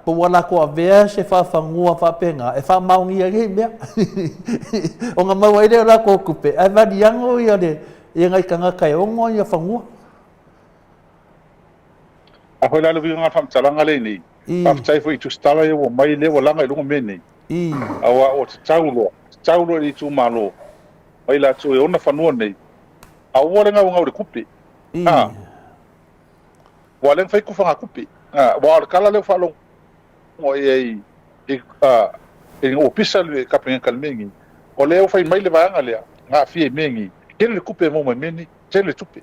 po wala ko avea se wha whangua whapenga e wha maongia ngai mea o nga mau aire la ko kupe ai vadi ango ia le ia ngai kanga kai ongo ia whangua a hoi lalo vi nga wham talanga le ni paftai fo I tu stala e o mai le walanga I lunga me ni awa o te taulo I tu malo mai la tu e ona whanua nei a warenga unga ure kupe waleng fai kufanga kupe wa kala le whalong o e o pisa le kapenga kalmengi o leo fai mai le vaanga lea nga fie mengi kele le kupe mo mai meni tele tupe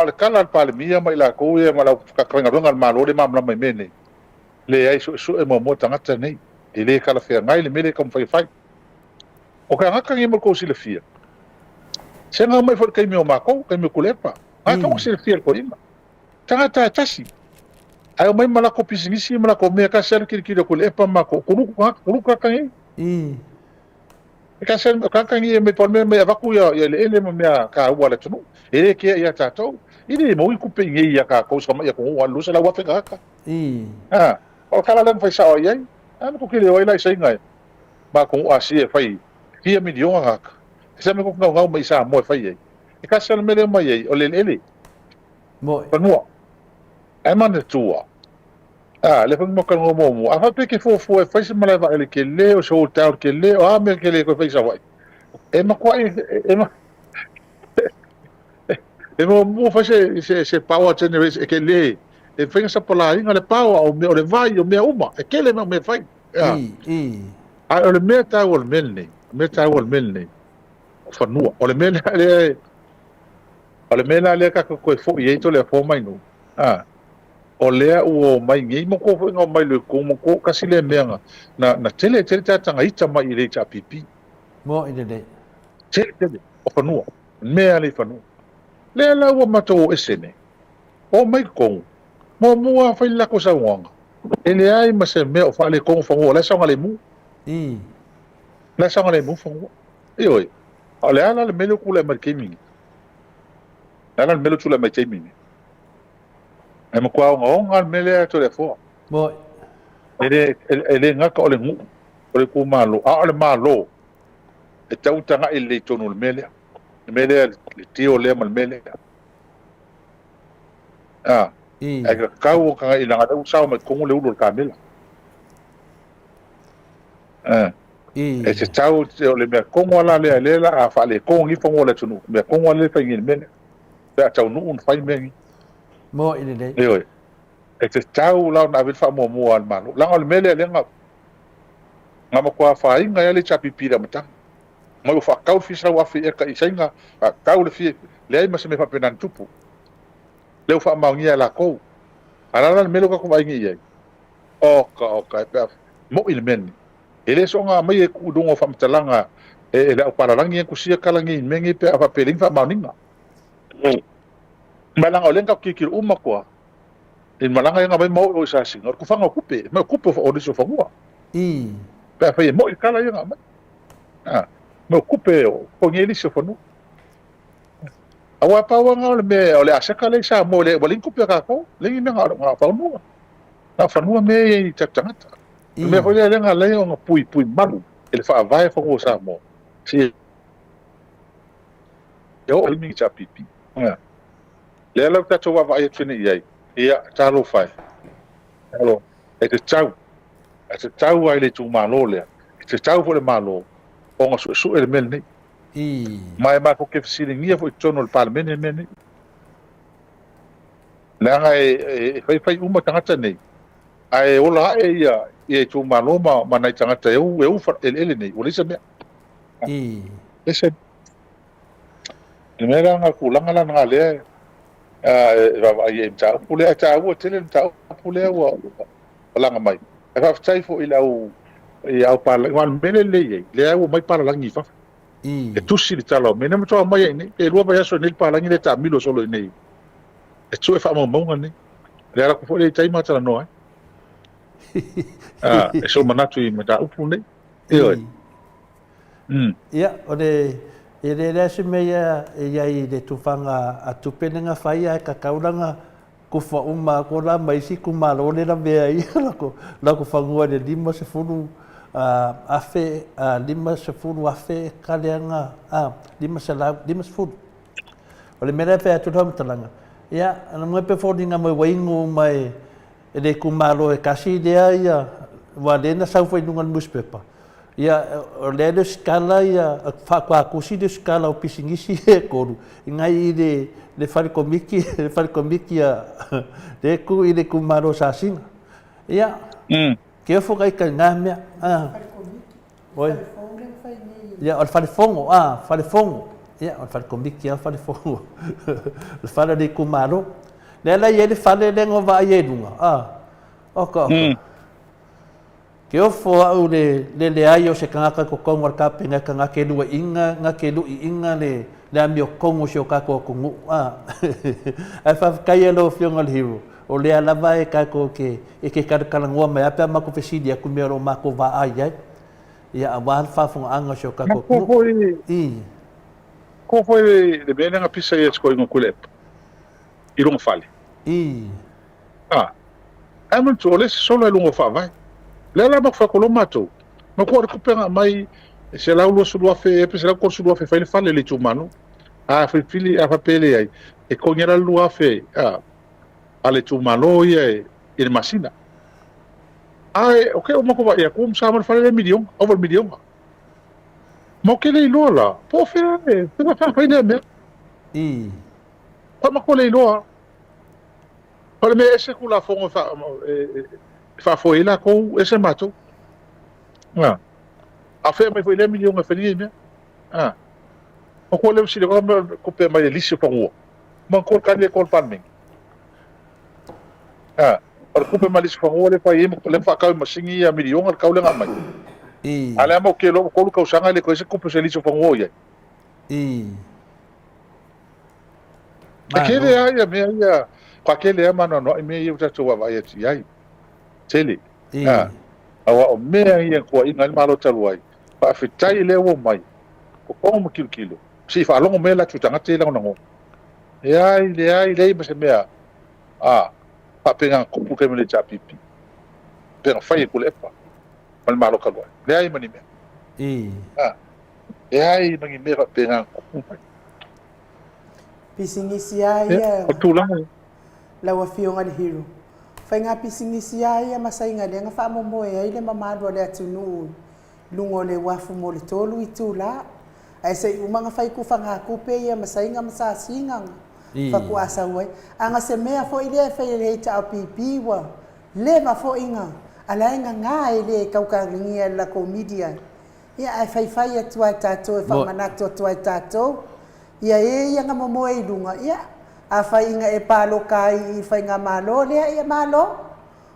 le kala al pale mia mai la ko e mala kapenga ronga al malo le mamla mai meni le ai su e mo tangata nei e le kala fia ngai le mele kam fai o ka ngaka ngi mo ko si le fia se nga mai for kai mi o mako kai mi kulepa ka mo si le fia ko ima tangata tasi ai mai mala ko pisinisi mala ko me ka ser kiri ko lepa mako kuru ka kai ka sen ka ngi me por me avaku ya le me ka wala tunu ele ke ya tato ile mo ku pe ngi ya ka ko sama ya ko wa lu sala wa fe ka o kala len fai sa o ye ko ke le o ila sai ngai ba ko asi e fai ki mi dio ka se me ko ngau mai sa mo fai ye ka sen me le mai ye o le mo no ai man tua le fang mo kan mo a fa pe ke fo e fai se mala va ele ke le o so ta ke le o me ke le ko fai sa wa e ma ko e mo fa se power generation ke le e fai sa pola inga le power o le vai o me uma e ke le me fai a o le meta o le melne fa no o le mena le ka ko fo ye to le fo mai no o lea o mai ngai mo ko nga mai le ko mo ko kasi le menga na tele tanga ita mai le cha pipi mo ine de tele o fanu me ale fanu le la o mato esene o mai ko mo a fa la ko sa wanga ele ai ma se me o fa le ko fa o la sa ngale mu la sa ngale mu fa e oi ale ala le melo ku le markemi ala le melo tu le markemi e mo kwa ngal mele to le fo mo ele ngaka ole ngu ole ku malo ole malo e tau tanga ele tonu le mele le tio le mal mele e ka o ka ila ngata u sa ma ko le u ka mele e se tau o le mea kongo ala le la a fa le kongo ngi fongo le tunu mea kongo le fa ngi mene pe tau nu un fai mengi mo ile le e oi e se tau la na vil fa mo mo al malu la o mele le nga mo kwa fa inga ya le chapi pira mata mo fa kau fi sa wa fi e ka isenga kau le fi le ai ma se me fa penan tupu le fa ma ngi ala ko ala la melo ka ko vai ngi ye o ka pe mo il men ele so nga mai ku dungo fa mtalanga e la para langi ku sia kala ngi mengi pe apa peling fa mauninga malanga olen ka kikir umma ko in malanga nga mai mo o sa singor ku fanga kupe ma kupe fa odiso fa mua pe fa mo kala nga mai mo kupe o ngeli so fa nu awa pa wa nga ole asaka le sa mo le bolin kupe ka ko lengi nga fa nu na fa nu me tangata me foi le nga le nga pui malu ele fa vai fa ko sa mo si yo ele mi cha pipi le la ta cho wa vai tini ye ia ta lo fai hello e te chau ai le tu malo le te chau fo le malo o nga su ele mel ni mai ma ko ke fisi ni fo tono le parlement ni la nga e fai uma tangata nei ai ola ia e tu malo ma nai tangata eu fa ele nei o le se me ese me nga kulanga la nga le va ia ta pule ta o tele ta pule o langa mai e fa tai fo ila o ia pa wan mele le o mai para langi fa e tu si talo me nem to mai ni e lo ba so nel pa langi le ta milo solo nei e tu e fa mo mo ni le ala ko fo le tai mata no e so manatu i mata upu nei ia o le se me ia i le tufanga a tupenenga whaia e ka kauranga kufa uma ko la mai si ku malo le la mea ia lako whangua le lima se furu afe lima se furu afe kaleanga lima se furu o le mera whea tutam talanga ia ana mai pe fordinga mai waingo mai e le ku malo e kasi dea ia wa lena sau fai nunga newspaper ia o le skala ia fa kwa kusi de skala o pisingisi e koru ngai le fale komiki ia le ku i le kumaro sa singa ia ke fo kai ka ngamia oi ia o fale fongo ia o fale komiki ia fale fongo le fale de kumaro le la ia le fale le ngo va ia dunga ok ke o fo au le ai o se kanga ko kongo ka penga kanga ke lu inga le ami o kongo se o ka ko kungu ai fa kai lo fionga le hero o le ala vai ka ko ke ka ngua mai apa ma ko fesidi ku me ro ma ko va ai ia awan fa fong anga se o ka ko ko foi le bene nga pisa e sko ngo kulep i longo fale ai mo tole solo e longo fa vai le la ma fa ko lo mato ma ko ko penga mai se la ulo sulu afe e se la ko sulu afe fa le fale le tumano fa fili fa pele ai e ko ngera lu afe ale tumano ia e masina ai okay o mo ko ia ko sa ma fale le million over million mo ke le lola po fe te ma fa ina me ko ma ko le lola por me ese kula fongo fa foi lá com esse mato a fe mai foi le million a feli me o ko le sile ko pe mai lisio pa o man ko kan le ko pan me or ko pe mai lisio pa o le pa yemo le fa ka ma singi a million al ka le ngamai ala mo ke lo ko ka usanga le ko ese ko pe se lisio pa o ye aquele ai me ia com aquele é mano no me ia tu vai ai tele awa o mea ia ko inga malo taluai pa fitai le wo mai ko como kilo si fa longo mela tu tanga tele ngo ai le ma se mea pa penga ko pu ke me le chapipi pero fai ko le pa mal malo kaloi le ai mani me ai mangi me pa penga ko pu pisingisi ai o tu lang la wa fionga le hero fai ngā pisingisi ai masai ngā lenga wha momoe ai le mamadu ale atunu lungo le wafu mo le tolu I tula. Ai se umanga fai ku fanga ku pe ia masainga masasinga. Fa ku asa wai. Anga se mea fo ile fai le ta pipi wa. Le ma fo inga. Ala inga nga ile kauka ngia la komedia. Ia ai fai atu ai tato e fa manato atu ai tato. Ia ia nga momo e lunga. Ia a fai inga e palo kai I fai nga malo le ia malo.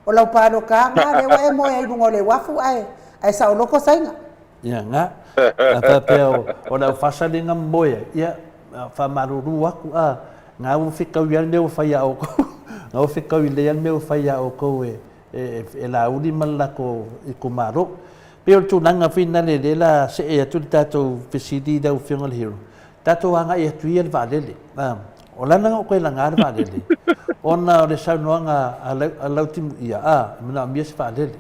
O lau palo ka nga le wa e mo e lunga le wafu ai. Ai sa o loko sainga. Ia nga. Apa peo o lau fasale nga moia. Ia fa maruru aku nga u fikau ia me o fai a o ko. Nga u fikau I le me o fai a o ko e la uli malako I kumaro. Pero tu nanga fina le la se e tu tato fisidi da u fionga hero. Tato anga e tu ia valele. O la nanga o ko la ngar valele. Ona le sa noanga a lautim ia mina mi se valele.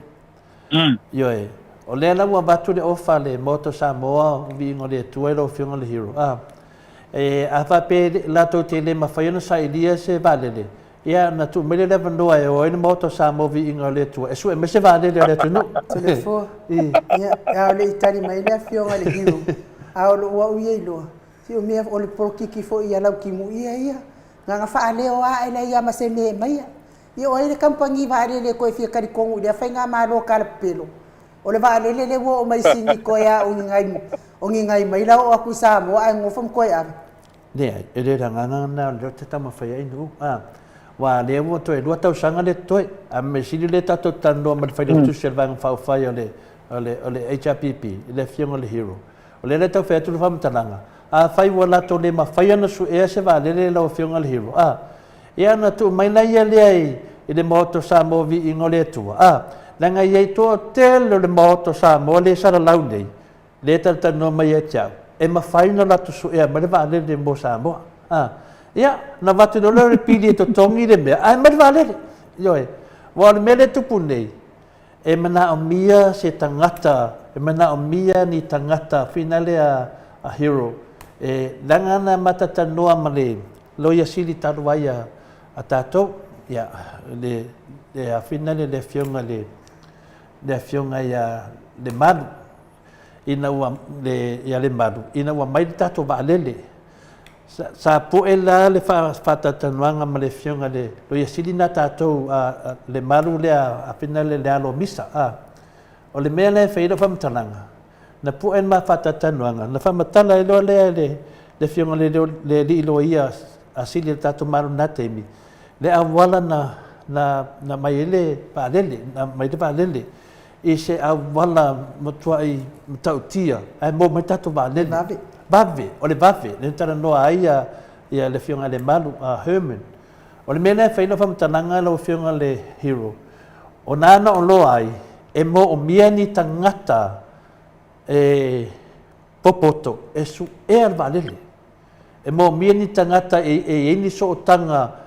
Yo e. O le la wa batu le ofa le moto Samoa vi ngole tu e lo fionga hero. A fa pe la to tele ma fa yona sa ilia se valele. Ia na tu mele le vandoa e o ina moto Samoa vi ngole tu. E su e me se valele le tu no. Telefo. Ia le itali mai le fionga le hero. A o wa u ye lo. Si o mea o le porokiki fo ia lau ki mu ia. Nga fa leo a ina ia ma se me mai. Ia o ile kampangi va le ko fia kari kongu ia fa nga malo kala pelo. O le va le wo o mai sini ko ia o ngai mai la o aku sa mo ai ngofom ko ia. Ne, e le ranga na le tama fa ia inu. Wa le wo to e lua tau sanga le toi. A me sili le tato tando ma fa le tu servang fa fa le HRPP, le fionga le hero. O le tau fa tu fa mtalanga. A fai wala to le ma fai na su e se va le la fionga le hero. Ia na tu mai na ia le ai I le moto Samoa vi ingole tu. Langa ia to tel le moto Samoa le sara launei. Le tata no mai e chau. E ma fai na la tu su e ma le va le mo Samoa. Ia na vatu no le pili to tongi le me. Ai ma le va le. Yo e. Wa le mele tu punei. E mana o mia se tangata. E mana o mia ni tangata finale a hero. E langana matata noa male loia sili taruaya a tato ya le a finale le fionga ya le madu ina wa le ya le madu ina wa mai tato ba lele sa po ela le fa tata noa male fionga le loia sili na tato le madu le a finale le alo misa o le mele feira fam talanga na pu en ma fata tanuanga na fa matala lo le fionga le lo ia asili tatu maru na temi le awala na maile pa lele na maile pa lele I se awala motuai mtautia ai mo matatu ba lele bave o le bave le tara no ia le fionga le malu Herman o le mena fa ino fa matananga lo fionga le hero o nana o lo ai e mo o mia ni tangata popoto e su e al valele e mo mia ni tangata e ni so tanga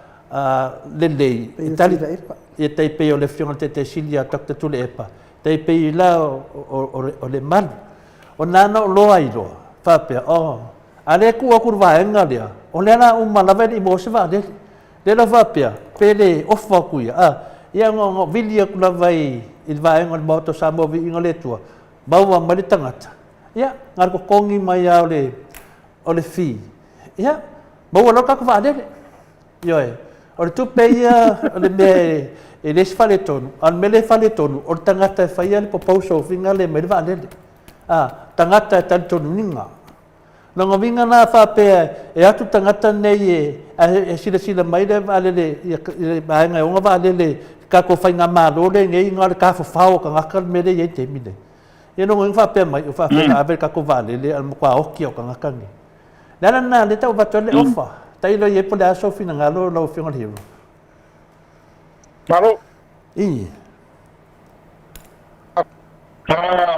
lele itali e tai pe o le fionga te silia takta tu le epa tai pe la o le mal o nana o loa i loa fa pe ale ku aku vaenga dia o le na uma lava ni mo se va le la va pe le ofa ku ia ngo vilia ku lava I vaenga o moto Samoa vi ingole tua bawa mali tangata ia ngar ko kongi mai o le fi ia bawa lo ka ku va yo o le tu pe ia o le me e le fale tonu al mele fale tonu o tangata e fai le popouso finga le me va tangata tan tonu ninga longa vinga na fa pe e atu tangata nei e sila mai le vale le baenga o va le ka ko fai nga malo le ngai ngar ka fa ka ngakal mele ye te mine e no ngfa pe mai fa pe ave ka ko vale le al kwa o ki o ka ngakangi na le tau va tole ofa tai lo ye pole aso fina ngalo lo finga hero Malo.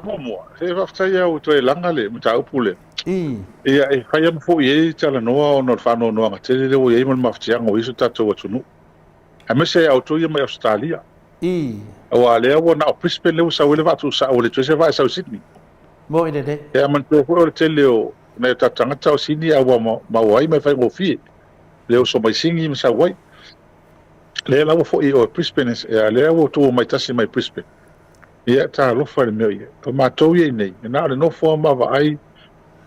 Momo, se va fai o to langa le mta upule. Ia e fai am fo ye tala noa o no fano noa te le o ye mo maftia ngo isu tato wa tunu. A me se auto ye mai Australia. O ale o na prispe le sa wele va tu sa o le tu se va sa Sydney. Mo ide de. E man to o te le o na tatanga tau Sydney a wa ma wai mai fai ngo fi. Le o so mai singi ma sa wai. Le la o fo o Brisbane e le o to mai tasi mai Brisbane. ia talofa le mea ia o matou ia nei na le nofo ma vai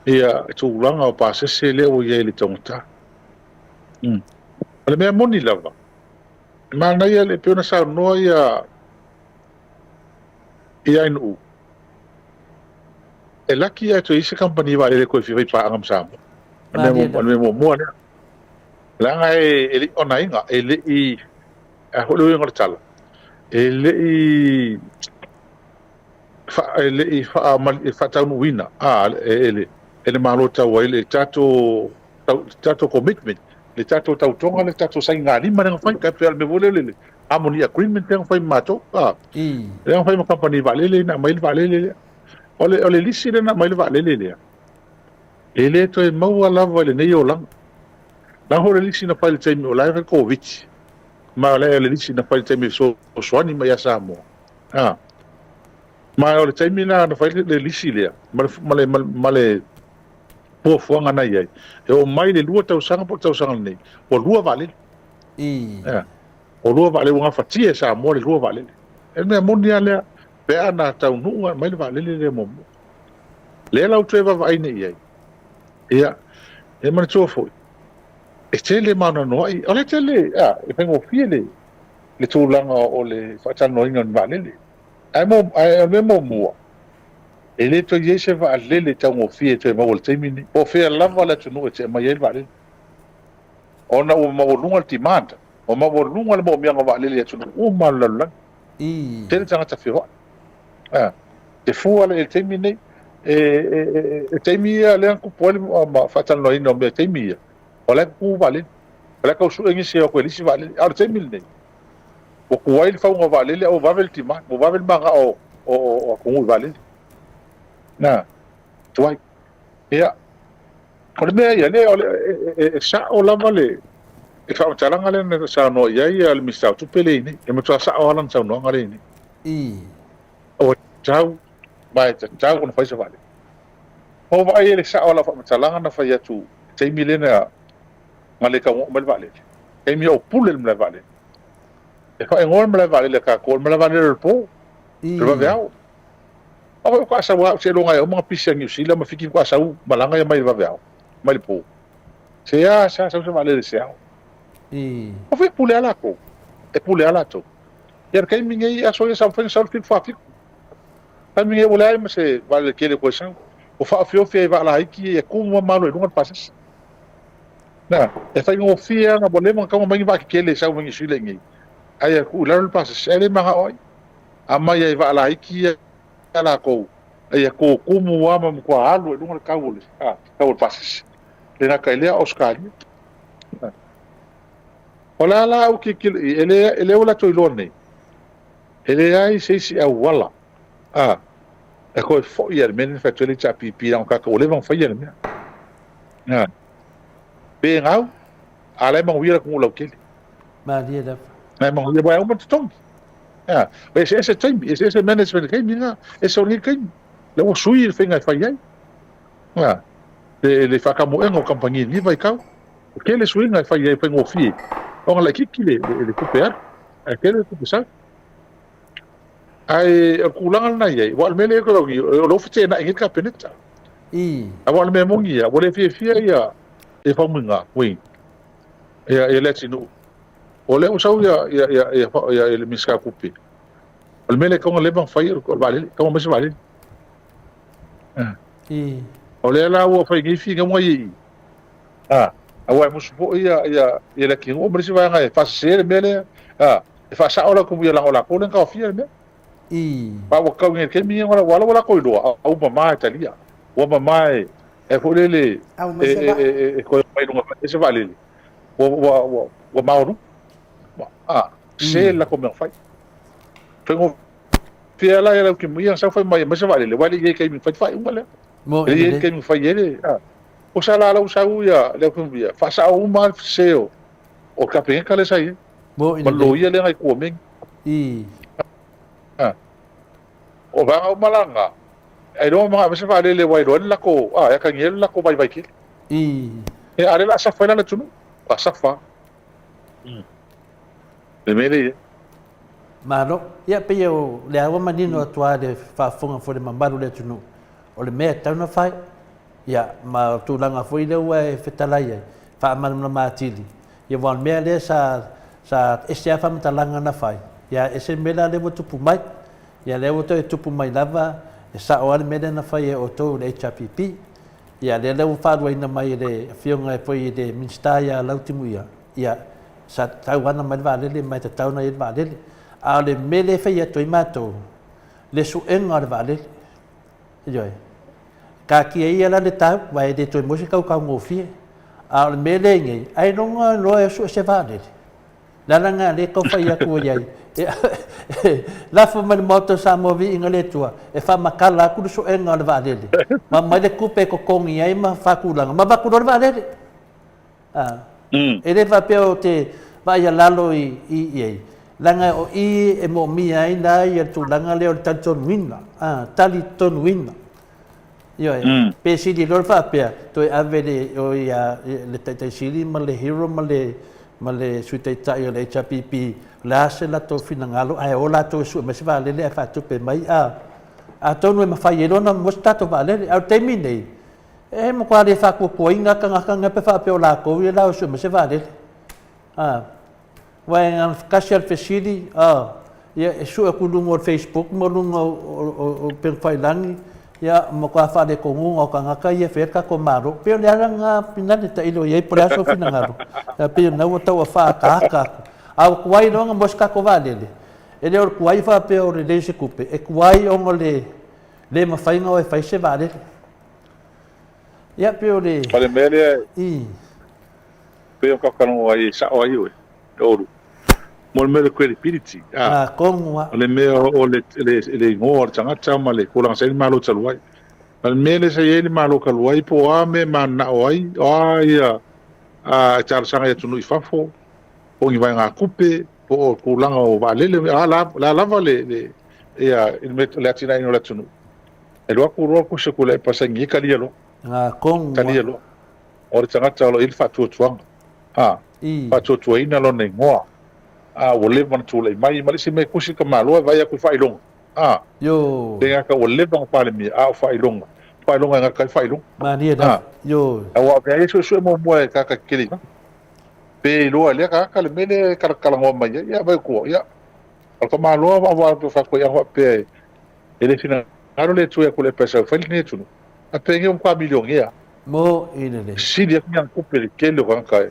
ia tulaga o pasese le o ia le tongata le mea moni lava mana ia le peona saunoa ia inu e laki ia to ise company va le ko fi vai pa ngam sam le mo ne langa e le ona inga e le I a holo ngor tala e le I fa mal fa tau wina ele malo tau ele tato commitment le tato tau tonga le tato sai ngani mana fai ka pe me vole le amoni agreement teng fai mato le fai mo company vale na mail vale ole lisi le na mail vale le ele to e mau ala vale nei o lang la hore lisi na fai time o live covid ma le lisi na fai time so swani ma ya Samoa ma ole time na fai le lisi le male po fuanga na ia e o mai le lua tau sanga po tau sanga nei o lua vale o lua vale unha fatia sa mo le lua vale e me moni ale pe ana tau nu mai le vale le mo le la o treva vai nei ia e man so foi e tele mana no ai ole tele e pengo fiele le tulanga o le fatano inga vale le ai mo mo ele to yese va lele tau mo fie to ma volte mini o fe lava la tunu e ma yel vale ona o ma volunga timanta o ma volunga le mo mi nga vale tunu o ma la tele tanga ta fio te fu ale temine e temia le ku pole ma fatal no ino me temia o le ku vale la ka su ngi se o ko lisi vale ar temil nei o ku wail fa ngo vale le o vavel timanta o vavel manga o ku vale na tuai ia o le mea ia le e sa o lava le e fa talanga le na sa no ia le mistau tu pele ni e mo sa o lan sa no ngare ni o tau mai tau no fai se vale o vai le sa o la fa talanga na fa ia tu te milena male ka mo vale e mi o pule le vale e fa ngol me vale le ka ko me vale le po va veao o ko asa wa se longa o mga pisa ngi sila mafiki ko asa malanga ya mai vaveao mai po se ya sa vale se ao o fe pule ala ko e pule ala to yer kai mingi aso ya sa fa sa fi fa fi kai mingi wala ai se vale kele ko sa o fa fi o fi va la iki e ko mo malo e pas na e fa ngo fi na bole mo ka mo mingi va kele sa mingi sila ngi ai ku la pas se le ma oi ama ya va la iki ala ko e ko kumu ama ko alu e dunga kaule kaul pasis le na kaile Oscar ola la o que ele ola to ilone ele ai sei si a wala e ko fo yer men fa to le chapi pi na ka ko le van fa yer me be ngau ala mo wira ko lo ke ma dia da mo le ba o mo tong ese time ese management kai minga eso ni kai le o sui el fenga fai ai le fa kamo en o compagnie ni vai kau ke le sui ngai fai ai pengo fi o la kiki le kuper ke le kupesa ai o kulanga na ai wa mele ko lo fite na ngi ka peneta a wa me mongi ya wa le fi ya e fa munga wi ya let you o le usau ya le miska kupi o mele ko le ban fai ko vale ko mo se vale o le la o fai ngi fi mo yi a wa mo supo ya le ki o mo se va nga fa se mele e fa sa ola ko ya la ko le ka fi me pa o ka ngi ke mi wala ko do au mama italia o mama e ko le ko mai no se vale o mauro se la come fai tengo fiela era que muy sa fai mai se vale le vale que me fai wala ele que me fai ele o sala la usau ya le que via fa sa o mal seo o capen que le sai lo ia le ai comen o va o malanga ai no ma se vale le vai ron la ko ya kan yel la ko vai ki e are la sa fa la tunu pa sa fa le mele Maro, ia pe eu le awa manino atua de whaafonga fo le mamaru le tunu. O le mea tauna whai, ia ma tūlanga fo i leu e whetalai ai, whaamana mātili. Ia wan mea le sa ese a whamatalanga na whai. Ia ese mela lewa tupu mai, ia lewa to e tupu mai lava, e sa o ale mele na whai e o tō le HRPP. Ia le lewa whaarua ina mai le whionga e poi le minsta ia lautimu ia. Ia sa tau ana mai waalele mai te tauna i waalele. A le mele whai atu i mātou, le suenga le waalele. Ioi. Ka kia ia la le tau, wai le toi mosi kau ngofie. A le mele ngei, ai ronga loa e su se waalele. Lalanga le kau whai aku iai. Lafa mai le Maota Samoa Viiga le tua, e whamakala aku le suenga le waalele. Ma mai le kupe ko kongi ai ma whakulanga, ma wakuro le waalele. E le whapeo te vai lalo i iei. Langa o i e mo mi ai na ia tūlanga leo tali tonu wina. Tali tonu wina. Ioi, pe siri lor whapea, toi avele o ia le taitai siri ma le hero ma le suitaitai o le HRPP, le ase lato fina ngalo, ai o lato e sua masi waalele e whatupe mai a tonu e mawhai e rona mos tato waalele, au teimi nei. E mo kwa le whakua ngaka pe whapea o lako, i lao sua masi waalele. Wai ngan kasi al fesiri, ia sua kulungo o Facebook, mo lungo o penwhailangi, ia mo kwa whare ko ngunga o ka ngaka ia wherka ko maro, peo le aranga pinane ta ilo iei pore aso fina ngaro. Peo nau tau a wha ka. Au kuai ronga moska ko waalele. E leo kuai whapea o le leise kupe, e kuai ongo le mawhainga o e whaise waalele. Ia peo le... Pale mele peo kakarong ai sa o ai oi. Oru. Mo le credibility. Kongua. Le mea o le ngor tangata ma le kulang sa malo taluai. Pale mele sa ye malo kaluai po a me mana o ai. Ia tar sanga ya tunu ifafo. Po ngi vai nga kupe po kulang o valele la lava le ia il met le atina ino la tunu. E lo ku ko se kula pa sa ngi kali lo. Kongua. Kali lo. O le tangata lo il fatu tuang. Fatu tuaina lo nei ngoa. O le man tu le mai mali se me kusi ka malo vai aku fai long. Yo. Tenga ka o le bang pale mi fai long. Fai long nga ka fai long. Mania da. Yo. Wa pe so mo ka kili. Pe lo le ka le mele ka ngo mai ya vai ko ya. Al ka malo wa fa ko ya pe. Ele fina aro le tu ya ko le pesa fai ni tu. A pe ngi 1 million ya. Mo ine. Si dia ngi ko pe ke le ka.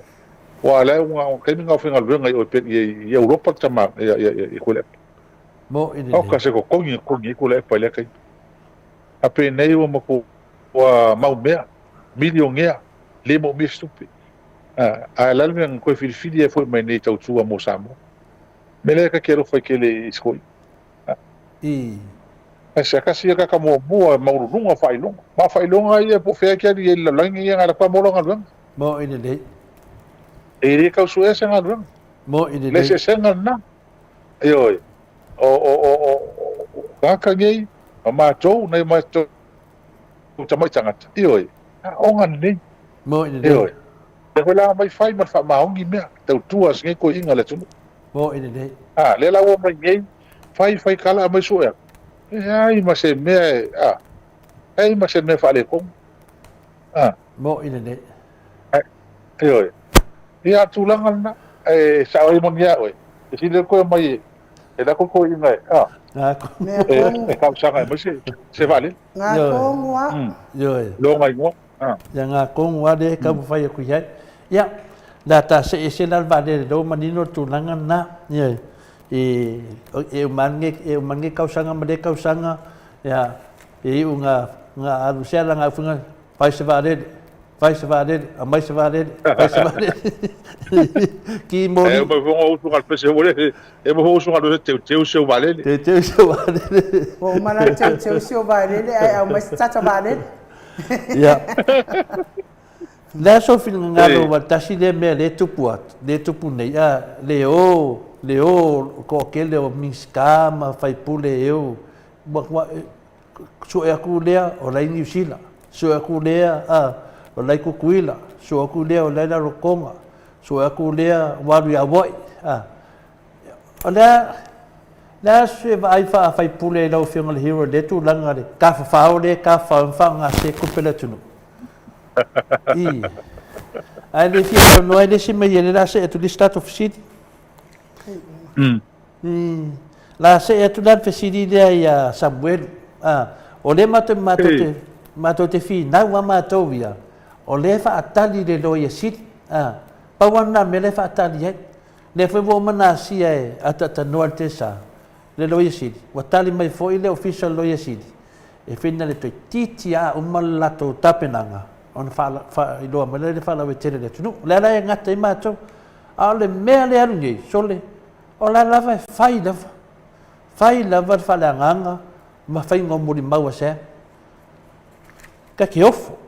Wa la un kemi nga finga luenga o pe i Europa tama i kule. Mo ine. O ka se ko kongi kule pa le kai. A pe nei o mo ko wa mau mea million ngea le mo mi stupi. A la luenga ko fili e foi mai nei tau tua mo samo. Me le ka kero foi ke le skoi. Asa kasi ka mo mo runga fai long. Ma fai long ai po fe ke di la langi nga la pa mo longa luenga. Mo ine dei. E kau suwe senga drum. Mo ine le se senga na. Yo. Ka ngei ma to nei ma to tamai tangata. Yo. Onga nei. Mo ine yo. E kola mai fai ma fa ma ongi mea. Tau tua ngai ko inga le tunu. Mo ine dei. Le la wo mai ngei fai kala mai suwe. Ai ma se me ai ma se me fa le kong. Mo ine dei. Yo. Ia tulangan na sa oi mon ia oi. Si le ko mai e la ko inga ka sanga mai se vale. Nga kongwa. Yo. Lo mai ngo. Ya nga kongwa de ka bu fai ku ya. Ya. Data se la vale do manino tulangan na. Ya. E mangi ka sanga made ka sanga ya. Nga alu se la nga funga fai se vale. Vai se vale, a mais se vale, vai se vale. Que mori. Eu vou usar para ser vale. Eu vou usar o teu seu vale. Teu seu vale. O mana teu seu vale, é uma stata vale. Ya. Lá só finangalo watasi le me le tupu nei leo ko aquele o miskama fai pule eu. So aku lea o lai New Zealand. So aku lea o lai kukuila, so aku lea o lai la rokonga, so aku lea waru ya woi. O lea, la se vai fa fai pule lo fianga le hero de tu langa le ka fa le ka fa nga se ko pele tunu i ai le fi no ai le si me yele la se tu di state of city la se tu dan fesidi le ya Samuel o le mato te fi na wa mato via o le fa atali le lo ya city pa wana me le fa atali ai le foi vo mana si e ata no altesa le lo ya city wa tali mai foi le official lo ya city e finna le titi a umalato tapenanga on fa ilo ma le fa la vetere le tu le la ngata i mato a le me le alungi sole o la lava fai lava fa la nganga ma fai ngomuri mau se ka ke ofo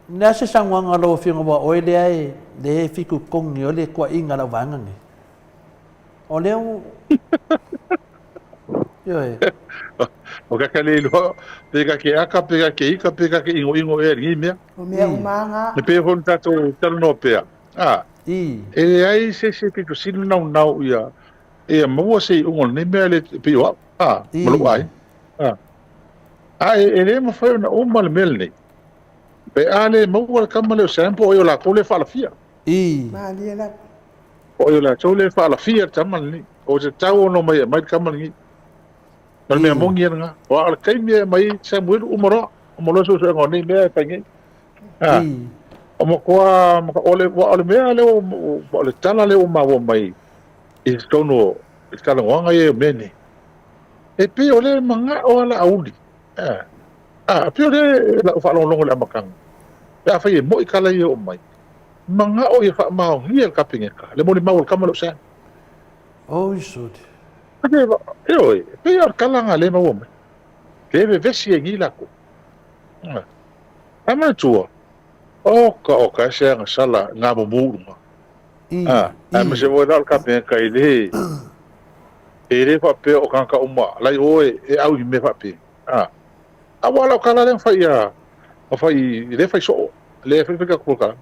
na se sangwanga lo finga wa oile ai le fiku kongi ole kwa inga la vanga ni ole yo o ka le lo pega ke aka pega ke ika pega ke ingo e ri me o mea umanga le pe hon tato talo no pe e ai se pitu sinu nau ia e mo se ungo ne me le pe wa mo ai e le mo fa na o mal mel ne pe ale mo wa kamale sampo o la ko le fa la fia ma li la o la to le fa la fia tamal ni o se tau no mai kamal ni Nal mea mongi nga, o ala kai mea mai Samuel umara, o mo loso sa ngoni mea pangi. O mo koa, ole mea le o le tala le o mawa mai, i tono, i tala wanga e mene. E pe ole manga o ala auli. Pe ole la ufa longo le amakanga. Pe a fai e mo i kala i o mai. Manga o i fa mao ngi el kapingeka, le mo li mao kamalo sa. Oh, isod. Oi, pe ar kalanga le mawa mai. Leve vesi e ngila ko. Ama tua. Oka se nga sala nga mo ma. Ama se wo dal ka pe ka ile. Ere fa pe o kan ka uma. Lai oe e au me fa pe. Awala kala le fa ia. O fa i le fa so. Le fa ka ko ka.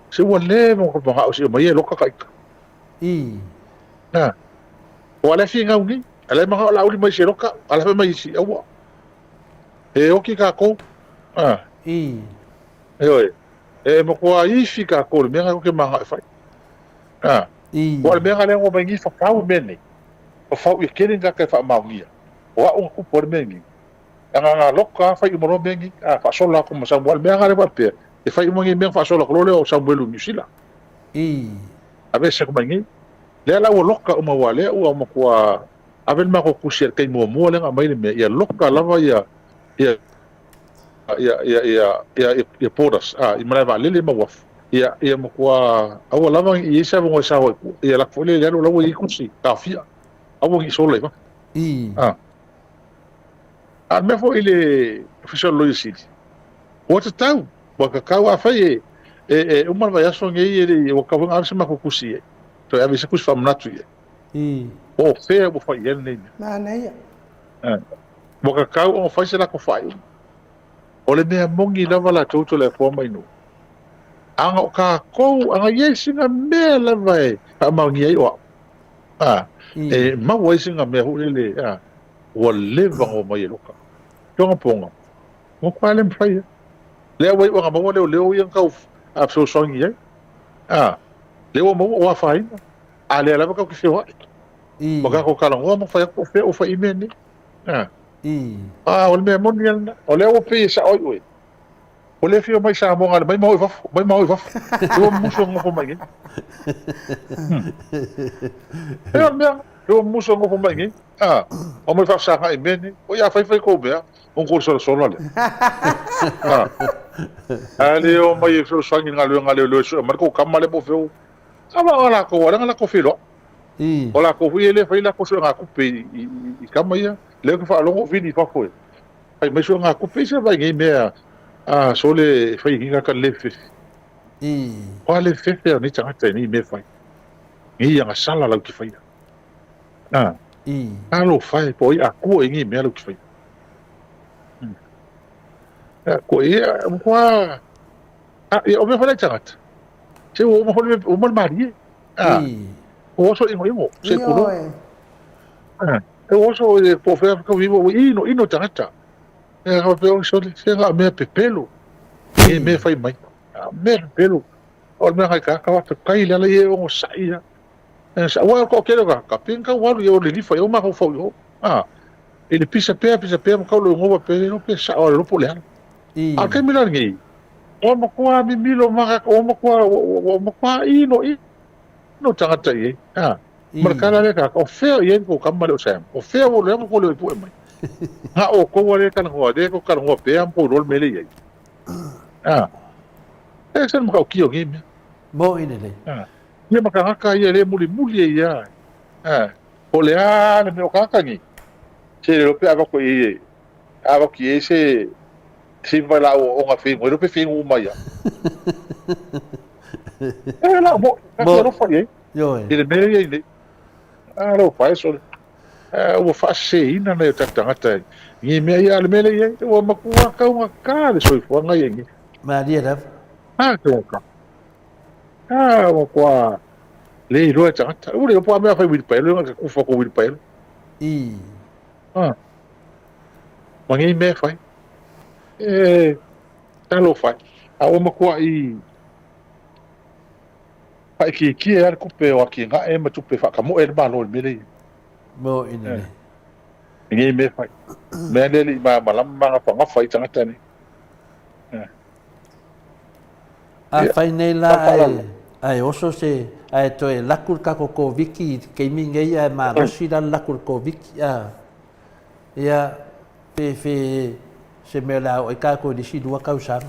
Se wo le mo ko ba o se mai lo ka ka. Wala fi ngaugi. Ala ma la uli mai se roka. Ala mai si awa. E oki ka ko. Oi. E mo ko ai fika ko me nga ko manga fai. Wal me nga le ngo bangi fa fa mene. Fa u kene nga ka fa maugia. Wa un ku por mengi. Nga loka fa i mo mengi. Fa sola ko mo sa wal me nga le pa pe. E fa i mo ngi me fa sola ko le o sa belu ni sila. Ave se ko bangi. Le la o loka o mo wale o mo ko avel ma ko kusier kai mo le nga mai le me ya loka lava ya podas i mana va lele ma waf ia mo kwa awa lava i isa mo sa wa ia la fole le lo i kusi ta fia awa i sole ma me fo ile official lo isi o te tau wa ka ka fa e uma va yaso ngi o ka va arse ma ko kusi to ya visa kus fam natu o fe mo fa yen ne ma nei mo ka ka o fa se la ko fa o le mea mongi lava la tauto le fua mai no. Anga o ka kou, anga yesinga mea lava e, a maungi ai oa. E mau yesinga mea hule le, ua leva o mai e loka. Tonga ponga. Mo kwa le mwhai. Lea wai wanga maua leo iang kau a pso songi ai. Leo maua oa whaina. A lea lava kau ki whio hai. Mo ka ko kalangoa mo whai o whai o whai imeni. O le mea moni ana, o le o pe sa oi oi. O le fio mai sa mo ngale, mai mau i waf. Ua muso ngofo mai ngi. Ea mea, ua muso ngofo mai ngi. O mai waf sa ngai meni, o ia whai kou mea, on kou sola le. Ale o mai e fio swangi ngale leo sua, mai kou kamale po fio. Awa ala kou, ala ngala kou filo. O la kou hui ele whai la kou sua ngā kupe i kama ia. Leo ke whaalongo vini whakoe. Ai mai sua ngā kupe sa vai ngai mea so le whai hinga ka le fefe. Oa le fefe au ni tangata ni me whai. Ngi anga sala lau ki whai. Alo whai po i a kua ingi mea lau ki whai. Ko ia mkua o me whai tangata. Se o mo marie. O so ingo se kulo. E oso e po fe ka vivo ino tangata. E ka pe o so se ga me pepelo. E me fai mai. Me pepelo. O me ka wa kai la ye o sai ya. E sa wa ko ke ka pinka wa yo le fa yo ma ko fo yo. Ele pisa pe ma ka lo ngo pe no pe sa o lo po le. A ke mi la ngi. O mo kwa mi milo ma ka o mo kwa ino tangata ye. Markana le ka o feo ye ko kamale o sam. O feo le mo ko le pu mai. Ha o ko wale kan ho de ko kan ho pe am ko rol mele ye. E sen mo ka ki o ngi me. Mo ine le. Ye maka ka ye le muli ye ya. O le le me o ka ngi. Se le pe ava ko ye. Ava ki ye se vai la o nga fi mo pe fi ngu mai ya. La mo ka ro fa ye. Yo. Ile mele ye ni. Lo fa so. O fa se ina na ta tangata. Ngi me ya le mele ye o makua ka le so fo nga ye ngi. Ma dia da. Ko ka. O kwa le ro tangata. O le po me fa wi pa le nga ku fa ko wi pa le. Mangi me fa. Talo fa. A o makua pa ki ar ku pe o ki nga e ma tu pe fa ka mo e ba lo mele. Mo ine. Ngi me fa. Me le li ma lamba fa nga fa tangata ni. A fai nei la ai oso se ai to e lakur ka ko viki ke minge ia ma rosi la lakur ko viki ia pe se me la o ka ko di si dua kausa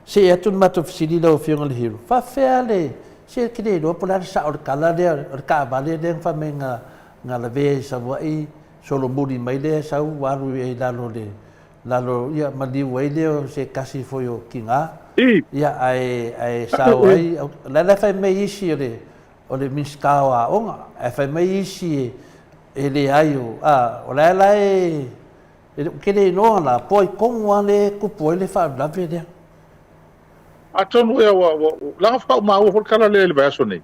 se atu mato fisili lo fiong le hiru fa fele se kide do pola sa or kala de or ka vale de fa menga ngala ve sa wai solo budi mai de sa waru e lalo ia mali wai de se kasi foyo kinga ia ai sao ai la fai mai isi o le miskawa onga ai fai mai isi e le aio o la e kele no la poi kongo le ku poi le fa la vede a tonu e la fa ma o kala le ba so nei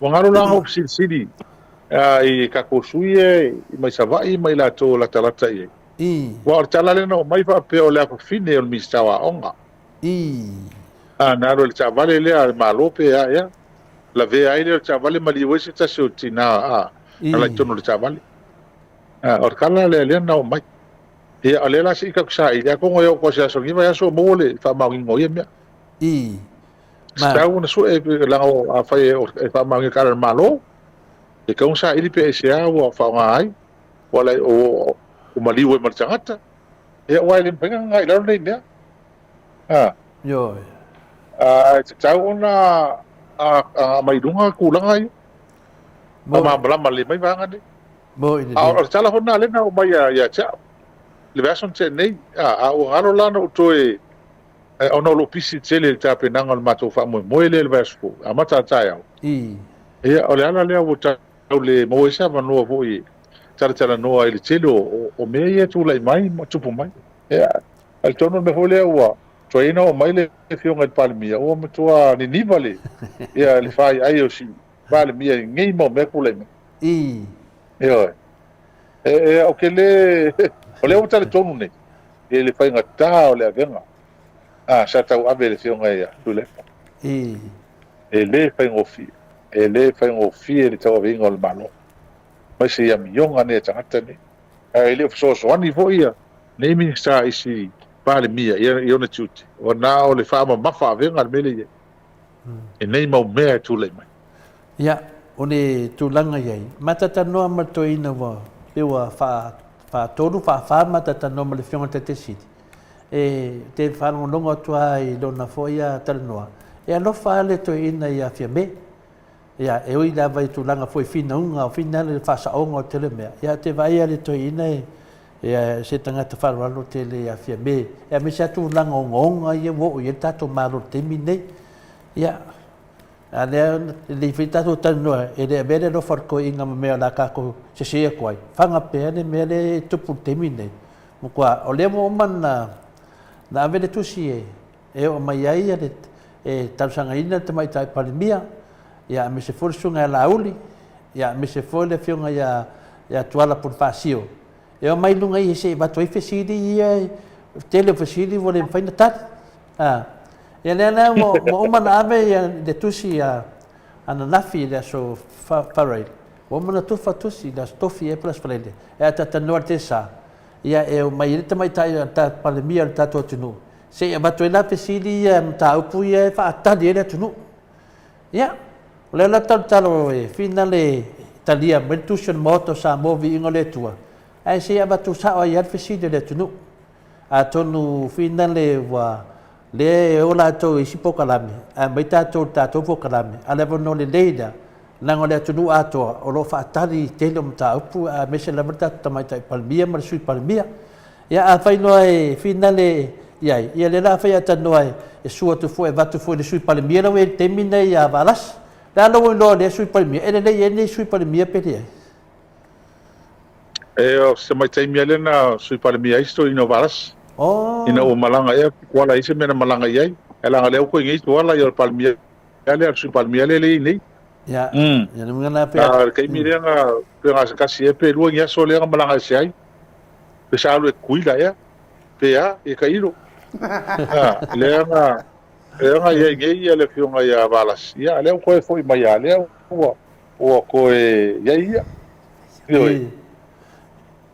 wa ngaro la ho sili i ka ko suie mai savai mai la to la talata ye wa tala le no mai fa pe o le fa fine o miskawa onga naro le chavale le malope ya la ve ai le chavale mali wese ta sutina ala tono le chavale or kala le na mai e ale la si ka sa ya ko yo ko sa so ngi ya so mole fa ma ngi ngoye me sta una so e la o fa e fa ma ngi kala malo e ka sa ili pe sia o fa ngai wala o mali we marchangata e wa le penga ngai la le ne yo tau na mai dunga kulang ai ma bala le mai vanga ni a tala hona le na mai ya cha le version che nei o ngalo la no toe ono lo pisi tele ta pe nanga ma to fa mo le verso a mata ta ya o le ala le o ta le mo sa va no vo i tara no ai le telo o me ye tu lai mai mo tupu mai al tono me hole o Toina o mai le fionga palmia o matua ni nivale ia le fai ai o si palmia ngai mo me kule me o ke le o le uta le tonu ne e le fai ngata o le avenga sa tau ave le fionga ia tule e le fai ngofi le tau avenga o le malo mai se ia mionga ne tangata ne e le so ani vo ia ne mi sa isi pale mia ia ona tuti o na o le fama mafa venga mele ye e nei mau mea tu le mai ia one tulanga ye matata no amato ina wa pewa fa toru fa matata no le fionga te siti e te fa no longa tua i dona foia talnoa e alo fa le to ina ia fiame ia e oi da vai tulanga foi fina unga fina le fa sa onga tele mea ia te vai ale to ina ia se tangata wharwalo te le a fia me. Ia me se atu langa o ngonga ia wo ia tato maro te mine. Ia, a lea le i tato tanua e le mele no wharko inga ma mea la kako se sea koai. Whanga pēa ne mele tupu te mine. Mukua, o lea mo omana na avele tusi e o mai ai e tausanga ina te mai tai palimia. Ia me se fursunga e lauli. Ia me se fole fionga ia ya tuala pun fasio e o mai lunga i se batoi fesidi ia tele fesidi vole faina tat ya na mo mana ave ya de tusi ya ana nafi da so farai o mana tu fatusi da stofi e plus frente e ta norte sa ia e o mai te mai tai ta palemia ta tonu se e batoi na fesidi ta upu ia fa ta dia tonu ia le la talo e finale Italia mentusion moto Samoa Viiga le tua ai se abatu sa o ia fesidi le tunu a tonu finale wa le ola to isipo kalame a mai tato fo kalame a le no le leida lango le tunu ato o lo fa tali telom ta upu a mese la verta tamai tai palmia mar sui palmia ia a fai no e finale ia le la fai atano ai e sua tu fo e vatu fo le sui palmia no e temina ia valas la no le sui palmia e le sui palmia pele e o se mai tai mia le na sui palmia isto ino varas ina o malanga e kwala ise mena malanga ai ela ngale ko ngi to ala yo palmia ale sui palmia le ni ya ya no ngana pe kai mi renga pe nga ka si e pe lu ngia so le malanga sai pe sa lu kuila ya pe ya e kai ro le nga ye ngi le fionga ya valas ya le ko foi mai ya le o ko e ya ia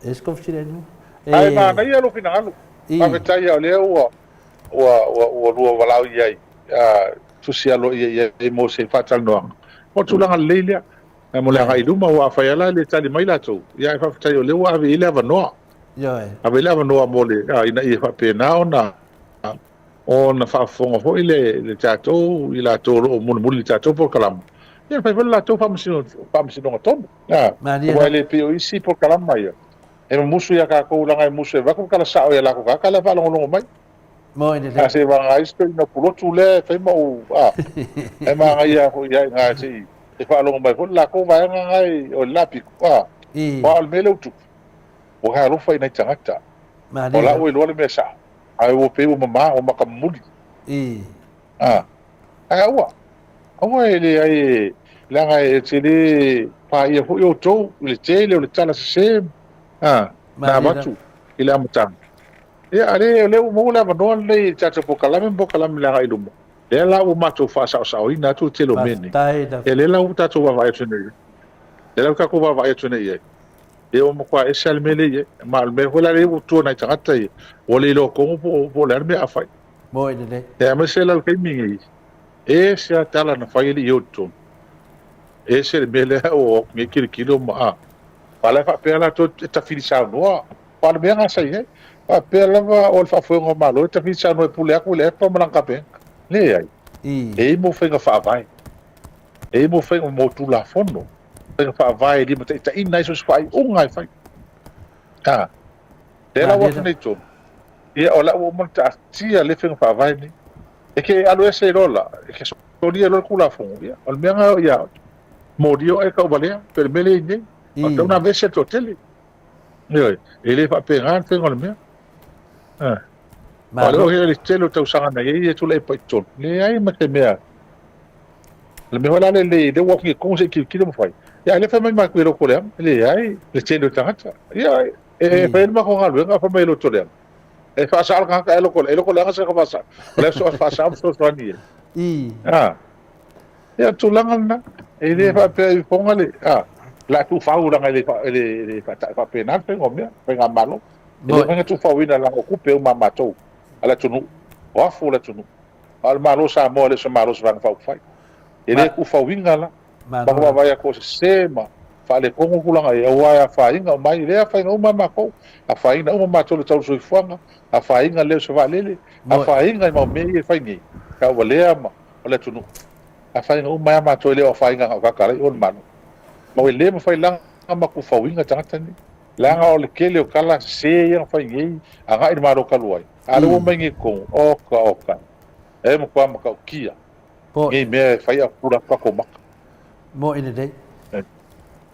es confidential ai na ia lo final a vetai o le o walau ia sosialo ia mo se fatal no o tulanga lelia mo le ngai luma wa fa ala le tali mai la tu ia fa fatai o le wa ave ile va no ave ile va no mo le ina ia fa pena ona fa fonga fo ile tato ila to o mo tato por kalam ia fa la to fa msino to wa le pio isi por kalam mai e musu ya ka ko langa musu e va ko kala sa o ya la ko kala fa longo mai mo ine le se va ngai sto no pulo tu le fe mo e ma ngai ya ko ya ngai si e fa longo mai ko la ko va ngai o la pi ko wa al melo tu o ha ro fa ina tangata o la o lo me sa ai o pe o mama o makamuli awa ele ai la ngai e le pa ia ho yo to le tele o le tala se na batu ila mutang e ale le mo la no le tata pokalame la ga ilumo le la o mato fa sa ina tu telo meni e le la o tata wa vai tene le la ka ko va vai tene e o mo kwa e sal mele ye mal me hola le o tu na tata ye o le lo ko po le me afai mo ine e me se la ke mi e se tala na fai le yo tu e se mele o me kilo ma Pala fa pela to ta filisa no. Pala benga sai pa pela va o fa foi ngo malo ta filisa no pule ko le pa malanga pe. Le ai. E mo fenga fa vai. E mo fenga mo tu la fondo. Fenga fa vai di ta ina so fai ngai fai. Dela wa fne to. E ola o mo ta tia le fenga fa vai ni. E ke alo ese rola, e ke so dia lo kula fongo ya. Ol benga ya. Modio e ka balea per mele ni. Então na vez é totele. Ele vai pegar tem olha mesmo. Olha ele telo teu sanga e tu le paiton. Le ai ma te mea. Le me wala le de walking com se que não faz. E aí ele foi mais cuidado com ele. Ele ai le telo tanga. E aí e foi ele ma com algo, nga foi mais tolem. E faz algo que ele com ele se passa. Ele só faz algo só ali. E tu langa ele vai pegar com ele. La tu fa ura ngai le fa penal pe ngomia pe ngamalo ele ngai tu fa wina la ko pe uma matou ala tunu wa fu la tunu al malo sa mo le sa malo sa fa fai ele ku fa winga la ba vai ko sema fa le ko ngula ngai wa ya fa inga mai le fa inga uma mako a fa inga uma matou le tau sui fuanga a fa inga le so va lele a fa inga mo me fa ngi ka wale ma ala tunu a fa inga uma matou le fa inga ka kala on mano mo ele mo fai langa ma ku fawinga tangata ni langa o le kele o kala se ia fai ngi anga i maro kaluai ale o mengi ko oka e mo kwa ma ka kia ngi me fai a pura pa ko mak mo ine dei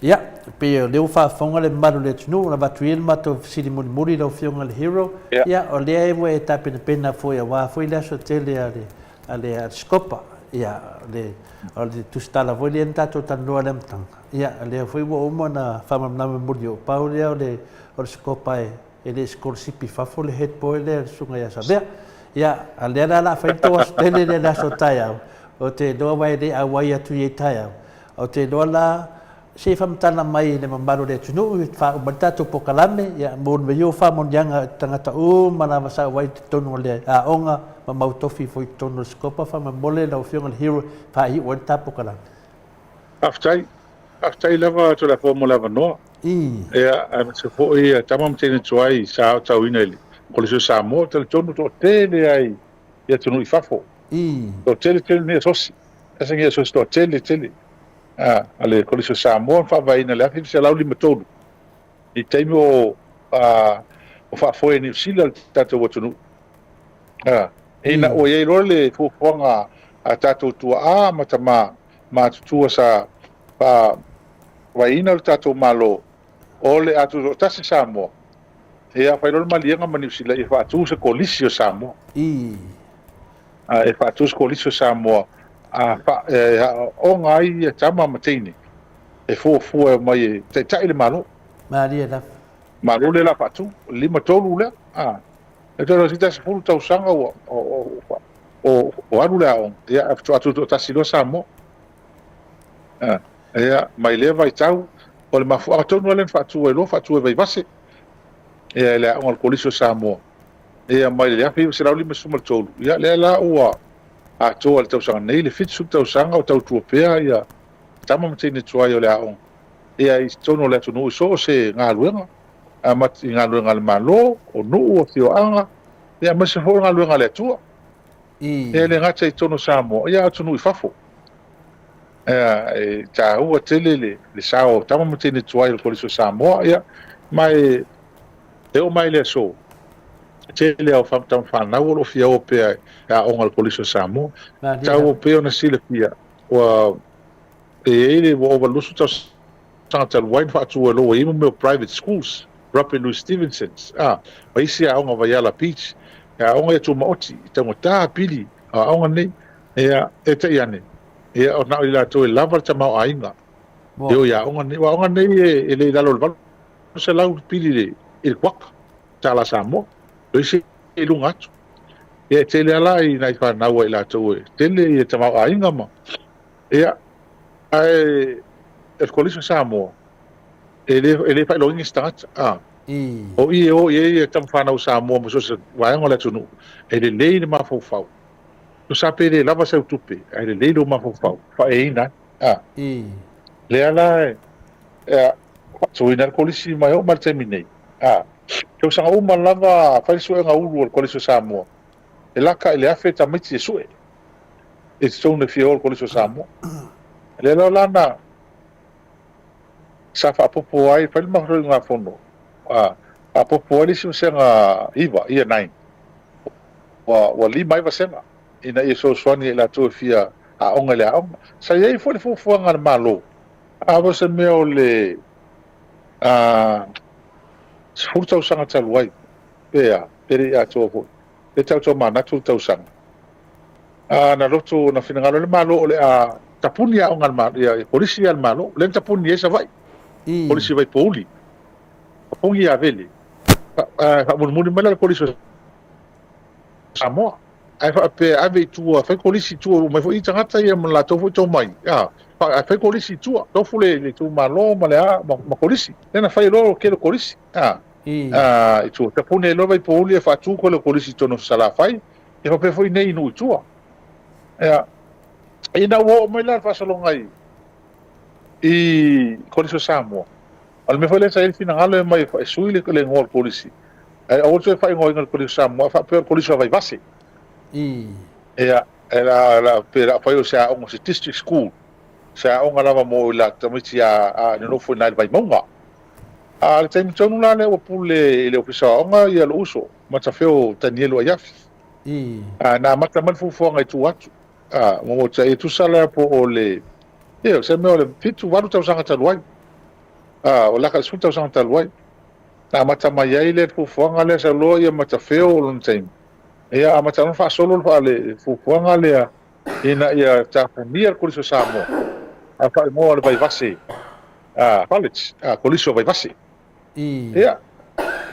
ya pe le fa fonga le maro le tunu na batuil mato sidi muri lo fionga le hero ya o le e mo eta pena foi wa foi la so tele ale scopa ia le tustala voi le tatou tanoa le matanga ia le foi wo mo na whamamnama muri o pau lea o le skopa e le skolsipi fafo le head boy le sunga ia sabea ia a lea la whaito astele le la so tai au o te doa wai le a wai atu i tai au o te doa la se whamtana mai le mamaro le tunu i wha umaritato pokalame ia mon me yo wha mon yanga tangata mana masa wai te tonu le a onga ma mautofi foi tonu skopa wha ma mole na o whionga le hero wha i ua ta pokalame aftai lava to la fomo lava no ia a se fo ia tamam tene tuai sa tau ina ili ko le Samoa te tonu to tele ai ia tunu i fafo to tele ne sosi esa ngia sosi to tele ale ko le Samoa fa vai na le afi se lauli metolu i taimo o fa foi ni sila tato wotunu ina o ye role fu fonga a tato tua matama ma tua sa pa vai ina tato malo ole atu tasi Samoa ia fa role malianga mani sila i fa tu se kolisio Samoa e fa tu se kolisio Samoa o ngai tama matini e fo mai te tai le malo maria la malo le la patu lima tolu le e toro sita se fulu tau sanga o aru le on ia atu ta silo Samoa ia mai le vai tau o le mafu atonu le fatu e lo fatu e vai vase ia le on kolisio Samoa ia mai le afi se lauli me sumal tolu ia le la ua a toa le tausanga nei le fitu tausanga o tau tuapea ia tama matini tuai o le aon ia i tono le tunu so se ngā luenga a mati ngā luenga le malo o nuu o thioanga ia mase fo ngā luenga le atua ia le ngata i tono Samoa ia tunu i fafo ia ta ua tele le sao tama matini tuai o kolisio Samoa ia mai o mai le so tele au famtam whanau o fia o pea a ongal kolisio Samoa tau o pea na sile pia wa ele o overlusu tau sangata luain whaatu e loa ima meo private schools Rapid Louis Stevenson's wa isi a onga Vaiala Beach a onga e tu maoti i tango taa pili a onga nei e te iane o nao i la to e lava ta mau ainga e o ia onga nei wa onga nei e le lalo le valu se lau pili le il kwaka tala Samoa isi e lunga atu e tele ala i nai whanau i la to e tele i te mau ainga ma e kolisio Samoa e le fai loingi stangata o e tam whanau Samoa mo so se waenga le tunu e le lei le mafau no sa pe le lava se utupe e le lei lo mafau fa e ina le ala so ina kolisi mai o mal terminei ke usanga uma lava fai so nga ulu o kolisio Samoa e laka e le afe tamiti e sue e tone fio o kolisio Samoa le lana sa fa popo ai fa ma ro nga fono a popo ali si senga iwa ia nai wa li mai va senga ina e so swani la to fia a onga le a sa ye fo le fo nga malo a vo se me o le furtau sanga taluai pea pere a to fo e tau to mana tu tau sanga na loto na finangalo le malo o le a tapuni a onga malo ia polisi al malo le tapuni esa vai polisi vai poli pongi a vele fa mun mala polisi Samoa ai fa pe ave tu fa polisi tu mai fo itangata ia mun la to fo to mai fa polisi tu to fule le tu malo mala ma polisi na fa lo ke lo polisi e tu tapuni lo vai poli fa tu ko lo polisi to no sala fai e fa pe foi nei no tu ina wo mai la fa salongai i kolisio Samoa al me fole sa el finangalo mai fa suile ko le ngol polisi ai o se fa ngol ngol kolisio Samoa fa per kolisio vai base la per fa yo sa o district school sa o ngala mo la tamiti a no fo na vai monga al tem tonu la le o pule le ofisa onga ia lo uso ma ta feo tanielo ia na mata man fu fo ngai tu atu mo ta e tu sala po ole se me ole fitu waru tau sanga taluai o la ka su tau sanga taluai na mata mai ai le fu fo ngale sa lo ia mata feo lon tem ia mata no fa solo fa le fu fo ngale ina ia tapunia le koliso Samoa a fa mo le vai vasi college koliso vai vasi ia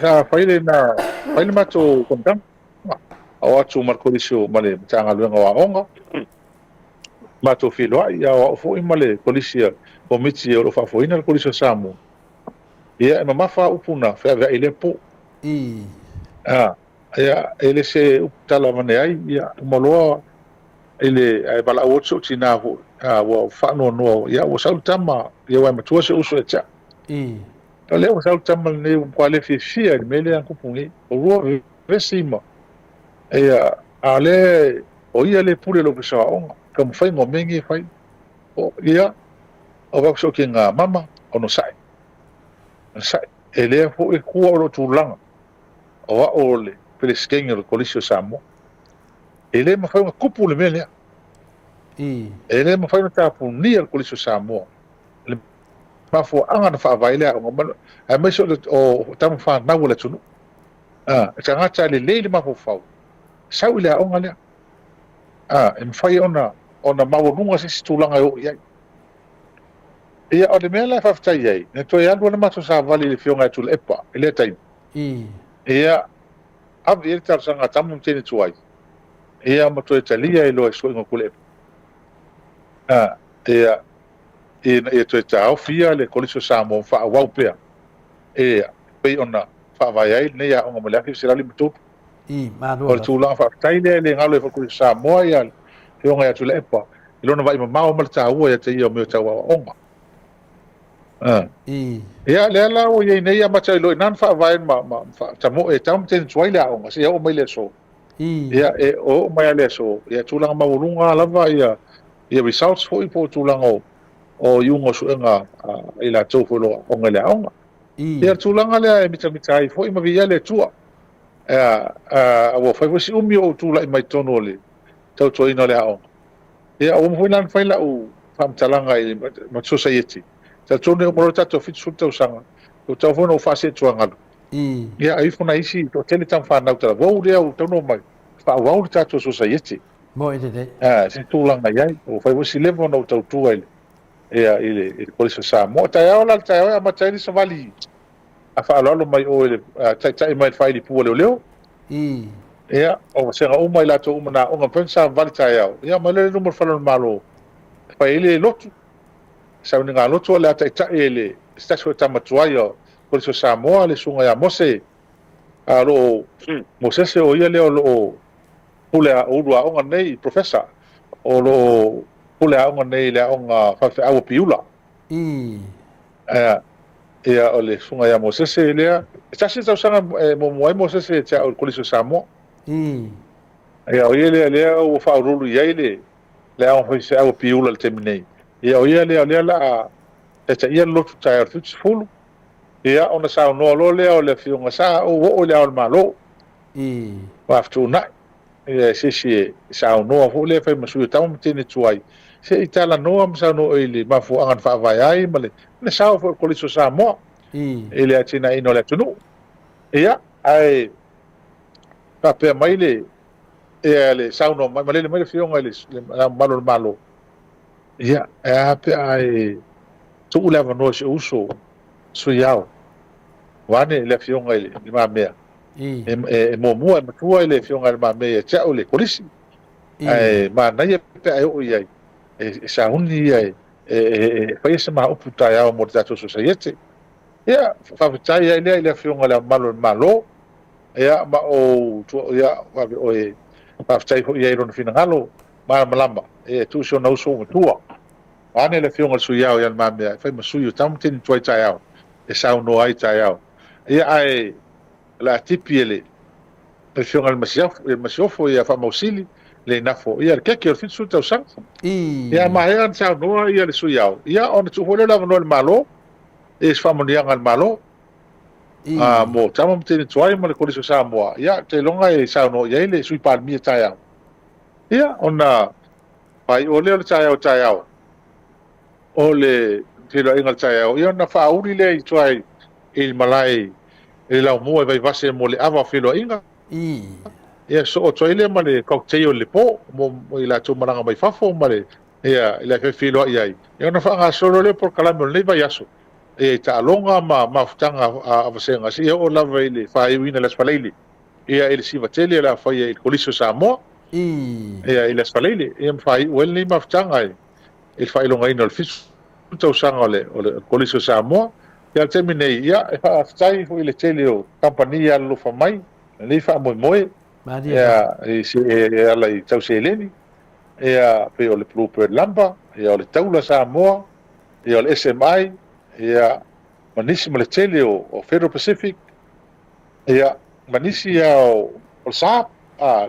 sa faile na faile mato kontam o atu mar koliso male tanga luenga wa onga mato filo ia o fo imale kolisia komiti o fa fo ina le koliso Samoa ia ma mafa upuna fa va ile po ia ele se uptala mane ai ia moloa ele ai bala otso tina ho wa fa no ia o sa tama ia wa matua se uso cha le o sa tama ne kwale fi fia mele an kupungi o ro vesima ia ale o ia le pule lo sa on kam fai mo mengi fai o ia o va so kinga mama ono sai ele fo e ku o tulanga o ole pele skengel le kolisio Samoa ele ma fai kupu le mele ele ma fai ta punia le kolisio Samoa le ma fo anga na fa vai le o ma ai mai so o tam fa na wala tunu tanga cha le ma fo fa sau le o ngale em fai ona ma lunga se tulanga o ia o le mele fa fa ai ne to ia lo ma so sa vali le fionga tu le epa ele tai ia ab ir tar sanga tamu tene tuai ia mato italia e lo e suinga kule ia e to tau fia le kolisio Samoa fa wa pea pe ona fa vai ai ne ia onga mala ki sira limtu o tu la fa tai le ngalo e kolisio Samoa ia e onga ya tu le epa ilo na vai ma o mal tau ia te ia me tau onga ia le la o ye nei ama chai lo nan fa vai ma fa tamo e tam ten tuai la o se o mai le so ia e o mai le so ia tulanga maulunga lava ia results foi po tulanga o yungo suenga ila tofo lo o ngale onga ia tulanga le mitai foi ma via le tua o fa si umi o tula mai tono le tau toi no le onga ia o mo nan fa la o fam talanga i ma society ta tone o moro tato fit sulta usanga o tau fono fa se tuanga ia ai fona isi to tele tam fa na uta vo le o tono mai fa wa tato society mo ide se tulanga ia o fa si levo no tau tu ia ile kolisio Samoa ta ia la ta ia ma tai se vali a fa lo mai o ile tai mai fa ile pu le ia o se o mai la to na o pensa vali ta ia ma le numero fa lo malo fa ile lotu sa nga lotu le ta ele sta so ta matuai o kolisio Samoa le sunga ya mose alo mose se o ia le o pula o lua o nei professor o lo pula o nei le o fa fa o piula ia o le sunga ya mose se le sta se ta sanga mo mose se ta o kolisio Samoa ia o ile le o fa rulu ia ile le o fa o piula le terminei ia o ia le la ta ia lotu ta fulu ia ona sa no lo le o le fionga sa o le o malo wa aftu na ia se sa no fo le fa masu ta mo tene tuai se itala no am sa no ile ma fu an fa vai ai male ne sa fo kolisio Samoa ile atina ino le tunu ia ai pa pe mai le ia le sa no male le fionga le malo ia pe ai tu le no se uso suiao wane le fionga ile ma mea mo tua ile fionga ma mea cha ole polisi ai ma na ia pe ai o ia sa uni ai fa se ma oputa ya mo tato society ia fa tai ile fionga le malo ia ma o tu ia o fa tai ho ia ron finangalo ma malamba tu so no so tua ane le fionga suiao ia ma mea fa ma suiu tam tin tuai tai sa no ai tai ia ai la tipi ele pe fionga el masiofo ia fa mausili le nafo ia ke fit sulta usang ia ma ia sa no ia le suiao ia on tu hole la no el malo fa monia al malo mo tamam tin tuai mo le kolisio Samoa ia te longa sa no ia le sui palmi tai ia ona pai ole tai ole tiro ingal tai ia na fa uri le tuai il malai e la mo vai vase mo le ava filo inga ia so o toile ma le cocktail le po mo ila tu maranga mai fafo ma le ia ila fe filo ia ia na fa nga solo le por kala mo le vai aso e ta longa ma futanga a vasenga si o la vai le fa i wina las falele ia ele si vatele la fa ia il coliso Samoa ia il las falele ia fa i wel ni ma futanga il fa ilonga ino il fis tau sanga le coliso Samoa ia termine ia fa stai fu ile tele o compagnia lo fa mai le fa mo ia ia la tau se leni ia pe o le Bluebird lamba ia o le taula Samoa ia o le SMI ia manisi ma le tele o Federal Pacific ia manisi ia o SAP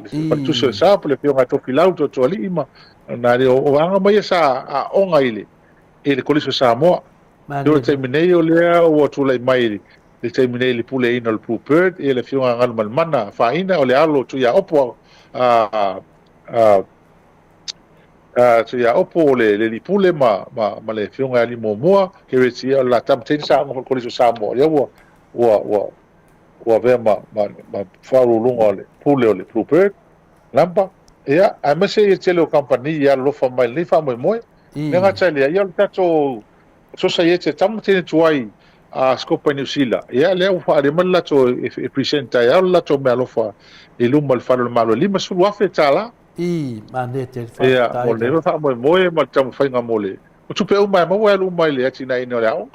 le tuso le SAP le pionga to filau to ali ima na le o anga mai sa a onga ile koliso Samoa do te minei o le o tu le mai le te minei le pule ina le Bluebird e le fionga ngal mana fa ina o le alo tu ia opo tu ia opo le pule ma le fionga ali momoa ke reti la tamte sa mo koliso Samoa ia wa ve ma faru lunga le pule o le Bluebird lamba ia a mase e tele o company ia lo fa mai le fa mo nga tele ia tato so sa ye te tamte tuai a scopa New Zealand ia le fa le mala to e presenta ia la to me alofa e lumal fa lo malo lima su wa fe tala mane te fa ia o le fa mo ma tam fa nga mole o tu pe o mai mo wa lu mai le ati na ino lao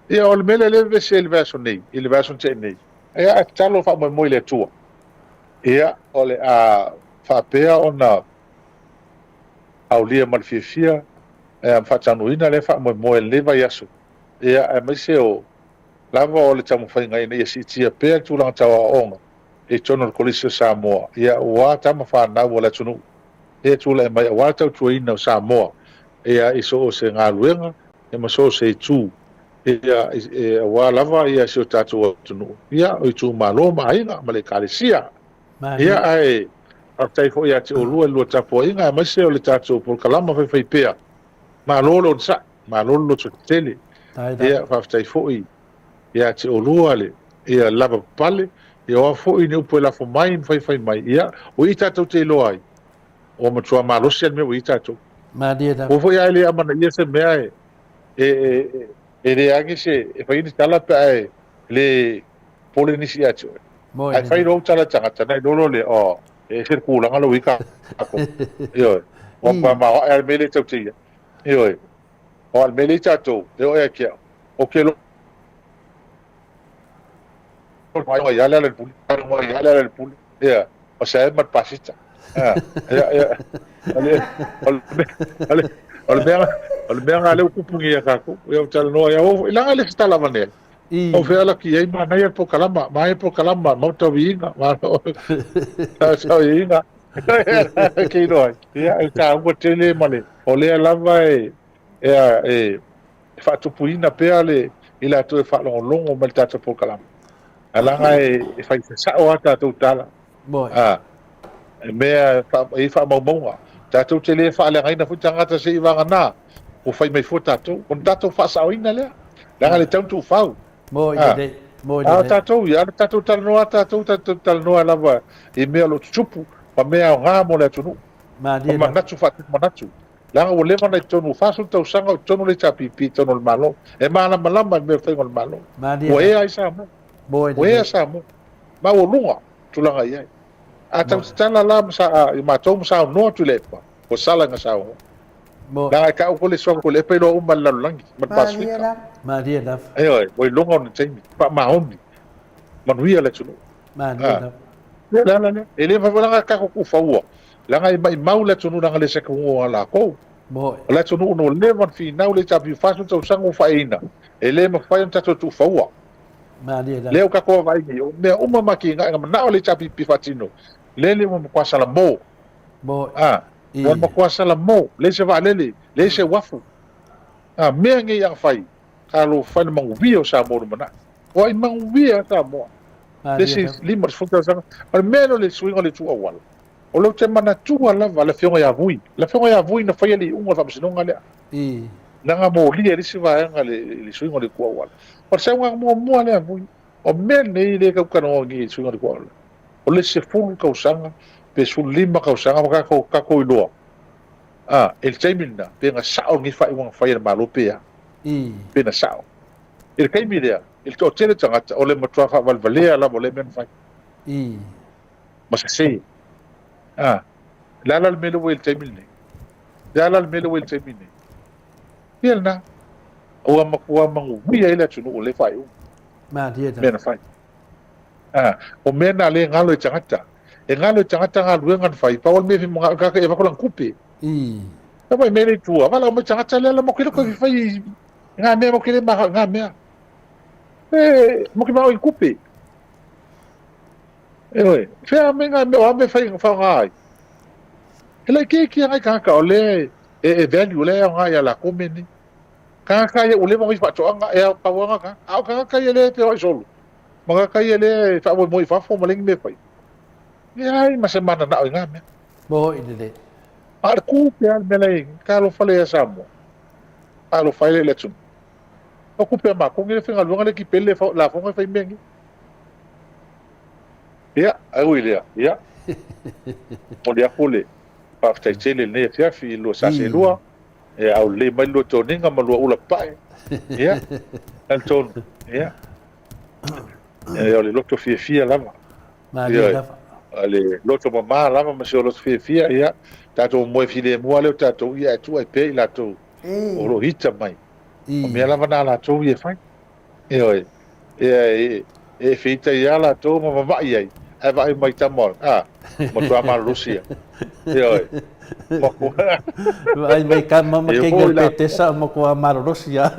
ia o le mele le ve se le version nei il version te nei ia talo fa mo le tua ia o le a fa pea ona au lia mal fia fa tanuina le fa mo le vai aso ia e mai se o lava o le tamu fai ngai nei si tia pe tu la tawa onga e tono le kolisi Samoa ia wa tama fa na wala tunu e tu le mai wa tau tu ina Samoa ia iso o se ngaluenga e maso se tu ia wa lava ia se tatu tunu ia o tu malo mai na male kalisia ia ai a tai fo ia te o lu tapo inga mai se o le tatu por kalama fai pea malolo sa malolo to tele ia fa tai foi ia te olua le ia lava pale ia o foi ne upo la fo mai fai mai ia o ita to te lo ai o mo tua malo se me o ita to o foi ai le amana ia se me ai e le angi se e fai ni tala pe le polinisi atu ai fai ro tala tanga tana dolo le o e se kula ngalo wika io o ma ai mele to te io o al melitato e o e kia o ke lo mai ya la pul mai ya la pul ya o sa mat pasita ya ale ale ku pungi ya ka ku yo tal no ya o ila ale sta la mane o fe ala ki ai ma na ya po kalama Maota Viiga ma sa Viiga ke no ya ka o tele male o le lava e fa tupuina pe ale ila to fa longo mal tata po kalam alanga e fa sa o ata to tala me fa mo tata tele fa le ngaina futanga ta se iwanga na o fa mai fota to on tata fa sa ina le langa le tantu fa tata ya tata tal no ata to tal no lava e me lo chupu pa me o ngamo le tunu ma natu fa manatu langa o leva na tonu faso tau sanga o tonu le chapipi tonu le malo e malama me fai ngol malo o e ai sa mo o e sa mo ma o lunga tu langa ia a tau tala la sa i ma tau sa no tu le pa o sala nga sa o langa ka o le so ko le pero o mal langi man pasfika Maria da ai o lunga on temi pa ma ondi man wi le tunu Maria la ele va langa ka ko fa o langa i mau le tunu langa le se ko ala ko la tunu no le man fi na le tapi faso tau sango faina ele ma fa yon tatu tu faua le o ka ko vai ni o me uma maki nga na le tapi pi fatino le mo kwa sala mo mo kwa sala mo le se va le se wafu me ngi yang fai kalau fa mo vio sa mo mana o i mo vio sa mo this is limers futa sa al meno le swingo le tu awal o lo te mana tua lava la fionga ya vui na fai ali unga fa sinonga le nanga mo li ri siva nga le swingo le kwa wala por sa nga mo le vui o men nei le ka kana ngi swingo le kwa wala o le se fulu kausaga pe sulima kausaga ma kako iloa el taimina pe nga sao ngi fai wang fai ma lo pe pe na sao el kaimi lea il to tele tangata o le matua fa valvalea la mo le men fai ma se la la mele wel taimine la la mele wel taimine Pielna, o mangu, mia ele tunu o le fai u. Ma dia Mena fai. O mena le ngalo tangata. E ngalo tangata ngalu ngan fai, pa o me fi mga kaka e vakolang kupe. Ta mai mele tua, wala mo tangata le la mo kilo ko fai. Nga me mo kile ma nga me. Mo ki ma o kupe. Oi, fe me nga me o me fai fa ngai. Ele ke ngai kaka o le e value le nga ya la komeni. Kaka ya ule mo fa toanga ya pawanga ka. Au kaka ya le te o solo. Mga kaya le fa mo fa fo maling me fai. Ya masemana na o nga me. Bo ile. Ar ku pe al belai kalo fale ya samo. Kalo fale le tsun. O ku pe ma ko ngi finga luanga le ki pele fa la fo fai mengi. Ya, ai ile ya. O dia kule. Pa tai tele ne fia fi lo sa se lua. E au le mai lo toninga ma lo ula pai. Ya. Anton, ya. E o le loto fia lava. Ma dia lava. Ale loto mama lava ma se o loto fia ya. Tato mo file mo le tato ia tu ai pe la to. O lo hita mai. O me lava na la to ia fai. E fita ia la to ma mama ia. E vai mai tamor. Mo tua ma Rusia. Ai mai ka mama ke ngel petesa mo ko amar Rusia.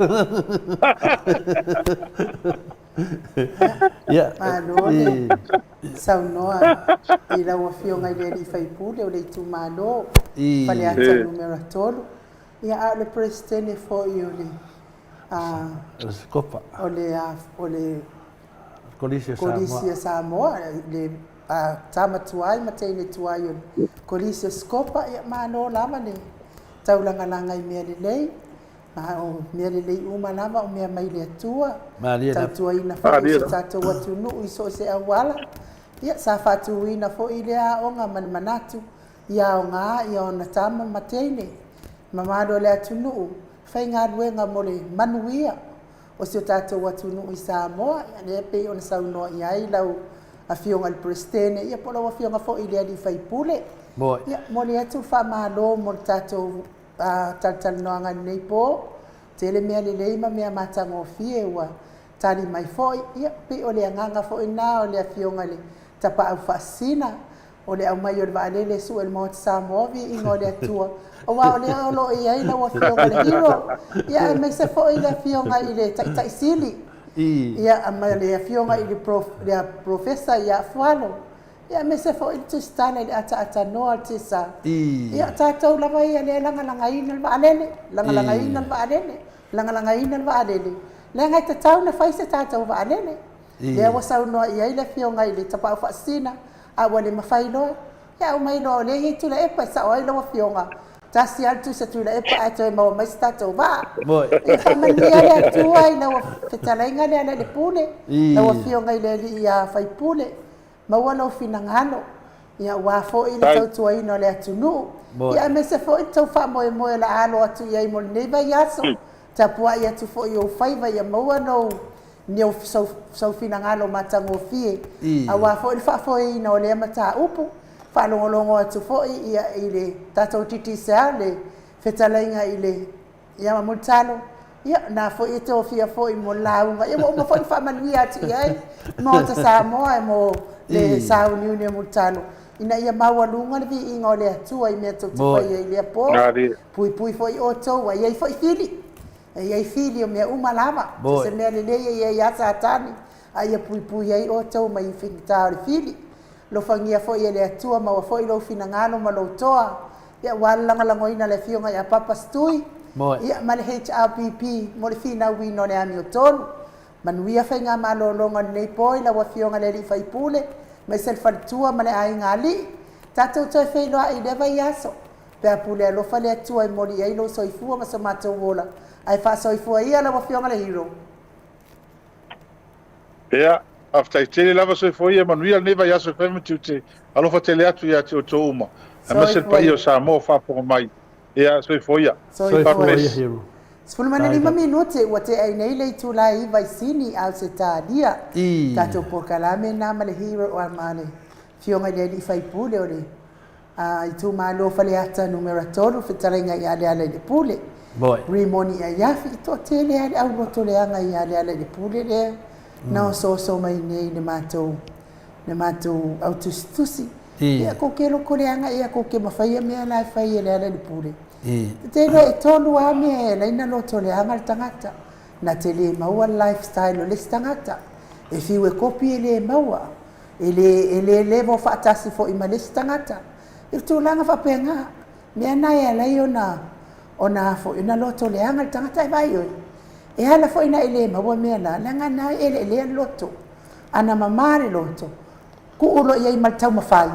Ya. Malole. Saunoa. Ila wa fio ngai le fai pule o le tu malo. Pale ata numero tolo. Ia le presidente fo io le. Scopa. Ole Colisia Samoa le tama tuai matene tuai Colisia Scopa ia mano lama le taulanga langa I mea lelei ma o mea lelei uma lama o mea mai le atua tautua ina fo i tatou atunu I so se awala ia sa fatu ina fo I le aonga manatu ia o ngā ia o na tama matene mamado le atunu fai ngā ruenga mo le manuia o se tatou atunu I Samoa ia pe ona saunoa ia I lau a fionga le prestene ia polo a fionga fo I le ali fai pule ia mo le atu fa malo mo tatou taltalinoanga nei po tele mea le leima mea matango fie ua tali mai fo ia pe o le anganga fo ina o le a fionga le tapa au fasina o le au mai o le vaalele su el mo Samoa vi ingo le atua o wa o le olo ia ina wa fionga le hiro ia me se fo I le fionga I le tai sili ia ama le fionga I le professor ia fualo ia me se fo I tu stana le ata noa tisa ia tatou lava ia le langa ina le vaalele langa ina le vaalele langa ina le vaalele le ngai tatau na fai se tatou vaalele le wa saunoa ia I le fionga I le tapa fasina a wale mafaino ya o mai no le i tu le epa sa o lo fionga tasi altu se tu le epa ato e mau mai stato va e fa mania le tu ai no fetalenga le pule no fionga ile ia fai pule ma wala fina ngalo ia wa fo i le tu ai no le atunu ia me se fo i tu fa mo la alo atu ia mo ne va yaso tapua ia tu fo i fai va ia mo no neo so fina ngalo matango fie a wa fo fa fo I no le mata upu fa longo atu fo ia ile tato titi sa le fetalenga ile ia mamutalo ia na fo I to fia fo I mo launga ia mo fo fa manuia atu ia mo ta Samoa mo le sa unione mutalo ina ia mawalunga le vi ingo le atu ai me to fa ia ile po pui fo I oto wa ia fo I fili ai filio me uma lava se me le ia satani ai pui ai o tau mai finta le fili lo fangia fo ia le atua ma fo I lo fina ngano ma lo toa ia walanga langoina le fionga ia papa stui ia ma le HRPP mo le fina wino le ami o tonu manuia fainga ma lo longa nei poi la wa fionga le li fai pule ma sel fatua ma le ai ngali tatou toi fai lo ai deva yaso pe pule lo fa le atua mo li ai lo soifua ma so matou wola ai fa soifua ia la wa fionga le hiro Pea, after tele lava so foi e manuia neva ya so femme tutte alofa tele atu ya to uma a mesel pa io Samoa fa po mai e so foi ya so foi hero Sepuluh mana 5 minuti wate ai nei le tu lai vai sini au se tadia tato por kalame na male hero o mane fionga le di fai pule ore i tu malo fale ata numero todo fitarenga ya le pule rimoni ya fi to tele au roto le anga ya le pule le na so mai nei ne mato au tusi ya ko kelo ko le anga ya ko ke mafai me la fai le pule te lo tolu ame la ina lo tole anga tangata na tele maua lifestyle le tangata e fiwe kopi ele maua ele vo fatasi fo ima le tangata e tu langa fa penga me na ya la yona ona fo ina lo tole anga tangata vai yo e hala fo ina ele maua me na langa na ele loto ana mamare loto ku ulo ye maltau mafai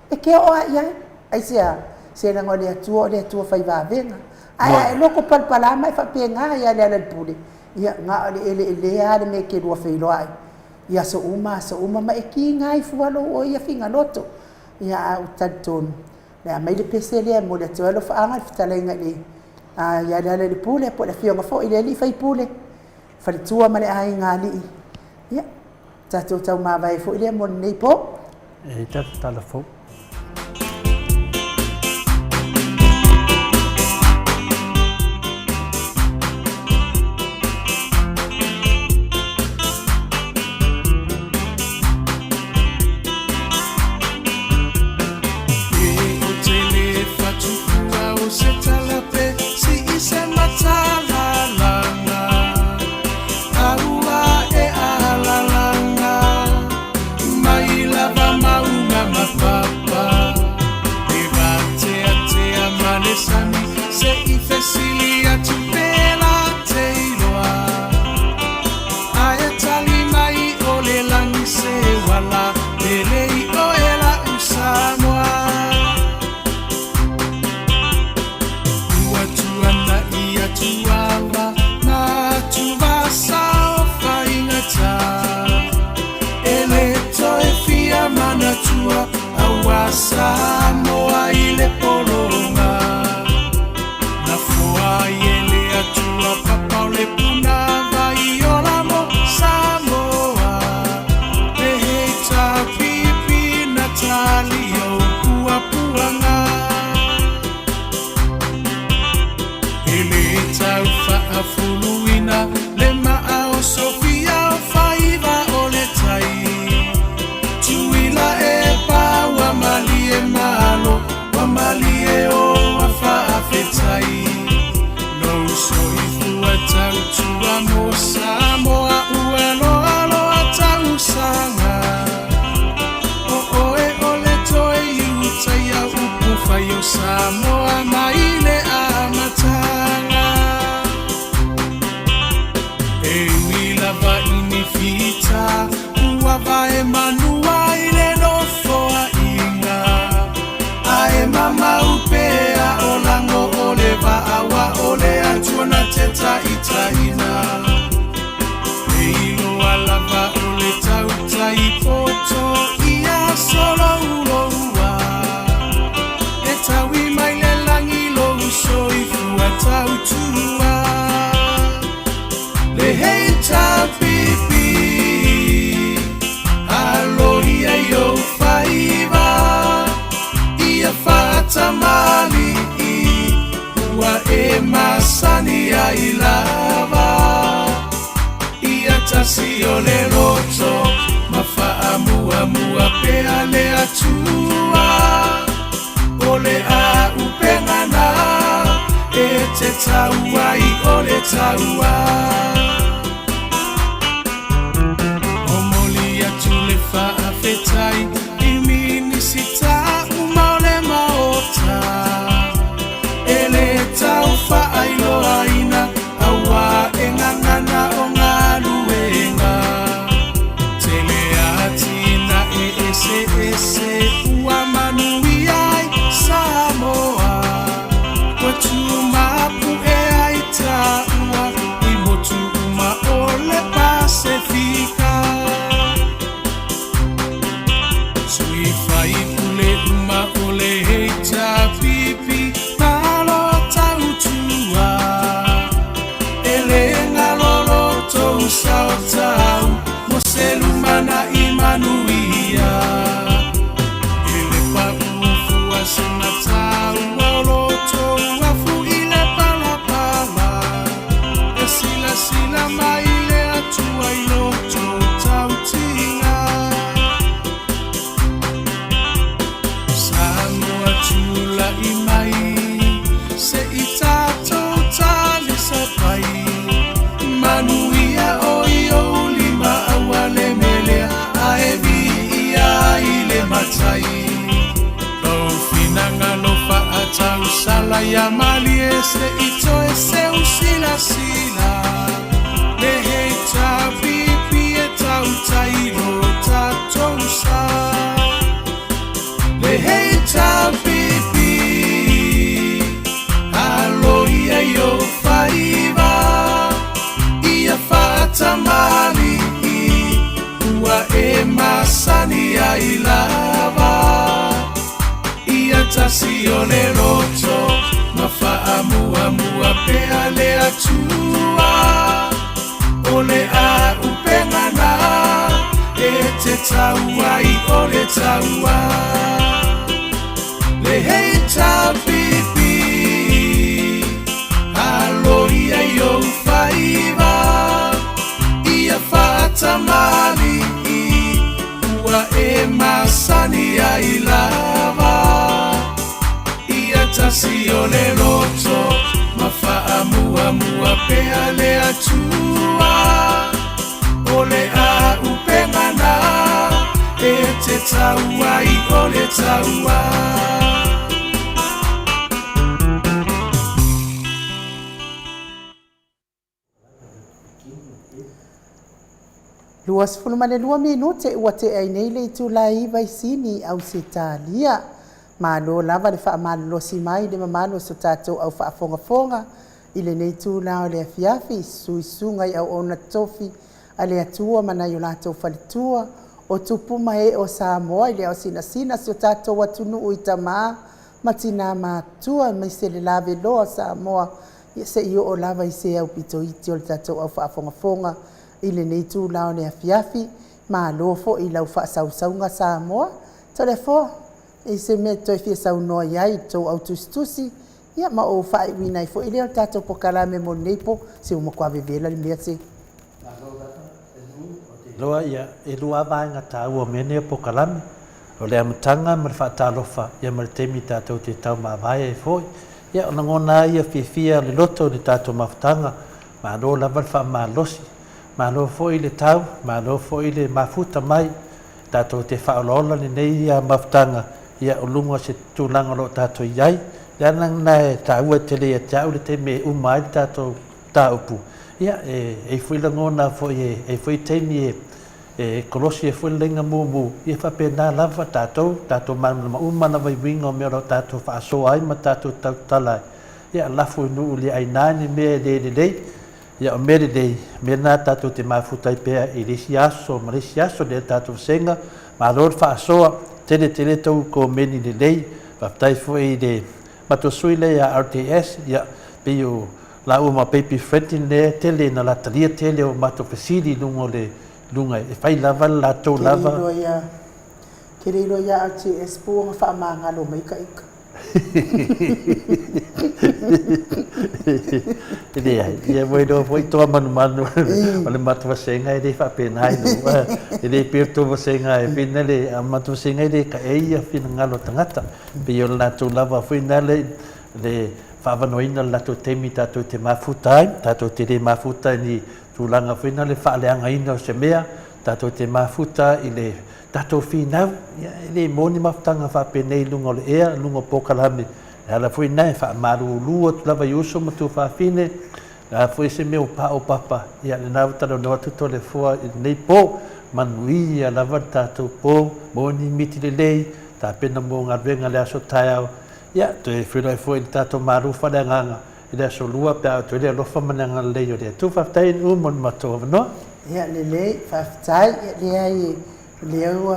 e ke o ya ai sia se na ngole atua fai va venga ai loko palpala mai fa penga ya le pule ya nga le ya me ke do fai lo ai ya so uma ma eki ngai fualo o ya finga loto ya utanton na mai le pese le mo le tolo fa anga fitalenga le ya le pule po le fionga fo ile li fai pule fa tua male ai ngali ya tato tau ma vai fo ile mo nei po e tata fo Samoa ile polonga na fua ile atua papa le puna vai olamo Samoa beheta pipi natalio puanga ile taufa afuluina lema ao Sofia faiva oletai tuila malie malo wa malie o afa afetai no so ifua tautua mo Samoa uelo alo atausanga o e ole toe yuta ya upufa yo Samoa maile amatanga e wila va inifita uava emanua ile no foa mama upea olango oleva awa ole atuana teta itaina eilo alava ole tauta ipoto ia solo uloua etawi maile langilo uso ifua tautua le heita pipi aloia yo faiva tamali wa emasani ya ilava ia tasio le loto mafaamu amua peale atua ole a upengana ete taua I ole taua omoli atule fa afetai imini sita Maota ele taufa ailo aina awa engangana ongaluenga teleatina ese wa manuiai Samoa watu mapu e aita imotu i tātou tāle sapai manuia o i o lima awale melea a e vi ia i le matai Lo finanga lo fa atau sala ya mali ese ito ese usila sila Le hei ta pipi e tau tairo tātou sa Le hei ta pipi Alo ia yo faiva Ia fata mali Ua e masani ai lava Ia tasi o le roto Mafa amua mua pea le atua O le a upengana E te taua i o le taua Le hei ta pipi Alo ia yo faiva Ia fata mali Ua e masani ai lava Ia tasi o le roto Mafa amua mua pea le atua O le a upengana E te taua i o le taua Luas fulumane 2 minute ua te ai nei le tulai vai sini au se talia. Malo lava le wha amalo si mai le mamalo so tātou au wha fonga fonga. Ile nei tūlao le afiafi sui sungai au ona tofi a le atua mana yo lātou whalitua. O tupuma e o Samoa ile au sina sina so tātou watunu uita maa. Matina mātua mai se le lave loa Samoa. Se iyo o lava i se au pito iti o le tātou au wha fonga fonga. Ile nei tūlao le afiafi malo fo i lau wha sausaunga Samoa. Tole fo. E se me toi fia sau noa iai tau au tustusi ia ma o whae winai fo ile o tātou pokala me mo neipo se uma kua vevela li mea se Loa ia e lua vaenga tā ua mene o pokalame o le amatanga ma le whaatalofa ia ma le temi tātou te tau ma vae e foi ia o ngona ia fia le loto ni tātou mawhatanga ma lo lava le wha ma losi ma lo foi le tau ma lo foi le mafuta mai tātou te whaolola ni nei ia mawhatanga ia o lunga se tūlanga lo tātou iai ia nang nai tā ua tele ia tāu le te me umai tātou tāupu ia e fuila ngona foi e foi teimi e kolosi e fuila lenga mumu ia whapena lava tātou ma umana vai winga o mea lo tātou whaaso ai ma tātou talai ia lafu inu uli ai nani mea le ia o mea le mea nā tātou te mafutai pea i risi aso ma risi aso le tātou senga ma lor whaasoa tele tau ko meni le lei whaptai foi le matosui le a RTS ia pio la uma baby friendly le tele na la talia tele o mato fesili lungo le lunga e fai lava la tau lava kere ilo ia RTS po nga wha maanga lo mai ka ika ia moi do foi toa manu o le matu vasenga e le whapenai no e le pirto vasenga e pina le matu vasenga e le ka eia fina ngalo tangata pe o latu lava fina le whaavanoina latu temi tātou te mafutai tātou te le mafuta ni tūlanga fina le whaaleanga ina o se mea tātou te mafuta i le tātou finau le moni mafutanga whapenei lunga o le ea lunga pokalame ala foi nai fa maru lua tu lava yuso matu fa fine la foi se meu pa o papa ia le nau tano no tu tole foa nei po manuia lava tatu po moni miti le lei ta pena mo nga venga le aso taiao ia to e foi foi tatu maru fa le nganga ile so lua pe to le lo fa mananga le yo le tu fa tai un mon mato no ia le fa tai le ai le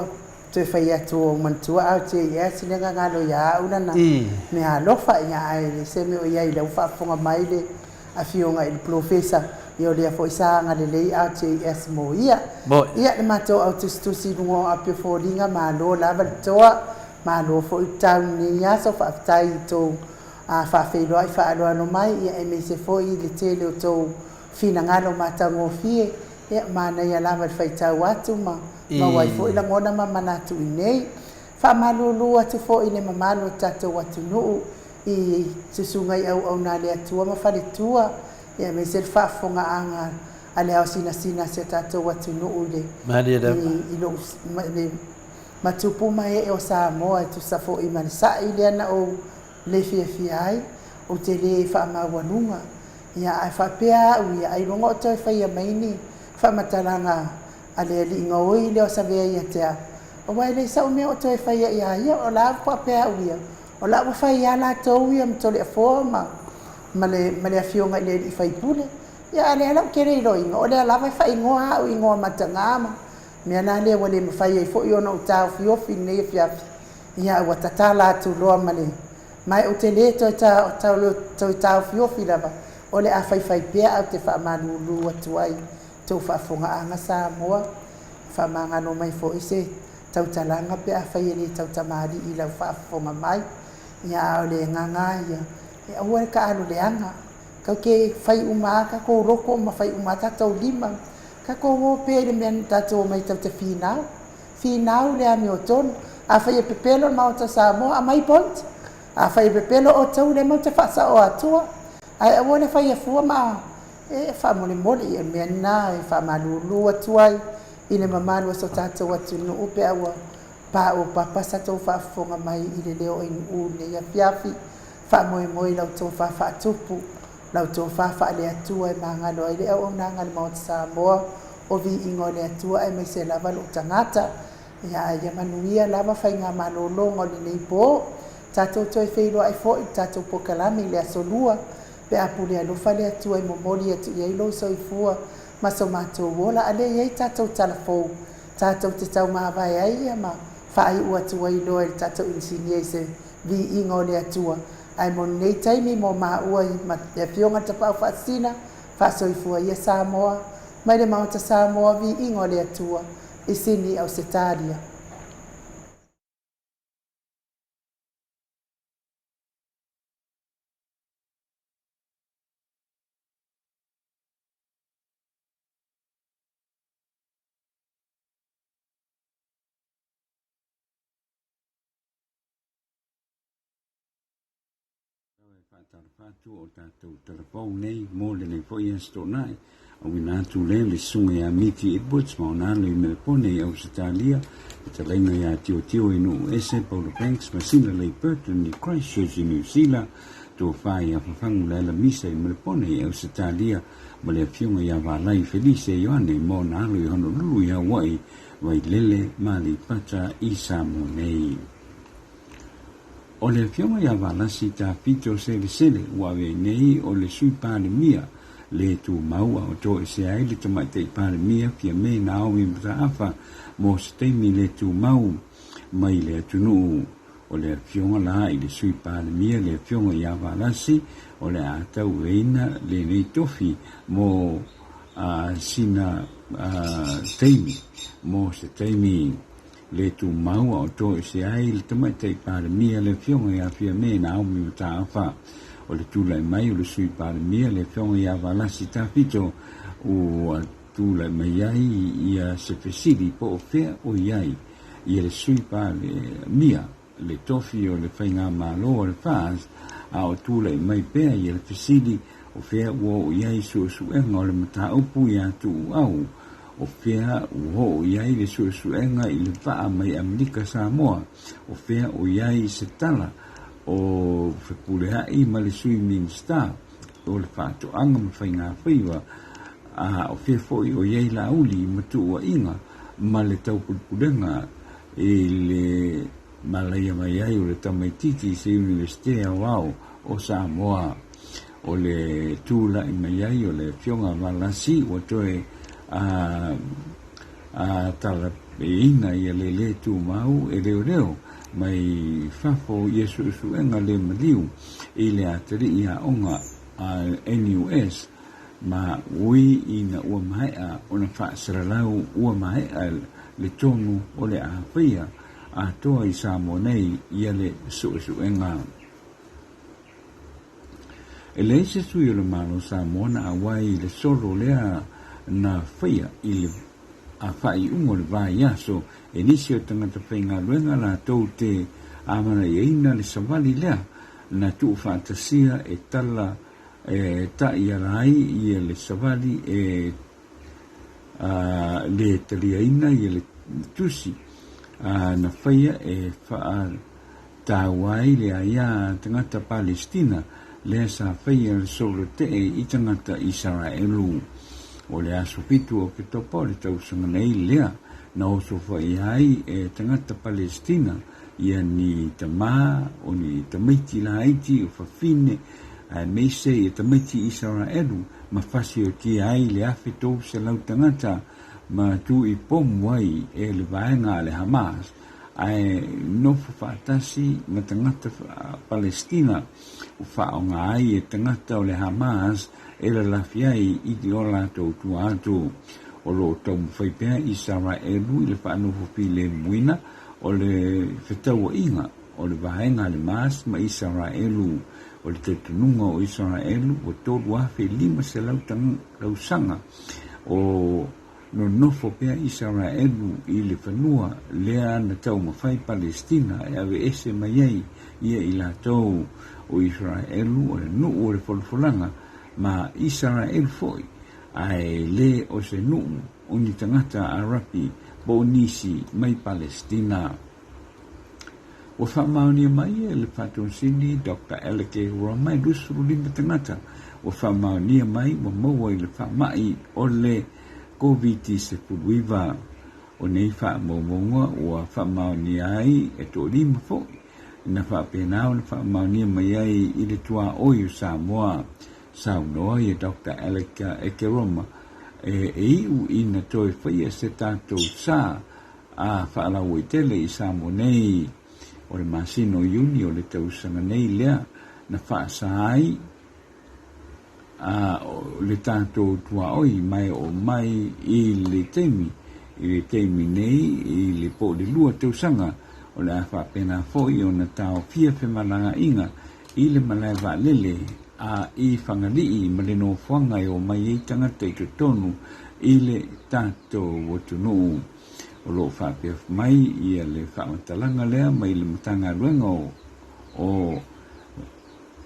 te fai atu o mantua au te ia sinanga ngalo ia unana me alofa ia ai se me o ia ile ufa fonga mai le afionga il professor io le fo isa ngale le au te ia mo ia le mato au te stusi no ape fo linga malo lava toa malo fo tau ni ia so fa tai to a fa fe lo ai fa lo no mai ia me se fo i le tele to fina ngalo mata ngo fie ia mana ia lava fai tau atu ma wai fo ila ngona mama natu nei fa malulu atu fo ile mamalo tatu watu no i susungai au na le atua ma fale tua ia me se whaafonga anga a le au sina se tātou atu nuu le i lo matupu mai o Samoa e tu safo i manisa i le ana o le fia ai o te le whaamawanunga ia ai whapea au ia ai rongo o toi whaia maini whaamatalanga a le li inga oi le o savea ia tea o wai le sa o mea o toi whaia ia o la whapea au ia o la whaia la tau ia mtole a forma ma le afionga le i whaipule ia ale ala kere i roinga o le ala whai ingoa au ingoa matangama mea na le wale mawhai e fo i ona o tau fiofi nei fiafi ia ua tatala atu loa male mai o te le tau fiofi lava o le a whai pia au te whaamanulu atu ai tau whaafonga anga Samoa whaamanga no mai fo i se tau talanga pe a whai e le tau tamari i lau whaafonga mai ia o le nganga ia e aua ka alo le anga kau ke whai umaka ko roko ma whai umaka tau lima ka ko wo pe le men tato mai tau te finau le ami o ton a whai e pepelo Maota Samoa a mai point a whai e pepelo o tau le mau te whasa o atua ai aua le whai e fua ma e whamole mole e mena e whamalulu atuai i le mamalu so tato atu no upe aua pa o papasa tau whaafonga mai i le leo i u le ia fiafi whaamoe lau tau whaatupu lau tau whaafa le atua e mangalo ai le au nanga le Maota Samoa o vi ingo le atua e mai se lava lo tangata ia manuia lava whainga malolongo le nei po tatou toi whailo ai fo i tatou pokalami le asolua pe apu le alofa le atua i momoli atu i eilo so i fua ma so mātou wola ale iei tatou talafou tatou te tau mawai ai ia ma whaai ua tua i loa i tatou insinia i se vi ingo le atua ai mo nei taimi mo maa ua i ma le fionga tapau whaasina whaaso i fua ia Samoa mai le Maota Samoa vi ingo le atua i sini au setaria. Fatu o tātou tarapau nei mō le nei po ia stonai au ina atu le sunga ia miti Edwards ma ona le Melpone au Australia i te laina ia tio inu ese Paula Banks ma sina lei Burton i Christchurch i New Zealand tō whai a whawhangu la misa i Melpone i Australia ma le fionga ia wālai Felice Ioane mō na alo i Honolulu ia wai lele ma li pata i Samoa nei. O le fionga ia walasi ta pito sele wawe nei o le sui pāle mia le tu maua o to e se ai le tamai te pāle mia pia me na au i mta afa mo stemi le tu mau mai le atunu o le fionga la i le sui pāle mia le fionga ia walasi o le atau reina le nei tofi mo sina teimi mo se teimi le tu mau o to se ai le tamai te pāle mia le fionga ia pia me na au mi mta afa o le tūlai mai o le sui pāle mia le fionga ia walasi ta pito o tūlai mai ai ia se fesiri po o fea o iai ia le sui pāle mia le tofi o le whainga malo o le whaas a o tūlai mai pea ia le fesiri o fea o iai suenga o le mata upu ia tu au o fea o iai le suenga i le paa mai Amerika Samoa o fea o iai se tala o whepulehai ma le swimming star o le whaatoanga ma whainga whaiwa o fea foi o iai la uli ma tua inga ma le tau pulpulenga e le malaya mai ai o le tamaititi se universitea wao o Samoa o le tūla i mai ai o le fionga walasi o toe tala e ina i le tu mau e reo mai fafo Yesu suenga le maliu i le atari ia onga NUS ma ui ina ua maea o na whaasaralau ua maea le tonu o le awhia a toa i Samoa nei ia le suenga e le se sui o le malo Samoa na awai le solo lea na whaia i le a whai ungo le vai aso e nisi o tangata whainga luenga la tau te amana i eina le savali lea na tu fantasia e tala ta ia rai ia le savali le taliaina ia le tusi na faia e faa tawai le aia tangata Palestina le sa faia le solo te i tangata Israelu o le aso pitu o ke topo le tausanga nei lea na oso fai ai e tangata Palestina ia ni tama o ni tamaiti la haiti o fafine me se e tamaiti Israelu ma fasi o ki ai le afe tau se lau tangata ma tu i pomu ai e le vaenga le Hamas ai nofu fatasi ma tangata Palestina o faonga ai e tangata o le Hamas e la lafiai i di ola tau tuatu o lo tau mwhaipea Israelu i le whaanofu pi le muina o le whetau inga o le vaenga le mas ma Israelu o le tetununga o Israelu o tolu afe 5 se lau sanga o no nofo pea Israelu i le whanua lea na tau mawhai Palestina e ave ese mai ai ia i la tau o Israelu o le nuu o le folfolanga ma Israelu foi ai le o se nuu o ni tangata Arapi bo nisi mai Palestina. O whamaonia mai e le whatonsini Dr. Eleke Romai lusuru lima tangata. O whamaonia mai o maua i le whamai o le COVID-19 o nei whamaumonga o whamaonia ai e to lima fo. Na whapenao na whamaunia mai ai i le tua oio Samoa. Saunoa i Dr. Eleke Romai. E iu ina toi whaia se tātou sā a whaalau i tele i Samoa nei o le masino iuni o le tausanga nei lea na whaasai a le tātou tua oi mai o mai i le teimi nei i le po le lua tausanga o le a whapena foi o na tau fia whemalanga inga i le malai lele a i whangalii ma le no whangai o mai i tangata i to tonu i le tātou o tunu o lo whapea mai i le whamatalanga lea mai le matanga ruenga o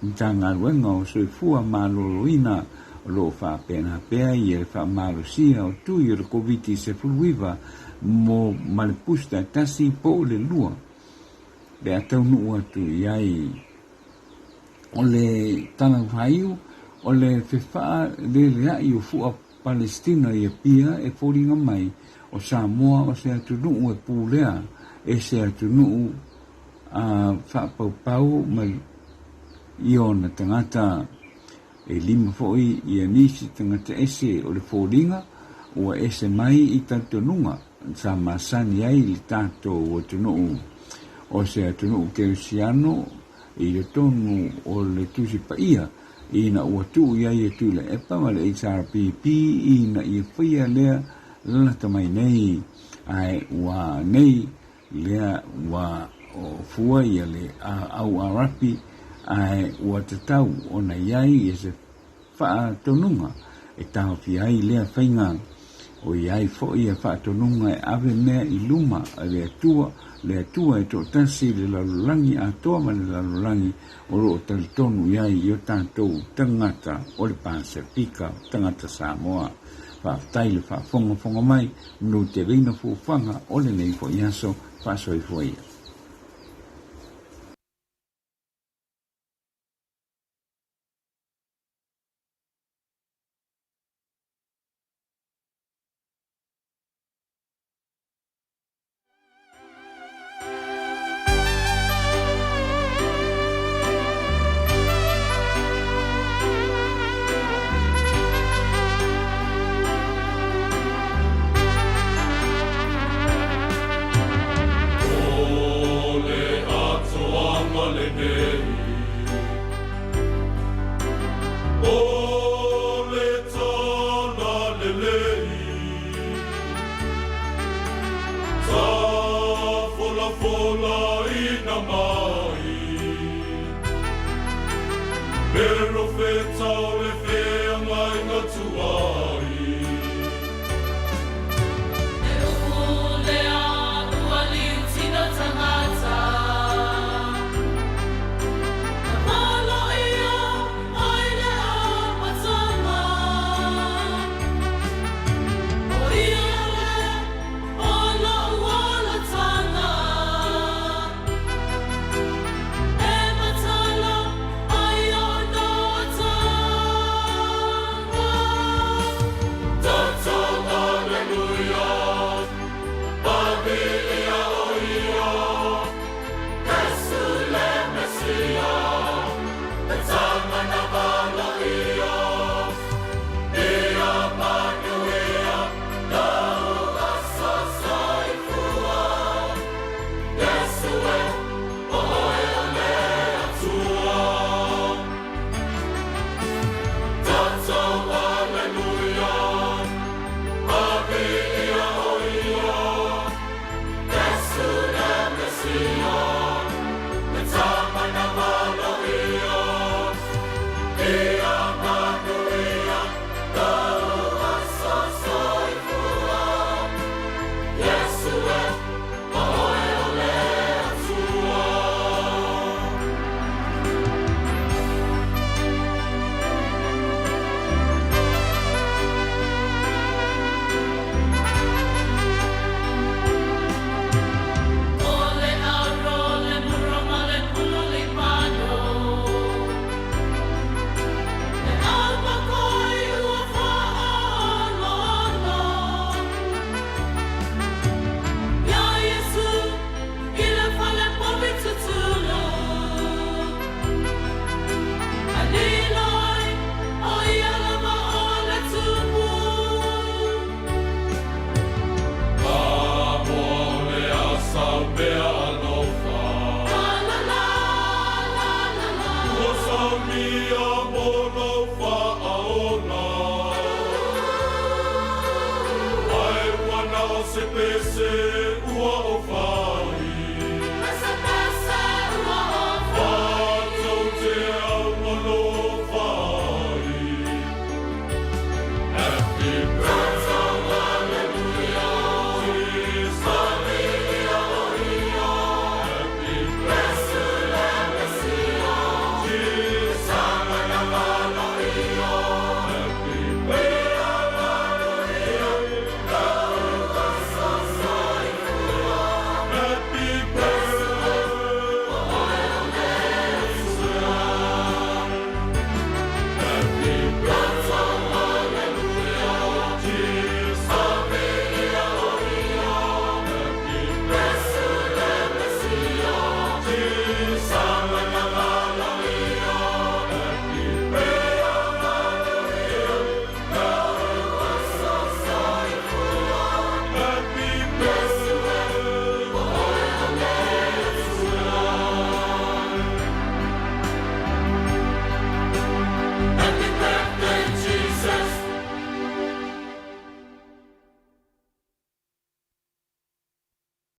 matanga ruenga o soifua maloloina o lo whapea na pea i le whamalosia o tu i le COVID-19 mo malepusta tasi po le lua le atau nuu atu i ai o le tala whaiu, o le whewha le ai o fua Palestina i a pia e whoringa mai o Samoa o se atunuu e pūlea e se atunuu a whapaupau mai i o na tangata e 5 foi i a nisi tangata ese o le whoringa o ese mai i tatununga sa masani ai li tātou o tunuu o se atunuu ke usiano i le tonu o le tusi paia i na ua tuu ia i tu le epa ma le HRPP i na i whaia lea lalata mai nei ai ua nei lea ua o fua ia le au arapi ai ua tatau o na iai e se wha tonunga e tau fi ai lea whainga o iai fo ia wha tonunga e ave mea i luma a le atua e tō tasi le lalulangi a toa ma le lalulangi o lo talitonu iai i o tātou tangata o le Pasifika, tangata Samoa. Whaftai le whafonga mai, mnu te reina fuwhanga o le nei fo iaso, whasoi fuia. Oh pese ua o